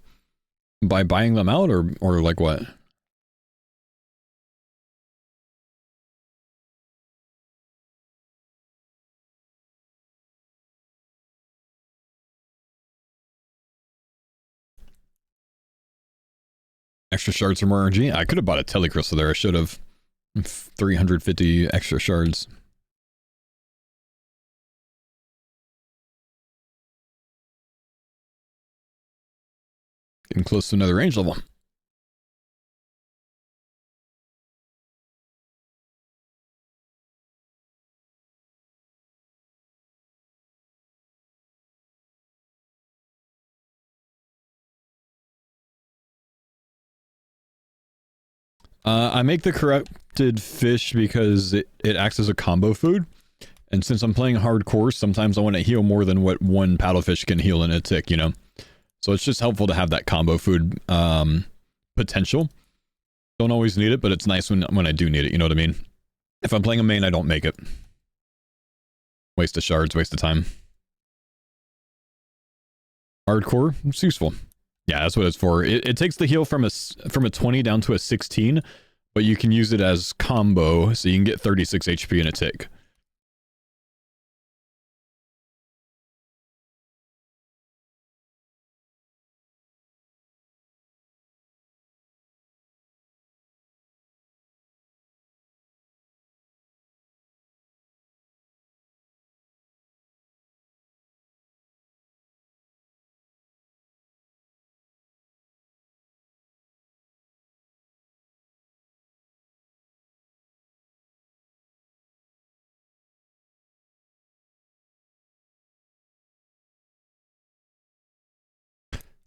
[SPEAKER 1] by buying them out, or like what? Extra shards for more RNG? I could have bought a telecrystal there. I should have. 350 extra shards. Getting close to another range level. I make the corrupted fish because it acts as a combo food. And since I'm playing hardcore, sometimes I want to heal more than what one paddlefish can heal in a tick, you know? So it's just helpful to have that combo food potential. Don't always need it, but it's nice when I do need it, you know what I mean? If I'm playing a main, I don't make it. Waste of shards, waste of time. Hardcore, it's useful. Yeah, that's what it's for. It takes the heal from a 20 down to a 16, but you can use it as combo, so you can get 36 HP in a tick.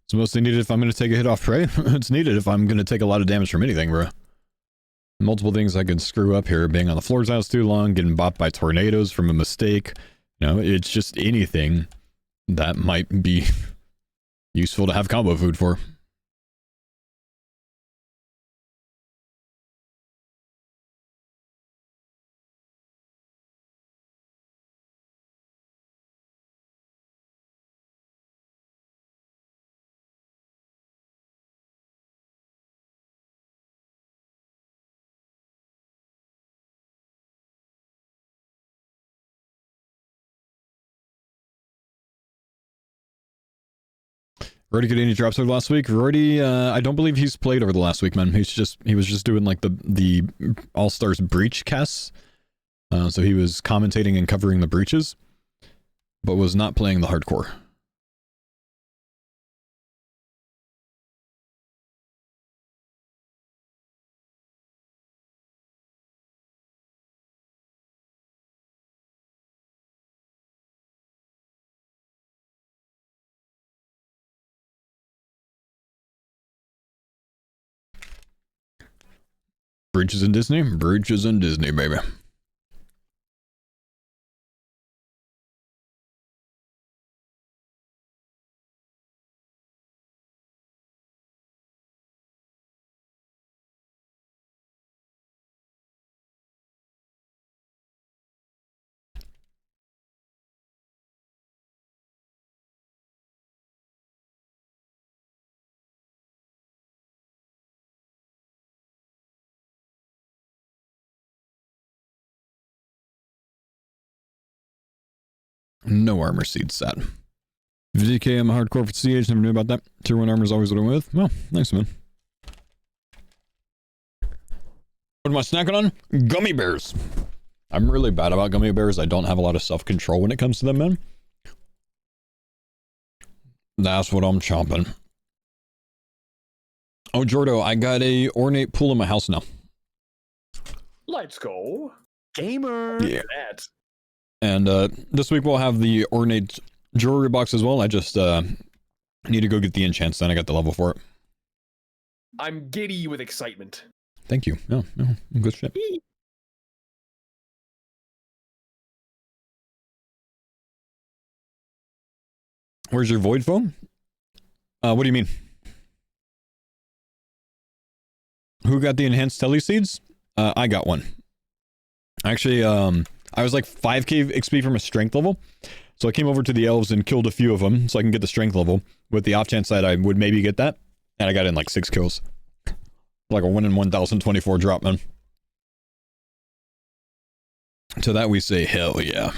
[SPEAKER 1] It's mostly needed if I'm going to take a hit off prey. It's needed if I'm going to take a lot of damage from anything, bro. Multiple things I could screw up here. Being on the floors house too long, getting bopped by tornadoes from a mistake. You know, it's just anything that might be useful to have combo food for. Rody get any drops over the last week? Rody, I don't believe he's played over the last week, man. He was just doing like the Allstars breach casts. So he was commentating and covering the breaches, but was not playing the hardcore. Breaches in Disney? Breaches in Disney, baby. No armor seed set. VDK, I'm a hardcore for CH, never knew about that. Tier 1 armor is always what I'm with. Well, nice, man. What am I snacking on? Gummy bears. I'm really bad about gummy bears. I don't have a lot of self-control when it comes to them, man. That's what I'm chomping. Oh, Jordo, I got a ornate pool in my house now.
[SPEAKER 3] Let's go.
[SPEAKER 2] Gamer.
[SPEAKER 1] Yeah.
[SPEAKER 3] That.
[SPEAKER 1] And this week we'll have the ornate jewelry box as well. I just need to go get the enchants, then I got the level for it.
[SPEAKER 3] I'm giddy with excitement.
[SPEAKER 1] Thank you. Yeah, good shit. Where's your void foam? What do you mean? Who got the enhanced tele seeds? I got one. Actually, I was like 5k XP from a strength level. So I came over to the elves and killed a few of them so I can get the strength level with the off chance that I would maybe get that. And I got in like 6 kills. Like a 1 in 1024 drop, man. To that we say, hell yeah.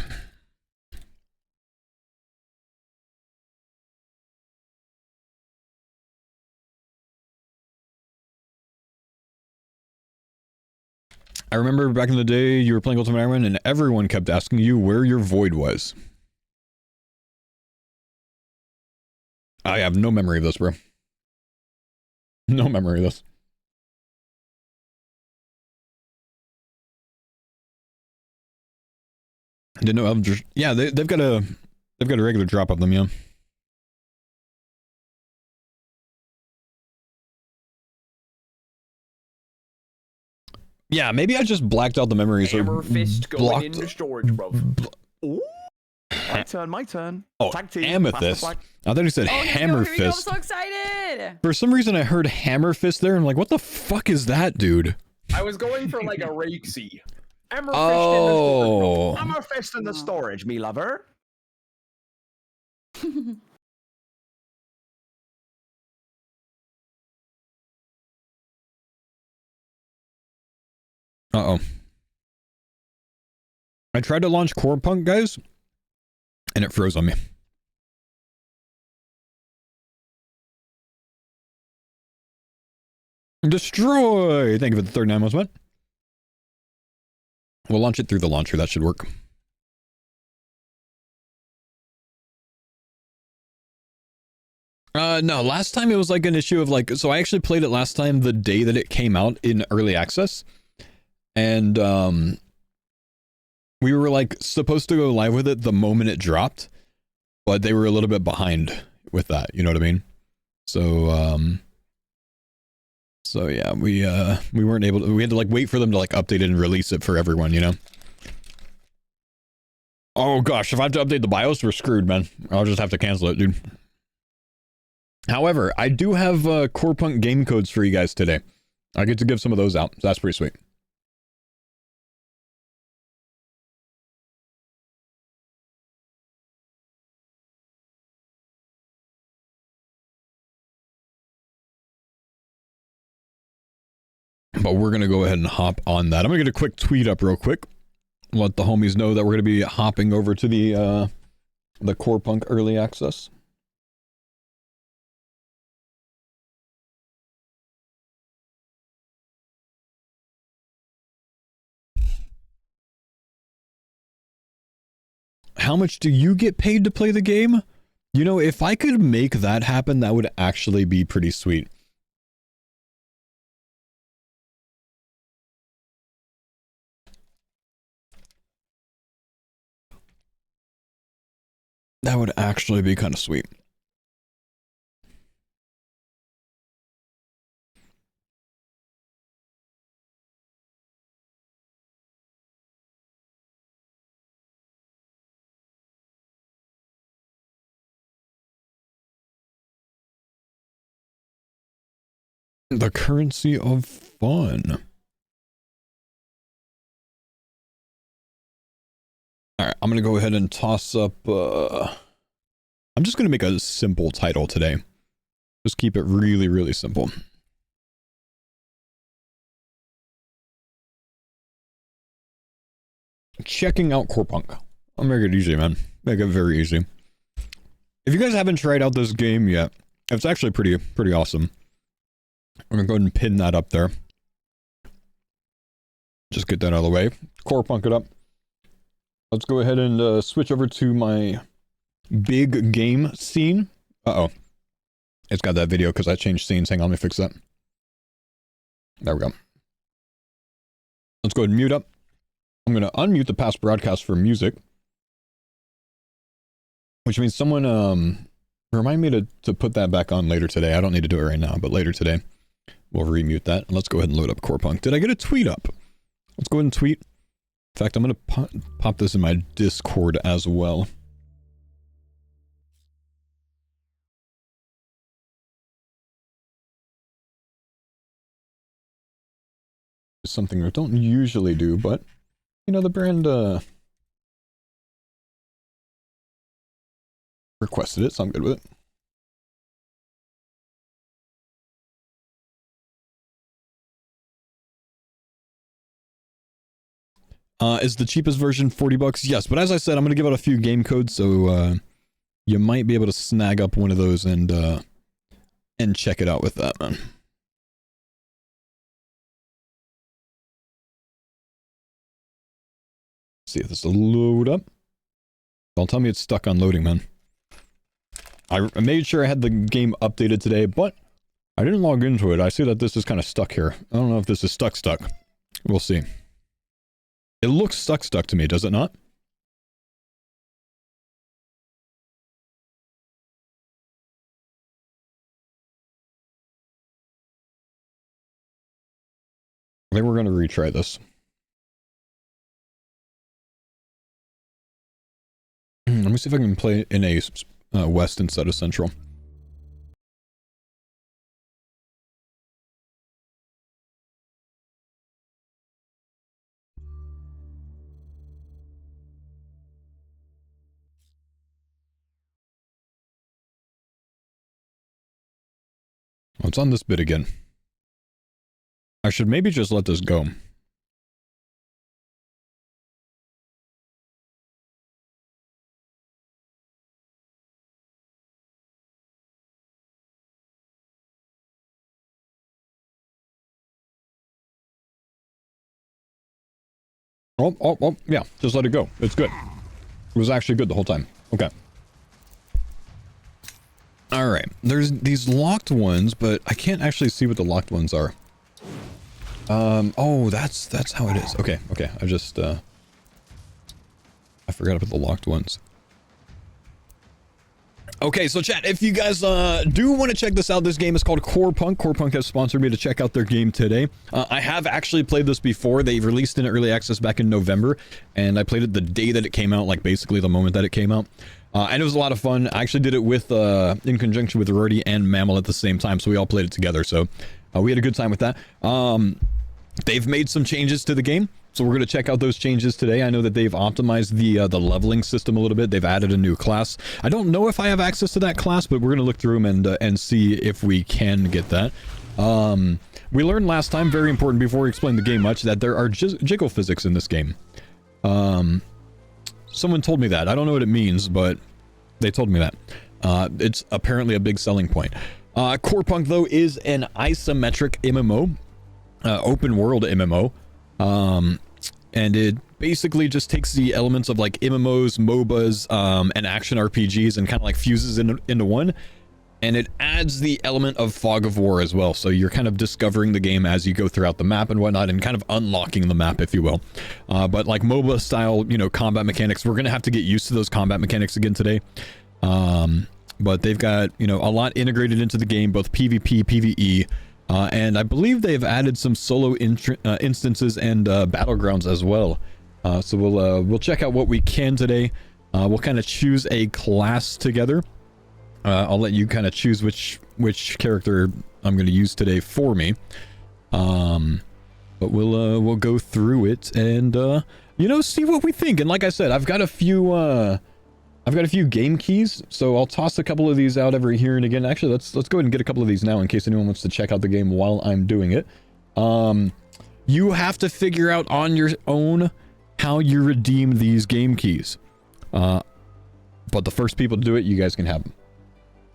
[SPEAKER 1] I remember back in the day you were playing Ultimate Iron Man and everyone kept asking you where your void was. I have no memory of this, bro. No memory of this. I didn't know Eldritch. Yeah, they've got a regular drop of them, yeah. Yeah, maybe I just blacked out the memories.
[SPEAKER 3] Hammer fist going into storage, bro.
[SPEAKER 2] Ooh. My turn.
[SPEAKER 1] Oh,
[SPEAKER 2] tag team.
[SPEAKER 1] amethyst. I thought he said hammer fist.
[SPEAKER 4] I'm so excited.
[SPEAKER 1] For some reason, I heard hammer fist there. I'm like, what the fuck is that, dude?
[SPEAKER 3] I was going for like a Rakesy. Hammer
[SPEAKER 1] Oh.
[SPEAKER 2] Hammer fist in the storage, me lover.
[SPEAKER 1] Uh-oh. I tried to launch Core Punk, guys, and it froze on me. Destroy! Thank you for the third 9 months, man. We'll launch it through the launcher. That should work. No, last time it was like an issue of like, so I actually played it last time the day that it came out in early access. And we were like supposed to go live with it the moment it dropped, but they were a little bit behind with that, you know what I mean? So so yeah, we weren't able to, we had to like wait for them to like update it and release it for everyone, you know? Oh gosh, if I have to update the BIOS, we're screwed, man. I'll just have to cancel it, dude. However, I do have Core Punk game codes for you guys today. I get to give some of those out, so that's pretty sweet. But we're going to go ahead and hop on that. I'm going to get a quick tweet up real quick. Let the homies know that we're going to be hopping over to the Core Punk early access. how much do you get paid to play the game? You know, if I could make that happen, that would actually be pretty sweet. That would actually be kind of sweet. The currency of fun. All right, I'm going to go ahead and toss up... I'm just going to make a simple title today. Just keep it really, really simple. Checking out Core Punk. I'll make it easy, man. Make it very easy. If you guys haven't tried out this game yet, it's actually pretty awesome. I'm going to go ahead and pin that up there. Just get that out of the way. Core Punk it up. Let's go ahead and switch over to my big game scene. Uh-oh. It's got that video because I changed scenes. Hang on, let me fix that. There we go. Let's go ahead and mute up. I'm going to unmute the past broadcast for music. Which means someone remind me to put that back on later today. I don't need to do it right now, but later today we'll remute that. And let's go ahead and load up Core Punk. Did I get a tweet up? Let's go ahead and tweet. In fact, I'm going to pop this in my Discord as well. It's something I don't usually do, but, you know, the brand requested it, so I'm good with it. Is the cheapest version $40? Yes, but as I said, I'm going to give out a few game codes, so you might be able to snag up one of those and check it out with that, man. See if this will load up. Don't tell me it's stuck on loading, man. I made sure I had the game updated today, but I didn't log into it. I see that this is kind of stuck here. I don't know if this is stuck. We'll see. It looks stuck to me, does it not? I think we're going to retry this. Let me see if I can play in a west instead of central. Oh, it's on this bit again. I should maybe just let this go. Oh, yeah, just let it go. It's good. It was actually good the whole time. Okay. All right, there's these locked ones, but I can't actually see what the locked ones are. Oh, that's how it is. Okay, I just, I forgot about the locked ones. Okay, so chat, if you guys do want to check this out, this game is called Core Punk. Core Punk has sponsored me to check out their game today. I have actually played this before. They released it in early access back in November, and I played it the day that it came out, like basically the moment that it came out. And it was a lot of fun. I actually did it with, in conjunction with Rody and Mammal at the same time, so we all played it together, so we had a good time with that. They've made some changes to the game, so we're going to check out those changes today. I know that they've optimized the leveling system a little bit. They've added a new class. I don't know if I have access to that class, but we're going to look through them and see if we can get that. We learned last time, very important before we explain the game much, that there are jiggle physics in this game. Someone told me that. I don't know what it means, but they told me that. It's apparently a big selling point. Core Punk, though, is an isometric MMO. Open world MMO. And it basically just takes the elements of like MMOs, MOBAs, and action RPGs and kind of like fuses into one. And it adds the element of Fog of War as well. So you're kind of discovering the game as you go throughout the map and whatnot, and kind of unlocking the map, if you will. But like MOBA style, you know, combat mechanics, we're going to have to get used to those combat mechanics again today. But they've got, you know, a lot integrated into the game, both PvP, PvE, and I believe they've added some solo instances and battlegrounds as well. So we'll check out what we can today. We'll kind of choose a class together. I'll let you kind of choose which character I'm going to use today for me. But we'll go through it and you know, see what we think. And like I said, I've got a few game keys, so I'll toss a couple of these out every here and again. Actually, let's go ahead and get a couple of these now in case anyone wants to check out the game while I'm doing it. You have to figure out on your own how you redeem these game keys. But the first people to do it, you guys can have them.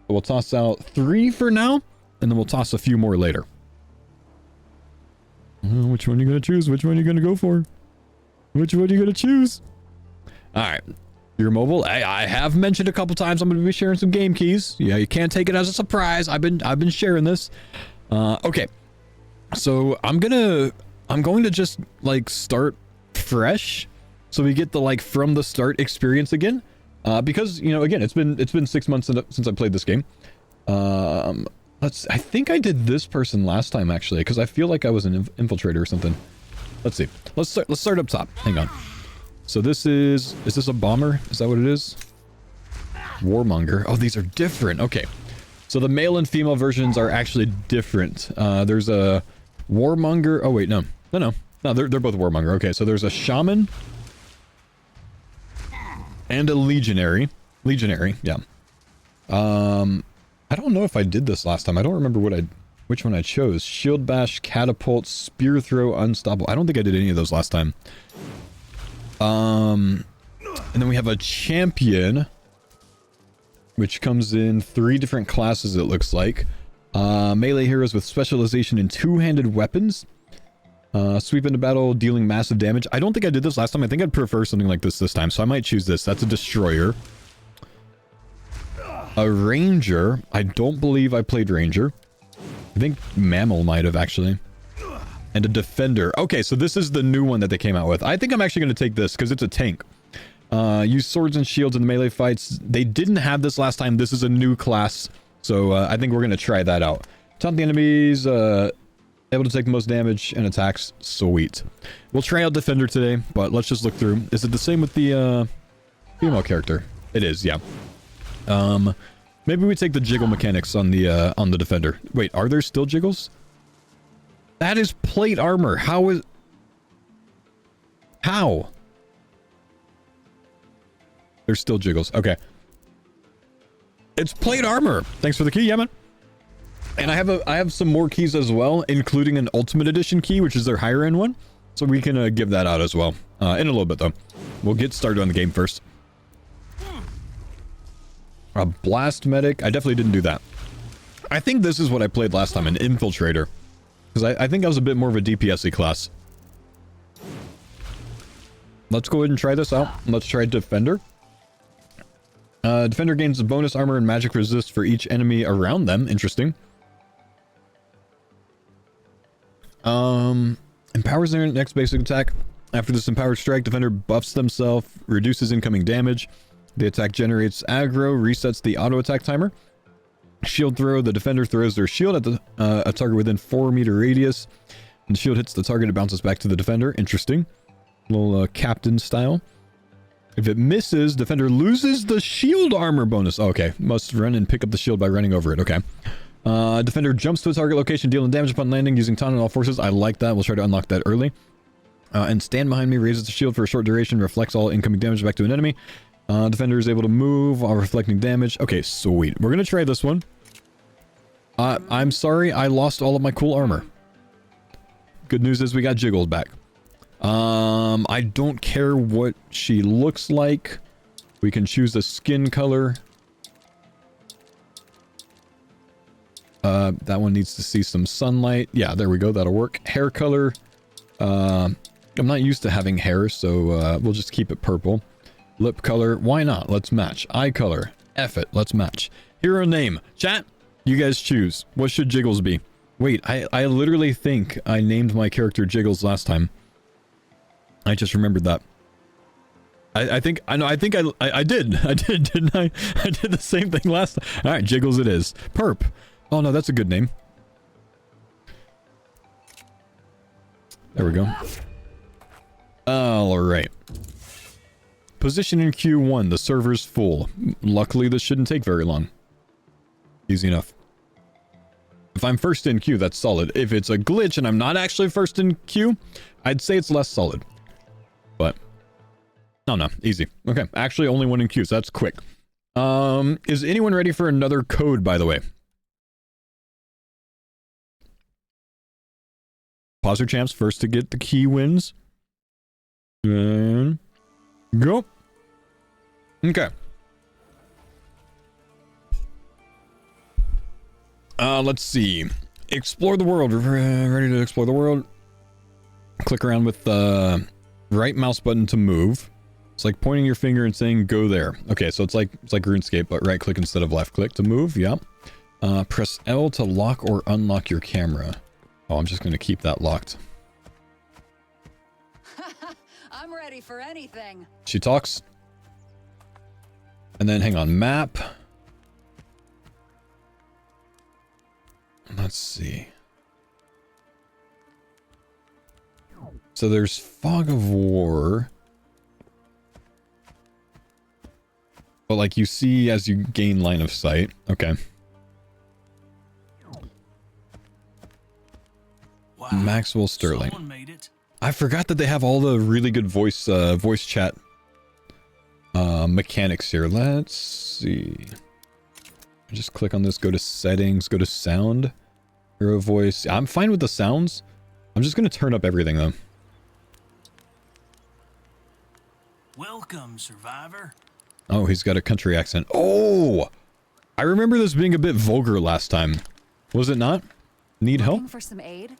[SPEAKER 1] So we'll toss out 3 for now, and then we'll toss a few more later. Which one are you going to choose? Which one are you going to go for? Which one are you going to choose? All right. Your mobile. I have mentioned a couple times I'm going to be sharing some game keys. Yeah, you can't take it as a surprise. I've been sharing this. Okay. So I'm going to just like start fresh so we get the like from the start experience again. Because, you know, again, it's been 6 months since I played this game. I think I did this person last time actually, because I feel like I was an infiltrator or something. Let's see. Let's start up top. Hang on. So is this a bomber? Is that what it is? Warmonger. Oh, these are different. Okay. So the male and female versions are actually different. There's a warmonger. Oh wait, no, they're both warmonger. Okay, so there's a shaman and a legionary. Yeah. I don't know if I did this last time. I don't remember which one I chose. Shield bash, catapult, spear throw, unstoppable. I don't think I did any of those last time. And then we have a champion, which comes in 3 different classes, it looks like. Melee heroes with specialization in two-handed weapons. Sweep into battle, dealing massive damage. I don't think I did this last time. I think I'd prefer something like this time, so I might choose this. That's a destroyer. A ranger. I don't believe I played ranger. I think mammal might have, actually. And a defender. Okay, so this is the new one that they came out with. I think I'm actually going to take this because it's a tank. Use swords and shields in the melee fights. They didn't have this last time. This is a new class, so I think we're going to try that out. Taunt the enemies, able to take the most damage and attacks. Sweet. We'll try out defender today, but let's just look through. Is it the same with the female character? It is, yeah. Maybe we take the jiggle mechanics on the defender. Wait, are there still jiggles? That is plate armor. How? There's still jiggles. Okay. It's plate armor. Thanks for the key, yeah, man. And I have some more keys as well, including an Ultimate Edition key, which is their higher end one. So we can give that out as well. In a little bit, though. We'll get started on the game first. A blast medic. I definitely didn't do that. I think this is what I played last time, an infiltrator. Because I think I was a bit more of a DPS-y class. Let's go ahead and try this out. Let's try defender. Defender gains bonus armor and magic resist for each enemy around them. Interesting. Empowers their next basic attack. After this empowered strike, defender buffs themselves, reduces incoming damage. The attack generates aggro, resets the auto attack timer. Shield throw. The defender throws their shield at a target within 4-meter radius. And the shield hits the target, it bounces back to the defender. Interesting. Little captain style. If it misses, defender loses the shield armor bonus. Oh, okay. Must run and pick up the shield by running over it. Okay. Defender jumps to a target location, dealing damage upon landing using taunt on all forces. I like that. We'll try to unlock that early. And stand behind me, raises the shield for a short duration, reflects all incoming damage back to an enemy. Defender is able to move while reflecting damage. Okay, sweet. We're gonna try this one. I'm sorry, I lost all of my cool armor. Good news is we got jiggled back. I don't care what she looks like. We can choose a skin color. That one needs to see some sunlight. Yeah, there we go. That'll work. Hair color. I'm not used to having hair, so we'll just keep it purple. Lip color, why not? Let's match. Eye color, F it, let's match. Hero name, chat, you guys choose. What should Jiggles be? Wait, I literally think I named my character Jiggles last time. I just remembered that. I think I did, didn't I? I did the same thing last time. All right, Jiggles it is. Perp. Oh no, that's a good name. There we go. All right. Position in Q1. The server's full. Luckily, this shouldn't take very long. Easy enough. If I'm first in queue, that's solid. If it's a glitch and I'm not actually first in queue, I'd say it's less solid. But no, easy. Okay, actually only one in queue, so that's quick. Is anyone ready for another code, by the way? Pause your champs first to get the key wins. And go. Okay. Let's see. Explore the world. Ready to explore the world. Click around with the right mouse button to move. It's like pointing your finger and saying go there. Okay, so it's like RuneScape, but right click instead of left click to move. Yeah. Press L to lock or unlock your camera. Oh, I'm just gonna keep that locked.
[SPEAKER 5] I'm ready for anything.
[SPEAKER 1] She talks. And then hang on, map. Let's see. So there's Fog of War. But like you see as you gain line of sight. Okay.
[SPEAKER 6] Wow.
[SPEAKER 1] Maxwell Sterling.
[SPEAKER 6] Someone made it.
[SPEAKER 1] I forgot that they have all the really good voice chat mechanics here. Let's see. Just click on this, go to settings, go to sound, hero voice. I'm fine with the sounds. I'm just gonna turn up everything though.
[SPEAKER 6] Welcome, survivor.
[SPEAKER 1] Oh, he's got a country accent. Oh, I remember this being a bit vulgar last time. Was it not? Need help?
[SPEAKER 5] Looking for some aid?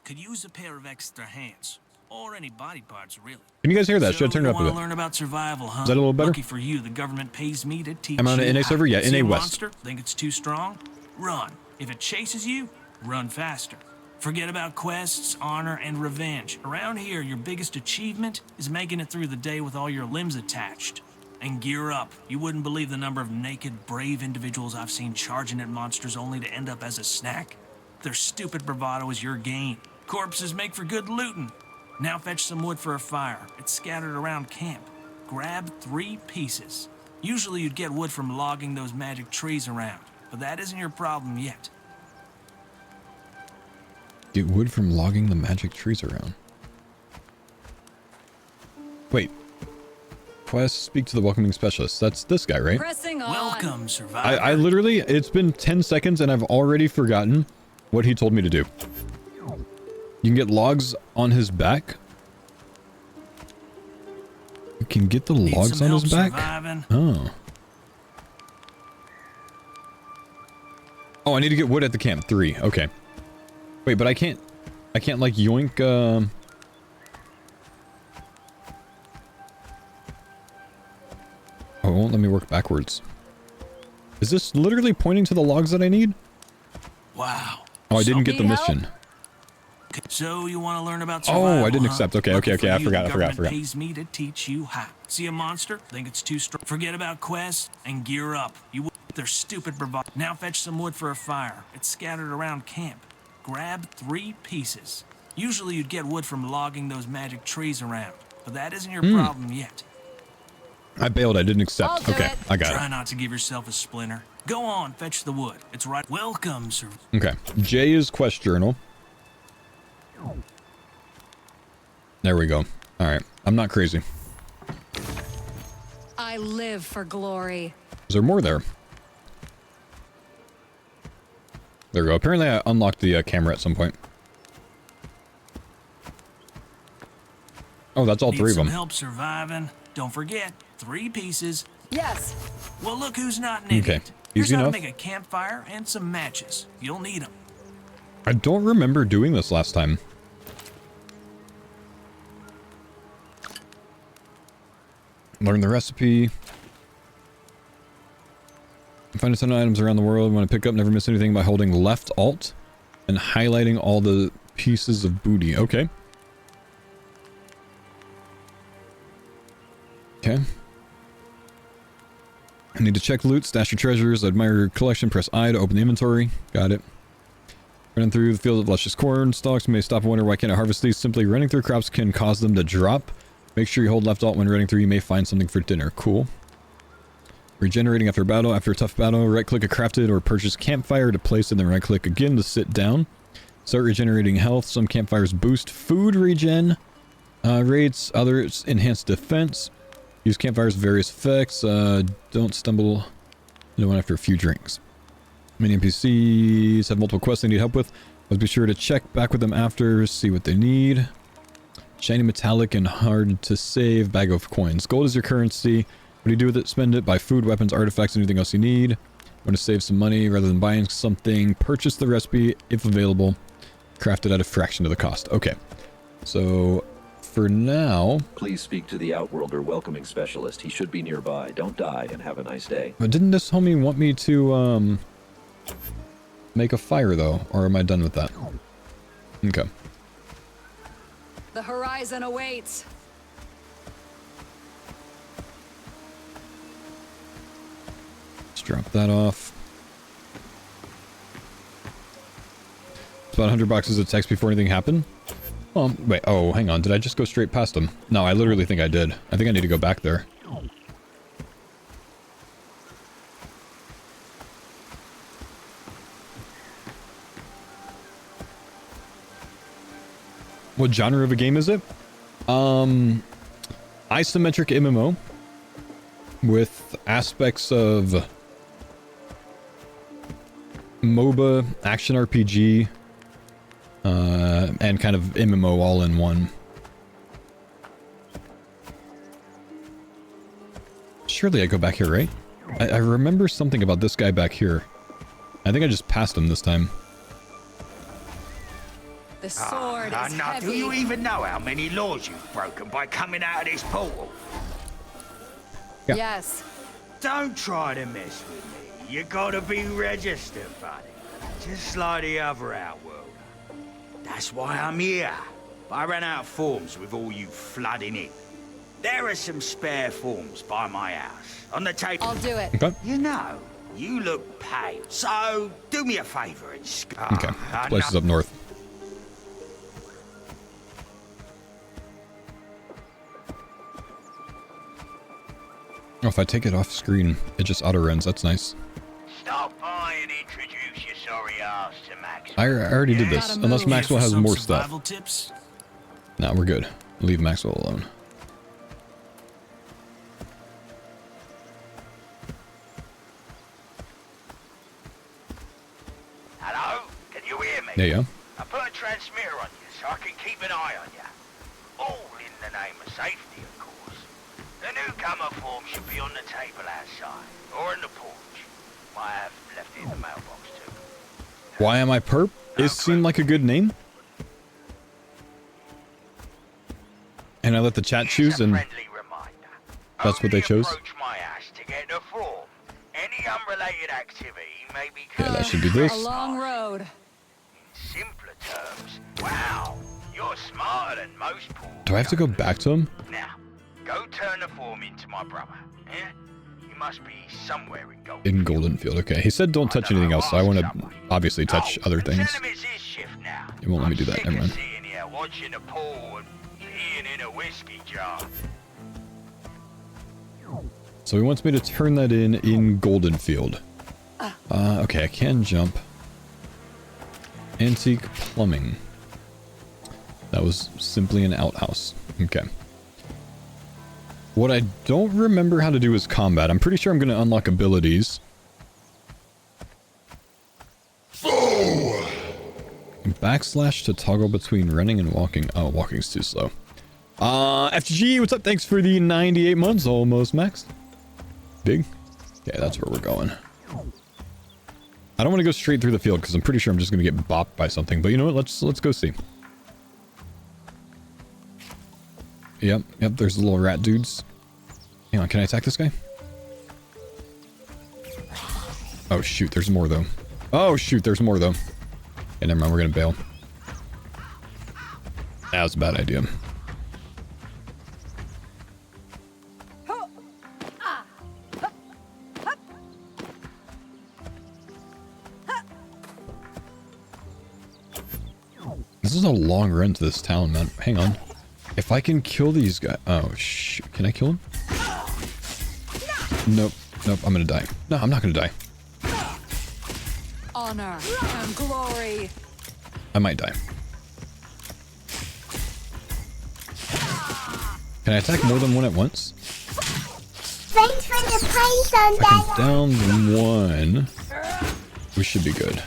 [SPEAKER 6] Could use a pair of extra hands. Or any body parts, really.
[SPEAKER 1] Can you guys hear that?
[SPEAKER 6] So
[SPEAKER 1] Should I turn it up a bit?
[SPEAKER 6] Learn about survival, huh?
[SPEAKER 1] Is that a little better?
[SPEAKER 6] Lucky for you, the government pays me to teach
[SPEAKER 1] I'm on an NA server? Yeah,
[SPEAKER 6] See
[SPEAKER 1] NA
[SPEAKER 6] a
[SPEAKER 1] West.
[SPEAKER 6] monster? Think it's too strong? Run. If it chases you, run faster. Forget about quests, honor, and revenge. Around here, your biggest achievement is making it through the day with all your limbs attached. And gear up. You wouldn't believe the number of naked, brave individuals I've seen charging at monsters only to end up as a snack. Their stupid bravado is your gain. Corpses make for good looting. Now fetch some wood for a fire. It's scattered around camp. Grab 3 pieces. Usually you'd get wood from logging those magic trees around, but that isn't your problem yet.
[SPEAKER 1] Get wood from logging the magic trees around. Wait. Quest, speak to the welcoming specialist. That's this guy, right?
[SPEAKER 5] Pressing on.
[SPEAKER 6] Welcome, survivor.
[SPEAKER 1] I literally, it's been 10 seconds and I've already forgotten what he told me to do. You can get logs on his back. You can get the logs on his back?
[SPEAKER 6] Surviving?
[SPEAKER 1] Oh. Oh, I need to get wood at the camp. 3. Okay. Wait, but I can't like yoink, Oh, it won't let me work backwards. Is this literally pointing to the logs that I need?
[SPEAKER 6] Wow.
[SPEAKER 1] Oh, I didn't get the
[SPEAKER 5] Need
[SPEAKER 1] mission.
[SPEAKER 6] So you want to learn about survival,
[SPEAKER 1] Oh, I didn't
[SPEAKER 6] huh?
[SPEAKER 1] accept. Okay,
[SPEAKER 6] Lucky
[SPEAKER 1] okay,
[SPEAKER 6] for
[SPEAKER 1] I
[SPEAKER 6] you,
[SPEAKER 1] forgot.
[SPEAKER 6] the government pays me to teach you how. See a monster? Think it's too strong? Forget about quests and gear up. They're stupid bravado. Now fetch some wood for a fire. It's scattered around camp. Grab 3 pieces. Usually you'd get wood from logging those magic trees around, but that isn't your problem yet.
[SPEAKER 1] I bailed. I didn't accept.
[SPEAKER 5] I'll do
[SPEAKER 1] Okay,
[SPEAKER 5] it.
[SPEAKER 1] I got
[SPEAKER 6] Try not to give yourself a splinter. Go on, fetch the wood. It's right. Welcome, sir.
[SPEAKER 1] it. Okay. J is quest journal. There we go. All right. I'm not crazy.
[SPEAKER 5] I live for glory.
[SPEAKER 1] Is there more there? There we go. Apparently I unlocked the camera at some point. Oh, that's all 3 of them.
[SPEAKER 6] Need some help surviving? Don't forget, 3 pieces.
[SPEAKER 5] Yes.
[SPEAKER 6] Well, look who's not an
[SPEAKER 1] Okay,
[SPEAKER 6] idiot. Here's
[SPEAKER 1] easy
[SPEAKER 6] how
[SPEAKER 1] enough.
[SPEAKER 6] to make a campfire and some matches. You'll need them.
[SPEAKER 1] I don't remember doing this last time. Learn the recipe. Find a ton of items around the world. Want to pick up, never miss anything by holding left alt and highlighting all the pieces of booty. Okay. Okay. I need to check loot, stash your treasures, admire your collection, press I to open the inventory. Got it. Running through the field of luscious corn stalks. You may stop and wonder why can't I harvest these. Simply running through crops can cause them to drop. Make sure you hold left alt when running through. You may find something for dinner. Cool. Regenerating after battle. After a tough battle, right click a crafted or purchase campfire to place, and then right click again to sit down. Start regenerating health. Some campfires boost food regen rates. Others enhance defense. Use campfires with various effects. Don't stumble into one after a few drinks. Many NPCs have multiple quests they need help with. Let's be sure to check back with them after, see what they need. Shiny metallic and hard to save. Bag of coins. Gold is your currency. What do you do with it? Spend it. Buy food, weapons, artifacts, anything else you need. Want to save some money rather than buying something. Purchase the recipe if available. Craft it at a fraction of the cost. Okay. So for now,
[SPEAKER 7] please speak to the Outworlder welcoming specialist. He should be nearby. Don't die and have a nice day.
[SPEAKER 1] But didn't this homie want me to make a fire though, or am I done with that? Okay.
[SPEAKER 5] The horizon awaits.
[SPEAKER 1] Let's drop that off. It's about 100 boxes of text before anything happened. Wait, oh, hang on. Did I just go straight past them? No, I literally think I did. I think I need to go back there. What genre of a game is it? Isometric MMO with aspects of MOBA, action RPG, and kind of MMO all in one. Surely I go back here, right? I remember something about this guy back here. I think I just passed him this time.
[SPEAKER 5] The sword is heavy.
[SPEAKER 8] Do you even know how many laws you've broken by coming out of this portal?
[SPEAKER 1] Yeah.
[SPEAKER 5] Yes.
[SPEAKER 8] Don't try to mess with me. You gotta be registered, buddy. Just like the other Outworld. That's why I'm here. But I ran out of forms with all you flooding in. There are some spare forms by my house. On the table.
[SPEAKER 5] I'll do it.
[SPEAKER 1] Okay.
[SPEAKER 8] You know, you look pale. So, do me a favor and...
[SPEAKER 1] Okay. This place is up north. Oh, if I take it off screen, it just auto-runs. That's nice.
[SPEAKER 8] Stop by and introduce your sorry ass to Max.
[SPEAKER 1] I already did this, unless Maxwell has more stuff.
[SPEAKER 6] Tips?
[SPEAKER 1] No, we're good. Leave Maxwell alone.
[SPEAKER 8] Hello? Can you hear me?
[SPEAKER 1] Yeah, yeah.
[SPEAKER 8] I put a transmitter on you so I can keep an eye on you. All in the name of safety, of course. The newcomer form should be on the table outside, or in the porch. I have left it in the mailbox too.
[SPEAKER 1] Why am I perp? It seemed like a good name. And I let the chat choose, and that's what they chose.
[SPEAKER 8] My ass to get the form. Any unrelated activity may be
[SPEAKER 1] Yeah, that should be this.
[SPEAKER 5] A long road.
[SPEAKER 8] In simpler terms, wow, you're smarter than most pools.
[SPEAKER 1] Do I have to go back to him?
[SPEAKER 8] Now, go turn the form into my brother. Eh? He must be somewhere in Golden.
[SPEAKER 1] In Golden Field, okay. He said don't touch anything else, so I want to obviously touch other things.
[SPEAKER 8] Tell him it's his shift now.
[SPEAKER 1] It won't let me do that. Never mind.
[SPEAKER 8] Sitting here watching the pool and peeing in a whiskey jar.
[SPEAKER 1] So he wants me to turn that in Golden Field. Okay, I can jump. Antique plumbing. That was simply an outhouse. Okay. What I don't remember how to do is combat. I'm pretty sure I'm going to unlock abilities. Backslash to toggle between running and walking. Oh, walking's too slow. FG, what's up? Thanks for the 98 months, almost maxed. Big. Okay, that's where we're going. I don't want to go straight through the field because I'm pretty sure I'm just going to get bopped by something. But you know what? Let's go see. Yep, there's the little rat dudes. Hang on, can I attack this guy? Oh shoot, there's more though. Oh shoot, there's more though. Okay, never mind, we're gonna bail. That was a bad idea. This is a long run to this town, man. Hang on. If I can kill these guys... Oh, shoot. Can I kill him? Nope. Nope, I'm gonna die. No, I'm not gonna die.
[SPEAKER 5] Honor and glory.
[SPEAKER 1] I might die. Can I attack more than one at once?
[SPEAKER 9] Thanks for the python,
[SPEAKER 1] I can down one. We should be good.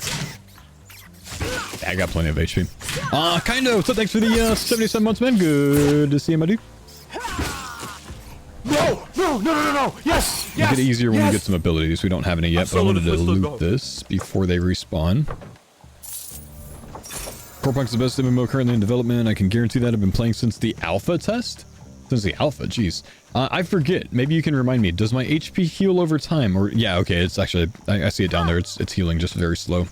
[SPEAKER 1] I got plenty of HP. Kind of. So thanks for the 77 months, man. Good to see you, my dude.
[SPEAKER 10] No. Yes.
[SPEAKER 1] Make it easier when we get some abilities. We don't have any yet, but I wanted to loot this before they respawn. Corepunk's the best MMO currently in development. I can guarantee that. I've been playing since the alpha test. Since the alpha, jeez. I forget. Maybe you can remind me. Does my HP heal over time? Or yeah, okay. It's actually I see it down there. It's healing just very slow.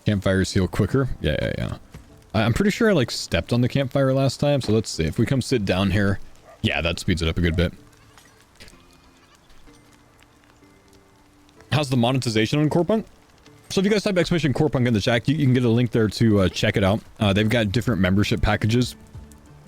[SPEAKER 1] Campfires heal quicker. Yeah. I'm pretty sure I like stepped on the campfire last time, so let's see. If we come sit down here, yeah, that speeds it up a good bit. How's the monetization on Corepunk? So if you guys type exclamation Corepunk in the chat, you can get a link there to check it out. They've got different membership packages.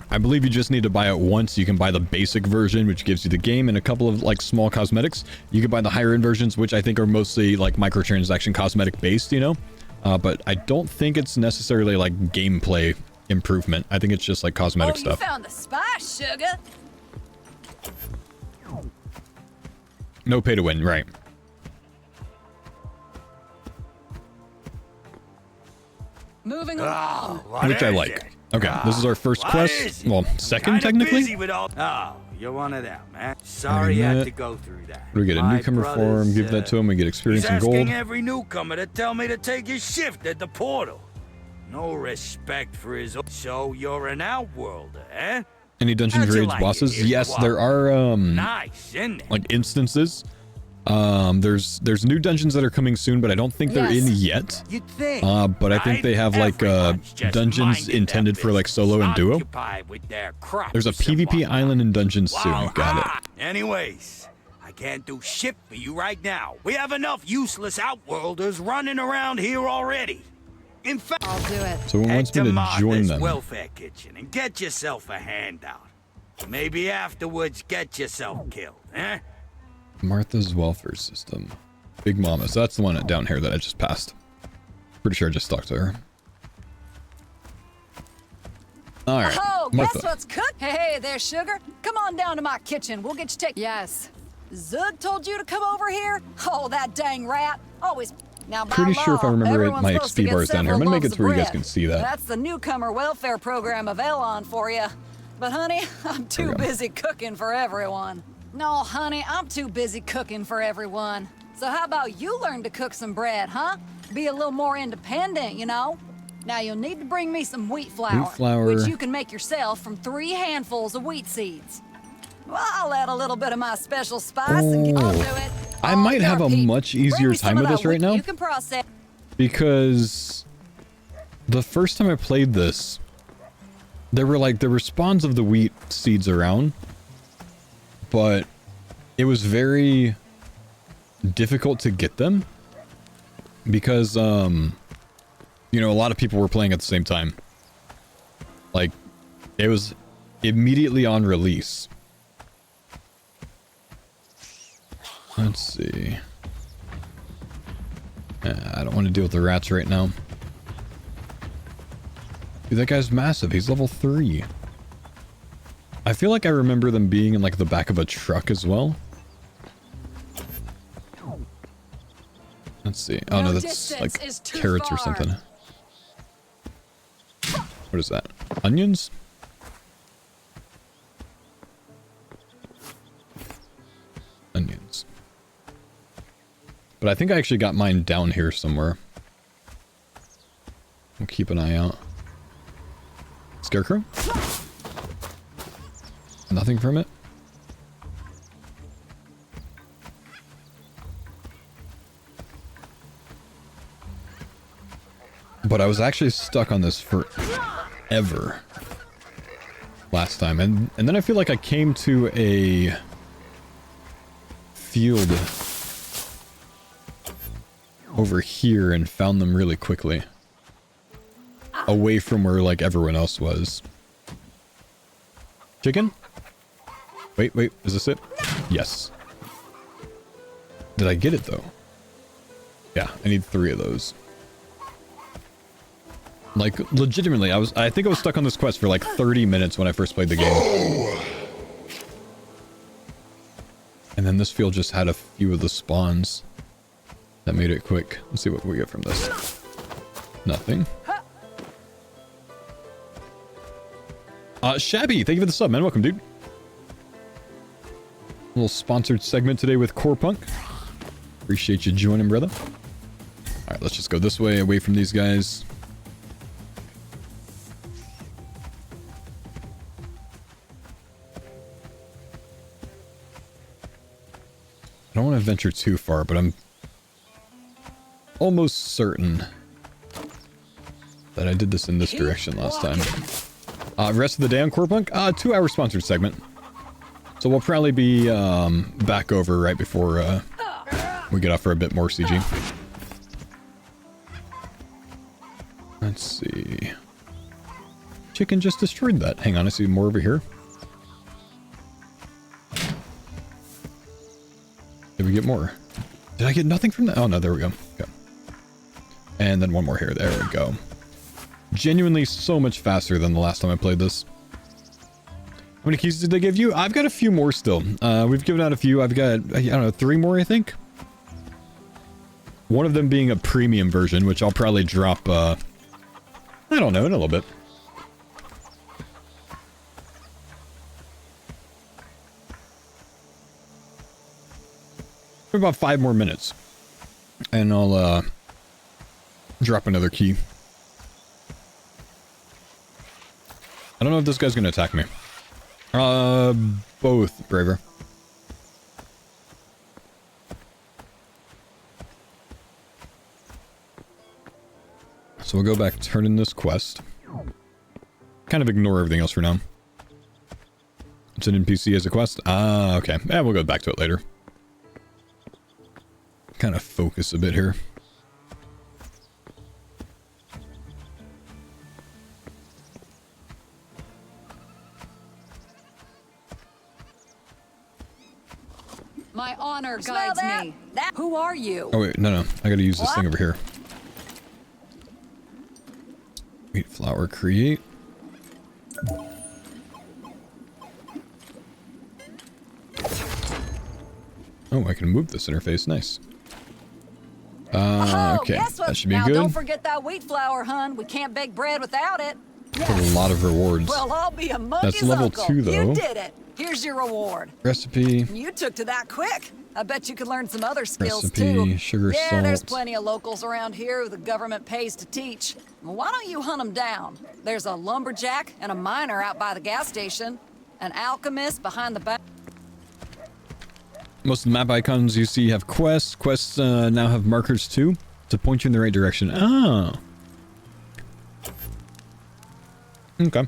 [SPEAKER 1] I believe you just need to buy it once. You can buy the basic version, which gives you the game and a couple of like small cosmetics. You can buy the higher end versions, which I think are mostly like microtransaction cosmetic based, you know? But I don't think it's necessarily like gameplay improvement. I think it's just like cosmetic stuff.
[SPEAKER 5] You found the spice, sugar.
[SPEAKER 1] No pay to win, right?
[SPEAKER 5] Moving on.
[SPEAKER 1] Which I like. Okay, this is our first quest. Well, second technically.
[SPEAKER 8] Oh, you're one of them, man. Sorry you had to go through that.
[SPEAKER 1] We get a newcomer form, give that to him, we get experience and gold.
[SPEAKER 8] He's asking every newcomer to tell me to take his shift at the portal. No respect for his... So you're an outworlder, eh?
[SPEAKER 1] Any dungeon raids bosses? Yes, there are
[SPEAKER 8] nice, isn't it?
[SPEAKER 1] like instances. There's new dungeons that are coming soon, but I don't think they're in yet.
[SPEAKER 8] You'd think,
[SPEAKER 1] but I think they have like dungeons intended for like solo and duo. There's a PvP island and dungeons soon. Got it.
[SPEAKER 8] Anyways, I can't do shit for you right now. We have enough useless outworlders running around here already. In fact,
[SPEAKER 5] I'll do it.
[SPEAKER 1] So who wants me to join them?
[SPEAKER 8] Welfare kitchen and get yourself a handout. Maybe afterwards get yourself killed, eh?
[SPEAKER 1] Martha's welfare system. Big Mama. So that's the one down here that I just passed. Pretty sure I just talked to her. Alright.
[SPEAKER 5] Oh,
[SPEAKER 1] Martha.
[SPEAKER 5] guess what's cooked? Hey there, sugar. Come on down to my kitchen. We'll get you taken. Yes. Zug told you to come over here? Oh, that dang rat. Always. Now, by
[SPEAKER 1] pretty
[SPEAKER 5] law,
[SPEAKER 1] sure if I remember it, my
[SPEAKER 5] everyone's supposed to
[SPEAKER 1] XP
[SPEAKER 5] get
[SPEAKER 1] bar is down here. I'm
[SPEAKER 5] several
[SPEAKER 1] gonna make it
[SPEAKER 5] loaves
[SPEAKER 1] to where
[SPEAKER 5] of
[SPEAKER 1] you guys
[SPEAKER 5] bread.
[SPEAKER 1] can see that.
[SPEAKER 5] That's the newcomer welfare program of Elon for you. But honey, I'm too busy cooking for everyone. No, honey, I'm too busy cooking for everyone. So how about you learn to cook some bread, huh? Be a little more independent, you know? Now you'll need to bring me some wheat flour, which you can make yourself from 3 handfuls of wheat seeds. Well, I'll add a little bit of my special spice and I'll do it.
[SPEAKER 1] I might have a much easier time with this right now.
[SPEAKER 5] You can process.
[SPEAKER 1] Because the first time I played this, there were spawns of the wheat seeds around, but it was very difficult to get them because you know, a lot of people were playing at the same time. Like, it was immediately on release. Let's see. I don't want to deal with the rats right now. Dude, that guy's massive. He's level 3. I feel like I remember them being in like the back of a truck as well. Let's see. Oh no, that's like carrots or something. What is that? Onions? Onions. But I think I actually got mine down here somewhere. We'll keep an eye out. Scarecrow? Nothing from it? But I was actually stuck on this forever last time. And then I feel like I came to a field over here and found them really quickly. Away from where, like, everyone else was. Chicken? Wait, is this it? Yes. Did I get it, though? Yeah, I need 3 of those. Like, legitimately, I think I was stuck on this quest for like 30 minutes when I first played the game. And then this field just had a few of the spawns that made it quick. Let's see what we get from this. Nothing. Shabby, thank you for the sub, man. Welcome, dude. A little sponsored segment today with Core Punk. Appreciate you joining, brother. Alright, let's just go this way, away from these guys. I don't want to venture too far, but I'm almost certain that I did this in this direction last time. Rest of the day on Core Punk? 2-hour sponsored segment. So we'll probably be back over right before we get off for a bit more CG. Let's see. Chicken just destroyed that. Hang on, I see more over here. Did we get more? Did I get nothing from that? Oh no, there we go. Okay. And then one more here. There we go. Genuinely so much faster than the last time I played this. How many keys did they give you? I've got a few more still. We've given out a few. I've got, I don't know, 3 more, I think. One of them being a premium version, which I'll probably drop, I don't know, in a little bit. For about 5 more minutes. And I'll, drop another key. I don't know if this guy's gonna attack me. Both, Braver. So we'll go back, turn in this quest. Kind of ignore everything else for now. It's an NPC as a quest? Ah, okay. Yeah, we'll go back to it later. Kind of focus a bit here.
[SPEAKER 5] My honor guides me. Who are you?
[SPEAKER 1] Oh wait, no. I gotta use this thing over here. Wheat flour create. Oh, I can move this interface. Nice. Okay, that should be good.
[SPEAKER 5] Don't forget that wheat flour, hun. We can't bake bread without it.
[SPEAKER 1] Yes. A lot of rewards.
[SPEAKER 5] Well, I'll be a monkey's
[SPEAKER 1] That's level
[SPEAKER 5] uncle.
[SPEAKER 1] 2, though.
[SPEAKER 5] You did it. Here's your reward.
[SPEAKER 1] Recipe.
[SPEAKER 5] You took to that quick. I bet you could learn some other skills
[SPEAKER 1] Recipe,
[SPEAKER 5] too.
[SPEAKER 1] Sugar,
[SPEAKER 5] yeah,
[SPEAKER 1] salt.
[SPEAKER 5] there's plenty of locals around here who the government pays to teach. Well, why don't you hunt them down? There's a lumberjack and a miner out by the gas station, an alchemist behind the back.
[SPEAKER 1] Most of the map icons you see have quests. Quests now have markers too to point you in the right direction. Oh. Okay.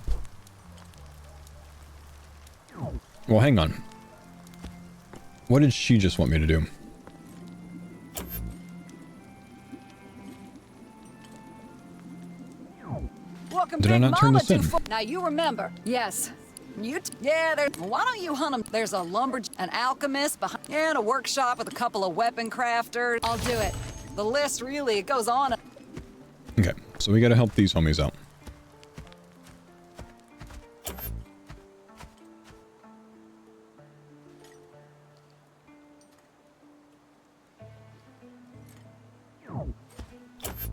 [SPEAKER 1] Well, hang on. What did she just want me to do?
[SPEAKER 5] Welcome,
[SPEAKER 1] did I not turn this in?
[SPEAKER 5] Now you remember. Yes. Yeah, why don't you hunt them? There's a lumberjack, an alchemist behind, and a workshop with a couple of weapon crafters. I'll do it. The list really, it goes on.
[SPEAKER 1] Okay, so we gotta help these homies out.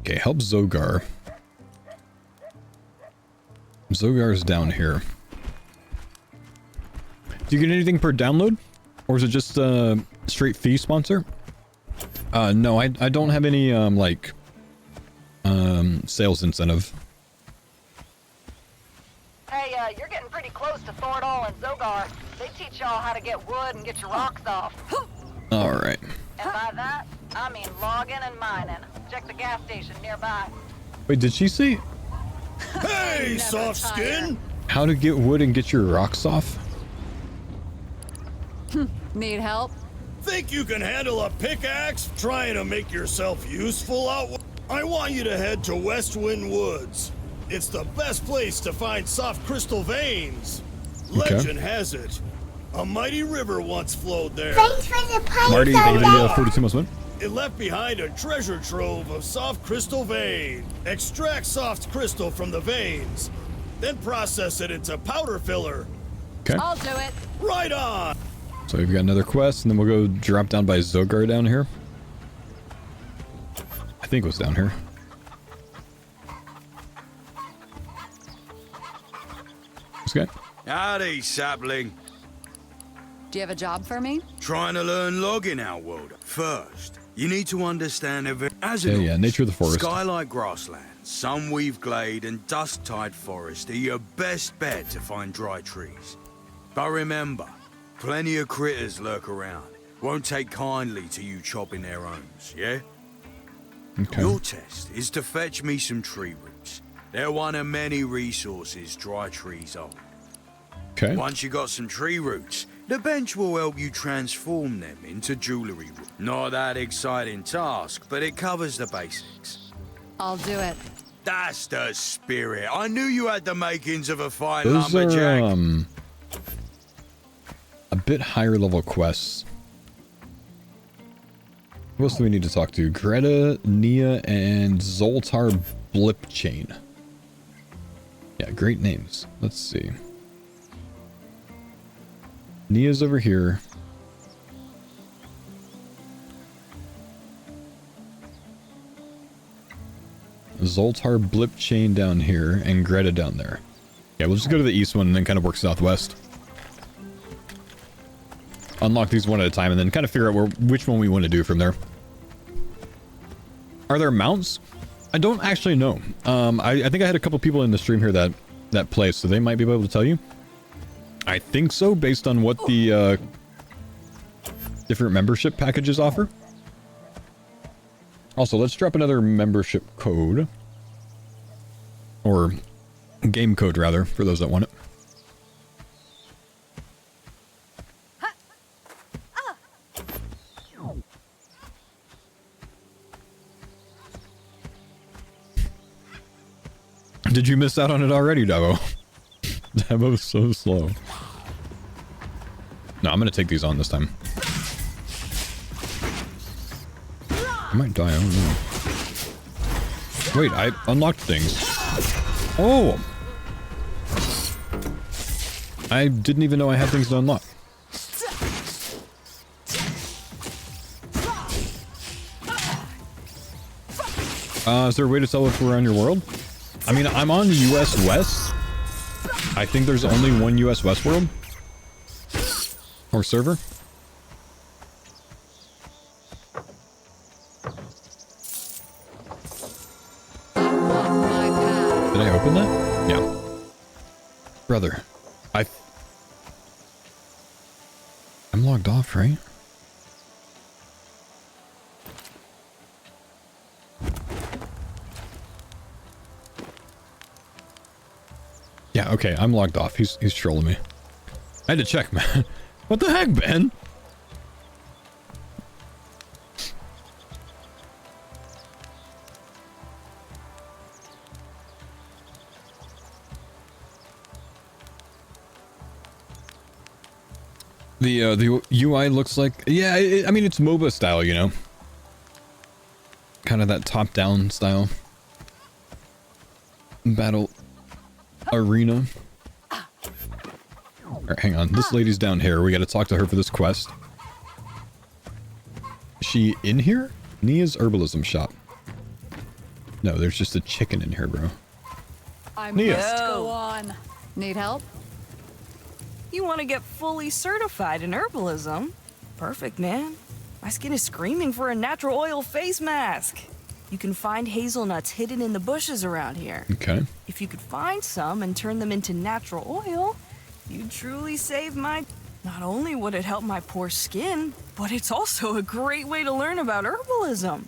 [SPEAKER 1] Okay, help Zogar. Zogar's down here. Do you get anything per download? Or is it just a straight fee sponsor? No, I don't have any, like, sales incentive.
[SPEAKER 5] Hey, you're getting pretty close to Thordal and Zogar. They teach y'all how to get wood and get your rocks off.
[SPEAKER 1] Alright.
[SPEAKER 5] And by that, I mean logging and mining. Check the gas station nearby.
[SPEAKER 1] Wait, did she say?
[SPEAKER 11] Hey, soft skin!
[SPEAKER 1] How to get wood and get your rocks off?
[SPEAKER 5] Need help?
[SPEAKER 11] Think you can handle a pickaxe trying to make yourself useful out? I want you to head to Westwind Woods. It's the best place to find soft crystal veins.
[SPEAKER 1] Okay.
[SPEAKER 11] Legend has it, a mighty river once flowed there.
[SPEAKER 9] Thanks for the prize,
[SPEAKER 1] Marty, thank you for the 42 months, man.
[SPEAKER 11] It left behind a treasure trove of soft crystal vein. Extract soft crystal from the veins, then process it into powder filler.
[SPEAKER 1] Okay.
[SPEAKER 5] I'll do it.
[SPEAKER 11] Right on.
[SPEAKER 1] So we've got another quest, and then we'll go drop down by Zogar down here. I think it was down here. This guy.
[SPEAKER 8] Howdy, sapling.
[SPEAKER 5] Do you have a job for me?
[SPEAKER 8] Trying to learn logging, Outworlder. First, you need to understand as
[SPEAKER 1] Yeah, nature of the forest.
[SPEAKER 8] Skylight grassland, sunweave glade, and dusk-tide forest are your best bet to find dry trees. But remember, plenty of critters lurk around. Won't take kindly to you chopping their homes, yeah?
[SPEAKER 1] Okay.
[SPEAKER 8] Your test is to fetch me some tree roots. They're one of many resources dry trees hold.
[SPEAKER 1] Okay.
[SPEAKER 8] Once you got some tree roots, the bench will help you transform them into jewelry. Not that exciting task, but it covers the basics.
[SPEAKER 5] I'll do it.
[SPEAKER 8] That's the spirit. I knew you had the makings of a fine
[SPEAKER 1] Those
[SPEAKER 8] lumberjack.
[SPEAKER 1] are, a bit higher level quests. Who else do we need to talk to? Greta, Nia, and Zoltar Blipchain. Yeah, great names. Let's see. Nia's over here. Zoltar Blipchain down here, and Greta down there. Yeah, we'll just go to the east one and then kind of work southwest. Unlock these one at a time and then kind of figure out which one we want to do from there. Are there mounts? I don't actually know. I think I had a couple people in the stream here that play, so they might be able to tell you. I think so, based on what the different membership packages offer. Also, let's drop another membership code. Or game code, rather, for those that want it. Did you miss out on it already, Davo? Davo's so slow. No, I'm gonna take these on this time. I might die, I don't know. Wait, I unlocked things. Oh! I didn't even know I had things to unlock. Is there a way to tell if we're on your world? I mean, I'm on US West. I think there's only one US West world. Or server. Did I open that? Yeah. Brother, I'm logged off, right? Yeah, okay, I'm logged off. He's trolling me. I had to check, man. What the heck, Ben? The UI looks like, yeah, I mean, it's MOBA style, you know? Kind of that top-down style. Battle arena. Alright, hang on. This lady's down here. We gotta talk to her for this quest. Is she in here? Nia's herbalism shop. No, there's just a chicken in here, bro.
[SPEAKER 5] I
[SPEAKER 1] Nia.
[SPEAKER 5] must go on. Need help?
[SPEAKER 12] You want to get fully certified in herbalism? Perfect, man. My skin is screaming for a natural oil face mask. You can find hazelnuts hidden in the bushes around here.
[SPEAKER 1] Okay.
[SPEAKER 12] If you could find some and turn them into natural oil, you'd truly save my... Not only would it help my poor skin, but it's also a great way to learn about herbalism.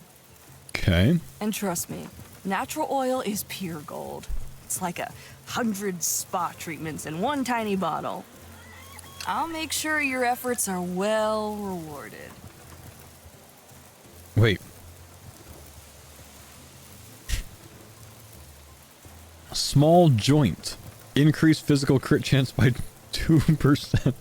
[SPEAKER 1] Okay.
[SPEAKER 12] And trust me, natural oil is pure gold. It's like 100 spa treatments in one tiny bottle. I'll make sure your efforts are well rewarded.
[SPEAKER 1] Wait. A small joint. Increase physical crit chance by 2%.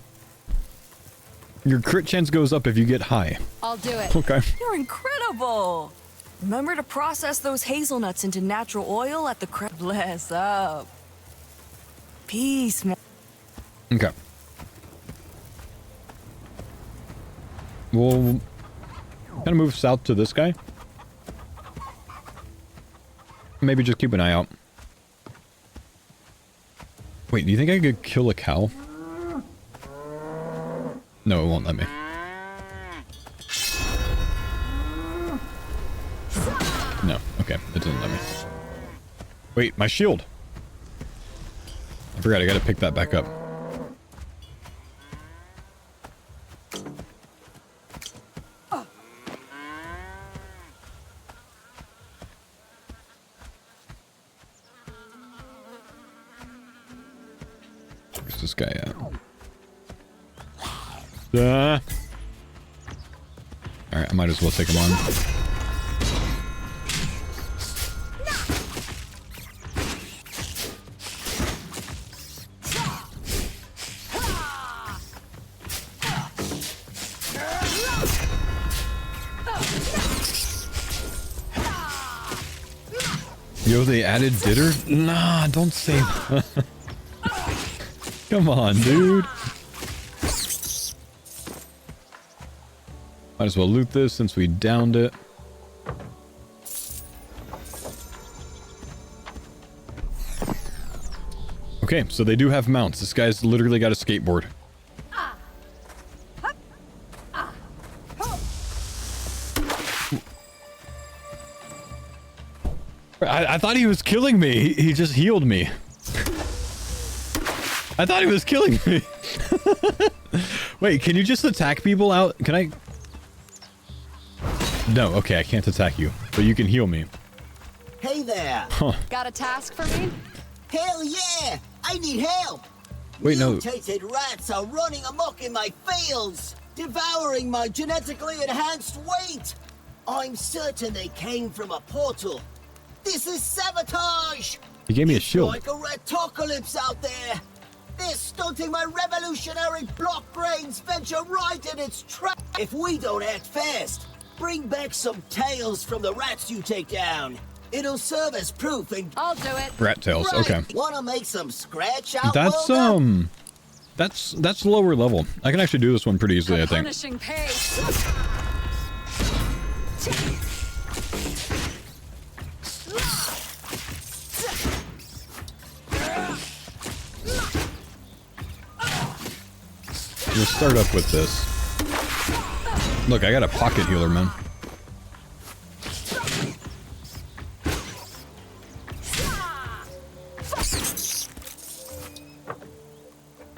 [SPEAKER 1] Your crit chance goes up if you get high.
[SPEAKER 5] I'll do it.
[SPEAKER 1] Okay.
[SPEAKER 12] You're incredible! Remember to process those hazelnuts into natural oil at the Bless up. Peace, man.
[SPEAKER 1] Okay. We'll kind of move south to this guy. Maybe just keep an eye out. Wait, do you think I could kill a cow? No, it won't let me. No, okay, it doesn't let me. Wait, my shield! I forgot, I gotta pick that back up. Where's this guy at? Alright, I might as well take him on. Yo, they added Ditter? Nah, don't say that. Come on, dude. Might as well loot this since we downed it. Okay, so they do have mounts. This guy's literally got a skateboard. I thought he was killing me. He just healed me. I thought he was killing me. Wait, can you just attack people out? Can I? No, okay, I can't attack you, but you can heal me.
[SPEAKER 13] Hey there.
[SPEAKER 1] Huh.
[SPEAKER 5] Got a task for me?
[SPEAKER 13] Hell yeah! I need help!
[SPEAKER 1] Wait, no.
[SPEAKER 13] Mutated rats are running amok in my fields, devouring my genetically enhanced wheat! I'm certain they came from a portal. This is sabotage!
[SPEAKER 1] He gave me a shield.
[SPEAKER 13] Like a retocalypse out there! They're stunting my revolutionary block brains venture right in its trap! If we don't act fast, bring back some tails from the rats you take down. It'll serve as proof and...
[SPEAKER 5] I'll do it.
[SPEAKER 1] Rat tails,
[SPEAKER 13] right.
[SPEAKER 1] okay.
[SPEAKER 13] Wanna make some scratch out?
[SPEAKER 1] That's lower level. I can actually do this one pretty easily, I think.
[SPEAKER 5] Punishing pace.
[SPEAKER 1] We'll start up with this. Look, I got a pocket healer, man.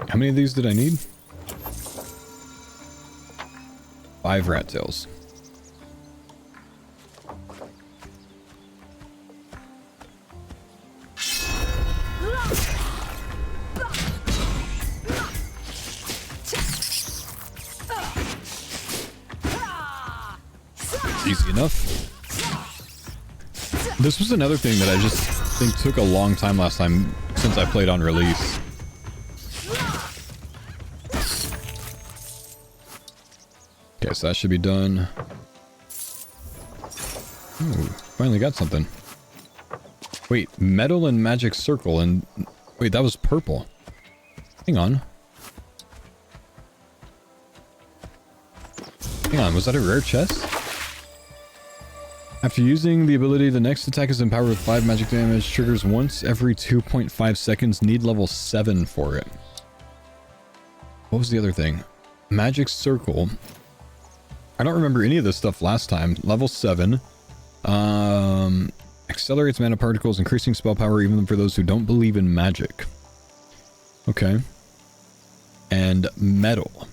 [SPEAKER 1] How many of these did I need? 5 rat tails. Easy enough. This was another thing that I just think took a long time last time since I played on release. Okay, so that should be done. Ooh, finally got something. Wait, metal and magic circle and... Wait, that was purple. Hang on. Hang on, was that a rare chest? After using the ability, the next attack is empowered with 5 magic damage, triggers once every 2.5 seconds, need level 7 for it. What was the other thing? Magic circle. I don't remember any of this stuff last time. Level 7. Accelerates mana particles, increasing spell power even for those who don't believe in magic. Okay. And metal.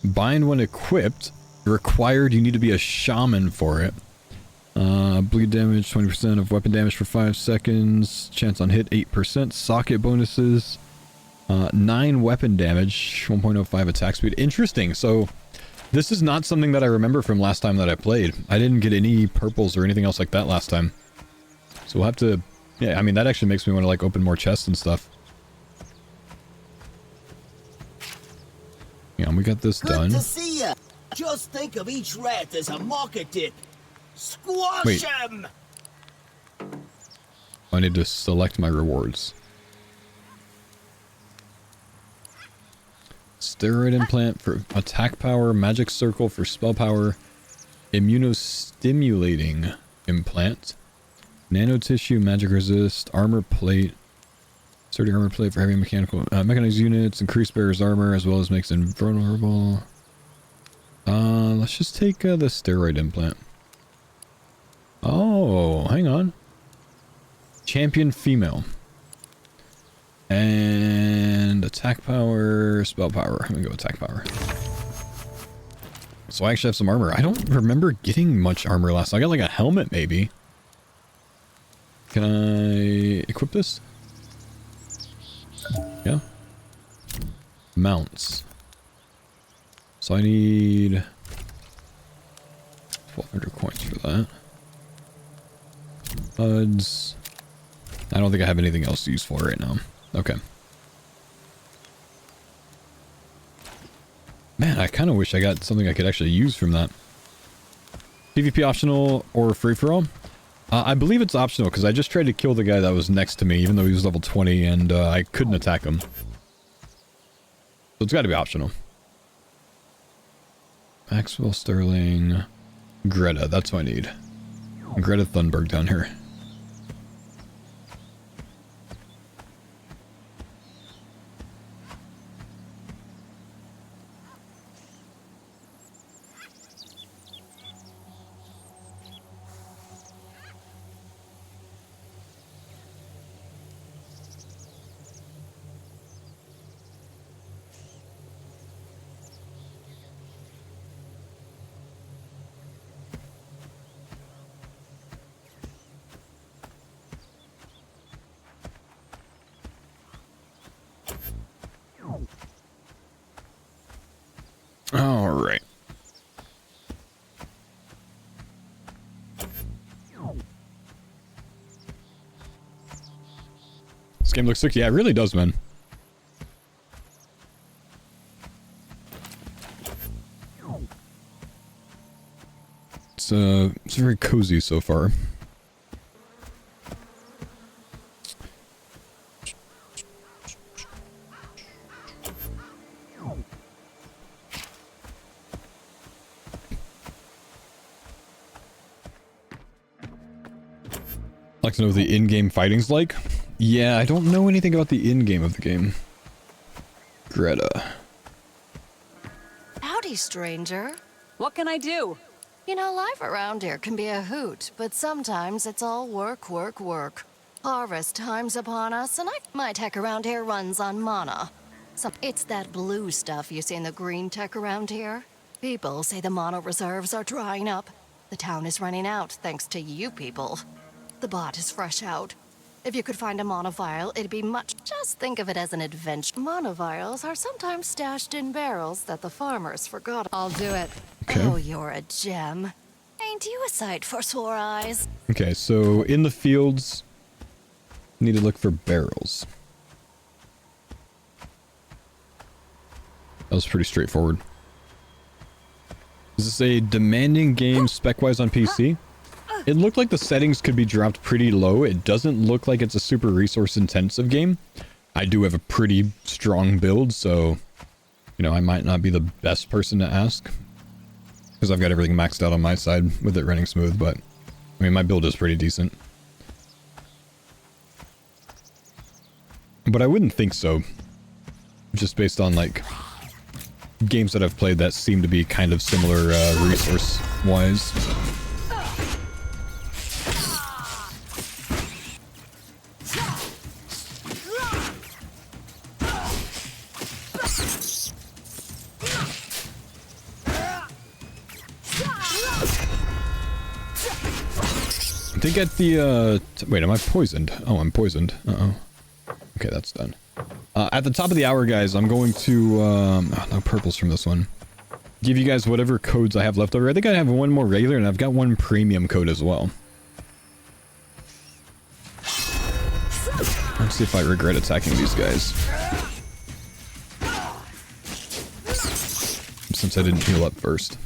[SPEAKER 1] Bind when equipped. Required, you need to be a shaman for it. Bleed damage, 20% of weapon damage for 5 seconds. Chance on hit, 8%. Socket bonuses. 9 weapon damage, 1.05 attack speed. Interesting. So, this is not something that I remember from last time that I played. I didn't get any purples or anything else like that last time. So we'll have to... Yeah, I mean, that actually makes me want to, like, open more chests and stuff. Yeah, we got this done.
[SPEAKER 13] Good to see ya. Just think of each rat as a market dip. Squash them!
[SPEAKER 1] I need to select my rewards. Steroid implant for attack power, magic circle for spell power, immunostimulating implant, nanotissue, magic resist, armor plate, sturdy armor plate for heavy mechanical mechanized units, increased bearer's armor as well as makes invulnerable. Let's just take the steroid implant. Oh, hang on. Champion female. And attack power, spell power. I'm gonna go attack power. So I actually have some armor. I don't remember getting much armor last time. I got like a helmet maybe. Can I equip this? Yeah. Mounts. So I need 1,200 coins for that. Buds. I don't think I have anything else to use for right now. Okay. Man, I kind of wish I got something I could actually use from that. PvP optional or free-for-all? I believe it's optional because I just tried to kill the guy that was next to me even though he was level 20 and I couldn't attack him. So it's got to be optional. Maxwell Sterling. Greta, that's what I need. Greta Thunberg down here. All right. This game looks sick. Yeah, it really does, man. It's very cozy so far. Like to know what the in-game fighting's like? Yeah, I don't know anything about the in-game of the game. Greta.
[SPEAKER 14] Howdy, stranger.
[SPEAKER 5] What can I do?
[SPEAKER 14] You know, life around here can be a hoot, but sometimes it's all work, work, work. Harvest time's upon us, and my tech around here runs on mana. So it's that blue stuff you see in the green tech around here. People say the mana reserves are drying up. The town is running out, thanks to you people. The bot is fresh out. If you could find a mana vial, it'd be much... Just think of it as an adventure. Mana vials are sometimes stashed in barrels that the farmers forgot.
[SPEAKER 5] I'll do it.
[SPEAKER 1] Okay.
[SPEAKER 14] Oh, you're a gem. Ain't you a sight for sore eyes?
[SPEAKER 1] Okay, so in the fields, need to look for barrels. That was pretty straightforward. Is this a demanding game spec-wise on PC? It looked like the settings could be dropped pretty low. It doesn't look like it's a super resource-intensive game. I do have a pretty strong build, so, you know, I might not be the best person to ask. Because I've got everything maxed out on my side with it running smooth, but, I mean, my build is pretty decent. But I wouldn't think so. Just based on, like, games that I've played that seem to be kind of similar resource-wise. I think at the, wait, am I poisoned? Oh, I'm poisoned. Uh-oh. Okay, that's done. At the top of the hour, guys, I'm going to, oh, no purples from this one. Give you guys whatever codes I have left over. I think I have one more regular, and I've got one premium code as well. Let's see if I regret attacking these guys. Since I didn't heal up first.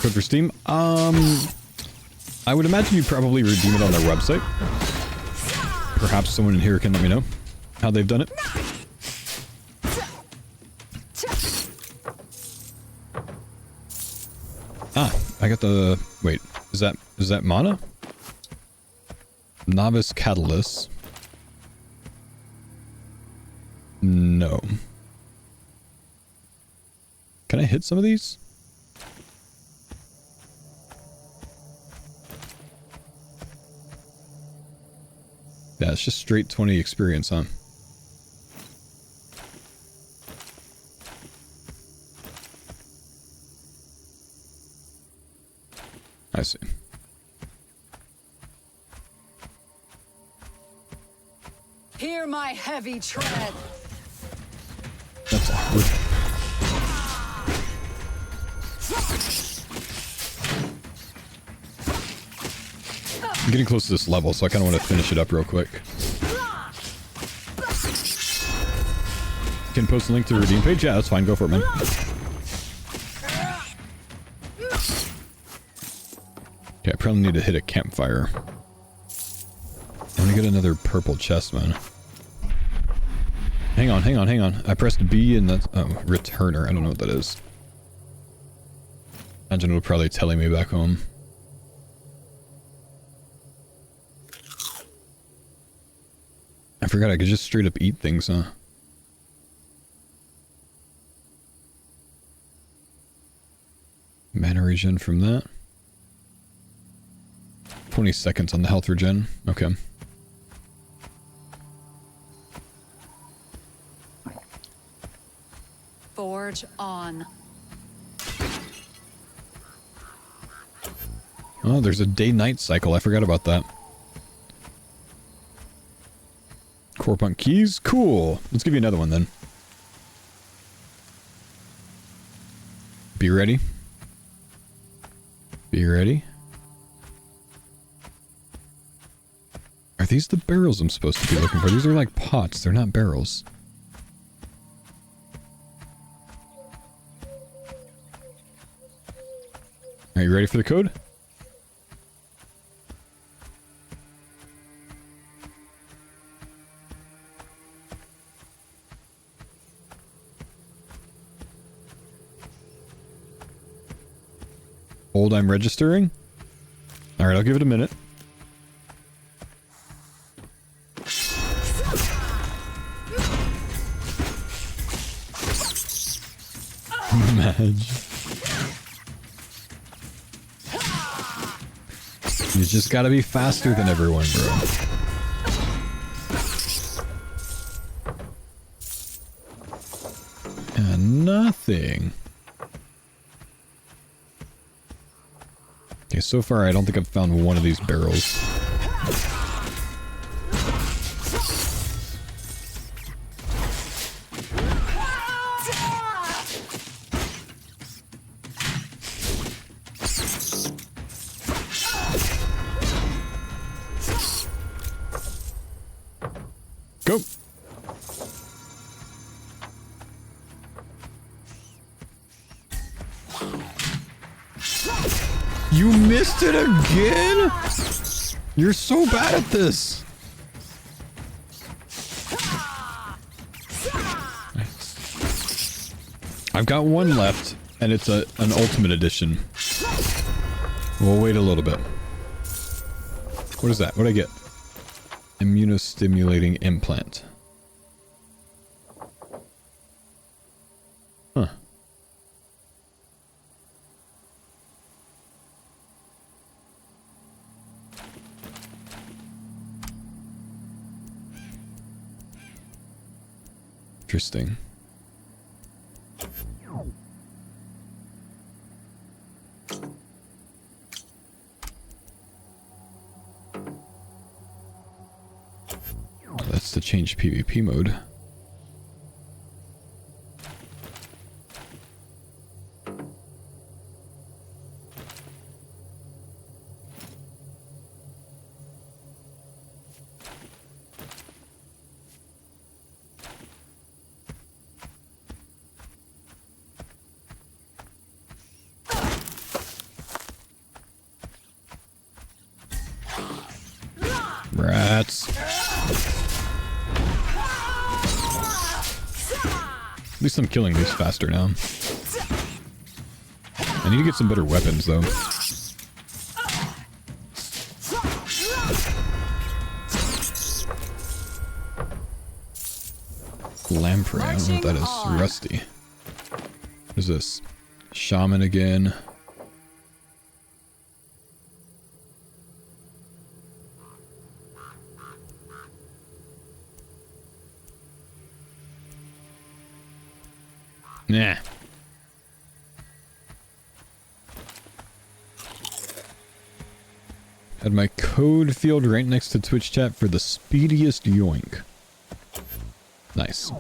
[SPEAKER 1] Code for Steam? I would imagine you probably redeem it on their website. Perhaps someone in here can let me know how they've done it. Ah, I got the... Wait, is that mana? Novice Catalyst. No. Can I hit some of these? Yeah, it's just straight 20 experience, huh? I see.
[SPEAKER 5] Hear my heavy tread.
[SPEAKER 1] That's awkward. I'm getting close to this level, so I kind of want to finish it up real quick. Can post a link to the redeem page? Yeah, that's fine. Go for it, man. Okay, I probably need to hit a campfire. I'm gonna get another purple chest, man. Hang on, hang on, hang on. I pressed B and that's... Oh, returner. I don't know what that is. Imagine it'll probably tell me back home. I forgot I could just straight up eat things, huh? Mana regen from that. 20 seconds on the health regen. Okay.
[SPEAKER 5] Forge on.
[SPEAKER 1] Oh, there's a day-night cycle. I forgot about that. Core punk keys? Cool. Let's give you another one then. Be ready. Be ready. Are these the barrels I'm supposed to be looking for? These are like pots. They're not barrels. Are you ready for the code? Hold, I'm registering. Alright, I'll give it a minute. Madge. You just gotta be faster than everyone, bro. And nothing. Okay, so far I don't think I've found one of these barrels. Go! You missed it again? You're so bad at this. I've got one left, and it's an ultimate edition. We'll wait a little bit. What is that? What'd I get? Immunostimulating implant. Huh. Interesting. That's to change PvP mode. Rats. At least I'm killing these faster now. I need to get some better weapons though. Lamprey, I don't know what that is. Rusty. What is this? Shaman again. Nah. Had my code field right next to Twitch chat for the speediest yoink. Nice.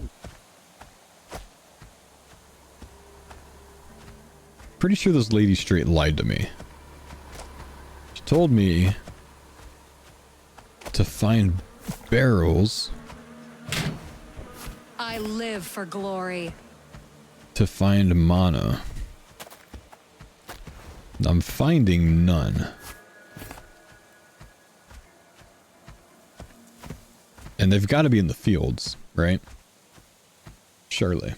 [SPEAKER 1] Pretty sure this lady straight lied to me. She told me to find barrels.
[SPEAKER 5] I live for glory.
[SPEAKER 1] To find mana. I'm finding none. And they've got to be in the fields, right? Surely.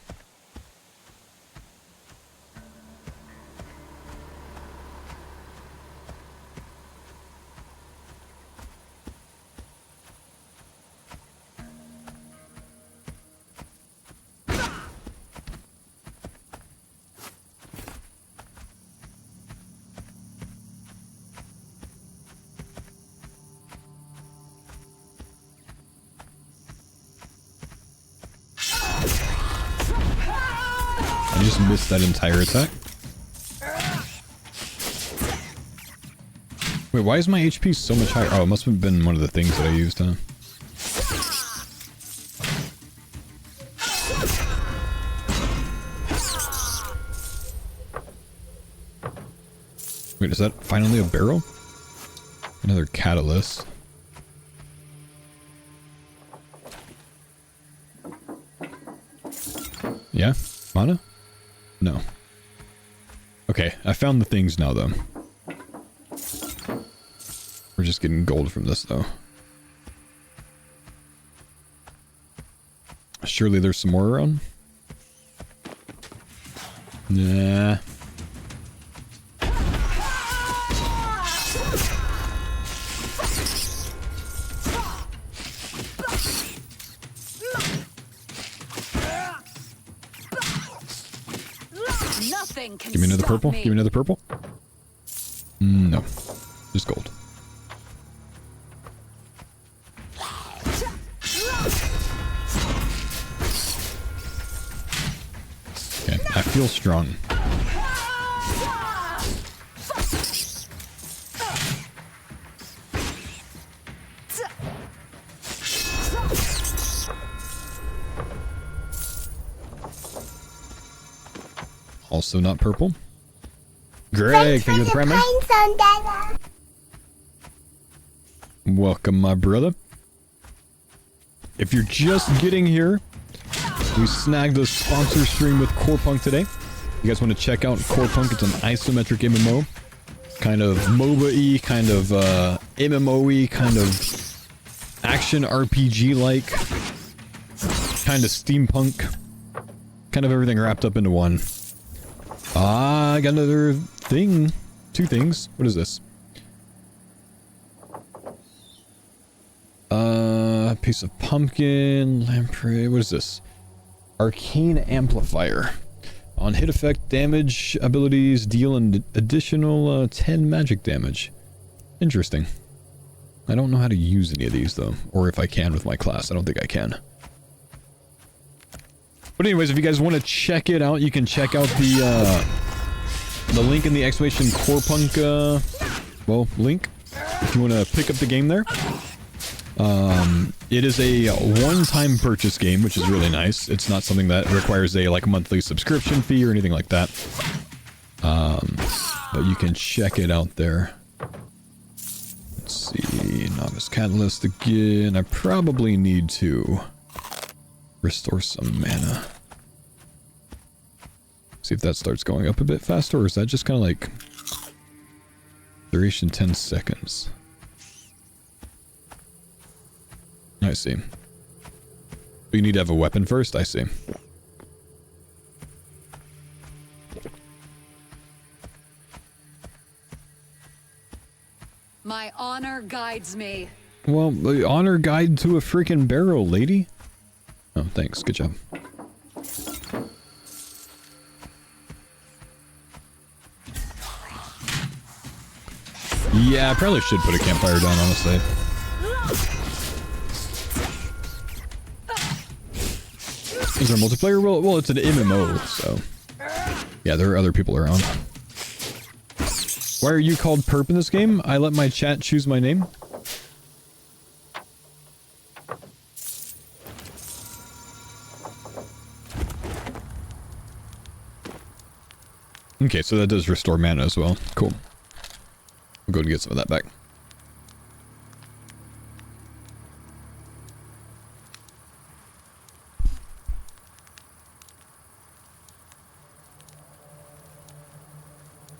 [SPEAKER 1] I just missed that entire attack. Wait, why is my HP so much higher? Oh, it must have been one of the things that I used, huh? Wait, is that finally a barrel? Another catalyst. Yeah? Mana? No. Okay, I found the things now, though. We're just getting gold from this, though. Surely there's some more around? Nah. Give me another purple. Give me another purple. No. Just gold. Okay, I feel strong. Also not purple. Greg, thank you for the prime. Welcome, my brother. If you're just getting here, we snagged a sponsor stream with Corepunk today. You guys want to check out Corepunk? It's an isometric MMO. Kind of MOBA-y, kind of MMO-y, kind of action RPG-like. Kind of steampunk. Kind of everything wrapped up into one. Ah, I got another thing. Two things. What is this? Piece of pumpkin, lamprey. What is this? Arcane amplifier. On hit effect, damage abilities deal an additional 10 magic damage. Interesting. I don't know how to use any of these though, or if I can with my class. I don't think I can. But anyways, if you guys want to check it out, you can check out the link in the exclamation Corepunk link if you want to pick up the game there. It is a one-time purchase game, which is really nice. It's not something that requires a monthly subscription fee or anything like that. But you can check it out there. Let's see, Novice Catalyst again. I probably need to restore some mana. See if that starts going up a bit faster, or is that just kind of like duration 10 seconds? I see. You need to have a weapon first? I see.
[SPEAKER 5] My honor guides me.
[SPEAKER 1] Well, the honor guide to a freaking barrel, lady. Oh, thanks. Good job. Yeah, I probably should put a campfire down, honestly. Is there multiplayer? Well, it's an MMO, so... Yeah, there are other people around. Why are you called Perp in this game? I let my chat choose my name. Okay, so that does restore mana as well. Cool. We'll go and get some of that back.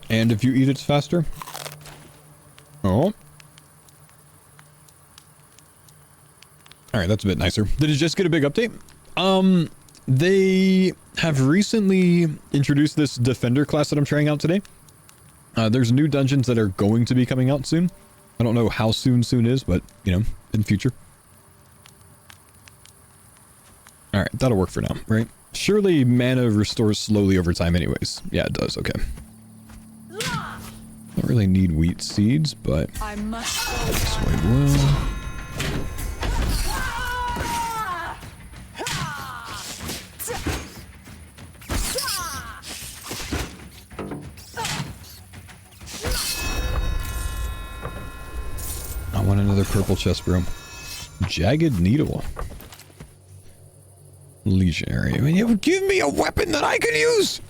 [SPEAKER 1] And if you eat, it's faster. Oh. Alright, that's a bit nicer. Did it just get a big update? They have recently introduced this Defender class that I'm trying out today. There's new dungeons that are going to be coming out soon. I don't know how soon is, but, you know, in future. Alright, that'll work for now, right? Surely mana restores slowly over time anyways. Yeah, it does, okay. Don't really need wheat seeds, but
[SPEAKER 5] I must
[SPEAKER 1] this way will. I want another purple chest, bro. Jagged needle. Legionary. I mean, it would give me a weapon that I can use.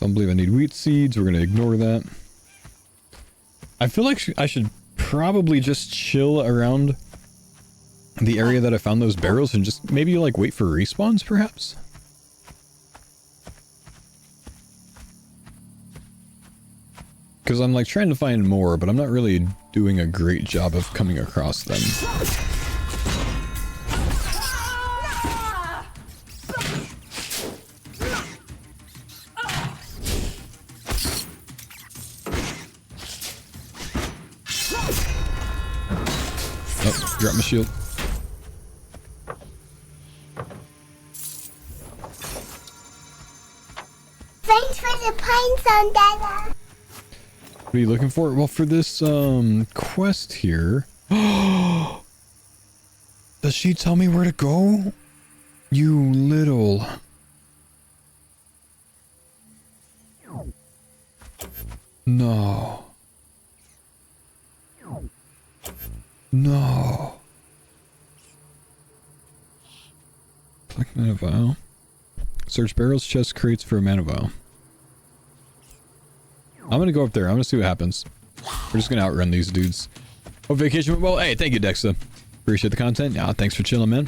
[SPEAKER 1] Don't believe I need wheat seeds. We're going to ignore that. I feel like I should probably just chill around the area that I found those barrels and just maybe like wait for respawns, perhaps? Because I'm like trying to find more, but I'm not really doing a great job of coming across them. Drop my shield.
[SPEAKER 9] Thanks for the pine zone, Dada.
[SPEAKER 1] What are you looking for? Well, for this quest here. Does she tell me where to go? You little. No. No. Collect mana vial. Search barrels, chest, crates for a mana vial. I'm gonna go up there. I'm gonna see what happens. We're just gonna outrun these dudes. Oh, vacation. Well, hey, thank you, Dexa. Appreciate the content. Yeah, thanks for chilling, man.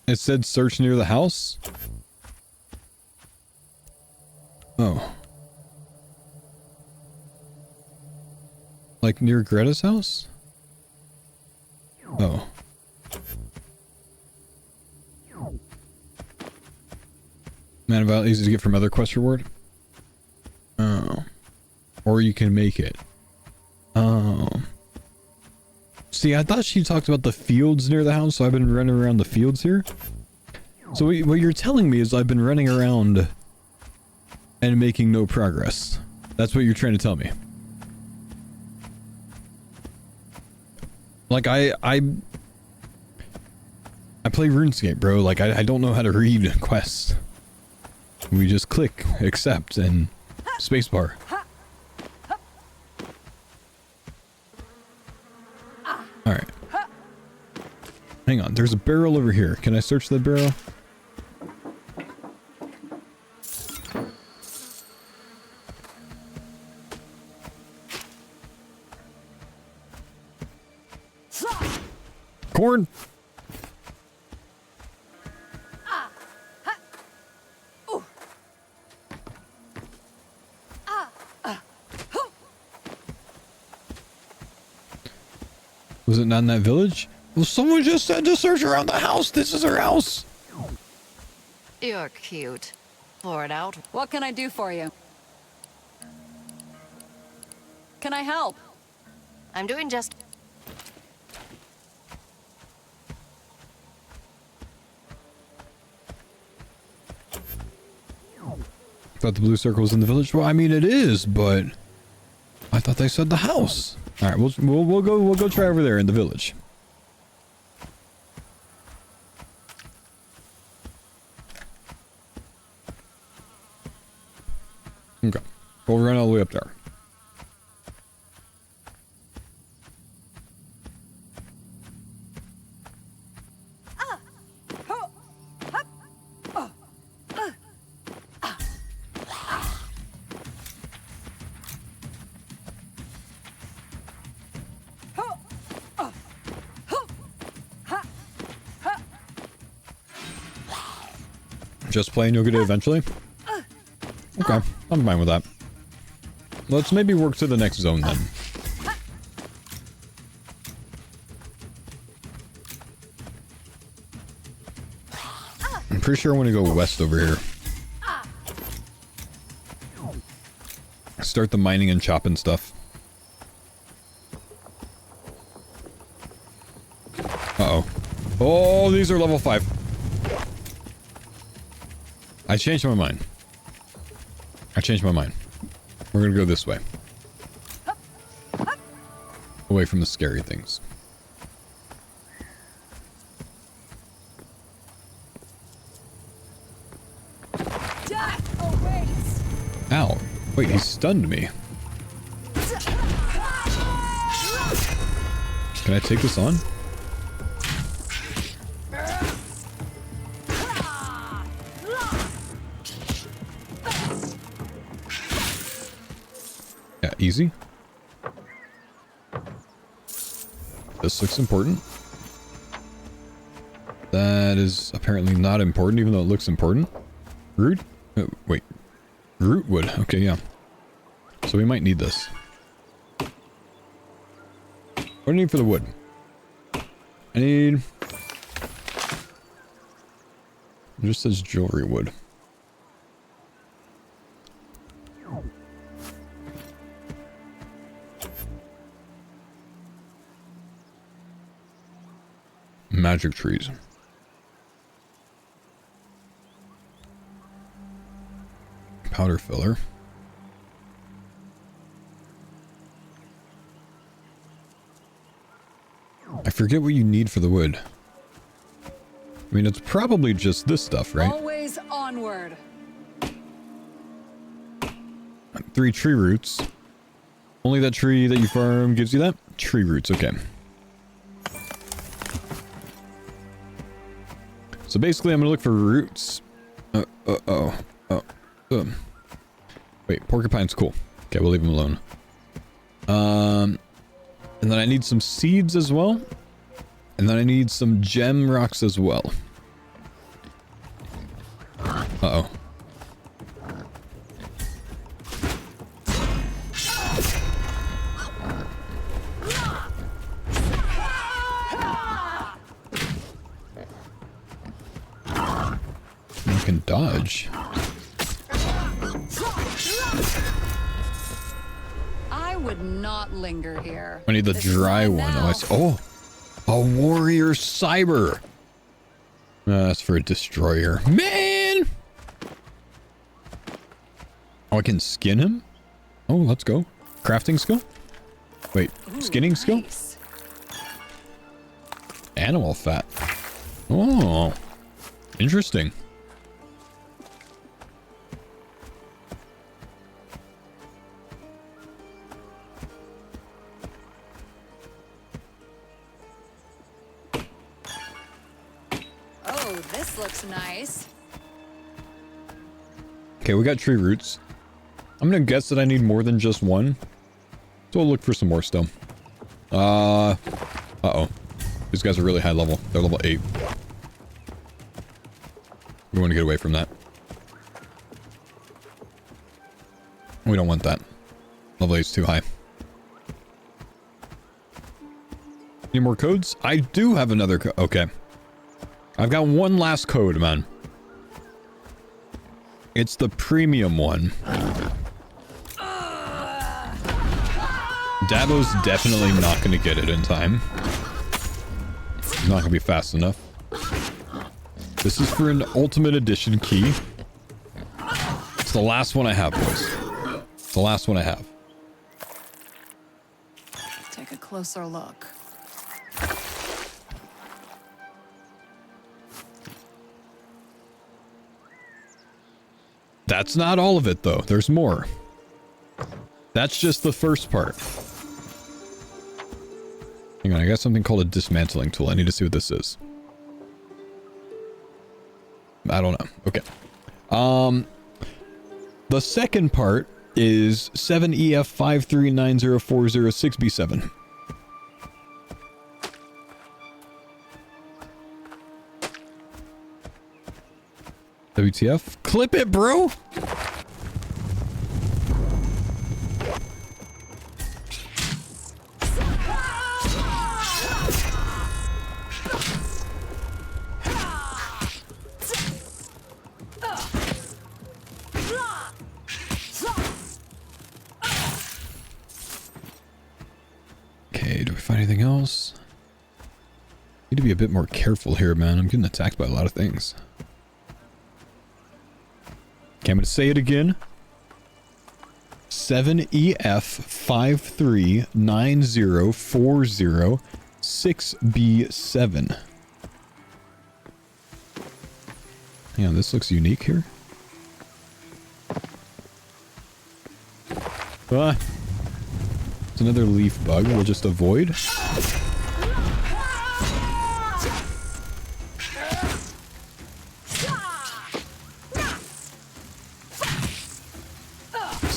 [SPEAKER 1] It said search near the house. Oh. Like near Greta's house? Oh. Man of Valor easy to get from other quest reward. Oh. Or you can make it. Oh. See, I thought she talked about the fields near the house, so I've been running around the fields here. So what you're telling me is I've been running around and making no progress. That's what you're trying to tell me. Like, I play RuneScape, bro. Like, I don't know how to read quests. We just click, accept, and spacebar. Alright. Hang on, there's a barrel over here. Can I search that barrel? Corn! Was it not in that village? Well, someone just said to search around the house. This is her house.
[SPEAKER 14] You're cute. Pour it out.
[SPEAKER 5] What can I do for you? Can I help?
[SPEAKER 14] I'm doing just...
[SPEAKER 1] Thought the blue circle was in the village. Well, I mean it is, but I thought they said the house. All right, we'll go try over there in the village. Okay, we'll run all the way up there. Just playing, you'll get it eventually? Okay, I'm fine with that. Let's maybe work to the next zone then. I'm pretty sure I want to go west over here. Start the mining and chopping stuff. Uh-oh. Oh, these are level 5. I changed my mind. We're gonna go this way. Away from the scary things. Ow. Wait, he stunned me. Can I take this on? Easy. This looks important. That is apparently not important, even though it looks important. Root? Oh, wait. Root wood. Okay, yeah. So we might need this. What do I need for the wood? I need... It just says jewelry wood. Magic trees. Powder filler. I forget what you need for the wood. I mean, it's probably just this stuff, right?
[SPEAKER 5] Always onward.
[SPEAKER 1] 3 tree roots. Only that tree that you farm gives you that? Tree roots, okay. So basically, I'm gonna look for roots. Wait, porcupine's cool. Okay, we'll leave him alone. And then I need some seeds as well. And then I need some gem rocks as well. Uh-oh. You can dodge.
[SPEAKER 5] I would not linger here.
[SPEAKER 1] I need the dry one. Oh, a warrior cyber. That's for a destroyer. Man! Oh, I can skin him? Oh, let's go. Crafting skill? Wait, skinning skill? Animal fat. Oh, interesting.
[SPEAKER 5] Oh, this looks nice.
[SPEAKER 1] Okay, we got tree roots. I'm gonna guess that I need more than just one. So we'll look for some more still. Uh-oh. These guys are really high level. They're level 8. We want to get away from that. We don't want that. Level 8 is too high. Any more codes? I do have another code. Okay. I've got one last code, man. It's the premium one. Dabo's definitely not going to get it in time. He's not going to be fast enough. This is for an Ultimate Edition key. It's the last one I have, boys. It's the last one I have.
[SPEAKER 5] Take a closer look.
[SPEAKER 1] That's not all of it, though. There's more. That's just the first part. Hang on, I got something called a dismantling tool. I need to see what this is. I don't know. Okay. The second part is 7EF5390406B7. WTF? Clip it, bro! Okay, do we find anything else? Need to be a bit more careful here, man. I'm getting attacked by a lot of things. Okay, I'm going to say it again. 7EF5390406B7. Yeah, this looks unique here. Ah. It's another leaf bug. We'll just avoid.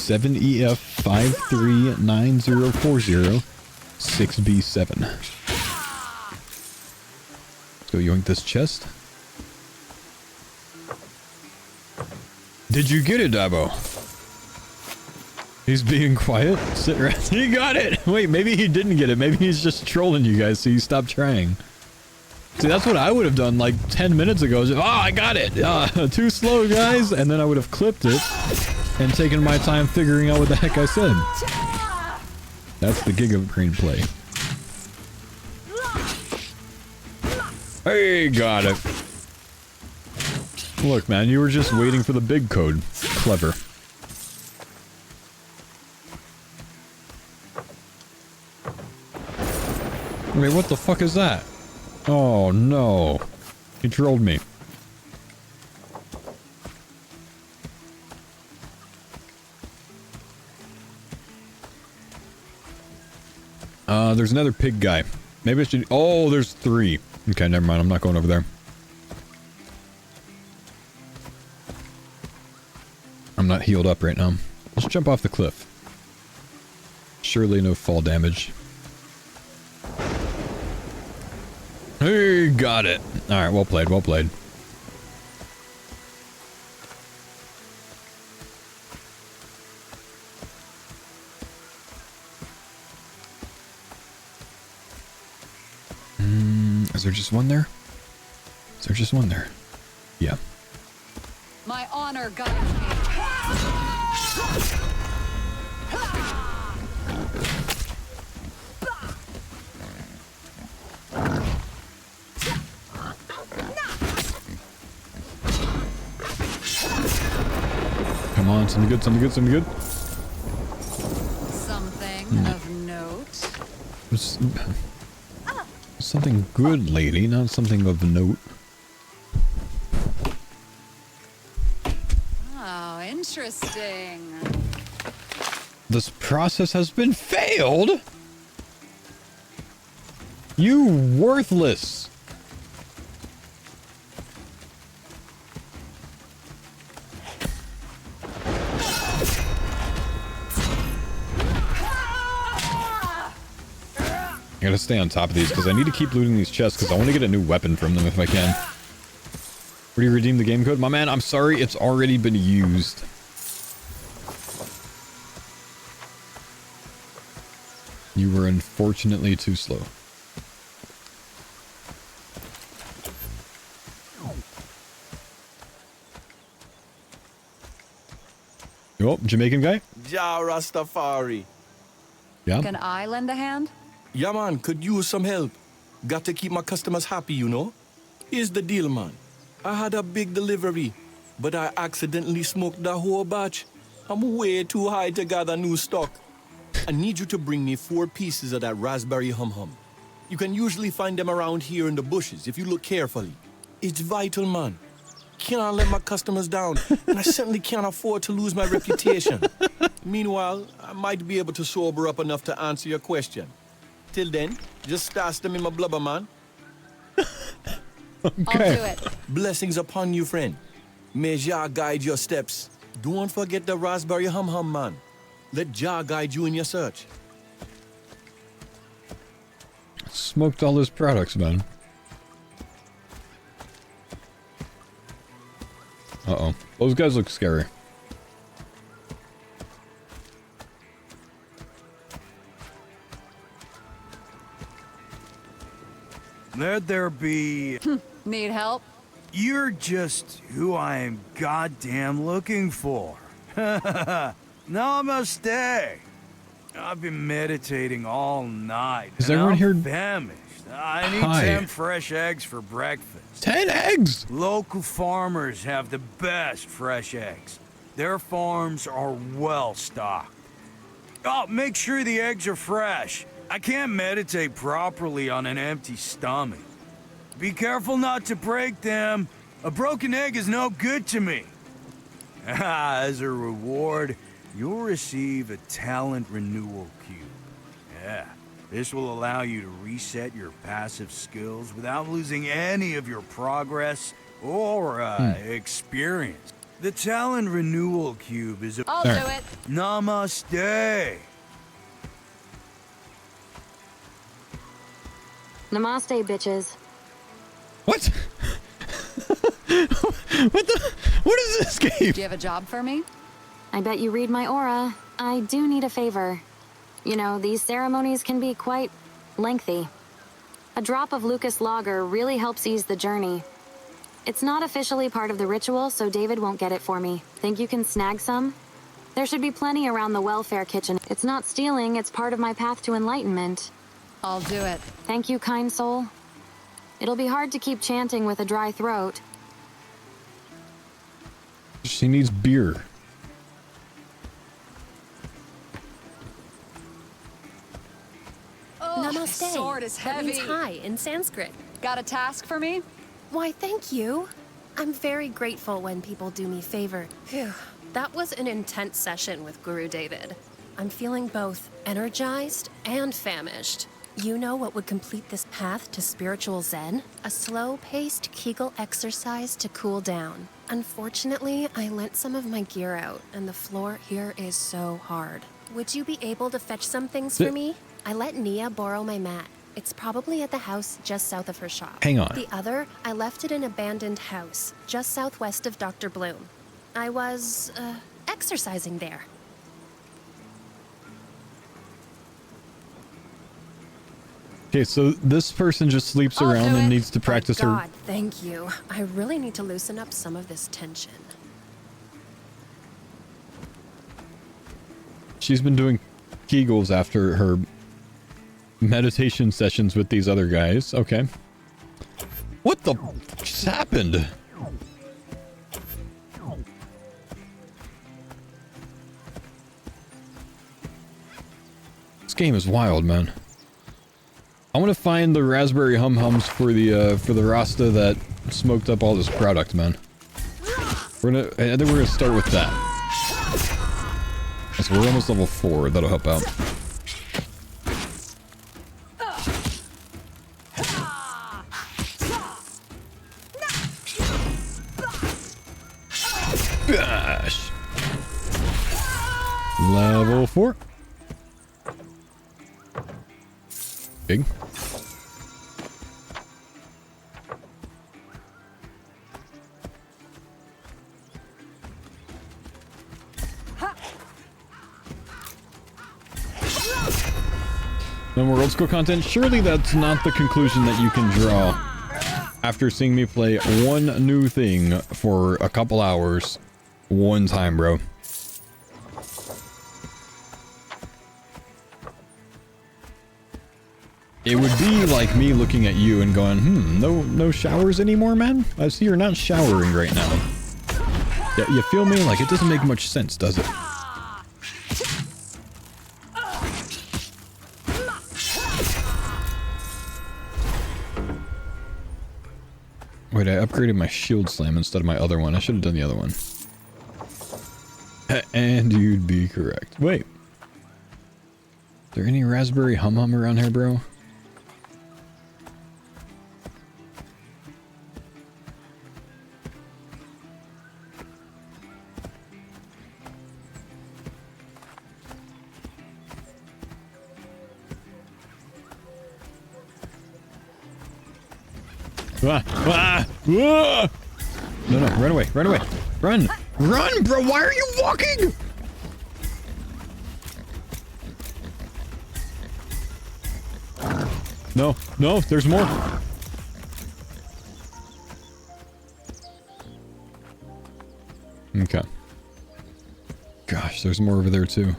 [SPEAKER 1] 7EF5390406B7. Let's go yoink this chest. Did you get it, Dabo? He's being quiet. Sit right. He got it. Wait, maybe he didn't get it. Maybe he's just trolling you guys, so you stop trying. See, that's what I would have done like 10 minutes ago. Just, oh, I got it. Too slow, guys. And then I would have clipped it and taken my time figuring out what the heck I said. That's the Giga Green play. Hey, got it. Look, man, you were just waiting for the big code. Clever. Wait, what the fuck is that? Oh, no. He trolled me. There's another pig guy. Maybe I should... Oh, there's 3. Okay, never mind. I'm not going over there. I'm not healed up right now. Let's jump off the cliff. Surely no fall damage. Hey, got it. Alright, well played, well played. Is there just one there? Is there just one there? Yeah.
[SPEAKER 5] My honor guides me.
[SPEAKER 1] Come on, something good, something good, something good.
[SPEAKER 5] Something of note.
[SPEAKER 1] Something good, lady, not something of note.
[SPEAKER 5] Oh, interesting.
[SPEAKER 1] This process has been failed? You worthless! I gotta stay on top of these because I need to keep looting these chests because I want to get a new weapon from them if I can. Where do you redeem the game code? My man, I'm sorry, it's already been used. You were unfortunately too slow. Yo, Jamaican guy?
[SPEAKER 15] Ja Rastafari.
[SPEAKER 1] Yeah.
[SPEAKER 5] Can I lend a hand?
[SPEAKER 15] Yeah, man, could use some help. Got to keep my customers happy, you know? Here's the deal, man. I had a big delivery, but I accidentally smoked the whole batch. I'm way too high to gather new stock. I need you to bring me 4 pieces of that raspberry hum-hum. You can usually find them around here in the bushes if you look carefully. It's vital, man. Can't let my customers down, and I certainly can't afford to lose my reputation. Meanwhile, I might be able to sober up enough to answer your question. Till then, just stash them in my blubber, man.
[SPEAKER 5] Okay. I'll do it.
[SPEAKER 15] Blessings upon you, friend. May Jah guide your steps. Don't forget the raspberry hum-hum, man. Let Jah guide you in your search.
[SPEAKER 1] Smoked all his products, man. Uh-oh. Those guys look scary.
[SPEAKER 8] Let there be...
[SPEAKER 5] Need help?
[SPEAKER 8] You're just who I am goddamn looking for. Namaste. I've been meditating all night.
[SPEAKER 1] Is everyone here
[SPEAKER 8] famished? I need 10 fresh eggs for breakfast.
[SPEAKER 1] 10 eggs?
[SPEAKER 8] Local farmers have the best fresh eggs. Their farms are well stocked. Oh, make sure the eggs are fresh. I can't meditate properly on an empty stomach. Be careful not to break them. A broken egg is no good to me. As a reward, you'll receive a talent renewal cube. Yeah, this will allow you to reset your passive skills without losing any of your progress or experience. The talent renewal cube is a...
[SPEAKER 5] I'll do it.
[SPEAKER 8] Namaste.
[SPEAKER 16] Namaste, bitches.
[SPEAKER 1] What? What is this game?
[SPEAKER 5] Do you have a job for me?
[SPEAKER 16] I bet you read my aura. I do need a favor. You know, these ceremonies can be quite lengthy. A drop of Lucas Lager really helps ease the journey. It's not officially part of the ritual, so David won't get it for me. Think you can snag some? There should be plenty around the welfare kitchen. It's not stealing, it's part of my path to enlightenment.
[SPEAKER 5] I'll do it.
[SPEAKER 16] Thank you, kind soul. It'll be hard to keep chanting with a dry throat.
[SPEAKER 1] She needs beer.
[SPEAKER 5] Oh,
[SPEAKER 17] Namaste.
[SPEAKER 5] Sword is heavy.
[SPEAKER 17] That means hi in Sanskrit.
[SPEAKER 5] Got a task for me?
[SPEAKER 17] Why, thank you. I'm very grateful when people do me favor. Phew. That was an intense session with Guru David. I'm feeling both energized and famished. You know what would complete this path to spiritual zen? A slow-paced Kegel exercise to cool down. Unfortunately, I lent some of my gear out, and the floor here is so hard. Would you be able to fetch some things for me? I let Nia borrow my mat. It's probably at the house just south of her shop.
[SPEAKER 1] Hang on.
[SPEAKER 17] The other, I left it in an abandoned house, just southwest of Dr. Bloom. I was, exercising there.
[SPEAKER 1] Okay, so this person just sleeps around and needs to practice her...
[SPEAKER 17] God, thank you. I really need to loosen up some of this tension.
[SPEAKER 1] She's been doing Kegels after her meditation sessions with these other guys. Okay. What the just happened? game is wild, man. I want to find the raspberry hum-hums for the Rasta that smoked up all this product, man. I think we're gonna start with that. So we're almost level 4. That'll help out. Gosh. Level 4. Big. No more old school content? Surely that's not the conclusion that you can draw after seeing me play one new thing for a couple hours one time, bro. It would be like me looking at you and going, no showers anymore, man? I see you're not showering right now. Yeah, you feel me? Like, it doesn't make much sense, does it? Wait, I upgraded my shield slam instead of my other one. I should have done the other one. And you'd be correct. Wait. Is there any raspberry hum-hum around here, bro? Ah, ah, ah. No, run away, run away. Run, run, bro, why are you walking? No, there's more. Okay. Gosh, there's more over there too.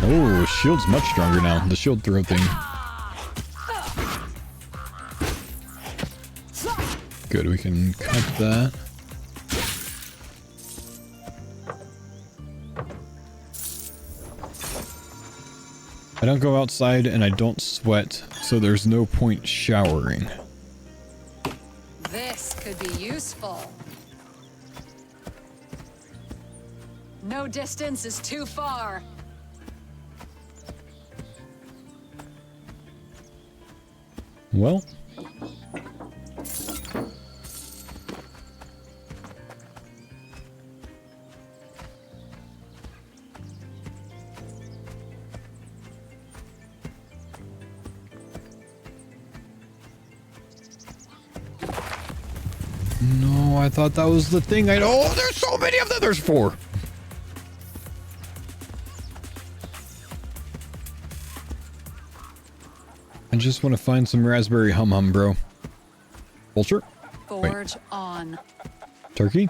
[SPEAKER 1] Oh, shield's much stronger now. The shield throw thing. Good, we can cut that. I don't go outside and I don't sweat, so there's no point showering.
[SPEAKER 5] This could be useful. No distance is too far.
[SPEAKER 1] Well. No, I thought that was the thing. Oh, there's so many of them. There's 4. I just want to find some raspberry hum-hum, bro. Vulture?
[SPEAKER 5] Forge on.
[SPEAKER 1] Turkey?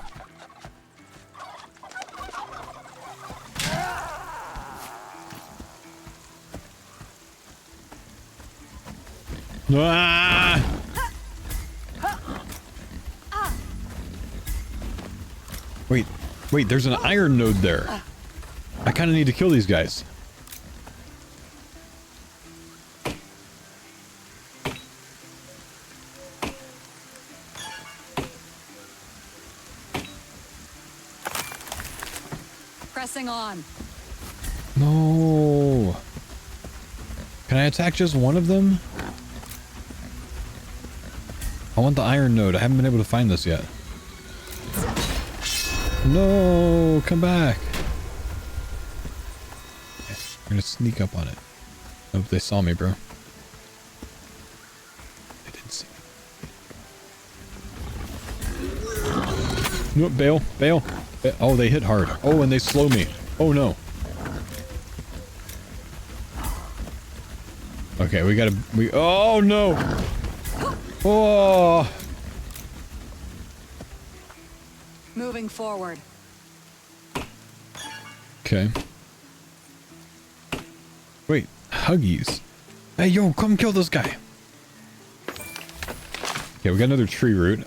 [SPEAKER 1] Ah! Wait, there's an iron node there. I kind of need to kill these guys.
[SPEAKER 5] Pressing on.
[SPEAKER 1] No. Can I attack just one of them? I want the iron node. I haven't been able to find this yet. No, come back. Okay, I'm gonna sneak up on it. I hope they saw me, bro. They didn't see me. No, bail. Oh, they hit hard. Oh, and they slow me. Oh, no. Okay, oh, no. Oh.
[SPEAKER 5] Moving forward.
[SPEAKER 1] Okay. Wait, Huggies. Hey, yo, come kill this guy. Okay, we got another tree root.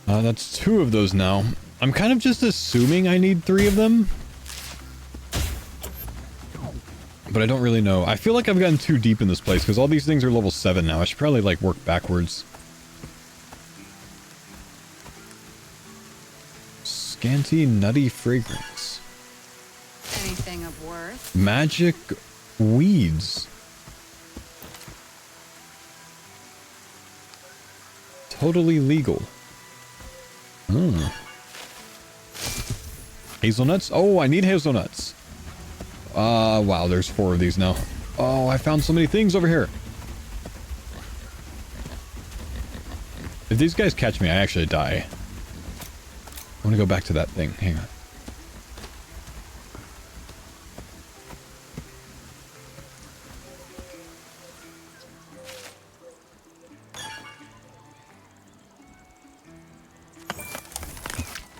[SPEAKER 1] That's 2 of those now. I'm kind of just assuming I need 3 of them. But I don't really know. I feel like I've gotten too deep in this place because all these things are level 7 now. I should probably like work backwards. Scanty nutty fragrance.
[SPEAKER 5] Anything of worth?
[SPEAKER 1] Magic weeds. Totally legal. Oh. Hazelnuts? Oh, I need hazelnuts. Wow, there's 4 of these now. Oh, I found so many things over here. If these guys catch me, I actually die. I want to go back to that thing. Hang on.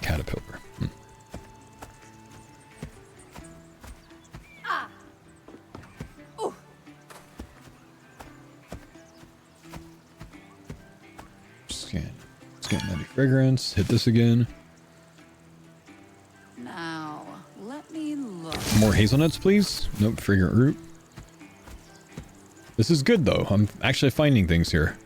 [SPEAKER 1] Caterpillar. Scan nutty fragrance. Hit this again.
[SPEAKER 5] Now, let me look.
[SPEAKER 1] More hazelnuts, please. Nope, fragrant root. This is good, though. I'm actually finding things here.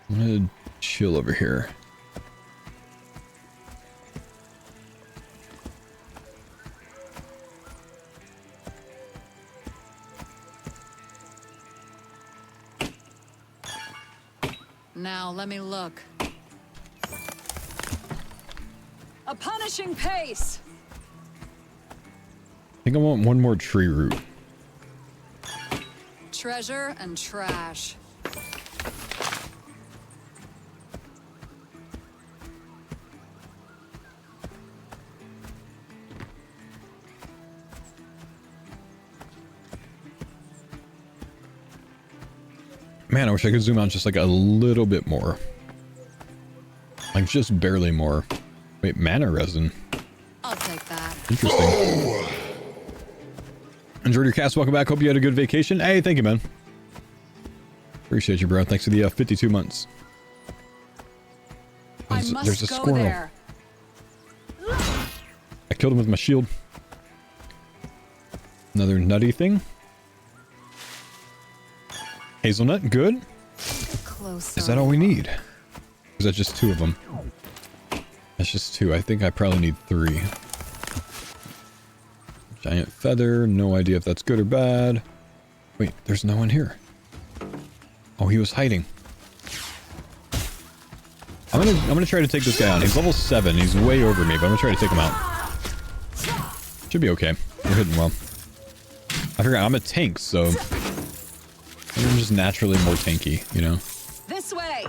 [SPEAKER 1] I'm gonna chill over here.
[SPEAKER 5] Now, let me look. A punishing pace!
[SPEAKER 1] I think I want 1 more tree root.
[SPEAKER 5] Treasure and trash.
[SPEAKER 1] Man, I wish I could zoom out just like a little bit more. Like just barely more. Wait, mana resin.
[SPEAKER 5] I'll take that.
[SPEAKER 1] Interesting. Enjoyed your cast. Welcome back. Hope you had a good vacation. Hey, thank you, man. Appreciate you, bro. Thanks for the 52 months. There's a squirrel. There. I killed him with my shield. Another nutty thing. Hazelnut, good.
[SPEAKER 5] Closer.
[SPEAKER 1] Is that all we need? Or is that just 2 of them? That's just 2. I think I probably need 3. Giant feather. No idea if that's good or bad. Wait, there's no one here. Oh, he was hiding. I'm gonna try to take this guy on. He's level 7. He's way over me, but I'm gonna try to take him out. Should be okay. We're hitting well. I forgot I'm a tank, so I'm just naturally more tanky, you know?
[SPEAKER 5] This way.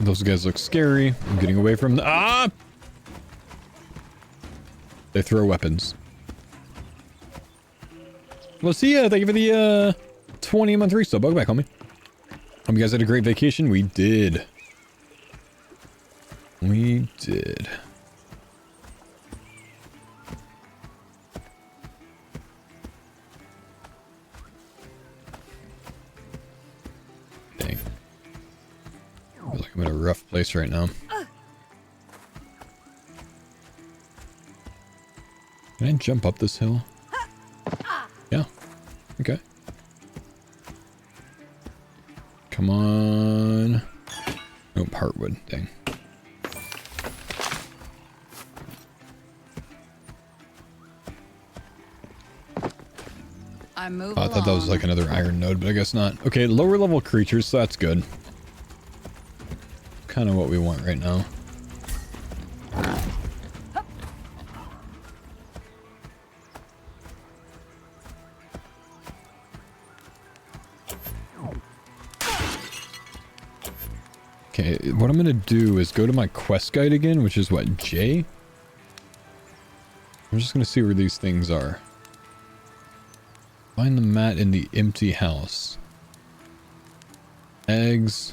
[SPEAKER 1] Those guys look scary. I'm getting away from the... Ah! They throw weapons. Well, see ya. Thank you for the 20-month resub. Welcome back, homie. Hope you guys had a great vacation. We did. We did. Dang. I feel like I'm in a rough place right now. Can I jump up this hill? Yeah. Okay. Come on. Nope, heartwood. Dang.
[SPEAKER 5] I
[SPEAKER 1] thought that was like another iron node, but I guess not. Okay, lower level creatures, so that's good. Kind of what we want right now. Okay, what I'm gonna do is go to my quest guide again, which is what, J? I'm just gonna see where these things are. Find the mat in the empty house. Eggs.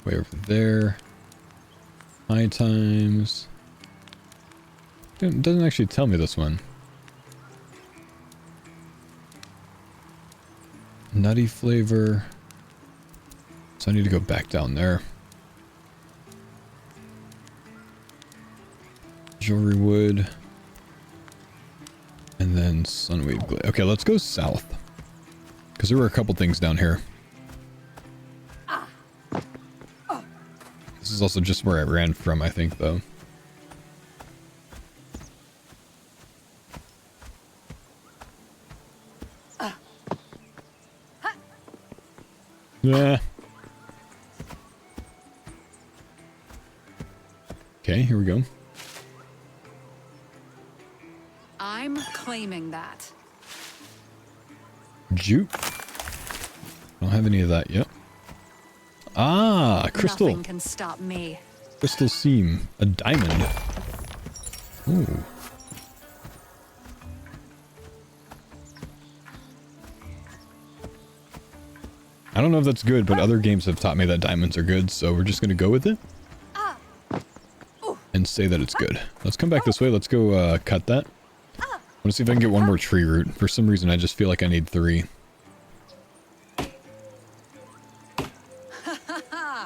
[SPEAKER 1] Way over there. High times. It doesn't actually tell me this one. Nutty flavor. So I need to go back down there. Jewelry wood. And then sunweave glaze. Okay, let's go south. Because there were a couple things down here. This is also just where I ran from, I think, though. Yeah. Okay, here we go.
[SPEAKER 5] I'm claiming that.
[SPEAKER 1] Juke. Don't have any of that yet. Ah, crystal.
[SPEAKER 5] Nothing can stop me.
[SPEAKER 1] Crystal seam. A diamond. Ooh. I don't know if that's good, but other games have taught me that diamonds are good, so we're just gonna go with it. And say that it's good. Let's come back this way. Let's go cut that. I want to see if I can get one more tree root. For some reason, I just feel like I need 3.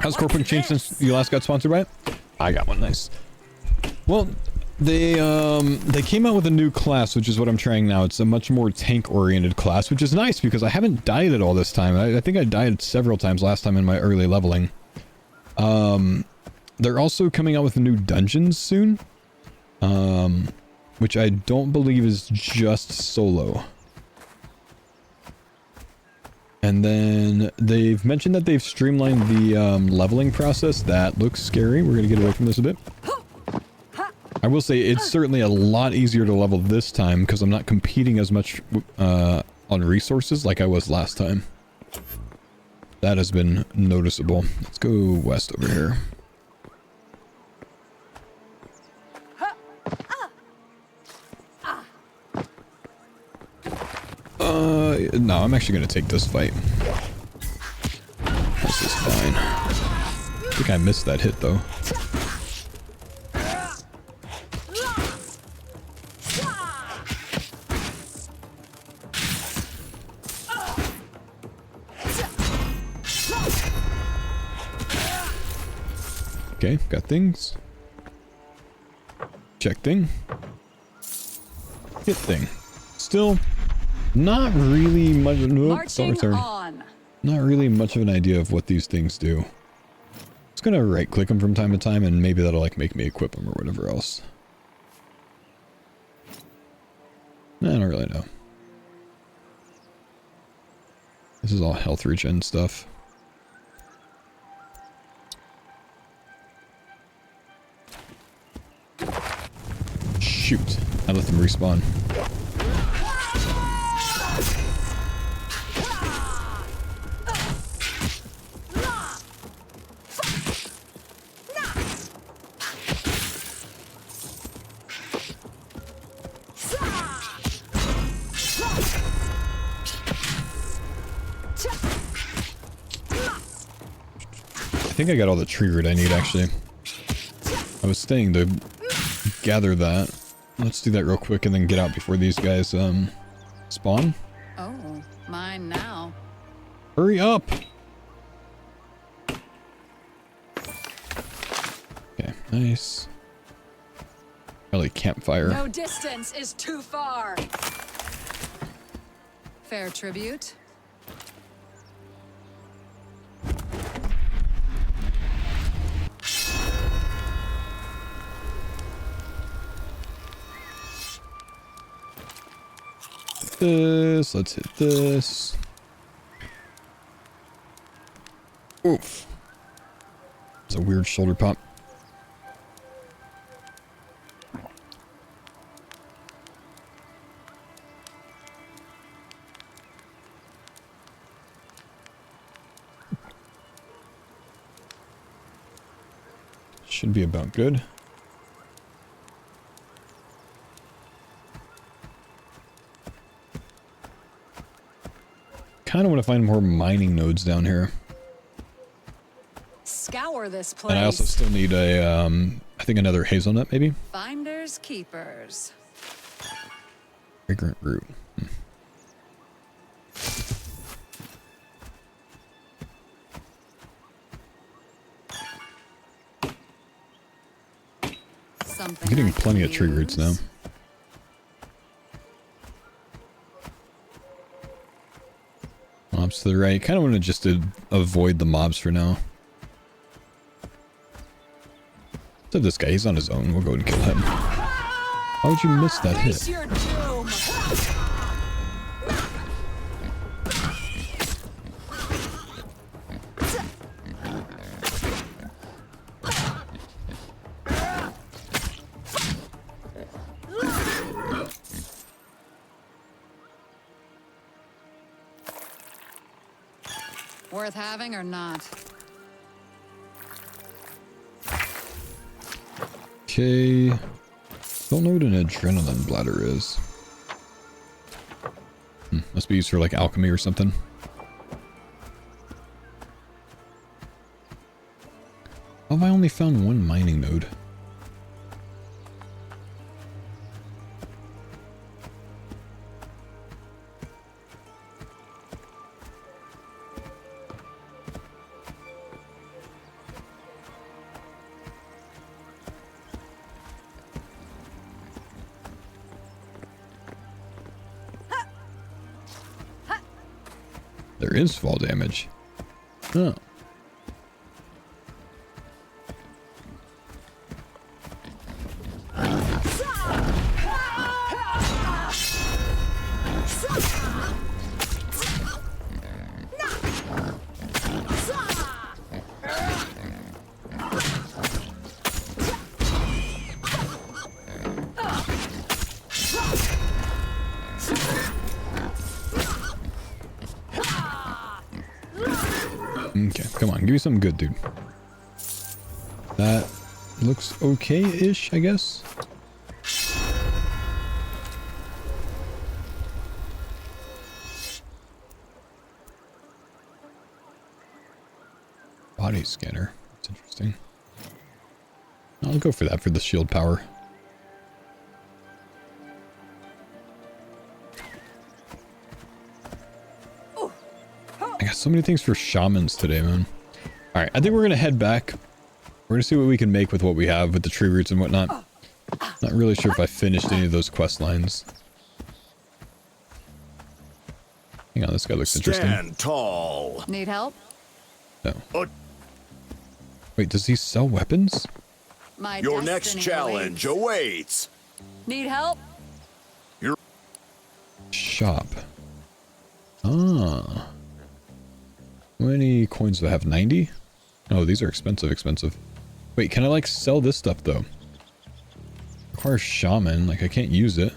[SPEAKER 1] How's Corporate changed since you last got sponsored by it? I got one, nice. Well, they came out with a new class, which is what I'm trying now. It's a much more tank-oriented class, which is nice because I haven't dieted all this time. I think I dieted several times last time in my early leveling. They're also coming out with new dungeons soon, which I don't believe is just solo. And then they've mentioned that they've streamlined the leveling process. That looks scary. We're going to get away from this a bit. I will say it's certainly a lot easier to level this time because I'm not competing as much on resources like I was last time. That has been noticeable. Let's go west over here. No, I'm actually going to take this fight. This is fine. I think I missed that hit, though. Okay, got things. Check thing. Hit thing. Still not really much. Nope, don't return. Not really much of an idea of what these things do. Just gonna right click them from time to time and maybe that'll like make me equip them or whatever else. I don't really know. This is all health regen stuff. Shoot. I let them respawn. I think I got all the tree root I need, actually. I was staying to gather that. Let's do that real quick and then get out before these guys, spawn.
[SPEAKER 5] Oh, mine now.
[SPEAKER 1] Hurry up! Okay, nice. Probably campfire.
[SPEAKER 5] No distance is too far. Fair tribute.
[SPEAKER 1] This, let's hit this. Oof. It's a weird shoulder pop. Should be about good. Kind of want to find more mining nodes down here.
[SPEAKER 5] explore this place.
[SPEAKER 1] And I also still need a, I think another hazelnut maybe?
[SPEAKER 5] Finders keepers.
[SPEAKER 1] Fragrant root. I'm getting plenty of tree roots now. Mobs to the right. Kind of want to just avoid the mobs for now. So this guy, he's on his own. We'll go and kill him. How would you miss that hit?
[SPEAKER 5] Worth having or not?
[SPEAKER 1] Okay. Don't know what an adrenaline bladder is. Must be used for like alchemy or something. Oh, I only found one mining node. There is fall damage. Huh. Okay, come on, give me something good, dude. That looks okay-ish, I guess. Body scanner. That's interesting. I'll go for that for the shield power. I got so many things for shamans today, man. Alright, I think we're gonna head back. We're gonna see what we can make with what we have with the tree roots and whatnot. Not really sure if I finished any of those quest lines. Hang on, this guy looks interesting.
[SPEAKER 11] Stand tall.
[SPEAKER 5] Need help?
[SPEAKER 1] No. Wait, does he sell weapons?
[SPEAKER 11] Your next challenge awaits.
[SPEAKER 5] Need help?
[SPEAKER 11] Your
[SPEAKER 1] shop. Ah. How many coins do I have? 90? Oh, these are expensive. Wait, can I like sell this stuff though? Requires shaman, like I can't use it.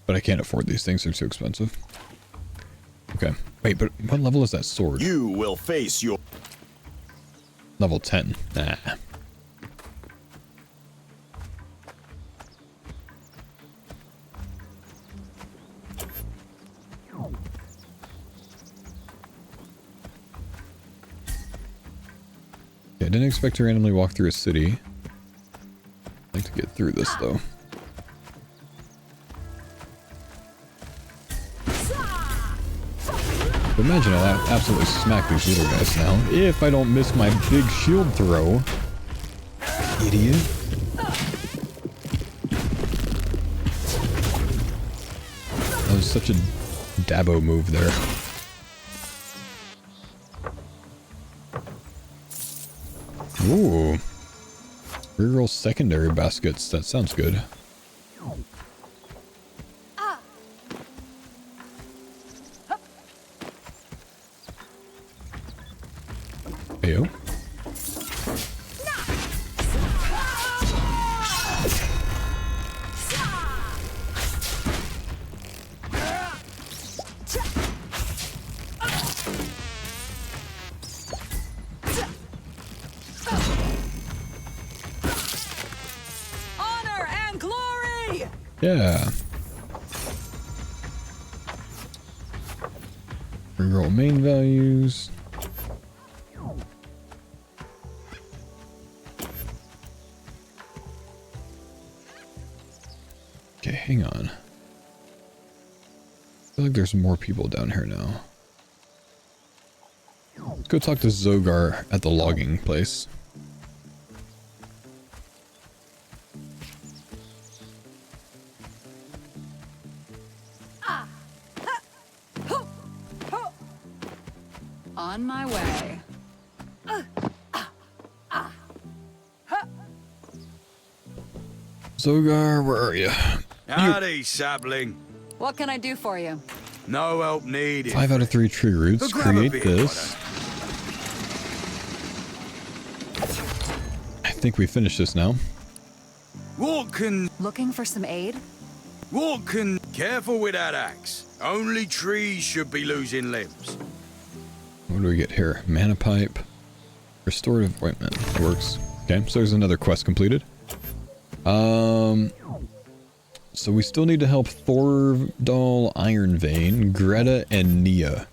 [SPEAKER 1] But I can't afford these things, they're too expensive. Okay. Wait, but what level is that sword?
[SPEAKER 11] You will face your...
[SPEAKER 1] Level 10. Nah. Yeah, I didn't expect to randomly walk through a city. I'd like to get through this, though. But imagine I'll absolutely smack these little guys now, if I don't miss my big shield throw. Idiot. That was such a Dabo move there. Ooh. Reroll secondary baskets, that sounds good. Heyo. Yeah. Reroll main values. Okay, hang on. I feel like there's more people down here now. Let's go talk to Zogar at the logging place.
[SPEAKER 5] On my way.
[SPEAKER 1] Zogar, where are you?
[SPEAKER 8] Howdy, sapling.
[SPEAKER 5] What can I do for you?
[SPEAKER 8] No help needed.
[SPEAKER 1] 5 out of 3 tree roots.
[SPEAKER 8] Look, grab a
[SPEAKER 1] Create
[SPEAKER 8] bit,
[SPEAKER 1] this. I think we finished this now.
[SPEAKER 5] Looking for some aid?
[SPEAKER 8] Careful with that axe. Only trees should be losing limbs.
[SPEAKER 1] What do we get here? Mana pipe. Restorative ointment. That works. Okay, so there's another quest completed. So we still need to help Thordal Ironvein, Greta, and Nia.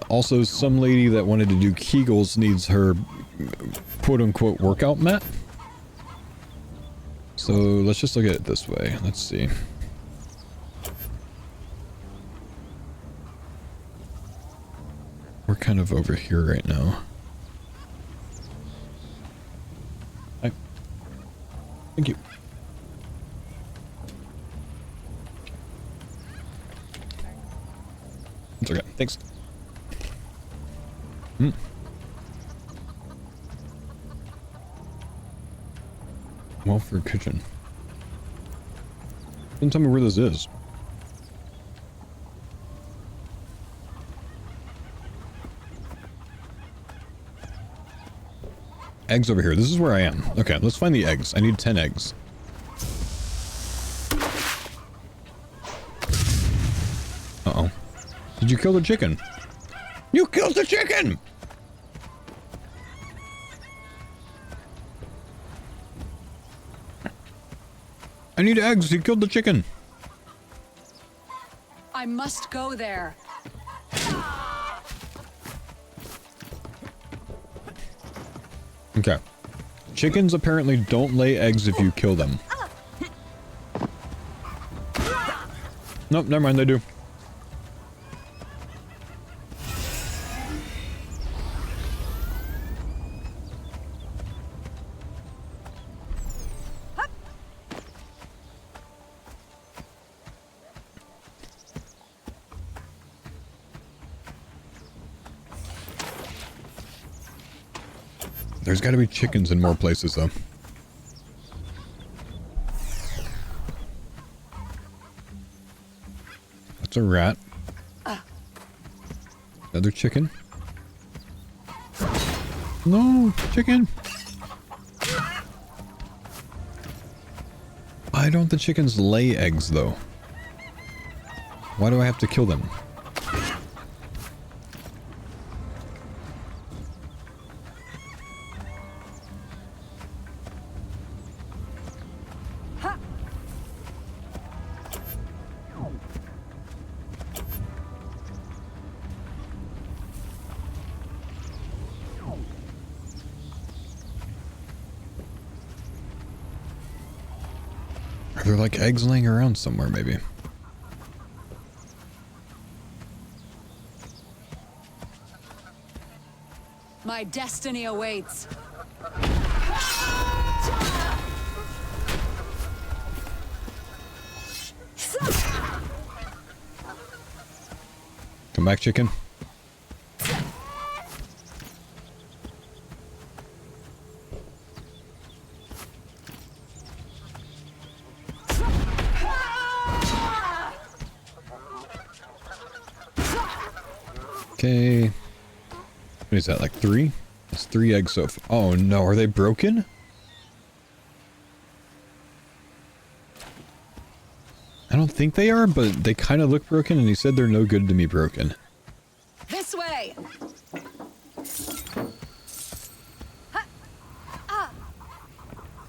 [SPEAKER 1] Also, some lady that wanted to do Kegels needs her quote-unquote workout mat. So let's just look at it this way. Let's see. We're kind of over here right now. Hi. Thank you. It's okay. Thanks. Welfare kitchen. Don't tell me where this is. Eggs over here. This is where I am. Okay, let's find the eggs. I need 10 eggs. Uh-oh. Did you kill the chicken? You killed the chicken! I need eggs. You killed the chicken.
[SPEAKER 5] I must go there.
[SPEAKER 1] Okay. Chickens apparently don't lay eggs if you kill them. Nope, never mind, they do. There's got to be chickens in more places, though. That's a rat. Another chicken. No, chicken. Why don't the chickens lay eggs, though? Why do I have to kill them? Are there like eggs laying around somewhere, maybe?
[SPEAKER 5] My destiny awaits.
[SPEAKER 1] Come back, chicken. Okay. What is that, like 3? It's 3 eggs so far. Oh no, are they broken? I don't think they are, but they kind of look broken, and he said they're no good to be broken.
[SPEAKER 5] This way.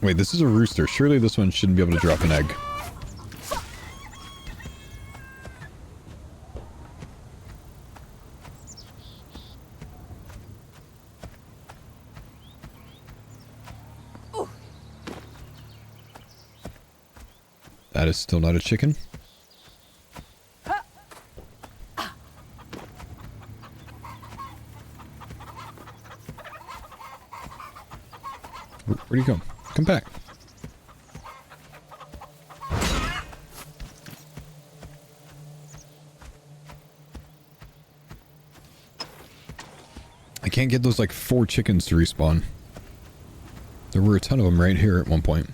[SPEAKER 1] Wait, this is a rooster. Surely this one shouldn't be able to drop an egg. That is still not a chicken. Where'd he go? Come back. I can't get those like 4 chickens to respawn. There were a ton of them right here at one point.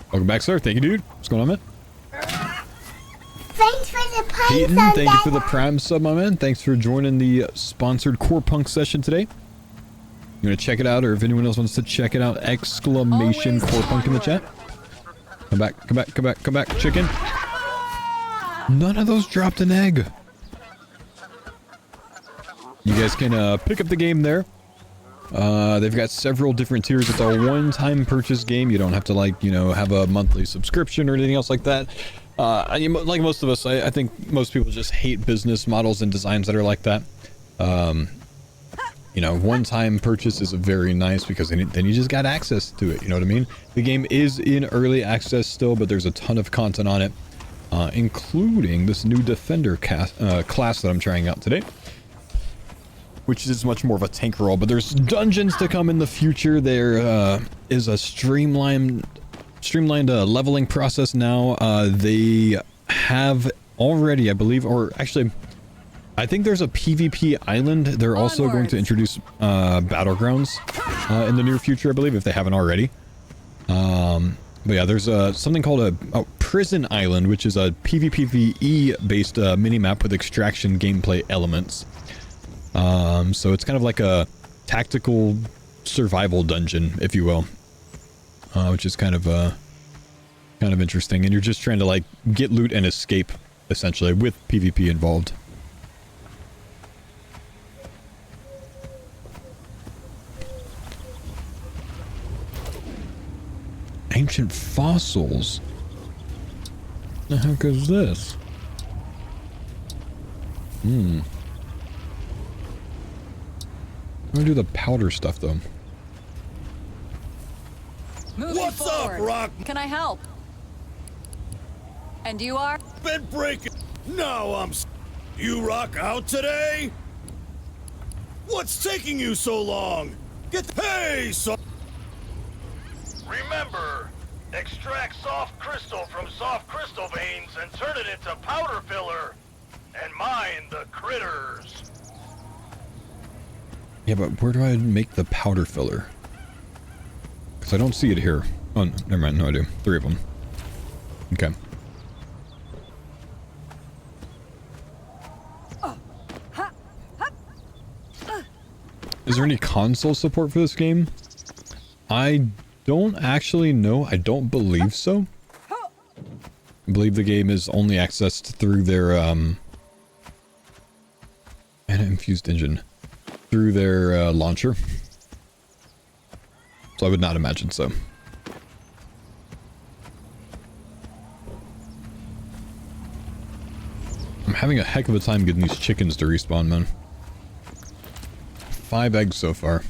[SPEAKER 1] Welcome back, sir. Thank you, dude. What's going on, man?
[SPEAKER 9] Thanks for the prime
[SPEAKER 1] Peyton,
[SPEAKER 9] sub,
[SPEAKER 1] thank you for the prime sub, my man. Thanks for joining the sponsored Core Punk session today. You want to check it out, or if anyone else wants to check it out, exclamation Core Punk in the chat. Come back, come back, come back, come back, chicken. None of those dropped an egg. You guys can pick up the game there. They've got several different tiers. It's a one-time purchase game. You don't have to, like, you know, have a monthly subscription or anything else like that. Like most of us, I think most people just hate business models and designs that are like that. You know, one-time purchase is very nice because then you just got access to it. You know what I mean? The game is in early access still, but there's a ton of content on it, including this new Defender class that I'm trying out today, which is much more of a tank role. But there's dungeons to come in the future. There is a streamlined leveling process now. They have already, I believe, or actually, I think there's a PvP island. They're also going to introduce battlegrounds in the near future, I believe, if they haven't already. But yeah, there's something called a prison island, which is a PvPvE based minimap with extraction gameplay elements. So it's kind of like a tactical survival dungeon, if you will, which is kind of interesting. And you're just trying to like get loot and escape, essentially, with PvP involved. Ancient fossils. The heck is this? I'm gonna do the powder stuff though.
[SPEAKER 5] What's up, Rock? Can I help? And you are?
[SPEAKER 11] Been breaking. No, you rock out today? What's taking you so long? Hey,
[SPEAKER 10] Remember, extract soft crystal from soft crystal veins and turn it into powder filler. And mine the critters.
[SPEAKER 1] Yeah, but where do I make the powder filler? Because I don't see it here. Oh, never mind. No, I do. 3 of them. Okay. Is there any console support for this game? I don't actually know. I don't believe so. I believe the game is only accessed through their mana-infused engine. Through their launcher. So I would not imagine so. I'm having a heck of a time getting these chickens to respawn, man. 5 eggs so far.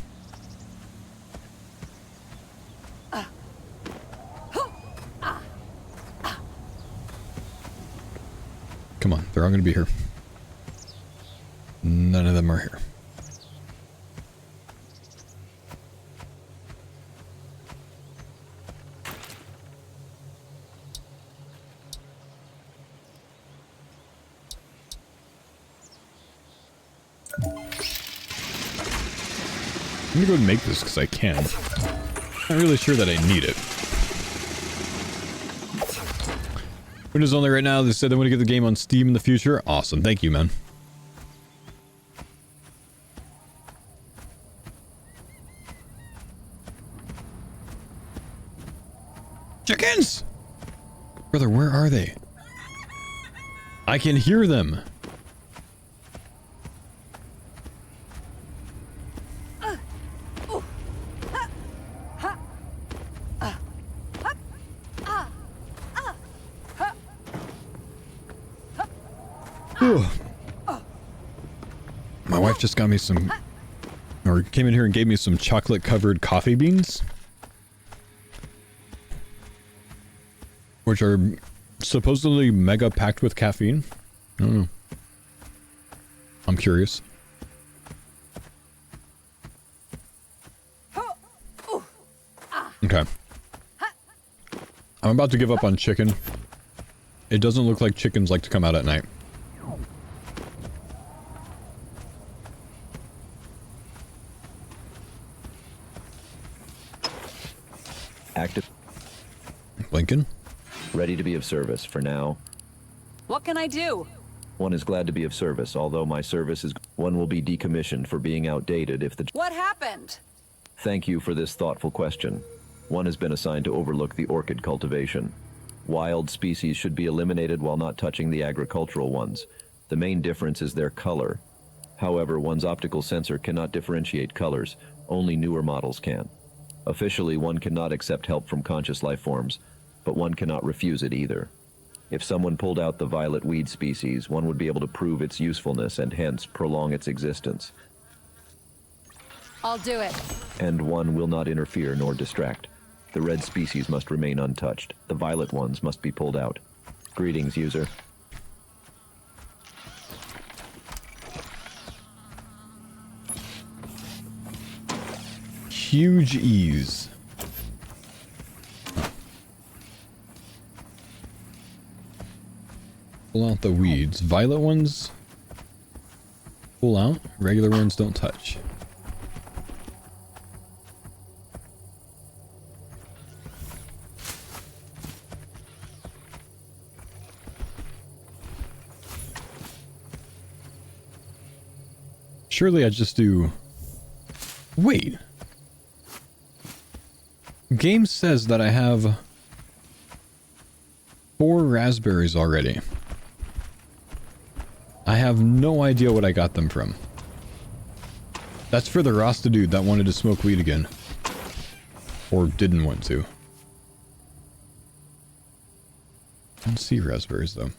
[SPEAKER 1] Come on, they're all gonna be here. None of them are here. I'm gonna go and make this because I can. Not really sure that I need it. Windows only right now. They said they want to get the game on Steam in the future. Awesome. Thank you, man. Chickens! Brother, where are they? I can hear them. My wife just got me some or came in here and gave me some chocolate covered coffee beans, which are supposedly mega packed with caffeine. I don't know. I'm curious. Okay. I'm about to give up on chicken. It doesn't look like chickens like to come out at night.
[SPEAKER 7] Active.
[SPEAKER 1] Lincoln?
[SPEAKER 7] Ready to be of service for now.
[SPEAKER 5] What can I do?
[SPEAKER 7] One is glad to be of service, although my service is... One will be decommissioned for being outdated if the...
[SPEAKER 5] What happened?
[SPEAKER 7] Thank you for this thoughtful question. One has been assigned to overlook the orchid cultivation. Wild species should be eliminated while not touching the agricultural ones. The main difference is their color. However, one's optical sensor cannot differentiate colors. Only newer models can. Officially, one cannot accept help from conscious life forms, but one cannot refuse it either. If someone pulled out the violet weed species, one would be able to prove its usefulness and hence prolong its existence.
[SPEAKER 5] I'll do it.
[SPEAKER 7] And one will not interfere nor distract. The red species must remain untouched. The violet ones must be pulled out. Greetings, user.
[SPEAKER 1] Huge ease. Pull out the weeds. Violet ones pull out. Regular ones don't touch. Surely I just do... Wait. Game says that I have 4 raspberries already. I have no idea what I got them from. That's for the Rasta dude that wanted to smoke weed again. Or didn't want to. I don't see raspberries though.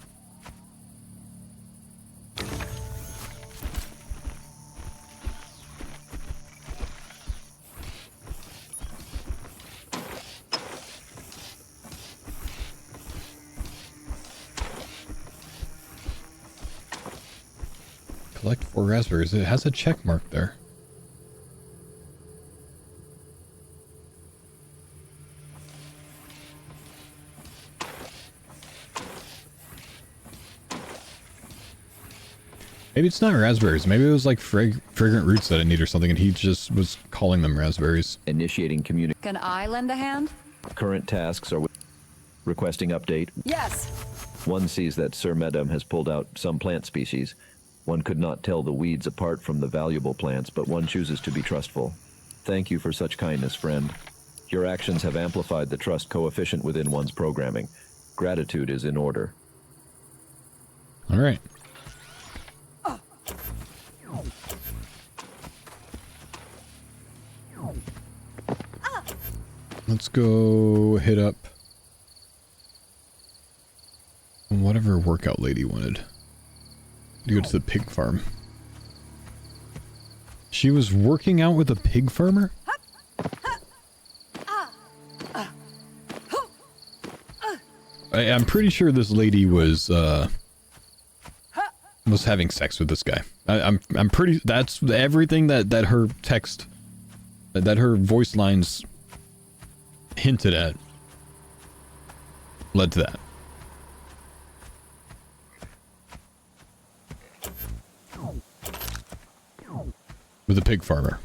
[SPEAKER 1] Collect 4 raspberries. It has a check mark there. Maybe it's not raspberries. Maybe it was like fragrant roots that I need or something, and he just was calling them raspberries.
[SPEAKER 7] Initiating communication.
[SPEAKER 5] Can I lend a hand?
[SPEAKER 7] Current tasks are requesting update.
[SPEAKER 5] Yes.
[SPEAKER 7] One sees that Sir Medem has pulled out some plant species. One could not tell the weeds apart from the valuable plants, but one chooses to be trustful. Thank you for such kindness, friend. Your actions have amplified the trust coefficient within one's programming. Gratitude is in order.
[SPEAKER 1] All right. Let's go hit up whatever workout lady wanted. To go to the pig farm. She was working out with a pig farmer? I'm pretty sure this lady was having sex with this guy. I'm pretty, that's everything that her text, that her voice lines hinted at led to that. With a pig farmer.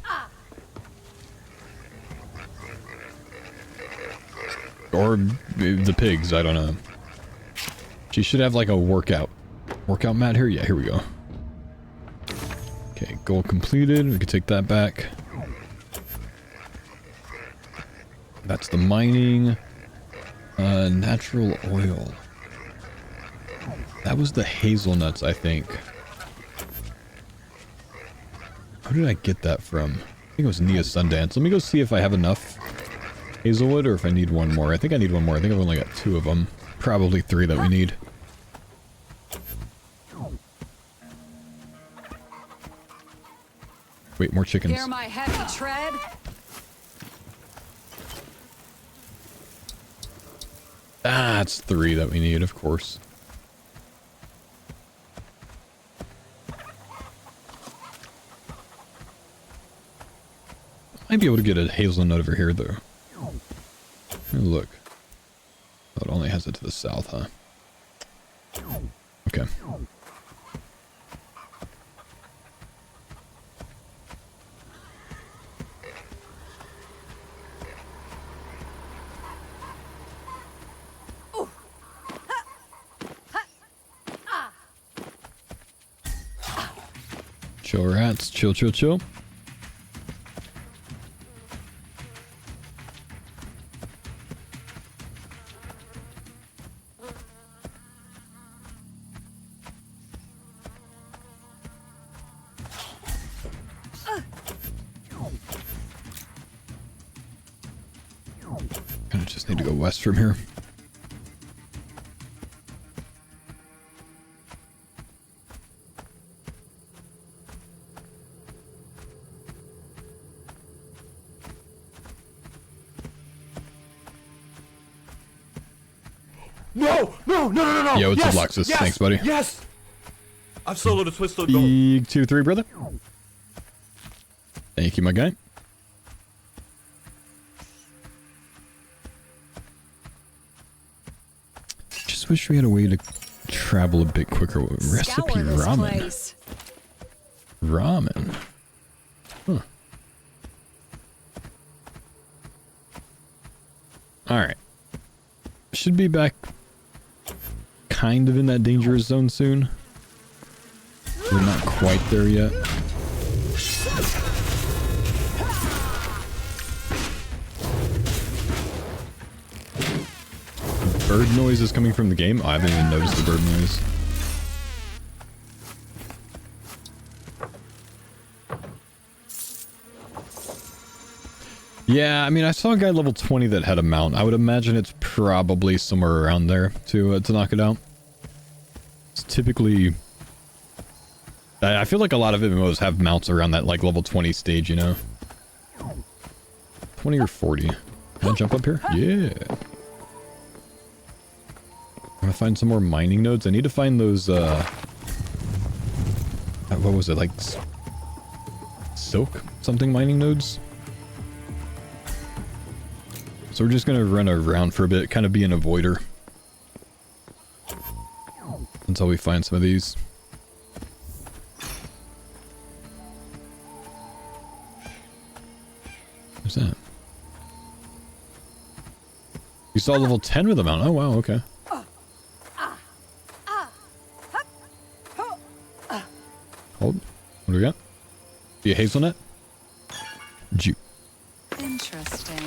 [SPEAKER 1] Or the pigs, I don't know. She should have like a workout mat here. Yeah, here we go. Okay, goal completed. We can take that back. That's the mining. Natural oil. That was the hazelnuts, I think. Who did I get that from? I think it was Nia Sundance. Let me go see if I have enough hazelwood or if I need one more. I think I need one more. I think I've only got 2 of them. Probably 3 that we need. Wait, more chickens.
[SPEAKER 5] Hear my heavy tread?
[SPEAKER 1] That's 3 that we need, of course. Might be able to get a hazelnut over here, though. Look. Oh, it only has it to the south, huh? Okay. Chill, rats. Chill, chill, chill. Kinda just need to go west from here.
[SPEAKER 18] No.
[SPEAKER 1] Yo, what's
[SPEAKER 18] Yes,
[SPEAKER 1] up, Luxus?
[SPEAKER 18] yes,
[SPEAKER 1] Thanks, buddy.
[SPEAKER 18] Yes. I've soloed a Twister.
[SPEAKER 1] Big 2-3, brother. Thank you, my guy. Just wish we had a way to travel a bit quicker. Recipe ramen. Ramen. Huh. Alright. Should be back kind of in that dangerous zone soon. We're not quite there yet. Bird noise is coming from the game? Oh, I haven't even noticed the bird noise. Yeah, I mean, I saw a guy level 20 that had a mount. I would imagine it's probably somewhere around there to knock it out. It's typically... I feel like a lot of MMOs have mounts around that like level 20 stage, you know? 20 or 40. Can I jump up here? Yeah. I'm gonna find some more mining nodes. I need to find those, what was it, like... silk? Something mining nodes? So we're just gonna run around for a bit, kind of be an avoider. Until we find some of these. What's that? You saw level 10 with the mount. Oh wow, okay. Hold. What do we got? See a hazelnut? Jew.
[SPEAKER 5] Interesting.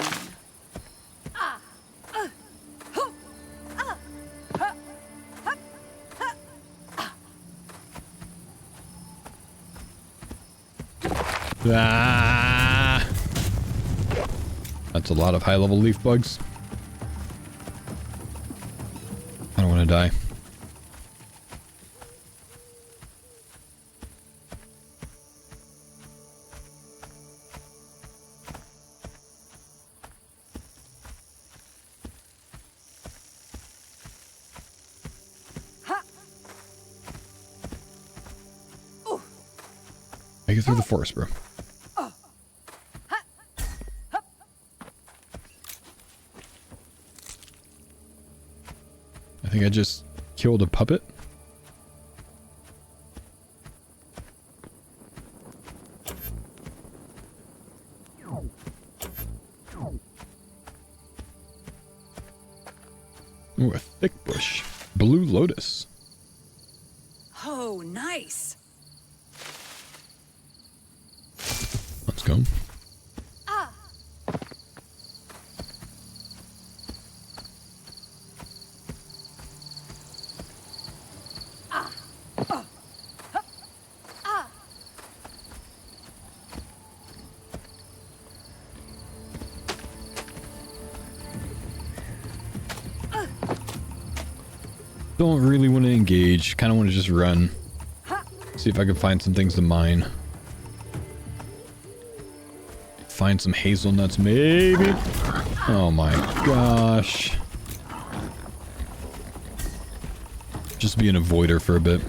[SPEAKER 1] Ah! That's a lot of high-level leaf bugs. I don't want to die. Make it through the forest, bro. I think I just killed a puppet. Ooh, a thick bush. Blue lotus.
[SPEAKER 5] Oh, nice.
[SPEAKER 1] Let's go. Don't really want to engage. Kind of want to just run. See if I can find some things to mine. find some hazelnuts, maybe? Oh my gosh. Just be an avoider for a bit.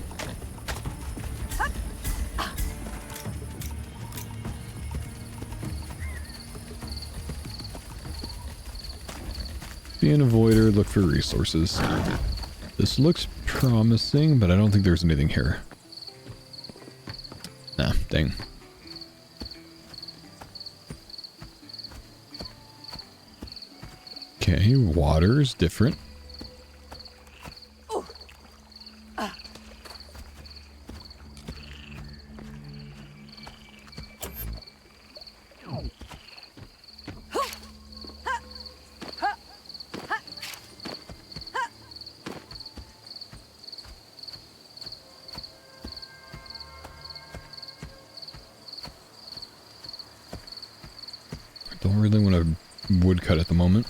[SPEAKER 1] Be an avoider, look for resources. This looks promising, but I don't think there's anything here. Nah, dang. Okay, water's different. Don't really want to woodcut at the moment.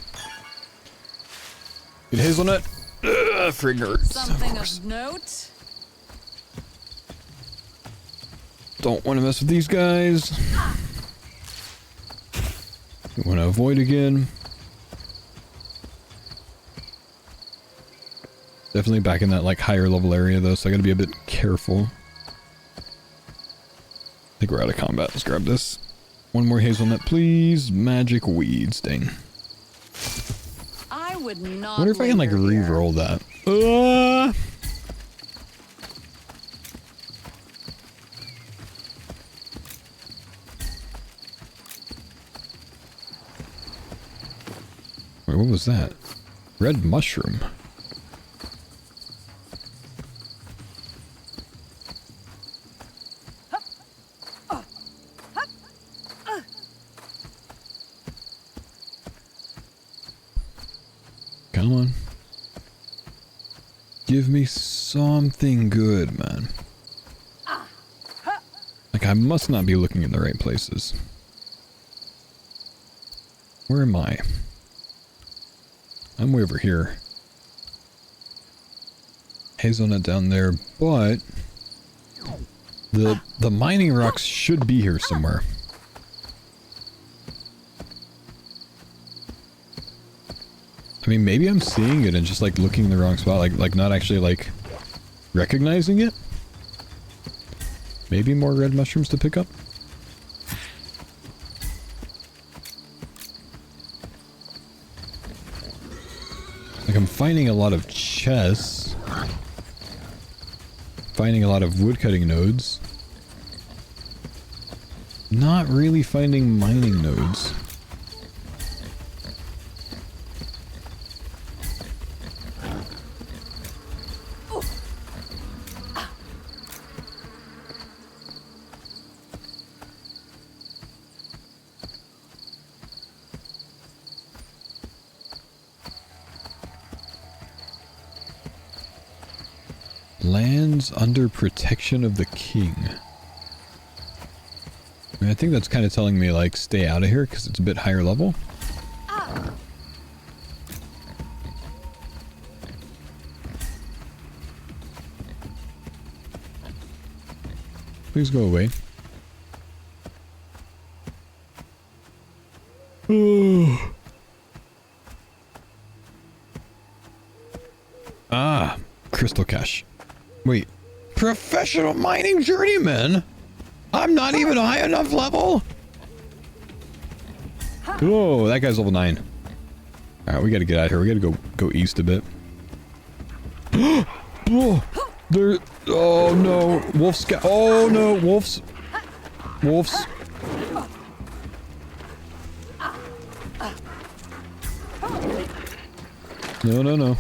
[SPEAKER 1] Good hazelnut. Friggers.
[SPEAKER 5] Something of note?
[SPEAKER 1] Don't want to mess with these guys. Want to avoid again. Definitely back in that like higher level area though, so I gotta be a bit careful. I think we're out of combat. Let's grab this. One more hazelnut, please. Magic weeds, dang.
[SPEAKER 5] I would not.
[SPEAKER 1] I wonder if I can like re-roll that. Wait, what was that? Red mushroom. Come on. Give me something good, man. Like, I must not be looking in the right places. Where am I? I'm way over here. Hazelnut down there, but the mining rocks should be here somewhere. I mean, maybe I'm seeing it and just like looking in the wrong spot, like not actually like recognizing it. Maybe more red mushrooms to pick up. Like I'm finding a lot of chests. Finding a lot of woodcutting nodes. Not really finding mining nodes. Lands under protection of the king. I mean, I think that's kind of telling me, like, stay out of here because it's a bit higher level. Please go away. Ah, crystal cache. Wait, professional mining journeyman? I'm not even a high enough level? Whoa, that guy's level 9. Alright, we gotta get out of here. We gotta go east a bit. Oh, there. Oh no, wolf scout. Oh no, wolves. Wolves. No, no, no.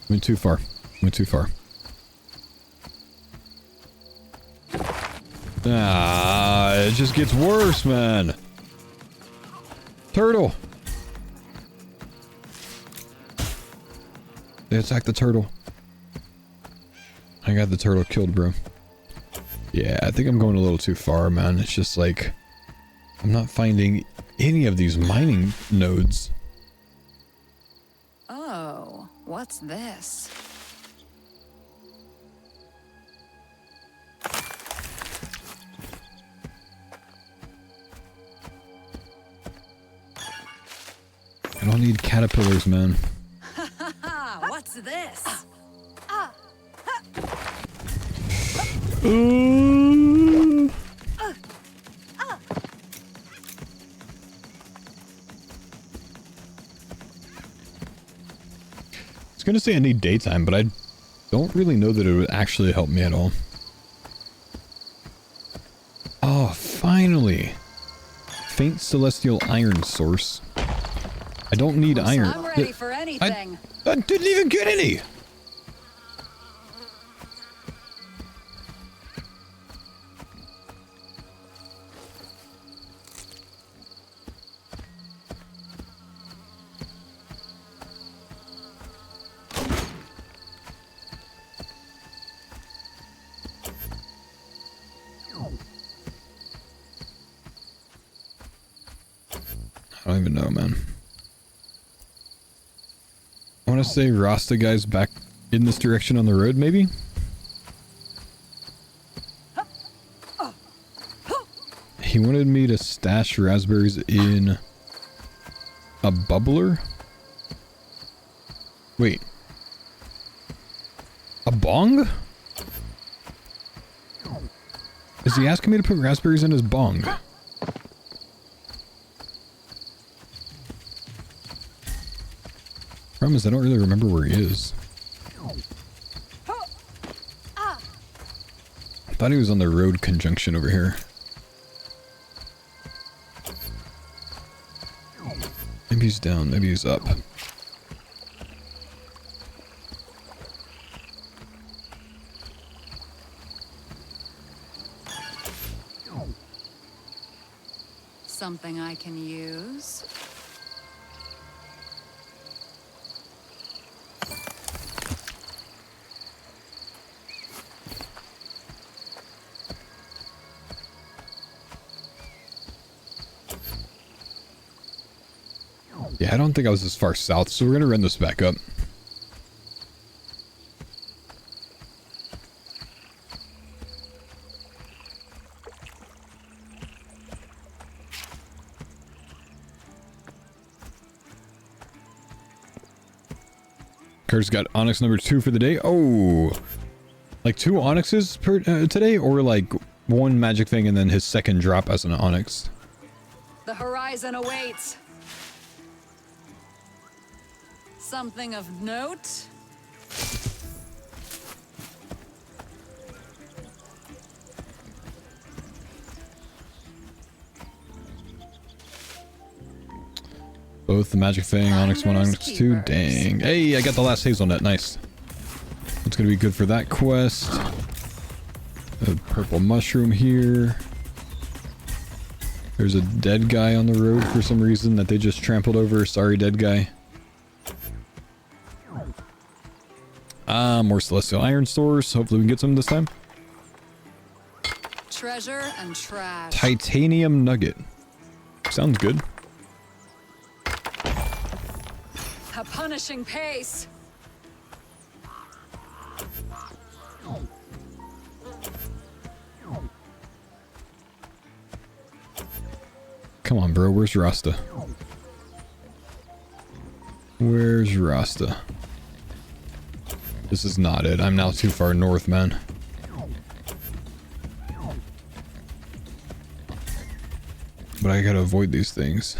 [SPEAKER 1] Went too far. Went too far. Ah, it just gets worse, man. Turtle. They attacked the turtle. I got the turtle killed, bro. Yeah, I think I'm going a little too far, man. It's just like I'm not finding any of these mining nodes.
[SPEAKER 5] Oh, what's this?
[SPEAKER 1] I don't need caterpillars, man.
[SPEAKER 5] What's this?
[SPEAKER 1] I was gonna say I need daytime, but I don't really know that it would actually help me at all. Oh, finally! Faint celestial iron source. I don't need iron.
[SPEAKER 5] I'm ready for anything.
[SPEAKER 1] I didn't even get any! I don't even know, man. I want to say Rasta guy's back in this direction on the road, maybe? He wanted me to stash raspberries in a bubbler? Wait. A bong? Is he asking me to put raspberries in his bong? Problem is, I don't really remember where he is. I thought he was on the road conjunction over here. Maybe he's down, maybe he's up.
[SPEAKER 5] Something I can use.
[SPEAKER 1] Yeah, I don't think I was this far south, so we're gonna run this back up. Kurt's got onyx number 2 for the day. Oh, like 2 onyxes per today, or like 1 magic thing and then his second drop as an onyx.
[SPEAKER 5] The horizon awaits. Something of note?
[SPEAKER 1] Both the magic thing, onyx 1, onyx 2. Dang. Hey, I got the last hazelnut. Nice. That's gonna be good for that quest. A purple mushroom here. There's a dead guy on the road for some reason that they just trampled over. Sorry, dead guy. More celestial iron stores. Hopefully we can get some this time.
[SPEAKER 5] Treasure and trash.
[SPEAKER 1] Titanium nugget. Sounds good.
[SPEAKER 5] A punishing pace.
[SPEAKER 1] Come on, bro. Where's Rasta? Where's Rasta? This is not it. I'm now too far north, man. But I gotta avoid these things.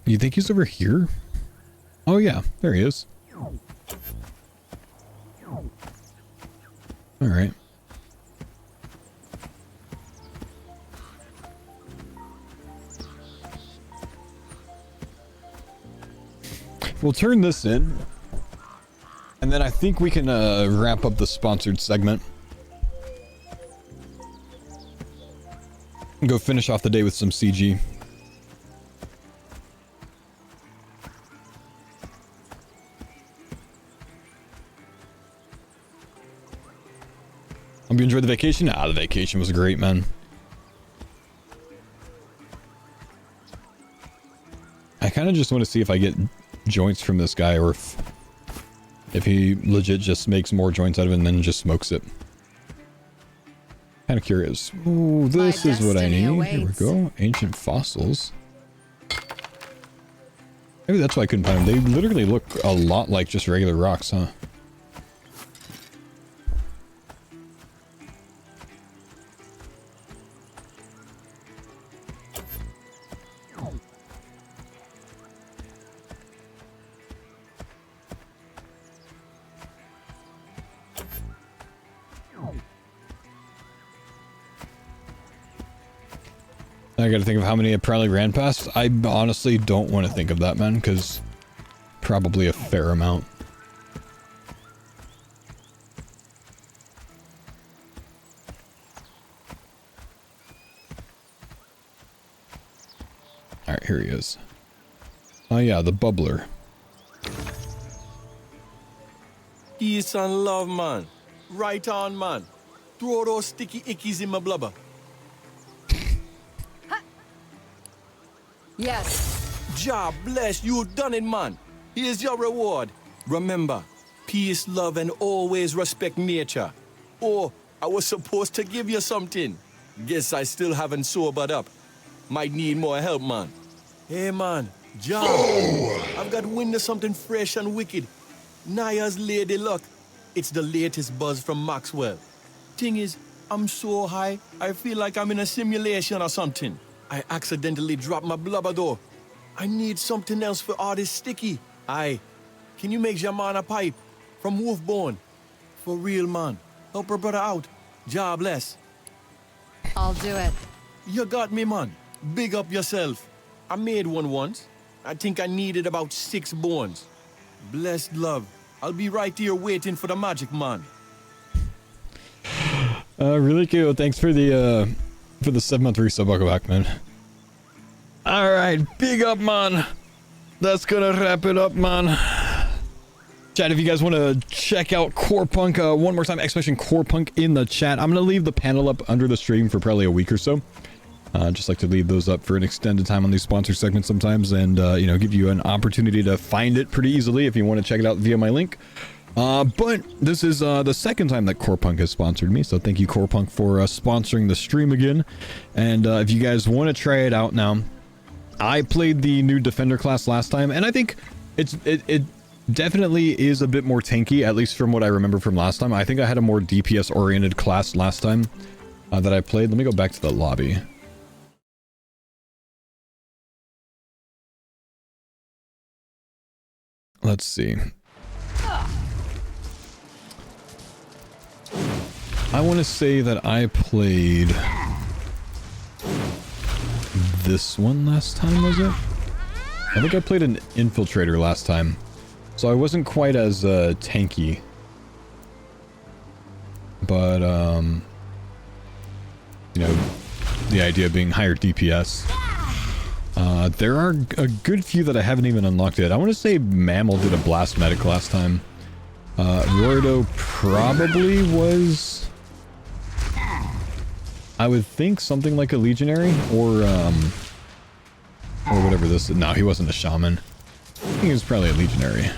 [SPEAKER 1] You think he's over here? Oh yeah, there he is. Alright. We'll turn this in, and then I think we can wrap up the sponsored segment. And go finish off the day with some CG. Hope you enjoyed the vacation. Ah, the vacation was great, man. I kind of just want to see if I get joints from this guy, or if he legit just makes more joints out of it and then just smokes it. Kind of curious. Ooh, this is what I need. Here we go. Ancient fossils. Maybe that's why I couldn't find them. They literally look a lot like just regular rocks, huh? I gotta think of how many I probably ran past. I honestly don't want to think of that, man, because probably a fair amount. Alright, here he is. Oh yeah, the bubbler.
[SPEAKER 15] Peace and love, man. Right on, man. Throw those sticky ickies in my blubber.
[SPEAKER 5] Yes.
[SPEAKER 15] Jah bless you, done it, man. Here's your reward. Remember, peace, love, and always respect nature. Oh, I was supposed to give you something. Guess I still haven't sobered up. Might need more help, man. Hey, man. Jah, I've got wind of something fresh and wicked. Naya's Lady Luck. It's the latest buzz from Maxwell. Thing is, I'm so high, I feel like I'm in a simulation or something. I accidentally dropped my blubber though. I need something else for all this sticky. Aye. Can you make Jaman a pipe from Wolfbone? For real, man. Help her brother out. Jah bless.
[SPEAKER 5] I'll do it.
[SPEAKER 15] You got me, man. Big up yourself. I made one once. I think I needed about 6 bones. Blessed love. I'll be right here waiting for the magic, man.
[SPEAKER 1] Really cool. Thanks for the 7-month resub. Welcome back, man. Alright, big up, man. That's gonna wrap it up, man. Chat, if you guys want to check out Core Punk, one more time, exclamation Core Punk in the chat. I'm gonna leave the panel up under the stream for probably a week or so. Just like to leave those up for an extended time on these sponsor segments sometimes, and you know, give you an opportunity to find it pretty easily if you want to check it out via my link. But this is the second time that Core Punk has sponsored me, so thank you, Core Punk, for sponsoring the stream again. And if you guys want to try it out now, I played the new Defender class last time, and I think it definitely is a bit more tanky, at least from what I remember from last time. I think I had a more DPS oriented class last time that I played. Let me go back to the lobby. Let's see. I want to say that I played this one last time, was it? I think I played an infiltrator last time, so I wasn't quite as tanky. But you know, the idea being higher DPS. There are a good few that I haven't even unlocked yet. I want to say Mammal did a blast medic last time. Rorido probably was, I would think, something like a legionary or whatever this is. No, he wasn't a shaman. I think he was probably a legionary.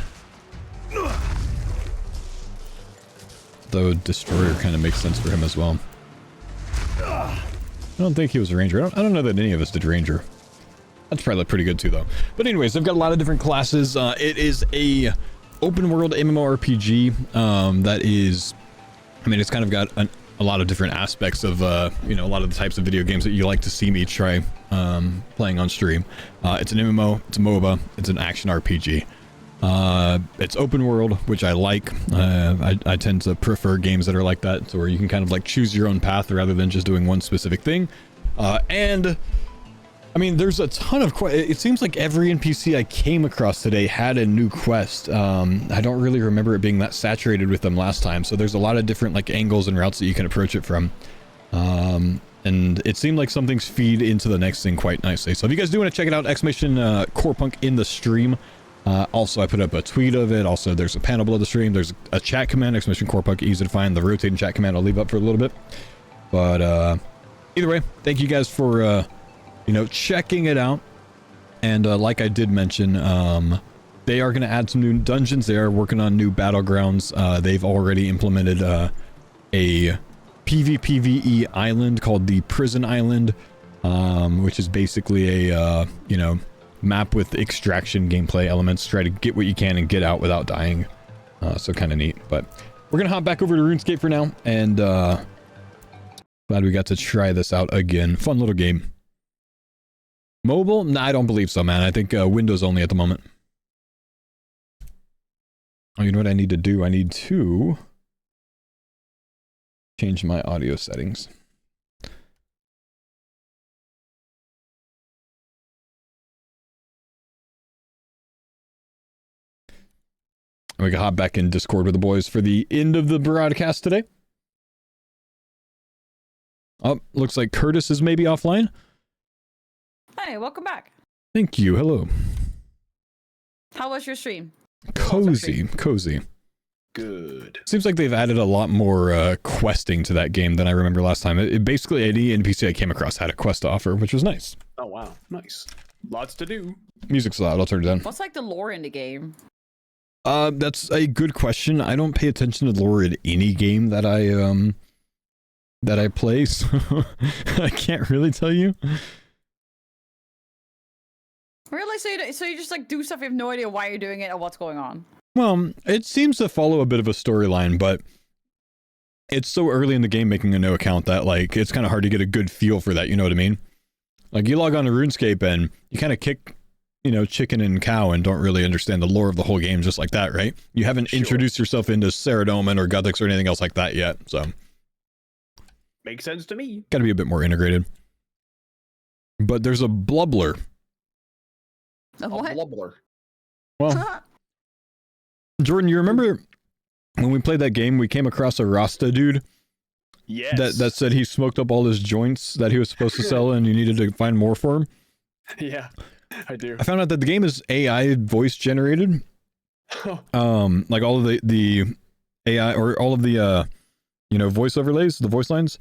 [SPEAKER 1] Though destroyer kind of makes sense for him as well. I don't think he was a ranger. I don't know that any of us did ranger. That's probably pretty good too, though. But anyways, I've got a lot of different classes. It is a open world MMORPG that is, I mean, it's kind of got a lot of different aspects of, you know, a lot of the types of video games that you like to see me try playing on stream. It's an MMO, it's a MOBA, it's an action RPG. It's open world, which I like. I tend to prefer games that are like that, so where you can kind of like choose your own path rather than just doing one specific thing. And I mean, there's a ton of it seems like every NPC I came across today had a new quest. I don't really remember it being that saturated with them last time, so there's a lot of different like angles and routes that you can approach it from. And it seemed like some things feed into the next thing quite nicely. So if you guys do want to check it out, exclamation Core Punk in the stream. Also, I put up a tweet of it. Also, there's a panel below the stream. There's a chat command, exclamation Core Punk, easy to find. The rotating chat command I'll leave up for a little bit. But either way, thank you guys for you know, checking it out. And like I did mention, they are going to add some new dungeons. They are working on new battlegrounds. They've already implemented a PvPvE island called the Prison Island, which is basically a you know, map with extraction gameplay elements. Try to get what you can and get out without dying. So kind of neat. But we're gonna hop back over to RuneScape for now, and glad we got to try this out again. Fun little game. Mobile? Nah, I don't believe so, man. I think Windows only at the moment. Oh, you know what I need to do? I need to change my audio settings. We can hop back in Discord with the boys for the end of the broadcast today. Oh, looks like Curtis is maybe offline.
[SPEAKER 4] Hey, welcome back.
[SPEAKER 1] Thank you. Hello.
[SPEAKER 4] How was your stream?
[SPEAKER 1] Cozy.
[SPEAKER 3] Good.
[SPEAKER 1] Seems like they've added a lot more questing to that game than I remember last time. It basically, any NPC I came across had a quest to offer, which was nice.
[SPEAKER 3] Oh, wow. Nice. Lots to do.
[SPEAKER 1] Music's loud. I'll turn it down.
[SPEAKER 4] What's like the lore in the game?
[SPEAKER 1] That's a good question. I don't pay attention to lore in any game that I play, so I can't really tell you.
[SPEAKER 4] Really? So you just like do stuff, you have no idea why you're doing it or what's going on?
[SPEAKER 1] Well, it seems to follow a bit of a storyline, but it's so early in the game making a no account that like it's kind of hard to get a good feel for that, you know what I mean? Like you log on to RuneScape and you kind of kick, you know, chicken and cow and don't really understand the lore of the whole game just like that, right? You haven't introduced yourself into Saradomin or Guthix or anything else like that yet, so.
[SPEAKER 3] Makes sense to me.
[SPEAKER 1] Gotta be a bit more integrated. But there's a blubbler.
[SPEAKER 4] A what?
[SPEAKER 3] Blubbler.
[SPEAKER 1] Well, Jordan, you remember when we played that game, we came across a Rasta dude?
[SPEAKER 3] Yes.
[SPEAKER 1] That said he smoked up all his joints that he was supposed to sell and you needed to find more for him?
[SPEAKER 3] Yeah, I do.
[SPEAKER 1] I found out that the game is AI voice generated. Like all of the AI or all of the you know, voice overlays, the voice lines.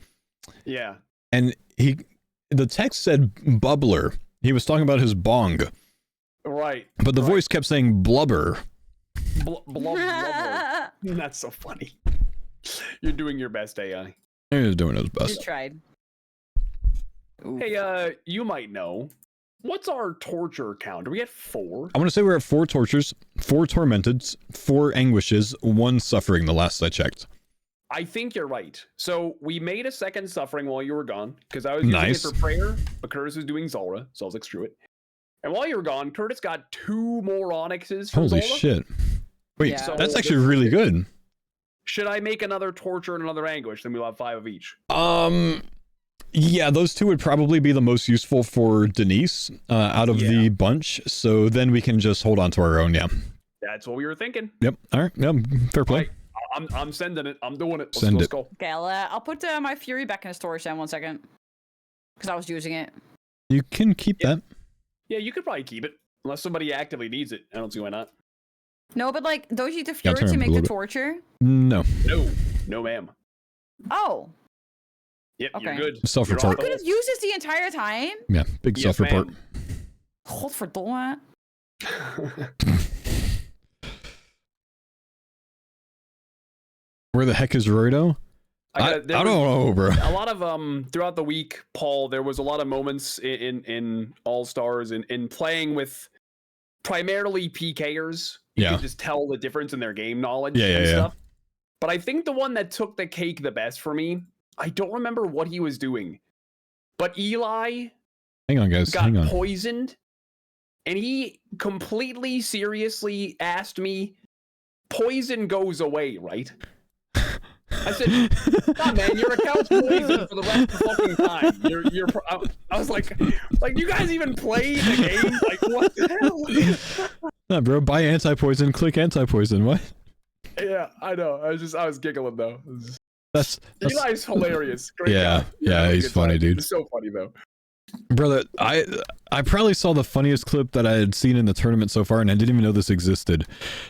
[SPEAKER 3] Yeah.
[SPEAKER 1] And the text said bubbler. He was talking about his bong.
[SPEAKER 3] Right.
[SPEAKER 1] But the voice kept saying blubber.
[SPEAKER 3] Blubber. That's so funny. You're doing your best, AI.
[SPEAKER 1] He was doing his best.
[SPEAKER 4] You tried.
[SPEAKER 3] Hey, you might know. What's our torture count? Are we at 4?
[SPEAKER 1] I want to say we're at 4 tortures, 4 tormenteds, 4 anguishes, 1 suffering the last I checked.
[SPEAKER 3] I think you're right. So we made a second suffering while you were gone, because I was using it for prayer, but Curtis was doing Zulrah, so I was like, screw it. And while you were gone, Curtis got 2 more onyxes from
[SPEAKER 1] Holy
[SPEAKER 3] Zulrah.
[SPEAKER 1] shit. Wait,
[SPEAKER 3] So
[SPEAKER 1] that's actually really good.
[SPEAKER 3] Should I make another torture and another anguish? Then we'll have 5 of each.
[SPEAKER 1] Yeah, those 2 would probably be the most useful for Denise out of the bunch. So then we can just hold on to our own. Yeah.
[SPEAKER 3] That's what we were thinking.
[SPEAKER 1] Yep. All right. Yep. Fair play.
[SPEAKER 3] Right. I'm sending it. I'm doing it.
[SPEAKER 1] Send
[SPEAKER 3] Let's
[SPEAKER 1] it.
[SPEAKER 3] go.
[SPEAKER 4] Okay, I'll put my Fury back in the storage then 1 second. Because I was using it.
[SPEAKER 1] You can keep that.
[SPEAKER 3] Yeah, you could probably keep it. Unless somebody actively needs it. I don't see why not.
[SPEAKER 4] No, but like, don't you need the
[SPEAKER 1] Yeah,
[SPEAKER 4] Fury to
[SPEAKER 1] turn
[SPEAKER 4] make
[SPEAKER 1] a
[SPEAKER 4] the
[SPEAKER 1] little bit.
[SPEAKER 4] torture?
[SPEAKER 1] No.
[SPEAKER 3] No, ma'am.
[SPEAKER 4] Oh.
[SPEAKER 3] Yep,
[SPEAKER 4] Okay.
[SPEAKER 3] you're good.
[SPEAKER 1] Self-report.
[SPEAKER 4] I could have used this the entire time?
[SPEAKER 1] Yeah, big
[SPEAKER 3] Yes,
[SPEAKER 1] self-report.
[SPEAKER 4] Godverdomme.
[SPEAKER 1] Where the heck is Roido? I don't know, bro.
[SPEAKER 3] A lot of throughout the week, Paul, there was a lot of moments in Allstars in playing with primarily PKers. You
[SPEAKER 1] Yeah.
[SPEAKER 3] could just tell the difference in their game knowledge
[SPEAKER 1] Yeah,
[SPEAKER 3] and
[SPEAKER 1] yeah, yeah.
[SPEAKER 3] stuff. But I think the one that took the cake the best for me, I don't remember what he was doing, but Eli
[SPEAKER 1] Hang on, guys.
[SPEAKER 3] got
[SPEAKER 1] Hang on.
[SPEAKER 3] poisoned, and he completely seriously asked me, "Poison goes away, right?" I said, "Nah, man, your account's poisoned for the rest of the fucking time." I was like, you guys even play the game? Like, what the hell?
[SPEAKER 1] Nah, bro, buy anti-poison, click anti-poison. What?
[SPEAKER 3] Yeah, I know. I was giggling though.
[SPEAKER 1] That's
[SPEAKER 3] Eli's hilarious. Great
[SPEAKER 1] yeah,
[SPEAKER 3] guy.
[SPEAKER 1] yeah, he's
[SPEAKER 3] Good
[SPEAKER 1] funny,
[SPEAKER 3] time.
[SPEAKER 1] dude.
[SPEAKER 3] It's so funny though.
[SPEAKER 1] Brother, I probably saw the funniest clip that I had seen in the tournament so far, and I didn't even know this existed.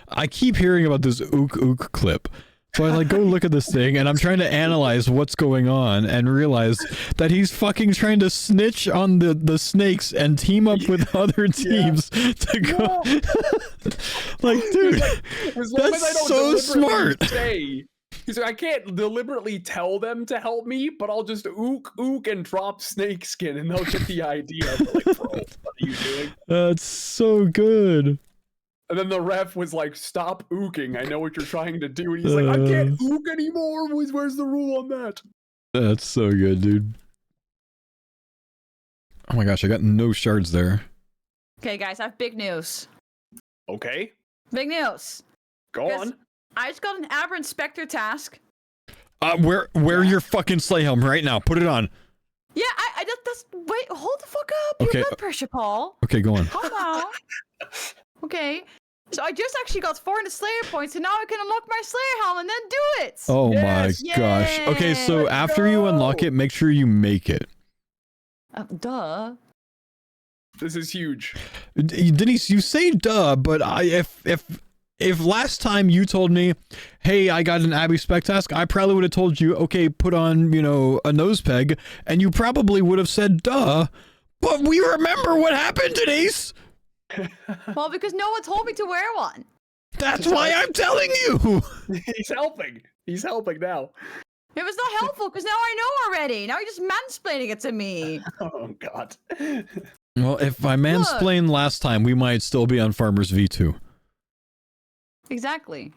[SPEAKER 1] I keep hearing about this ook clip. So I go look at this thing, and I'm trying to analyze what's going on and realize that he's fucking trying to snitch on the snakes and team up with other teams to go. Dude,
[SPEAKER 3] As long as I
[SPEAKER 1] that's
[SPEAKER 3] don't
[SPEAKER 1] so
[SPEAKER 3] deliberately
[SPEAKER 1] smart.
[SPEAKER 3] Say, He's like, I can't deliberately tell them to help me, but I'll just ook and drop snakeskin, and they'll get the idea. Like, bro, what are you doing?
[SPEAKER 1] That's so good.
[SPEAKER 3] And then the ref was like, stop ooking. I know what you're trying to do. And he's like, I can't ook anymore. Where's the rule on that?
[SPEAKER 1] That's so good, dude. Oh my gosh, I got no shards there.
[SPEAKER 4] Okay, guys, I have big news.
[SPEAKER 3] Okay.
[SPEAKER 4] Big news.
[SPEAKER 3] Go on.
[SPEAKER 4] I just got an Aberrant Spectre task.
[SPEAKER 1] Wear your fucking sleigh helm right now. Put it on.
[SPEAKER 4] Yeah, wait, hold the fuck up.
[SPEAKER 1] Okay.
[SPEAKER 4] Your blood pressure, Paul.
[SPEAKER 1] Okay, go on.
[SPEAKER 4] Calm down. Okay. So I just actually got 400 Slayer points, and now I can unlock my Slayer helm and then do it.
[SPEAKER 1] Oh my gosh. Okay, so after you unlock it, make sure you make it.
[SPEAKER 4] Duh.
[SPEAKER 3] This is huge.
[SPEAKER 1] Denise, you say duh, but if last time you told me, hey, I got an Abby Spec task, I probably would have told you, okay, put on, a nose peg, and you probably would have said duh, but we remember what happened, Denise!
[SPEAKER 4] Well, because no one told me to wear one.
[SPEAKER 1] That's why I'm telling you!
[SPEAKER 3] He's helping. He's helping now.
[SPEAKER 4] It was not helpful, because now I know already. Now you're just mansplaining it to me.
[SPEAKER 3] Oh, God.
[SPEAKER 1] Well, if I mansplained last time, we might still be on Farmers V2.
[SPEAKER 4] Exactly.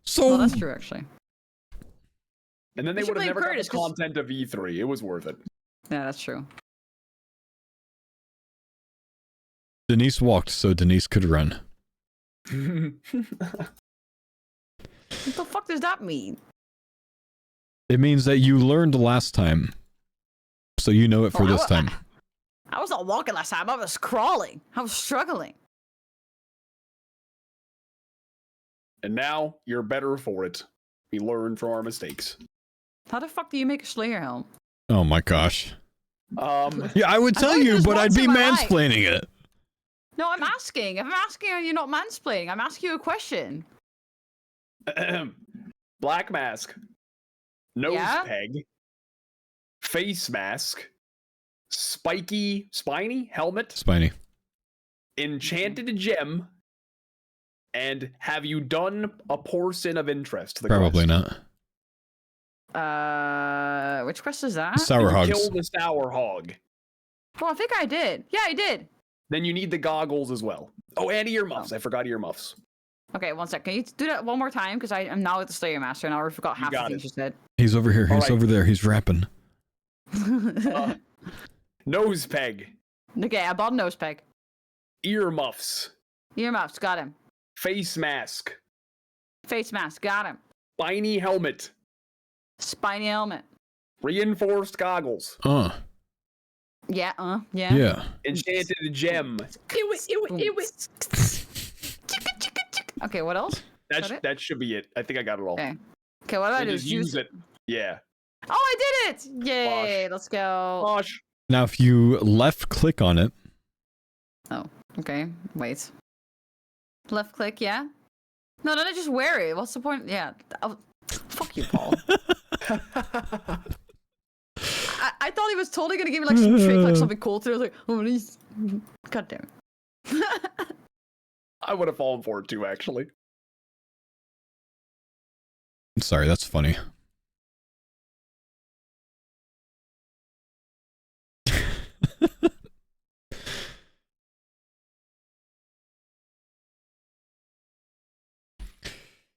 [SPEAKER 1] So
[SPEAKER 4] well, that's true, actually.
[SPEAKER 3] And then they would have never got the content of E3. It was worth it.
[SPEAKER 4] Yeah, that's true.
[SPEAKER 1] Denise walked so Denise could run.
[SPEAKER 4] What the fuck does that mean?
[SPEAKER 1] It means that you learned last time. So you know it for this time.
[SPEAKER 4] I was not walking last time. I was crawling. I was struggling.
[SPEAKER 3] And now you're better for it. We learn from our mistakes.
[SPEAKER 4] How the fuck do you make a Slayer helm?
[SPEAKER 1] Oh my gosh.
[SPEAKER 3] Yeah,
[SPEAKER 1] I would tell you, but I'd be mansplaining it.
[SPEAKER 4] No, I'm asking. If I'm asking, you're not mansplaining. I'm asking you a question.
[SPEAKER 3] Black mask. Nose peg. Face mask. Spiny helmet.
[SPEAKER 1] Spiny.
[SPEAKER 3] Enchanted gem. And have you done a portion of interest?
[SPEAKER 1] Probably not.
[SPEAKER 4] Which quest is that?
[SPEAKER 1] Sour hogs.
[SPEAKER 3] Kill the sour hog.
[SPEAKER 4] Well, I think I did. Yeah, I did.
[SPEAKER 3] Then you need the goggles as well. Oh, and earmuffs. I forgot earmuffs.
[SPEAKER 4] Okay, one sec. Can you do that one more time? Because I am now at the Slayer Master and I already forgot half the things you said.
[SPEAKER 1] He's over here. He's over there. He's rapping.
[SPEAKER 3] Nose peg.
[SPEAKER 4] Okay, I bought a nose peg.
[SPEAKER 3] Earmuffs.
[SPEAKER 4] Earmuffs, got him.
[SPEAKER 3] Face mask.
[SPEAKER 4] Face mask, got him.
[SPEAKER 3] Spiny helmet.
[SPEAKER 4] Spiny helmet.
[SPEAKER 3] Reinforced goggles.
[SPEAKER 4] Yeah.
[SPEAKER 1] Yeah.
[SPEAKER 3] Enchanted gem.
[SPEAKER 4] Okay, what else?
[SPEAKER 3] That should be it. I think I got it all.
[SPEAKER 4] Okay, what do I do?
[SPEAKER 3] Just use it. Yeah.
[SPEAKER 4] Oh, I did it! Yay, let's go.
[SPEAKER 1] Now, if you left click on it.
[SPEAKER 4] Oh, okay. Wait. Left click, yeah? No, then I just wear it. What's the point? Yeah. Oh, fuck you, Paul. I thought he was totally gonna give me like some trick, like something cool to do. I was like, oh, he's... God damn it.
[SPEAKER 3] I would have fallen for it too, actually.
[SPEAKER 1] Sorry, that's funny.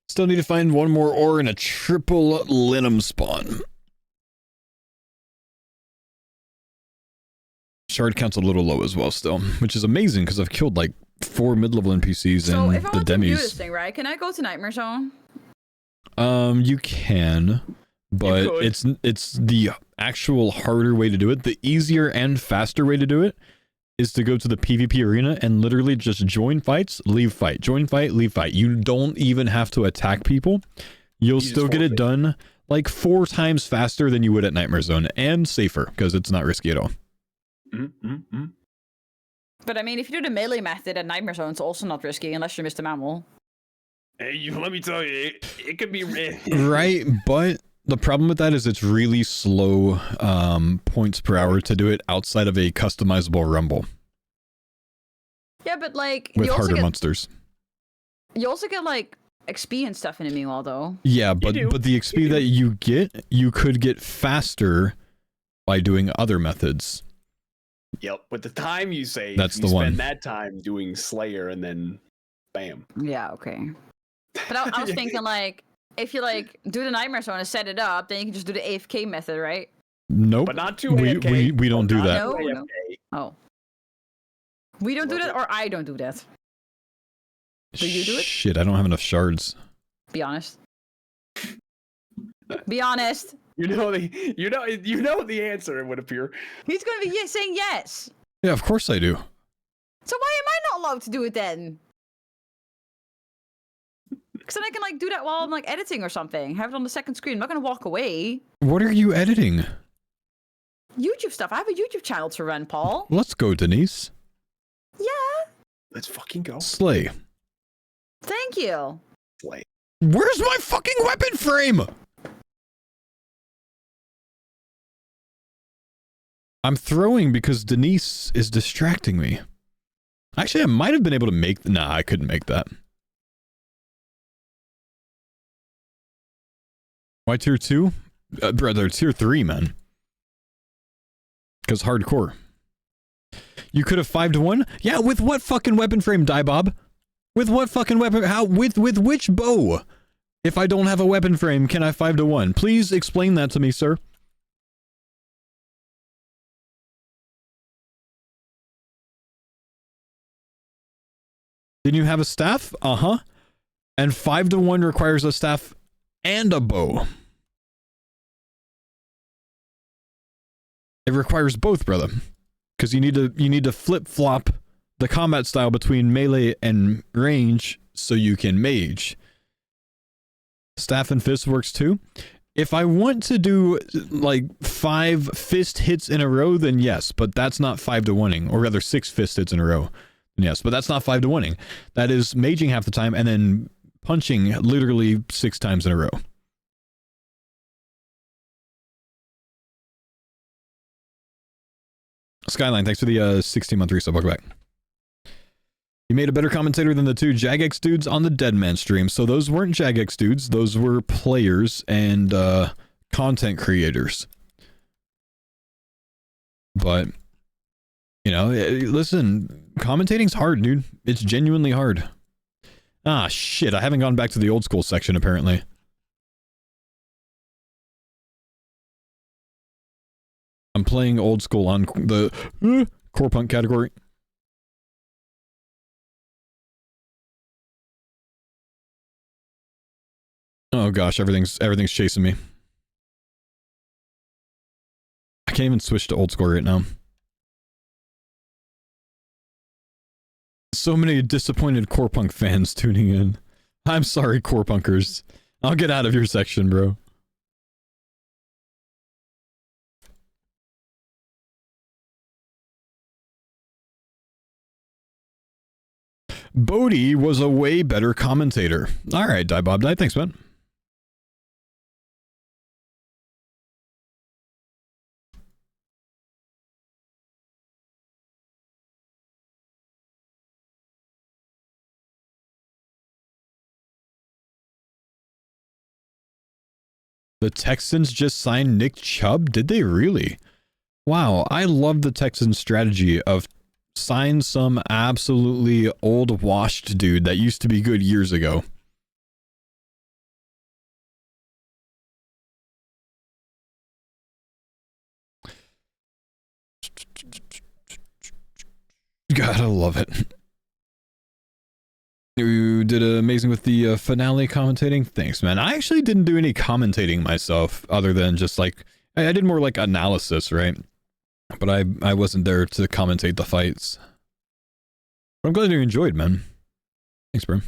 [SPEAKER 1] Still need to find one more ore in a triple linum spawn. Shard count's a little low as well still, which is amazing because I've killed like 4 mid-level NPCs
[SPEAKER 4] so
[SPEAKER 1] and
[SPEAKER 4] if I
[SPEAKER 1] the
[SPEAKER 4] want to view
[SPEAKER 1] demis.
[SPEAKER 4] this thing, right? Can I go to Nightmare Zone?
[SPEAKER 1] You can, but it's the actual harder way to do it. The easier and faster way to do it is to go to the PvP arena and literally just join fights, leave fight, join fight, leave fight. You don't even have to attack people. You'll still get it done like 4 times faster than you would at Nightmare Zone and safer because it's not risky at all.
[SPEAKER 4] But I mean, if you do the melee method at Nightmare Zone, it's also not risky unless you're Mr. Mammal.
[SPEAKER 3] Hey, let me tell you, it could be
[SPEAKER 1] right, but the problem with that is it's really slow points per hour to do it outside of a customizable rumble.
[SPEAKER 4] Yeah, but like
[SPEAKER 1] With harder monsters.
[SPEAKER 4] You also get like XP and stuff in the meanwhile, though.
[SPEAKER 1] Yeah, but the XP that you get, you could get faster by doing other methods.
[SPEAKER 3] Yep, but the time you save,
[SPEAKER 1] That's
[SPEAKER 3] you
[SPEAKER 1] the
[SPEAKER 3] spend
[SPEAKER 1] one.
[SPEAKER 3] that time doing Slayer and then bam.
[SPEAKER 4] Yeah, okay. But I was thinking, like, if you, like, do the Nightmare Zone and set it up, then you can just do the AFK method, right?
[SPEAKER 1] Nope.
[SPEAKER 3] But not too
[SPEAKER 1] we don't do that.
[SPEAKER 4] No. Oh. We don't do that, or I don't do that. Do you do it?
[SPEAKER 1] Shit, I don't have enough shards.
[SPEAKER 4] Be honest. Be honest.
[SPEAKER 3] You know the answer, it would appear.
[SPEAKER 4] He's gonna be saying yes.
[SPEAKER 1] Yeah, of course I do.
[SPEAKER 4] So why am I not allowed to do it then? Because then I can like do that while I'm like editing or something. Have it on the second screen. I'm not gonna walk away.
[SPEAKER 1] What are you editing?
[SPEAKER 4] YouTube stuff. I have a YouTube channel to run, Paul.
[SPEAKER 1] Let's go, Denise.
[SPEAKER 4] Yeah.
[SPEAKER 3] Let's fucking go.
[SPEAKER 1] Slay.
[SPEAKER 4] Thank you.
[SPEAKER 3] Slay.
[SPEAKER 1] Where's my fucking weapon frame? I'm throwing because Denise is distracting me. Actually, I might have been able to make... Nah, I couldn't make that. Why tier 2? Brother, tier 3, man. Because hardcore. You could have 5-1? Yeah, with what fucking weapon frame, Bob? With what fucking weapon? How? With which bow? If I don't have a weapon frame, can I 5-1? Please explain that to me, sir. Didn't you have a staff? Uh-huh. And 5-1 requires a staff and a bow. It requires both, brother. Because you need to flip-flop the combat style between melee and range so you can mage. Staff and fist works too. If I want to do like 5 fist hits in a row, then yes, but that's not 5-1ing, or rather 6 fist hits in a row. Yes, but that's not 5-1ing. That is maging half the time and then punching literally 6 times in a row. Skyline, thanks for the 16-month resub. Welcome back. You made a better commentator than the 2 Jagex dudes on the Deadman stream. So those weren't Jagex dudes. Those were players and content creators. But, you know, listen, commentating's hard, dude. It's genuinely hard. Ah, shit. I haven't gone back to the old school section, apparently. I'm playing old school on the core punk category. Oh gosh, everything's chasing me. I can't even switch to old school right now. So many disappointed core punk fans tuning in. I'm sorry, core punkers. I'll get out of your section, bro. Bodhi was a way better commentator. Alright, Die Bob Die. Thanks, man. The Texans just signed Nick Chubb? Did they really? Wow, I love the Texans' strategy of sign some absolutely old washed dude that used to be good years ago. Gotta love it. You did amazing with the finale commentating. Thanks, man. I actually didn't do any commentating myself, other than just like I did more like analysis, right? But I wasn't there to commentate the fights. But I'm glad you enjoyed, man. Thanks, bro.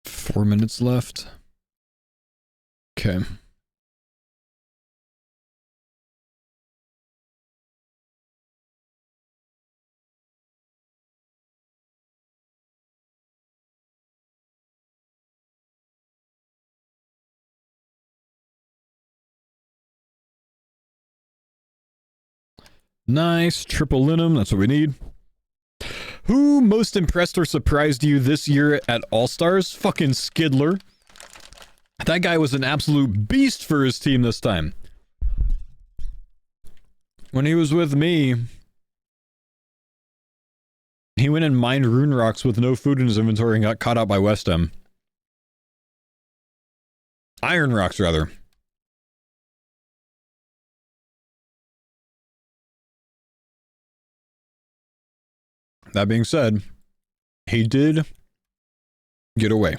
[SPEAKER 1] Four minutes left. Okay. Nice. Triple linum. That's what we need. Who most impressed or surprised you this year at Allstars? Fucking Skidler. That guy was an absolute beast for his team this time. When he was with me, he went and mined rune rocks with no food in his inventory and got caught out by West M. Iron rocks, rather. That being said, he did get away.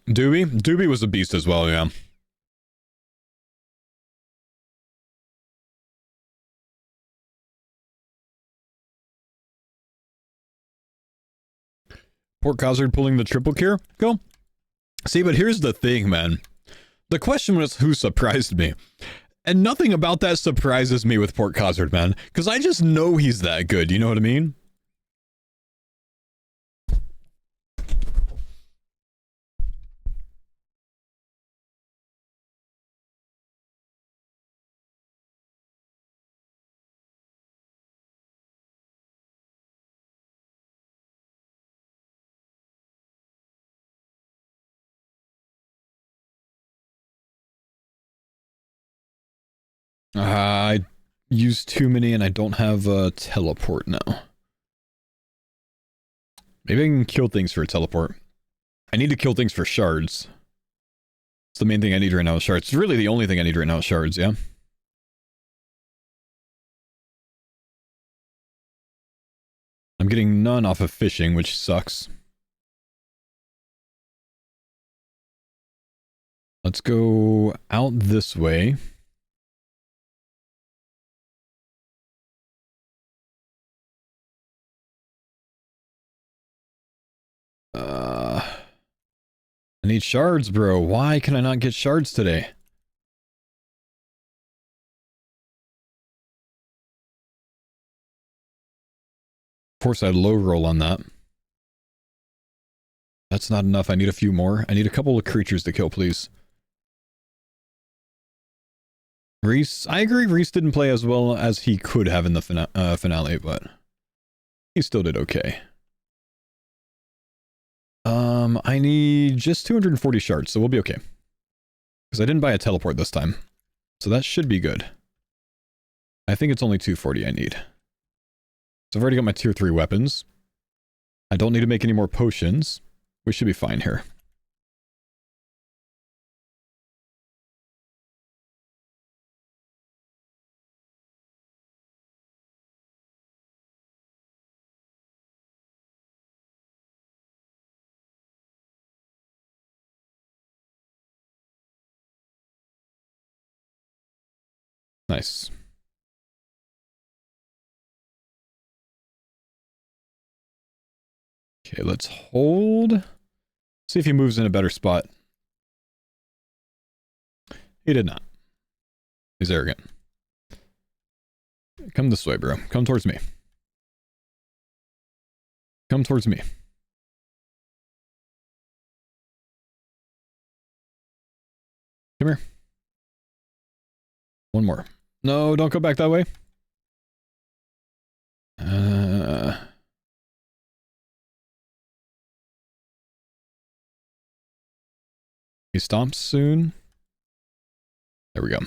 [SPEAKER 1] Doobie was a beast as well, yeah. Port Cosard pulling the triple cure? Go. See, but here's the thing, man. The question was who surprised me. And nothing about that surprises me with Port Cosard, man. Because I just know he's that good, you know what I mean? I used too many and I don't have a teleport now. Maybe I can kill things for a teleport. I need to kill things for shards. It's the main thing I need right now is shards. It's really the only thing I need right now is shards, yeah? I'm getting none off of fishing, which sucks. Let's go out this way. I need shards, bro. Why can I not get shards today? Of course, I low roll on that. That's not enough. I need a few more. I need a couple of creatures to kill, please. Reese, I agree. Reese didn't play as well as he could have in the finale, but he still did okay. I need just 240 shards, so we'll be okay. Because I didn't buy a teleport this time. So that should be good. I think it's only 240 I need. So I've already got my tier 3 weapons. I don't need to make any more potions. We should be fine here. Nice. Okay, let's hold. See if he moves in a better spot. He did not. He's arrogant. Come this way, bro. Come towards me. Come towards me. Come here. One more. No, don't go back that way. He stomps soon. There we go.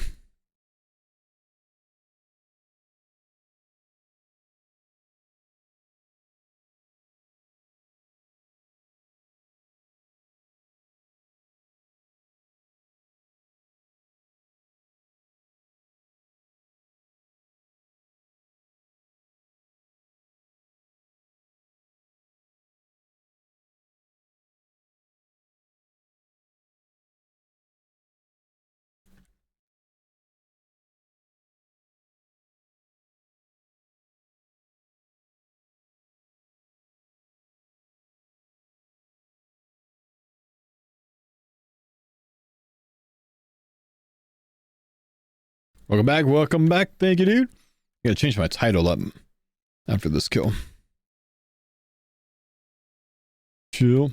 [SPEAKER 1] Welcome back, welcome back. Thank you, dude. I gotta change my title up after this kill. Chill.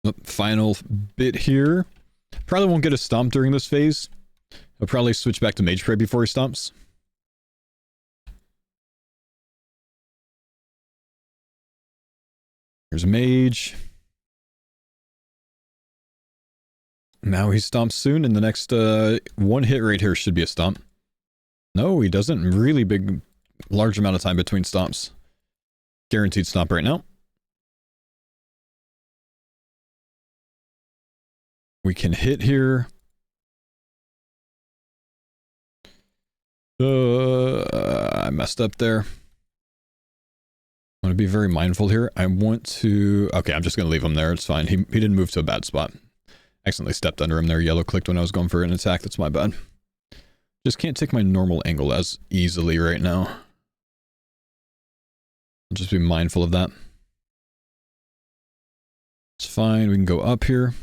[SPEAKER 1] The final bit here. Probably won't get a stomp during this phase. I'll probably switch back to Mage Spray before he stomps. Here's a Mage. Now he stomps soon, and the next one hit right here should be a stomp. No, he doesn't. Really big, large amount of time between stomps. Guaranteed stomp right now. We can hit here. I messed up there. I want to be very mindful here. I want to... Okay, I'm just going to leave him there. It's fine. He didn't move to a bad spot. Accidentally stepped under him there. Yellow clicked when I was going for an attack. That's my bad. Just can't take my normal angle as easily right now. I'll just be mindful of that. It's fine. We can go up here.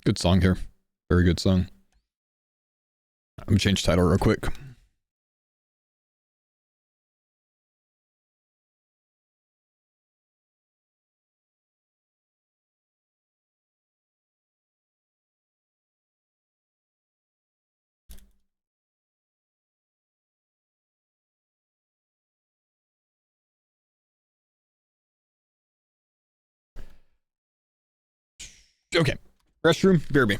[SPEAKER 1] Good song here. Very good song. I'm gonna change title real quick. Okay. Restroom, BRB.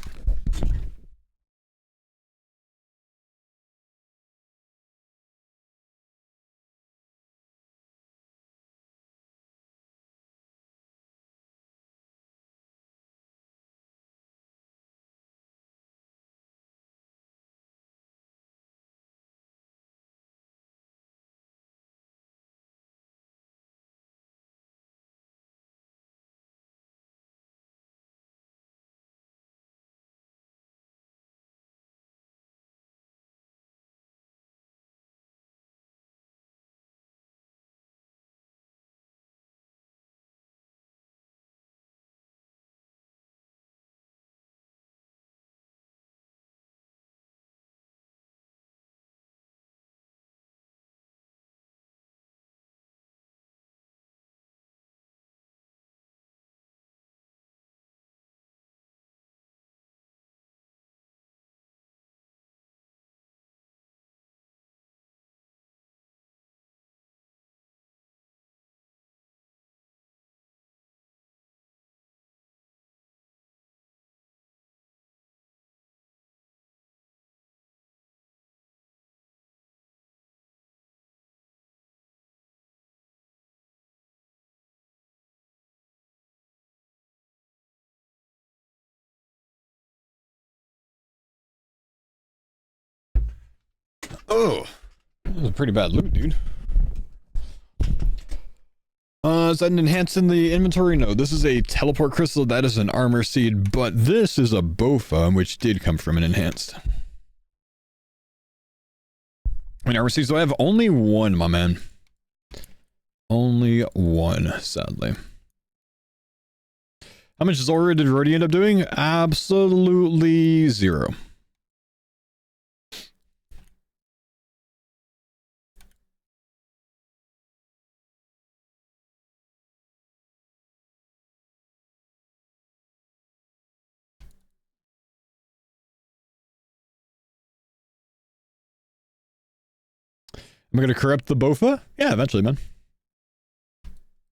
[SPEAKER 1] Oh, that was a pretty bad loot, dude. Is that an enhance in the inventory? No, this is a teleport crystal. That is an armor seed, but this is a bofa, which did come from an enhanced. And armor seeds, so I have only one, my man. Only one, sadly. How much Zora did Rhodey end up doing? Absolutely zero. Am I going to corrupt the Bofa? Yeah, eventually, man.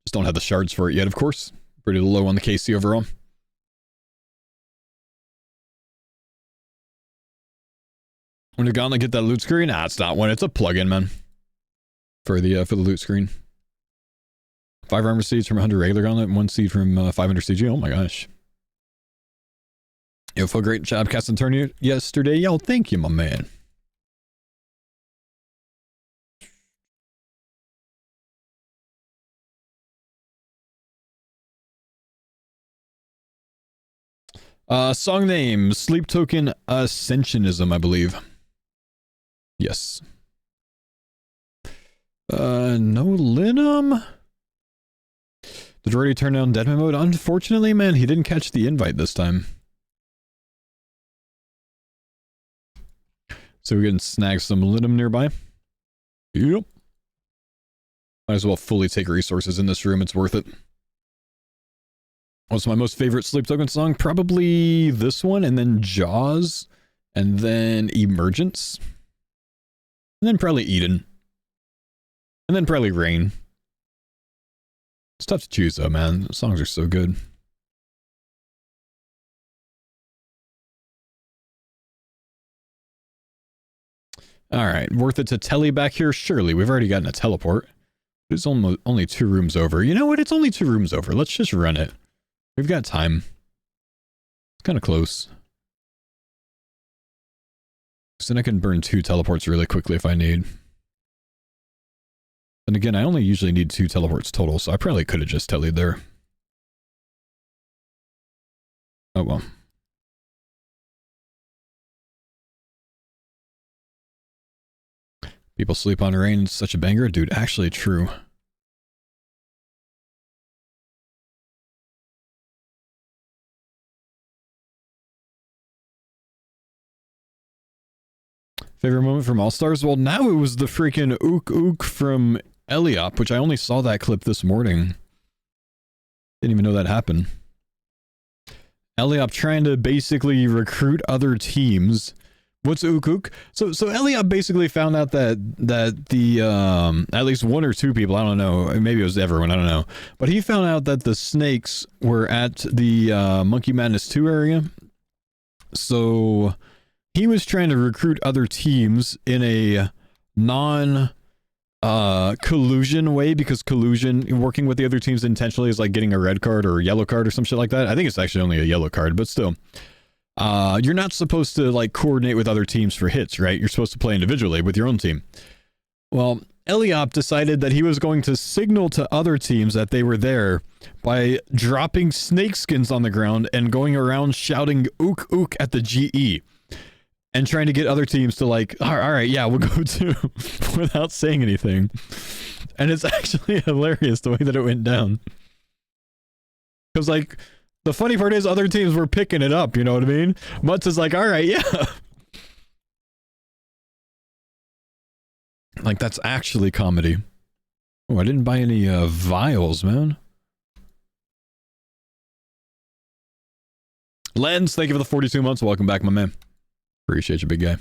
[SPEAKER 1] Just don't have the shards for it yet, of course. Pretty low on the KC overall. When did Gauntlet get that loot screen? Nah, it's not one. It's a plugin, man. For the loot screen. 5 armor seeds from 100 regular gauntlet, and 1 seed from 500 CG. Oh my gosh. Yo, Faux, great job casting turn yesterday. Yo, thank you, my man. Song name, Sleep Token Ascensionism, I believe. Yes. No Linum? Did you already turn down Deadman mode? Unfortunately, man, he didn't catch the invite this time. So we can snag some Linum nearby. Yep. Might as well fully take resources in this room, it's worth it. What's my most favorite Sleep Token song? Probably this one, and then Jaws, and then Emergence, and then probably Eden, and then probably Rain. It's tough to choose though, man. The songs are so good. Alright, worth it to telly back here? Surely, we've already gotten a teleport. It's only 2 rooms over. You know what? It's only 2 rooms over. Let's just run it. We've got time. It's kind of close. So then I can burn 2 teleports really quickly if I need. And again, I only usually need 2 teleports total, so I probably could have just tellied there. Oh well. People sleep on Rain, it's such a banger. Dude, actually true. Favorite moment from Allstars? Well, now it was the freaking ook ook from Eliop, which I only saw that clip this morning. Didn't even know that happened. Eliop trying to basically recruit other teams. What's ook ook? So Eliop basically found out that the at least 1 or 2 people, I don't know, maybe it was everyone, I don't know, but he found out that the snakes were at the Monkey Madness 2 area. So he was trying to recruit other teams in a non-collusion way, because collusion, working with the other teams intentionally, is like getting a red card or a yellow card or some shit like that. I think it's actually only a yellow card, but still. You're not supposed to like coordinate with other teams for hits, right? You're supposed to play individually with your own team. Well, Eliop decided that he was going to signal to other teams that they were there by dropping snake skins on the ground and going around shouting ook ook at the GE. And trying to get other teams to like, all right, yeah, we'll go too, without saying anything. And it's actually hilarious the way that it went down. Because like, the funny part is other teams were picking it up, you know what I mean? Mutz is like, all right, yeah. Like, that's actually comedy. Oh, I didn't buy any vials, man. Lens, thank you for the 42 months. Welcome back, my man. Appreciate you, big guy.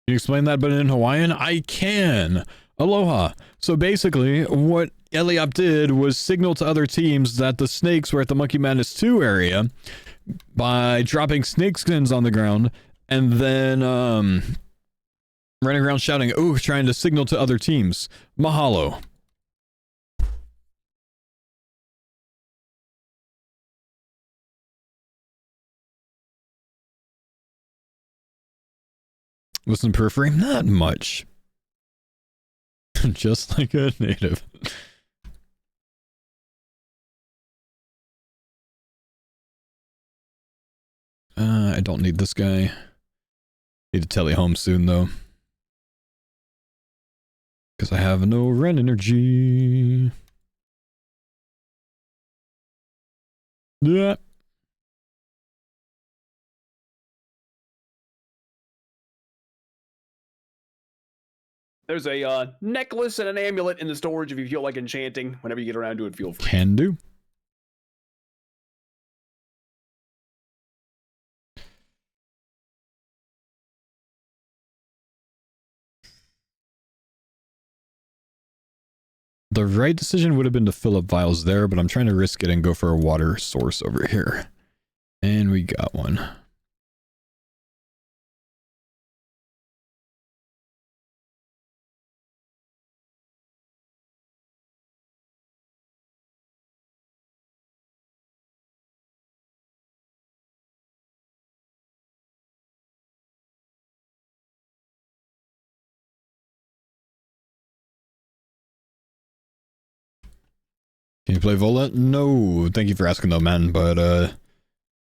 [SPEAKER 1] Can you explain that but in Hawaiian? I can. Aloha. So basically, what Eliop did was signal to other teams that the snakes were at the Monkey Madness 2 area by dropping snake skins on the ground and then running around shouting, ooh, trying to signal to other teams. Mahalo. Listen, periphery? Not much. Just like a native. I don't need this guy. Need to tele home soon, though. Because I have no run energy. Yeah.
[SPEAKER 3] There's a necklace and an amulet in the storage if you feel like enchanting. Whenever you get around to it, feel free.
[SPEAKER 1] Can do. The right decision would have been to fill up vials there, but I'm trying to risk it and go for a water source over here. And we got one. Can you play Vola? No, thank you for asking though, man, but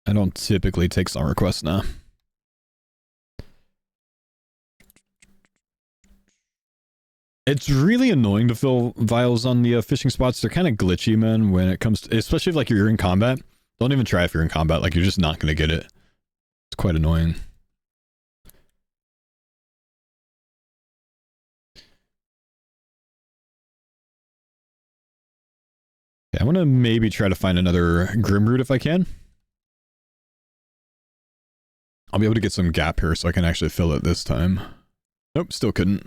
[SPEAKER 1] I don't typically take song requests now. It's really annoying to fill vials on the fishing spots. They're kind of glitchy, man, when it comes to, especially if like you're in combat. Don't even try if you're in combat, like you're just not going to get it. It's quite annoying. I want to maybe try to find another Grimroot if I can. I'll be able to get some gap here so I can actually fill it this time. Nope, still couldn't.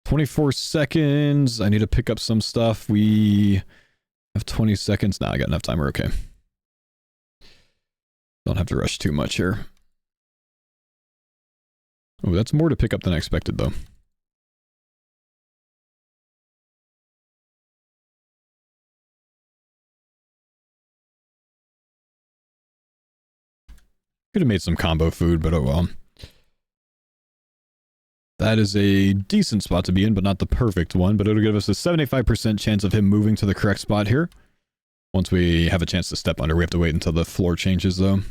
[SPEAKER 1] "24 seconds. I need to pick up some stuff. We have 20 seconds. Nah, I got enough time. We're okay. Don't have to rush too much here. Oh, that's more to pick up than I expected, though. Could have made some combo food, but oh well. That is a decent spot to be in, but not the perfect one. But it'll give us a 75% chance of him moving to the correct spot here. Once we have a chance to step under, we have to wait until the floor changes, though.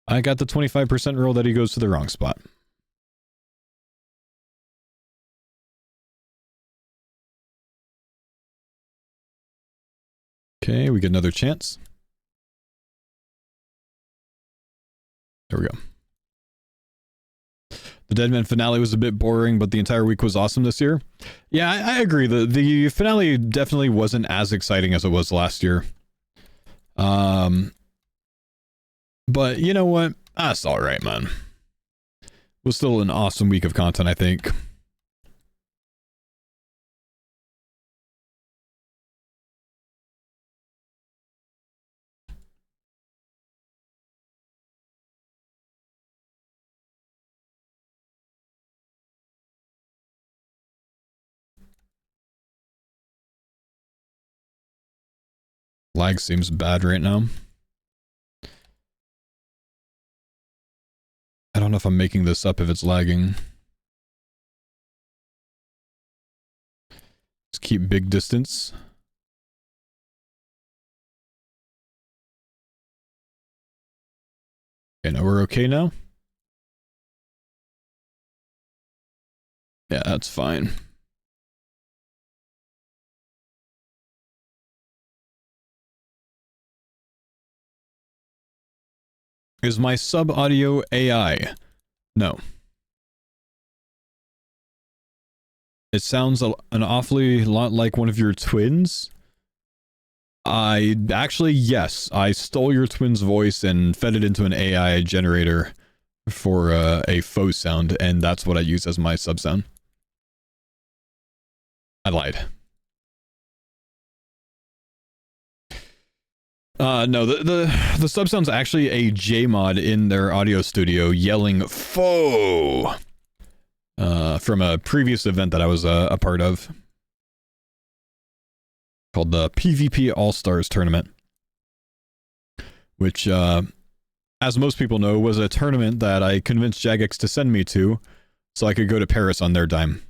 [SPEAKER 1] I got the 25% roll that he goes to the wrong spot. Okay, we get another chance. There we go. The Deadman finale was a bit boring, but the entire week was awesome this year. Yeah, I agree. The finale definitely wasn't as exciting as it was last year. But you know what? That's all right, man. It was still an awesome week of content, I think. Lag seems bad right now. I don't know if I'm making this up if it's lagging. Just keep big distance. Okay, now we're okay now. Yeah, that's fine. Is my sub audio AI? No. It sounds an awfully lot like one of your twins. I actually, yes, I stole your twin's voice and fed it into an AI generator for a faux sound, and that's what I use as my sub sound. I lied. No, the sub sound's actually a JMod in their audio studio yelling "Faux" from a previous event that I was a part of called the PvP Allstars tournament, which, as most people know, was a tournament that I convinced Jagex to send me to so I could go to Paris on their dime.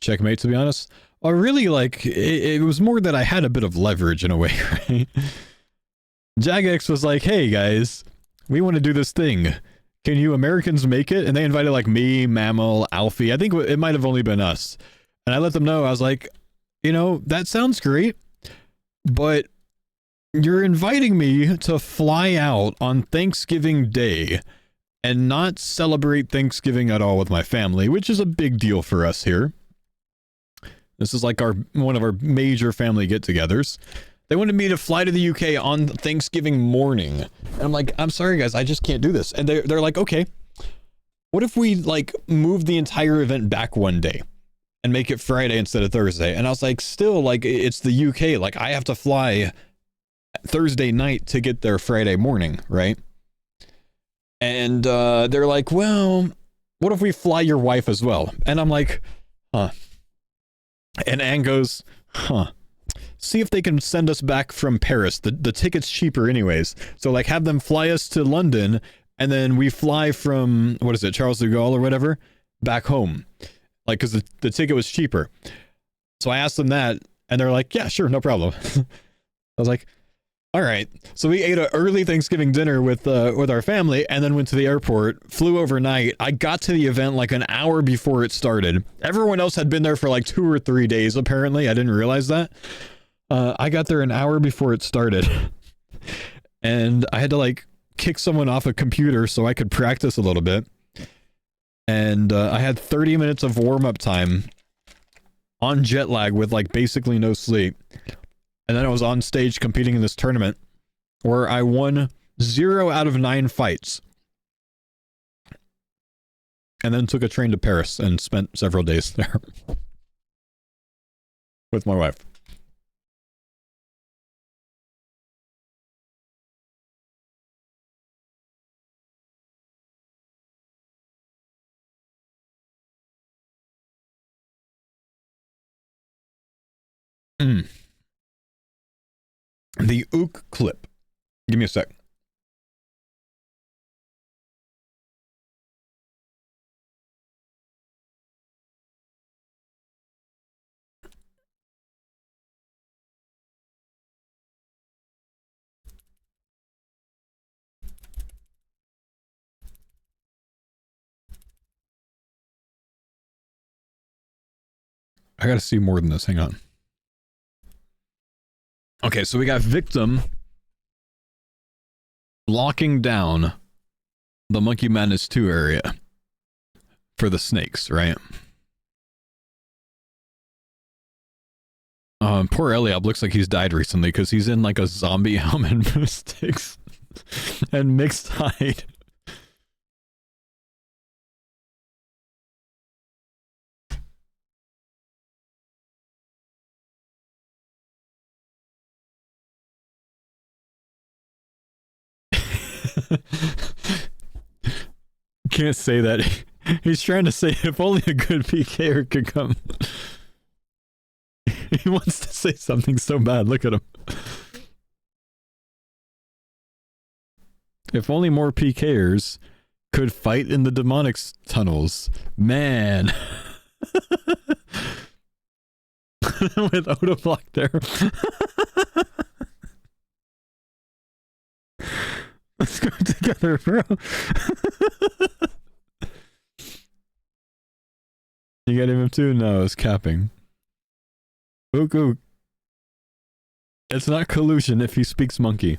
[SPEAKER 1] Checkmate, to be honest. Or really, like, it was more that I had a bit of leverage in a way, right? Jagex was like, hey guys, we want to do this thing. can you Americans make it? And they invited like me, Mammal, Alfie. I think it might have only been us. And I let them know. I was like, you know, that sounds great, but you're inviting me to fly out on Thanksgiving Day and not celebrate Thanksgiving at all with my family, which is a big deal for us here. This is like one of our major family get-togethers. They wanted me to fly to the UK on Thanksgiving morning. And I'm like, I'm sorry guys, I just can't do this. And they're like, okay, what if we like move the entire event back one day and make it Friday instead of Thursday? And I was like, still, like, it's the UK. Like, I have to fly Thursday night to get there Friday morning, right? And they're like, well, what if we fly your wife as well? And I'm like, huh. And Anne goes, huh. See if they can send us back from Paris. The ticket's cheaper anyways. So like have them fly us to London and then we fly from, what is it, Charles de Gaulle or whatever, back home. Like, because the ticket was cheaper. So I asked them that and they're like, yeah, sure, no problem. I was like, all right. So we ate an early Thanksgiving dinner with our family and then went to the airport, flew overnight. I got to the event like an hour before it started. Everyone else had been there for like 2 or 3 days, apparently. I didn't realize that. I got there an hour before it started and I had to like kick someone off a computer so I could practice a little bit. And I had 30 minutes of warm-up time on jet lag with like basically no sleep. And then I was on stage competing in this tournament where I won 0 out of 9 fights. And then took a train to Paris and spent several days there with my wife. The Ook clip. Give me a sec. I gotta see more than this. Hang on. Okay, so we got Victim locking down the Monkey Madness 2 area for the snakes, right? Poor Eliab looks like he's died recently because he's in like a zombie helmet with sticks and mixed hide. Can't say that. He's trying to say if only a good PKer could come. He wants to say something so bad. Look at him. If only more PKers could fight in the demonics tunnels. Man. With Autoblock there. Let's go together, bro. You got him too? No, it's capping. Ook, ook. It's not collusion if he speaks monkey.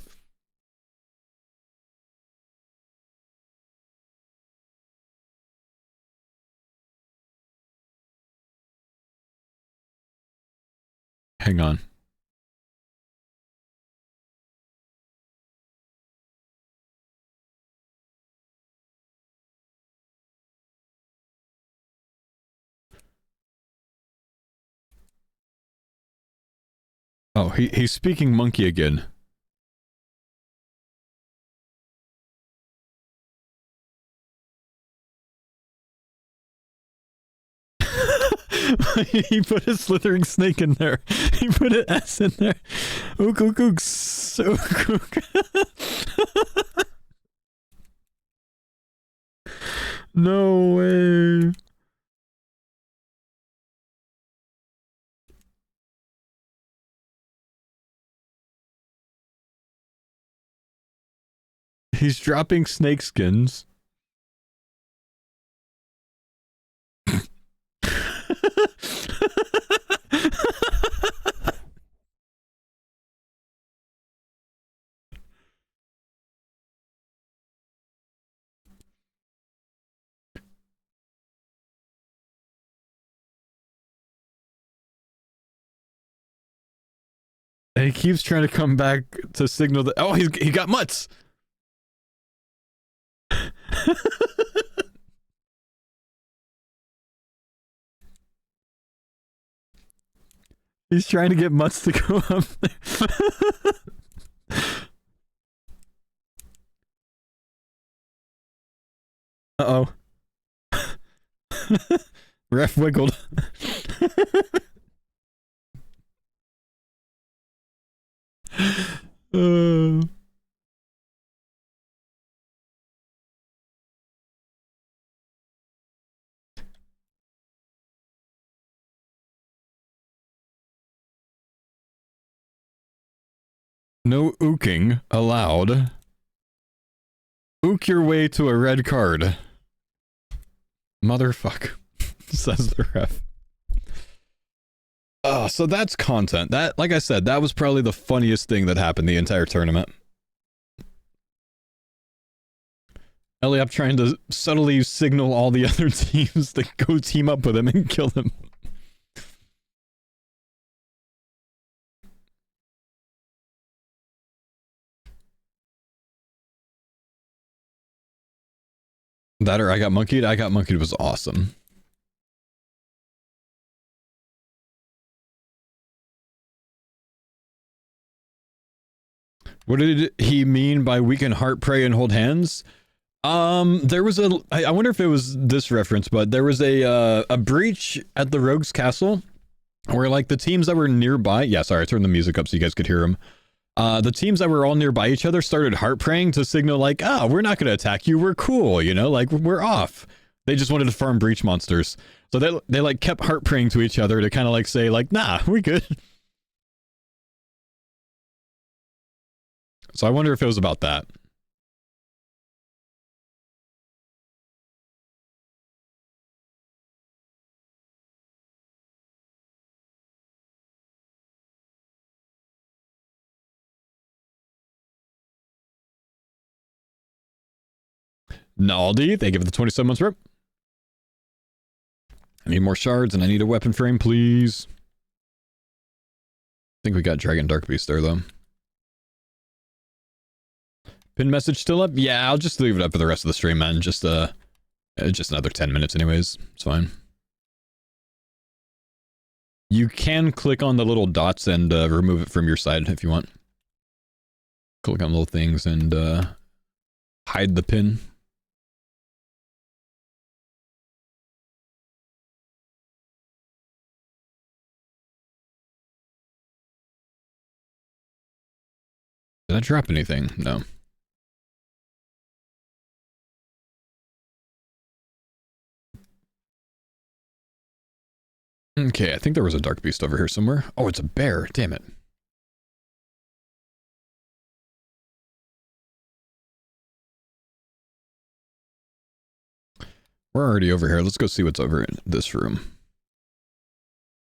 [SPEAKER 1] Hang on. Oh, he's speaking monkey again. He put a slithering snake in there. He put an S in there. Ook, ook, ook. Ook, ook. No way. He's dropping snake skins And he keeps trying to come back to signal that. Oh, he got mutts. He's trying to get mutts to go up there. Uh-oh. Ref wiggled. No ooking allowed. Ook your way to a red card. Motherfuck, says the ref. So that's content. That, like I said, that was probably the funniest thing that happened the entire tournament. Eliop trying to subtly signal all the other teams to go team up with him and kill him. That or I got monkeyed. I got monkeyed was awesome. What did he mean by we can heart pray and hold hands? There was a, I wonder if it was this reference, but there was a breach at the Rogue's Castle where like the teams that were nearby, yeah, sorry, I turned the music up so you guys could hear them. The teams that were all nearby each other started heart praying to signal like, ah, we're not going to attack you. We're cool. You know, like we're off. They just wanted to farm breach monsters. So they like kept heart praying to each other to kind of like say like, nah, we good. So I wonder if it was about that. Naldi, thank you for the 27 months rep. I need more shards and I need a weapon frame, please. I think we got Dragon Dark Beast there, though. Pin message still up? Yeah, I'll just leave it up for the rest of the stream, man. Just another 10 minutes anyways. It's fine. You can click on the little dots and remove it from your side if you want. Click on little things and hide the pin. Did I drop anything? No. Okay, I think there was a dark beast over here somewhere. Oh, it's a bear. Damn it. We're already over here. Let's go see what's over in this room.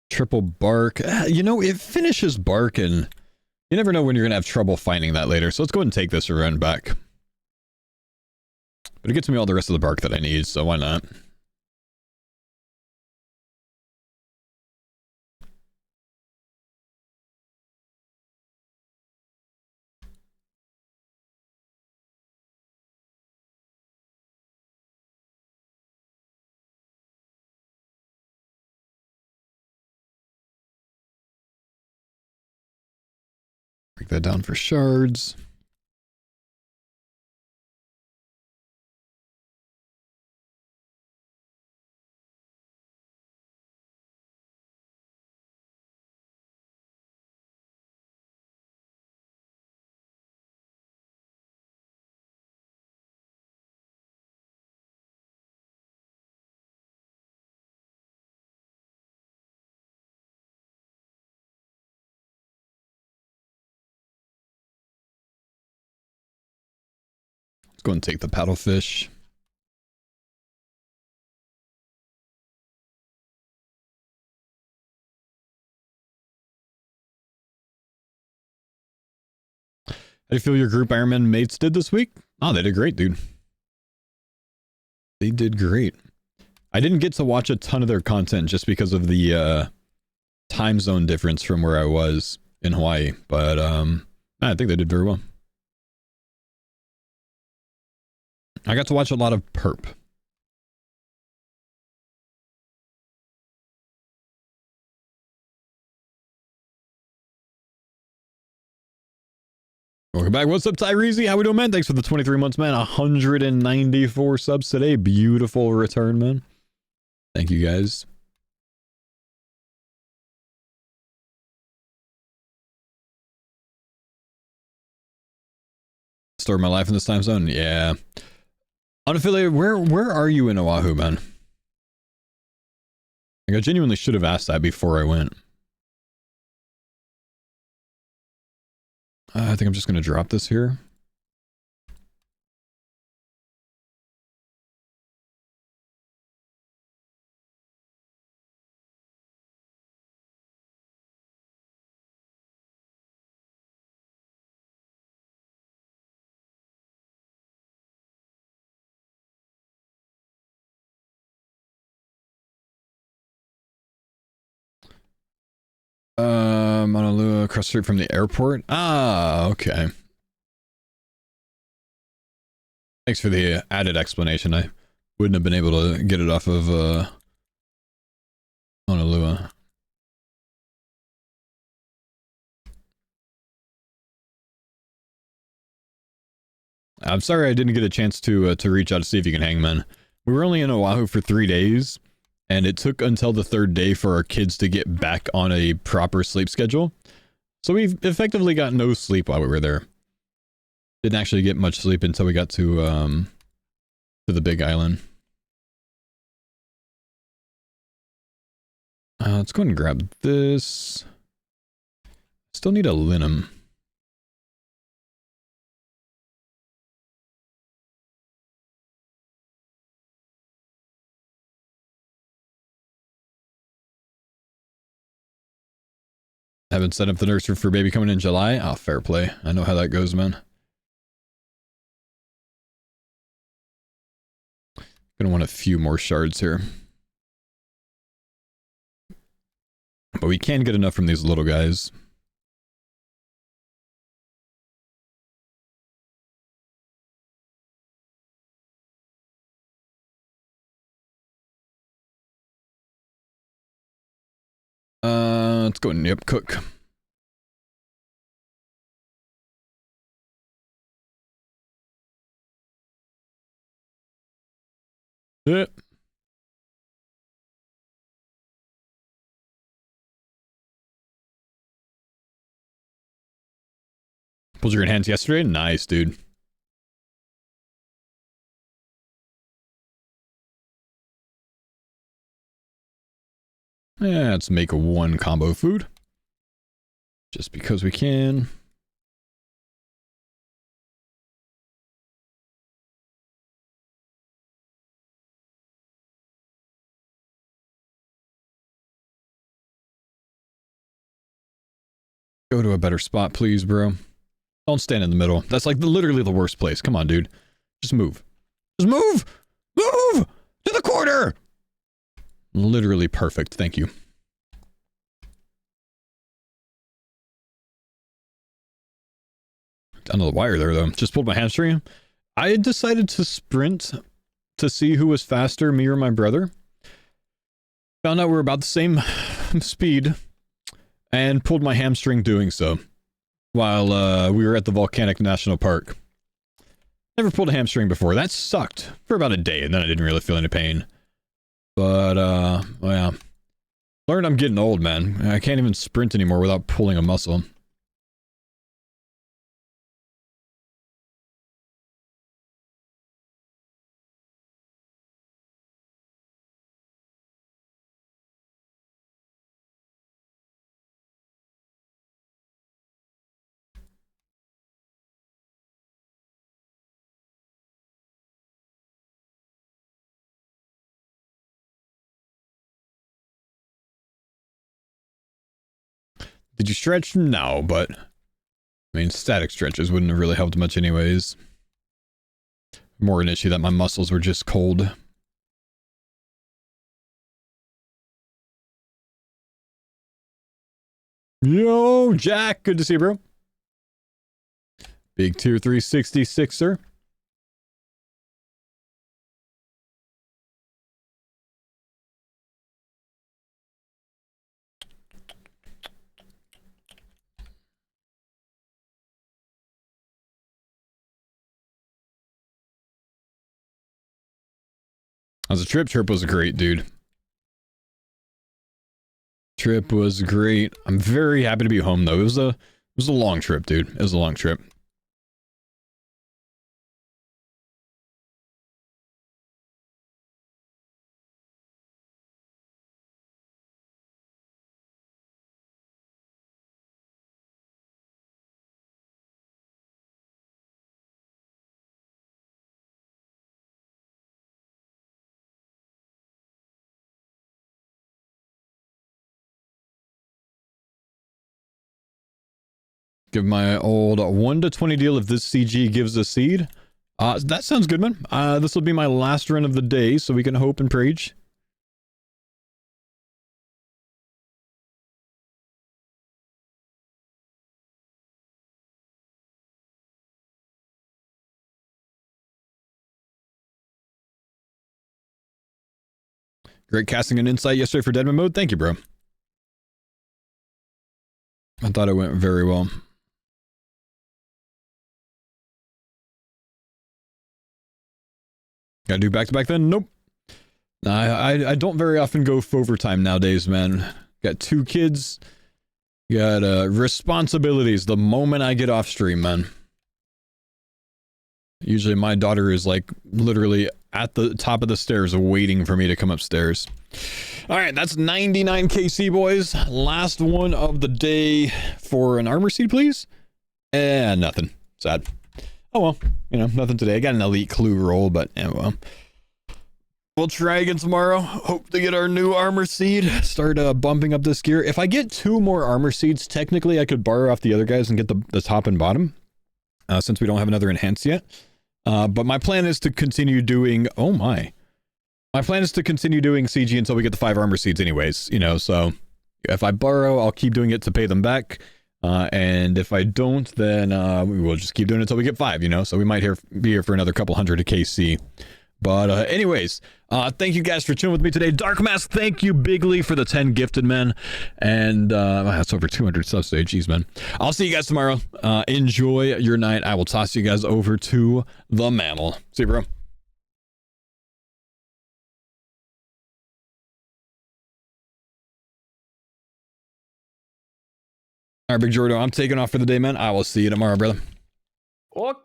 [SPEAKER 1] Triple bark. You know, it finishes bark and you never know when you're going to have trouble finding that later. So let's go ahead and take this and run back. But it gets me all the rest of the bark that I need, so why not? Break that down for shards. Go and take the paddlefish. How do you feel your group Ironman mates did this week? Oh, they did great, dude. They did great. I didn't get to watch a ton of their content just because of the time zone difference from where I was. in Hawaii, but I think they did very well. I got to watch a lot of Perp. Welcome back. What's up, Tyrese? How we doing, man? Thanks for the 23 months, man. 194 subs today. Beautiful return, man. Thank you, guys. Start my life in this time zone? Yeah. Unaffiliated, where are you in Oahu, man? Like, I genuinely should have asked that before I went. I think I'm just going to drop this here. Honolulu, across the street from the airport. Ah, okay. Thanks for the added explanation. I wouldn't have been able to get it off of Honolulu. I'm sorry I didn't get a chance to reach out to see if you can hang, man. We were only in Oahu for 3 days, and it took until the 3rd day for our kids to get back on a proper sleep schedule. So we effectively got no sleep while we were there. Didn't actually get much sleep until we got to the Big Island. Let's go ahead and grab this. Still need a linum. Haven't set up the nursery for baby coming in July. Oh, fair play. I know how that goes, man. Gonna want a few more shards here. But we can get enough from these little guys. Let's go and cook. Yep. Pulled your enhance yesterday? Nice, dude. Yeah, let's make 1 combo food. Just because we can. Go to a better spot, please, bro. Don't stand in the middle. That's like literally the worst place. Come on, dude. Just move. Just move! Move! To the corner! Literally perfect. Thank you. Down to the wire there, though. Just pulled my hamstring. I had decided to sprint to see who was faster, me or my brother. Found out we're about the same speed. And pulled my hamstring doing so. While we were at the Volcanic National Park. Never pulled a hamstring before. That sucked for about a day, and then I didn't really feel any pain. But, well, yeah. Learned I'm getting old, man. I can't even sprint anymore without pulling a muscle. Did you stretch? No, but I mean, static stretches wouldn't have really helped much anyways. More an issue that my muscles were just cold. Yo, Jack. Good to see you, bro. Big tier 366er. How's the trip? Trip was great, dude. Trip was great. I'm very happy to be home though. It was a long trip, dude. It was a long trip. Give my old 1 to 20 deal if this CG gives a seed. That sounds good, man. This will be my last run of the day, so we can hope and preach. Great casting and insight yesterday for Deadman mode. Thank you, bro. I thought it went very well. Gotta do back-to-back then? Nope. I don't very often go overtime nowadays, man. Got 2 kids. Got responsibilities the moment I get off stream, man. Usually my daughter is like literally at the top of the stairs waiting for me to come upstairs. All right, that's 99 KC, boys. Last one of the day for an armor seed, please. And nothing. Sad. Oh well, you know, nothing today. I got an elite clue roll, but yeah, well. We'll try again tomorrow. Hope to get our new armor seed. Start bumping up this gear. If I get 2 more armor seeds, technically I could borrow off the other guys and get the top and bottom. Since we don't have another enhance yet. But my plan is to continue doing... Oh my. My plan is to continue doing CG until we get the 5 armor seeds anyways. You know, so if I borrow, I'll keep doing it to pay them back. And if I don't, then we will just keep doing it until we get 5, you know? So we might be here for another couple hundred of KC. But anyways, thank you guys for chilling with me today. Dark Mask, thank you bigly for the 10 gifted, man. And that's over 200 subs today. Jeez, man. I'll see you guys tomorrow. Enjoy your night. I will toss you guys over to the mammal. See you, bro. All right, Big Jordo, I'm taking off for the day, man. I will see you tomorrow, brother.
[SPEAKER 3] Okay.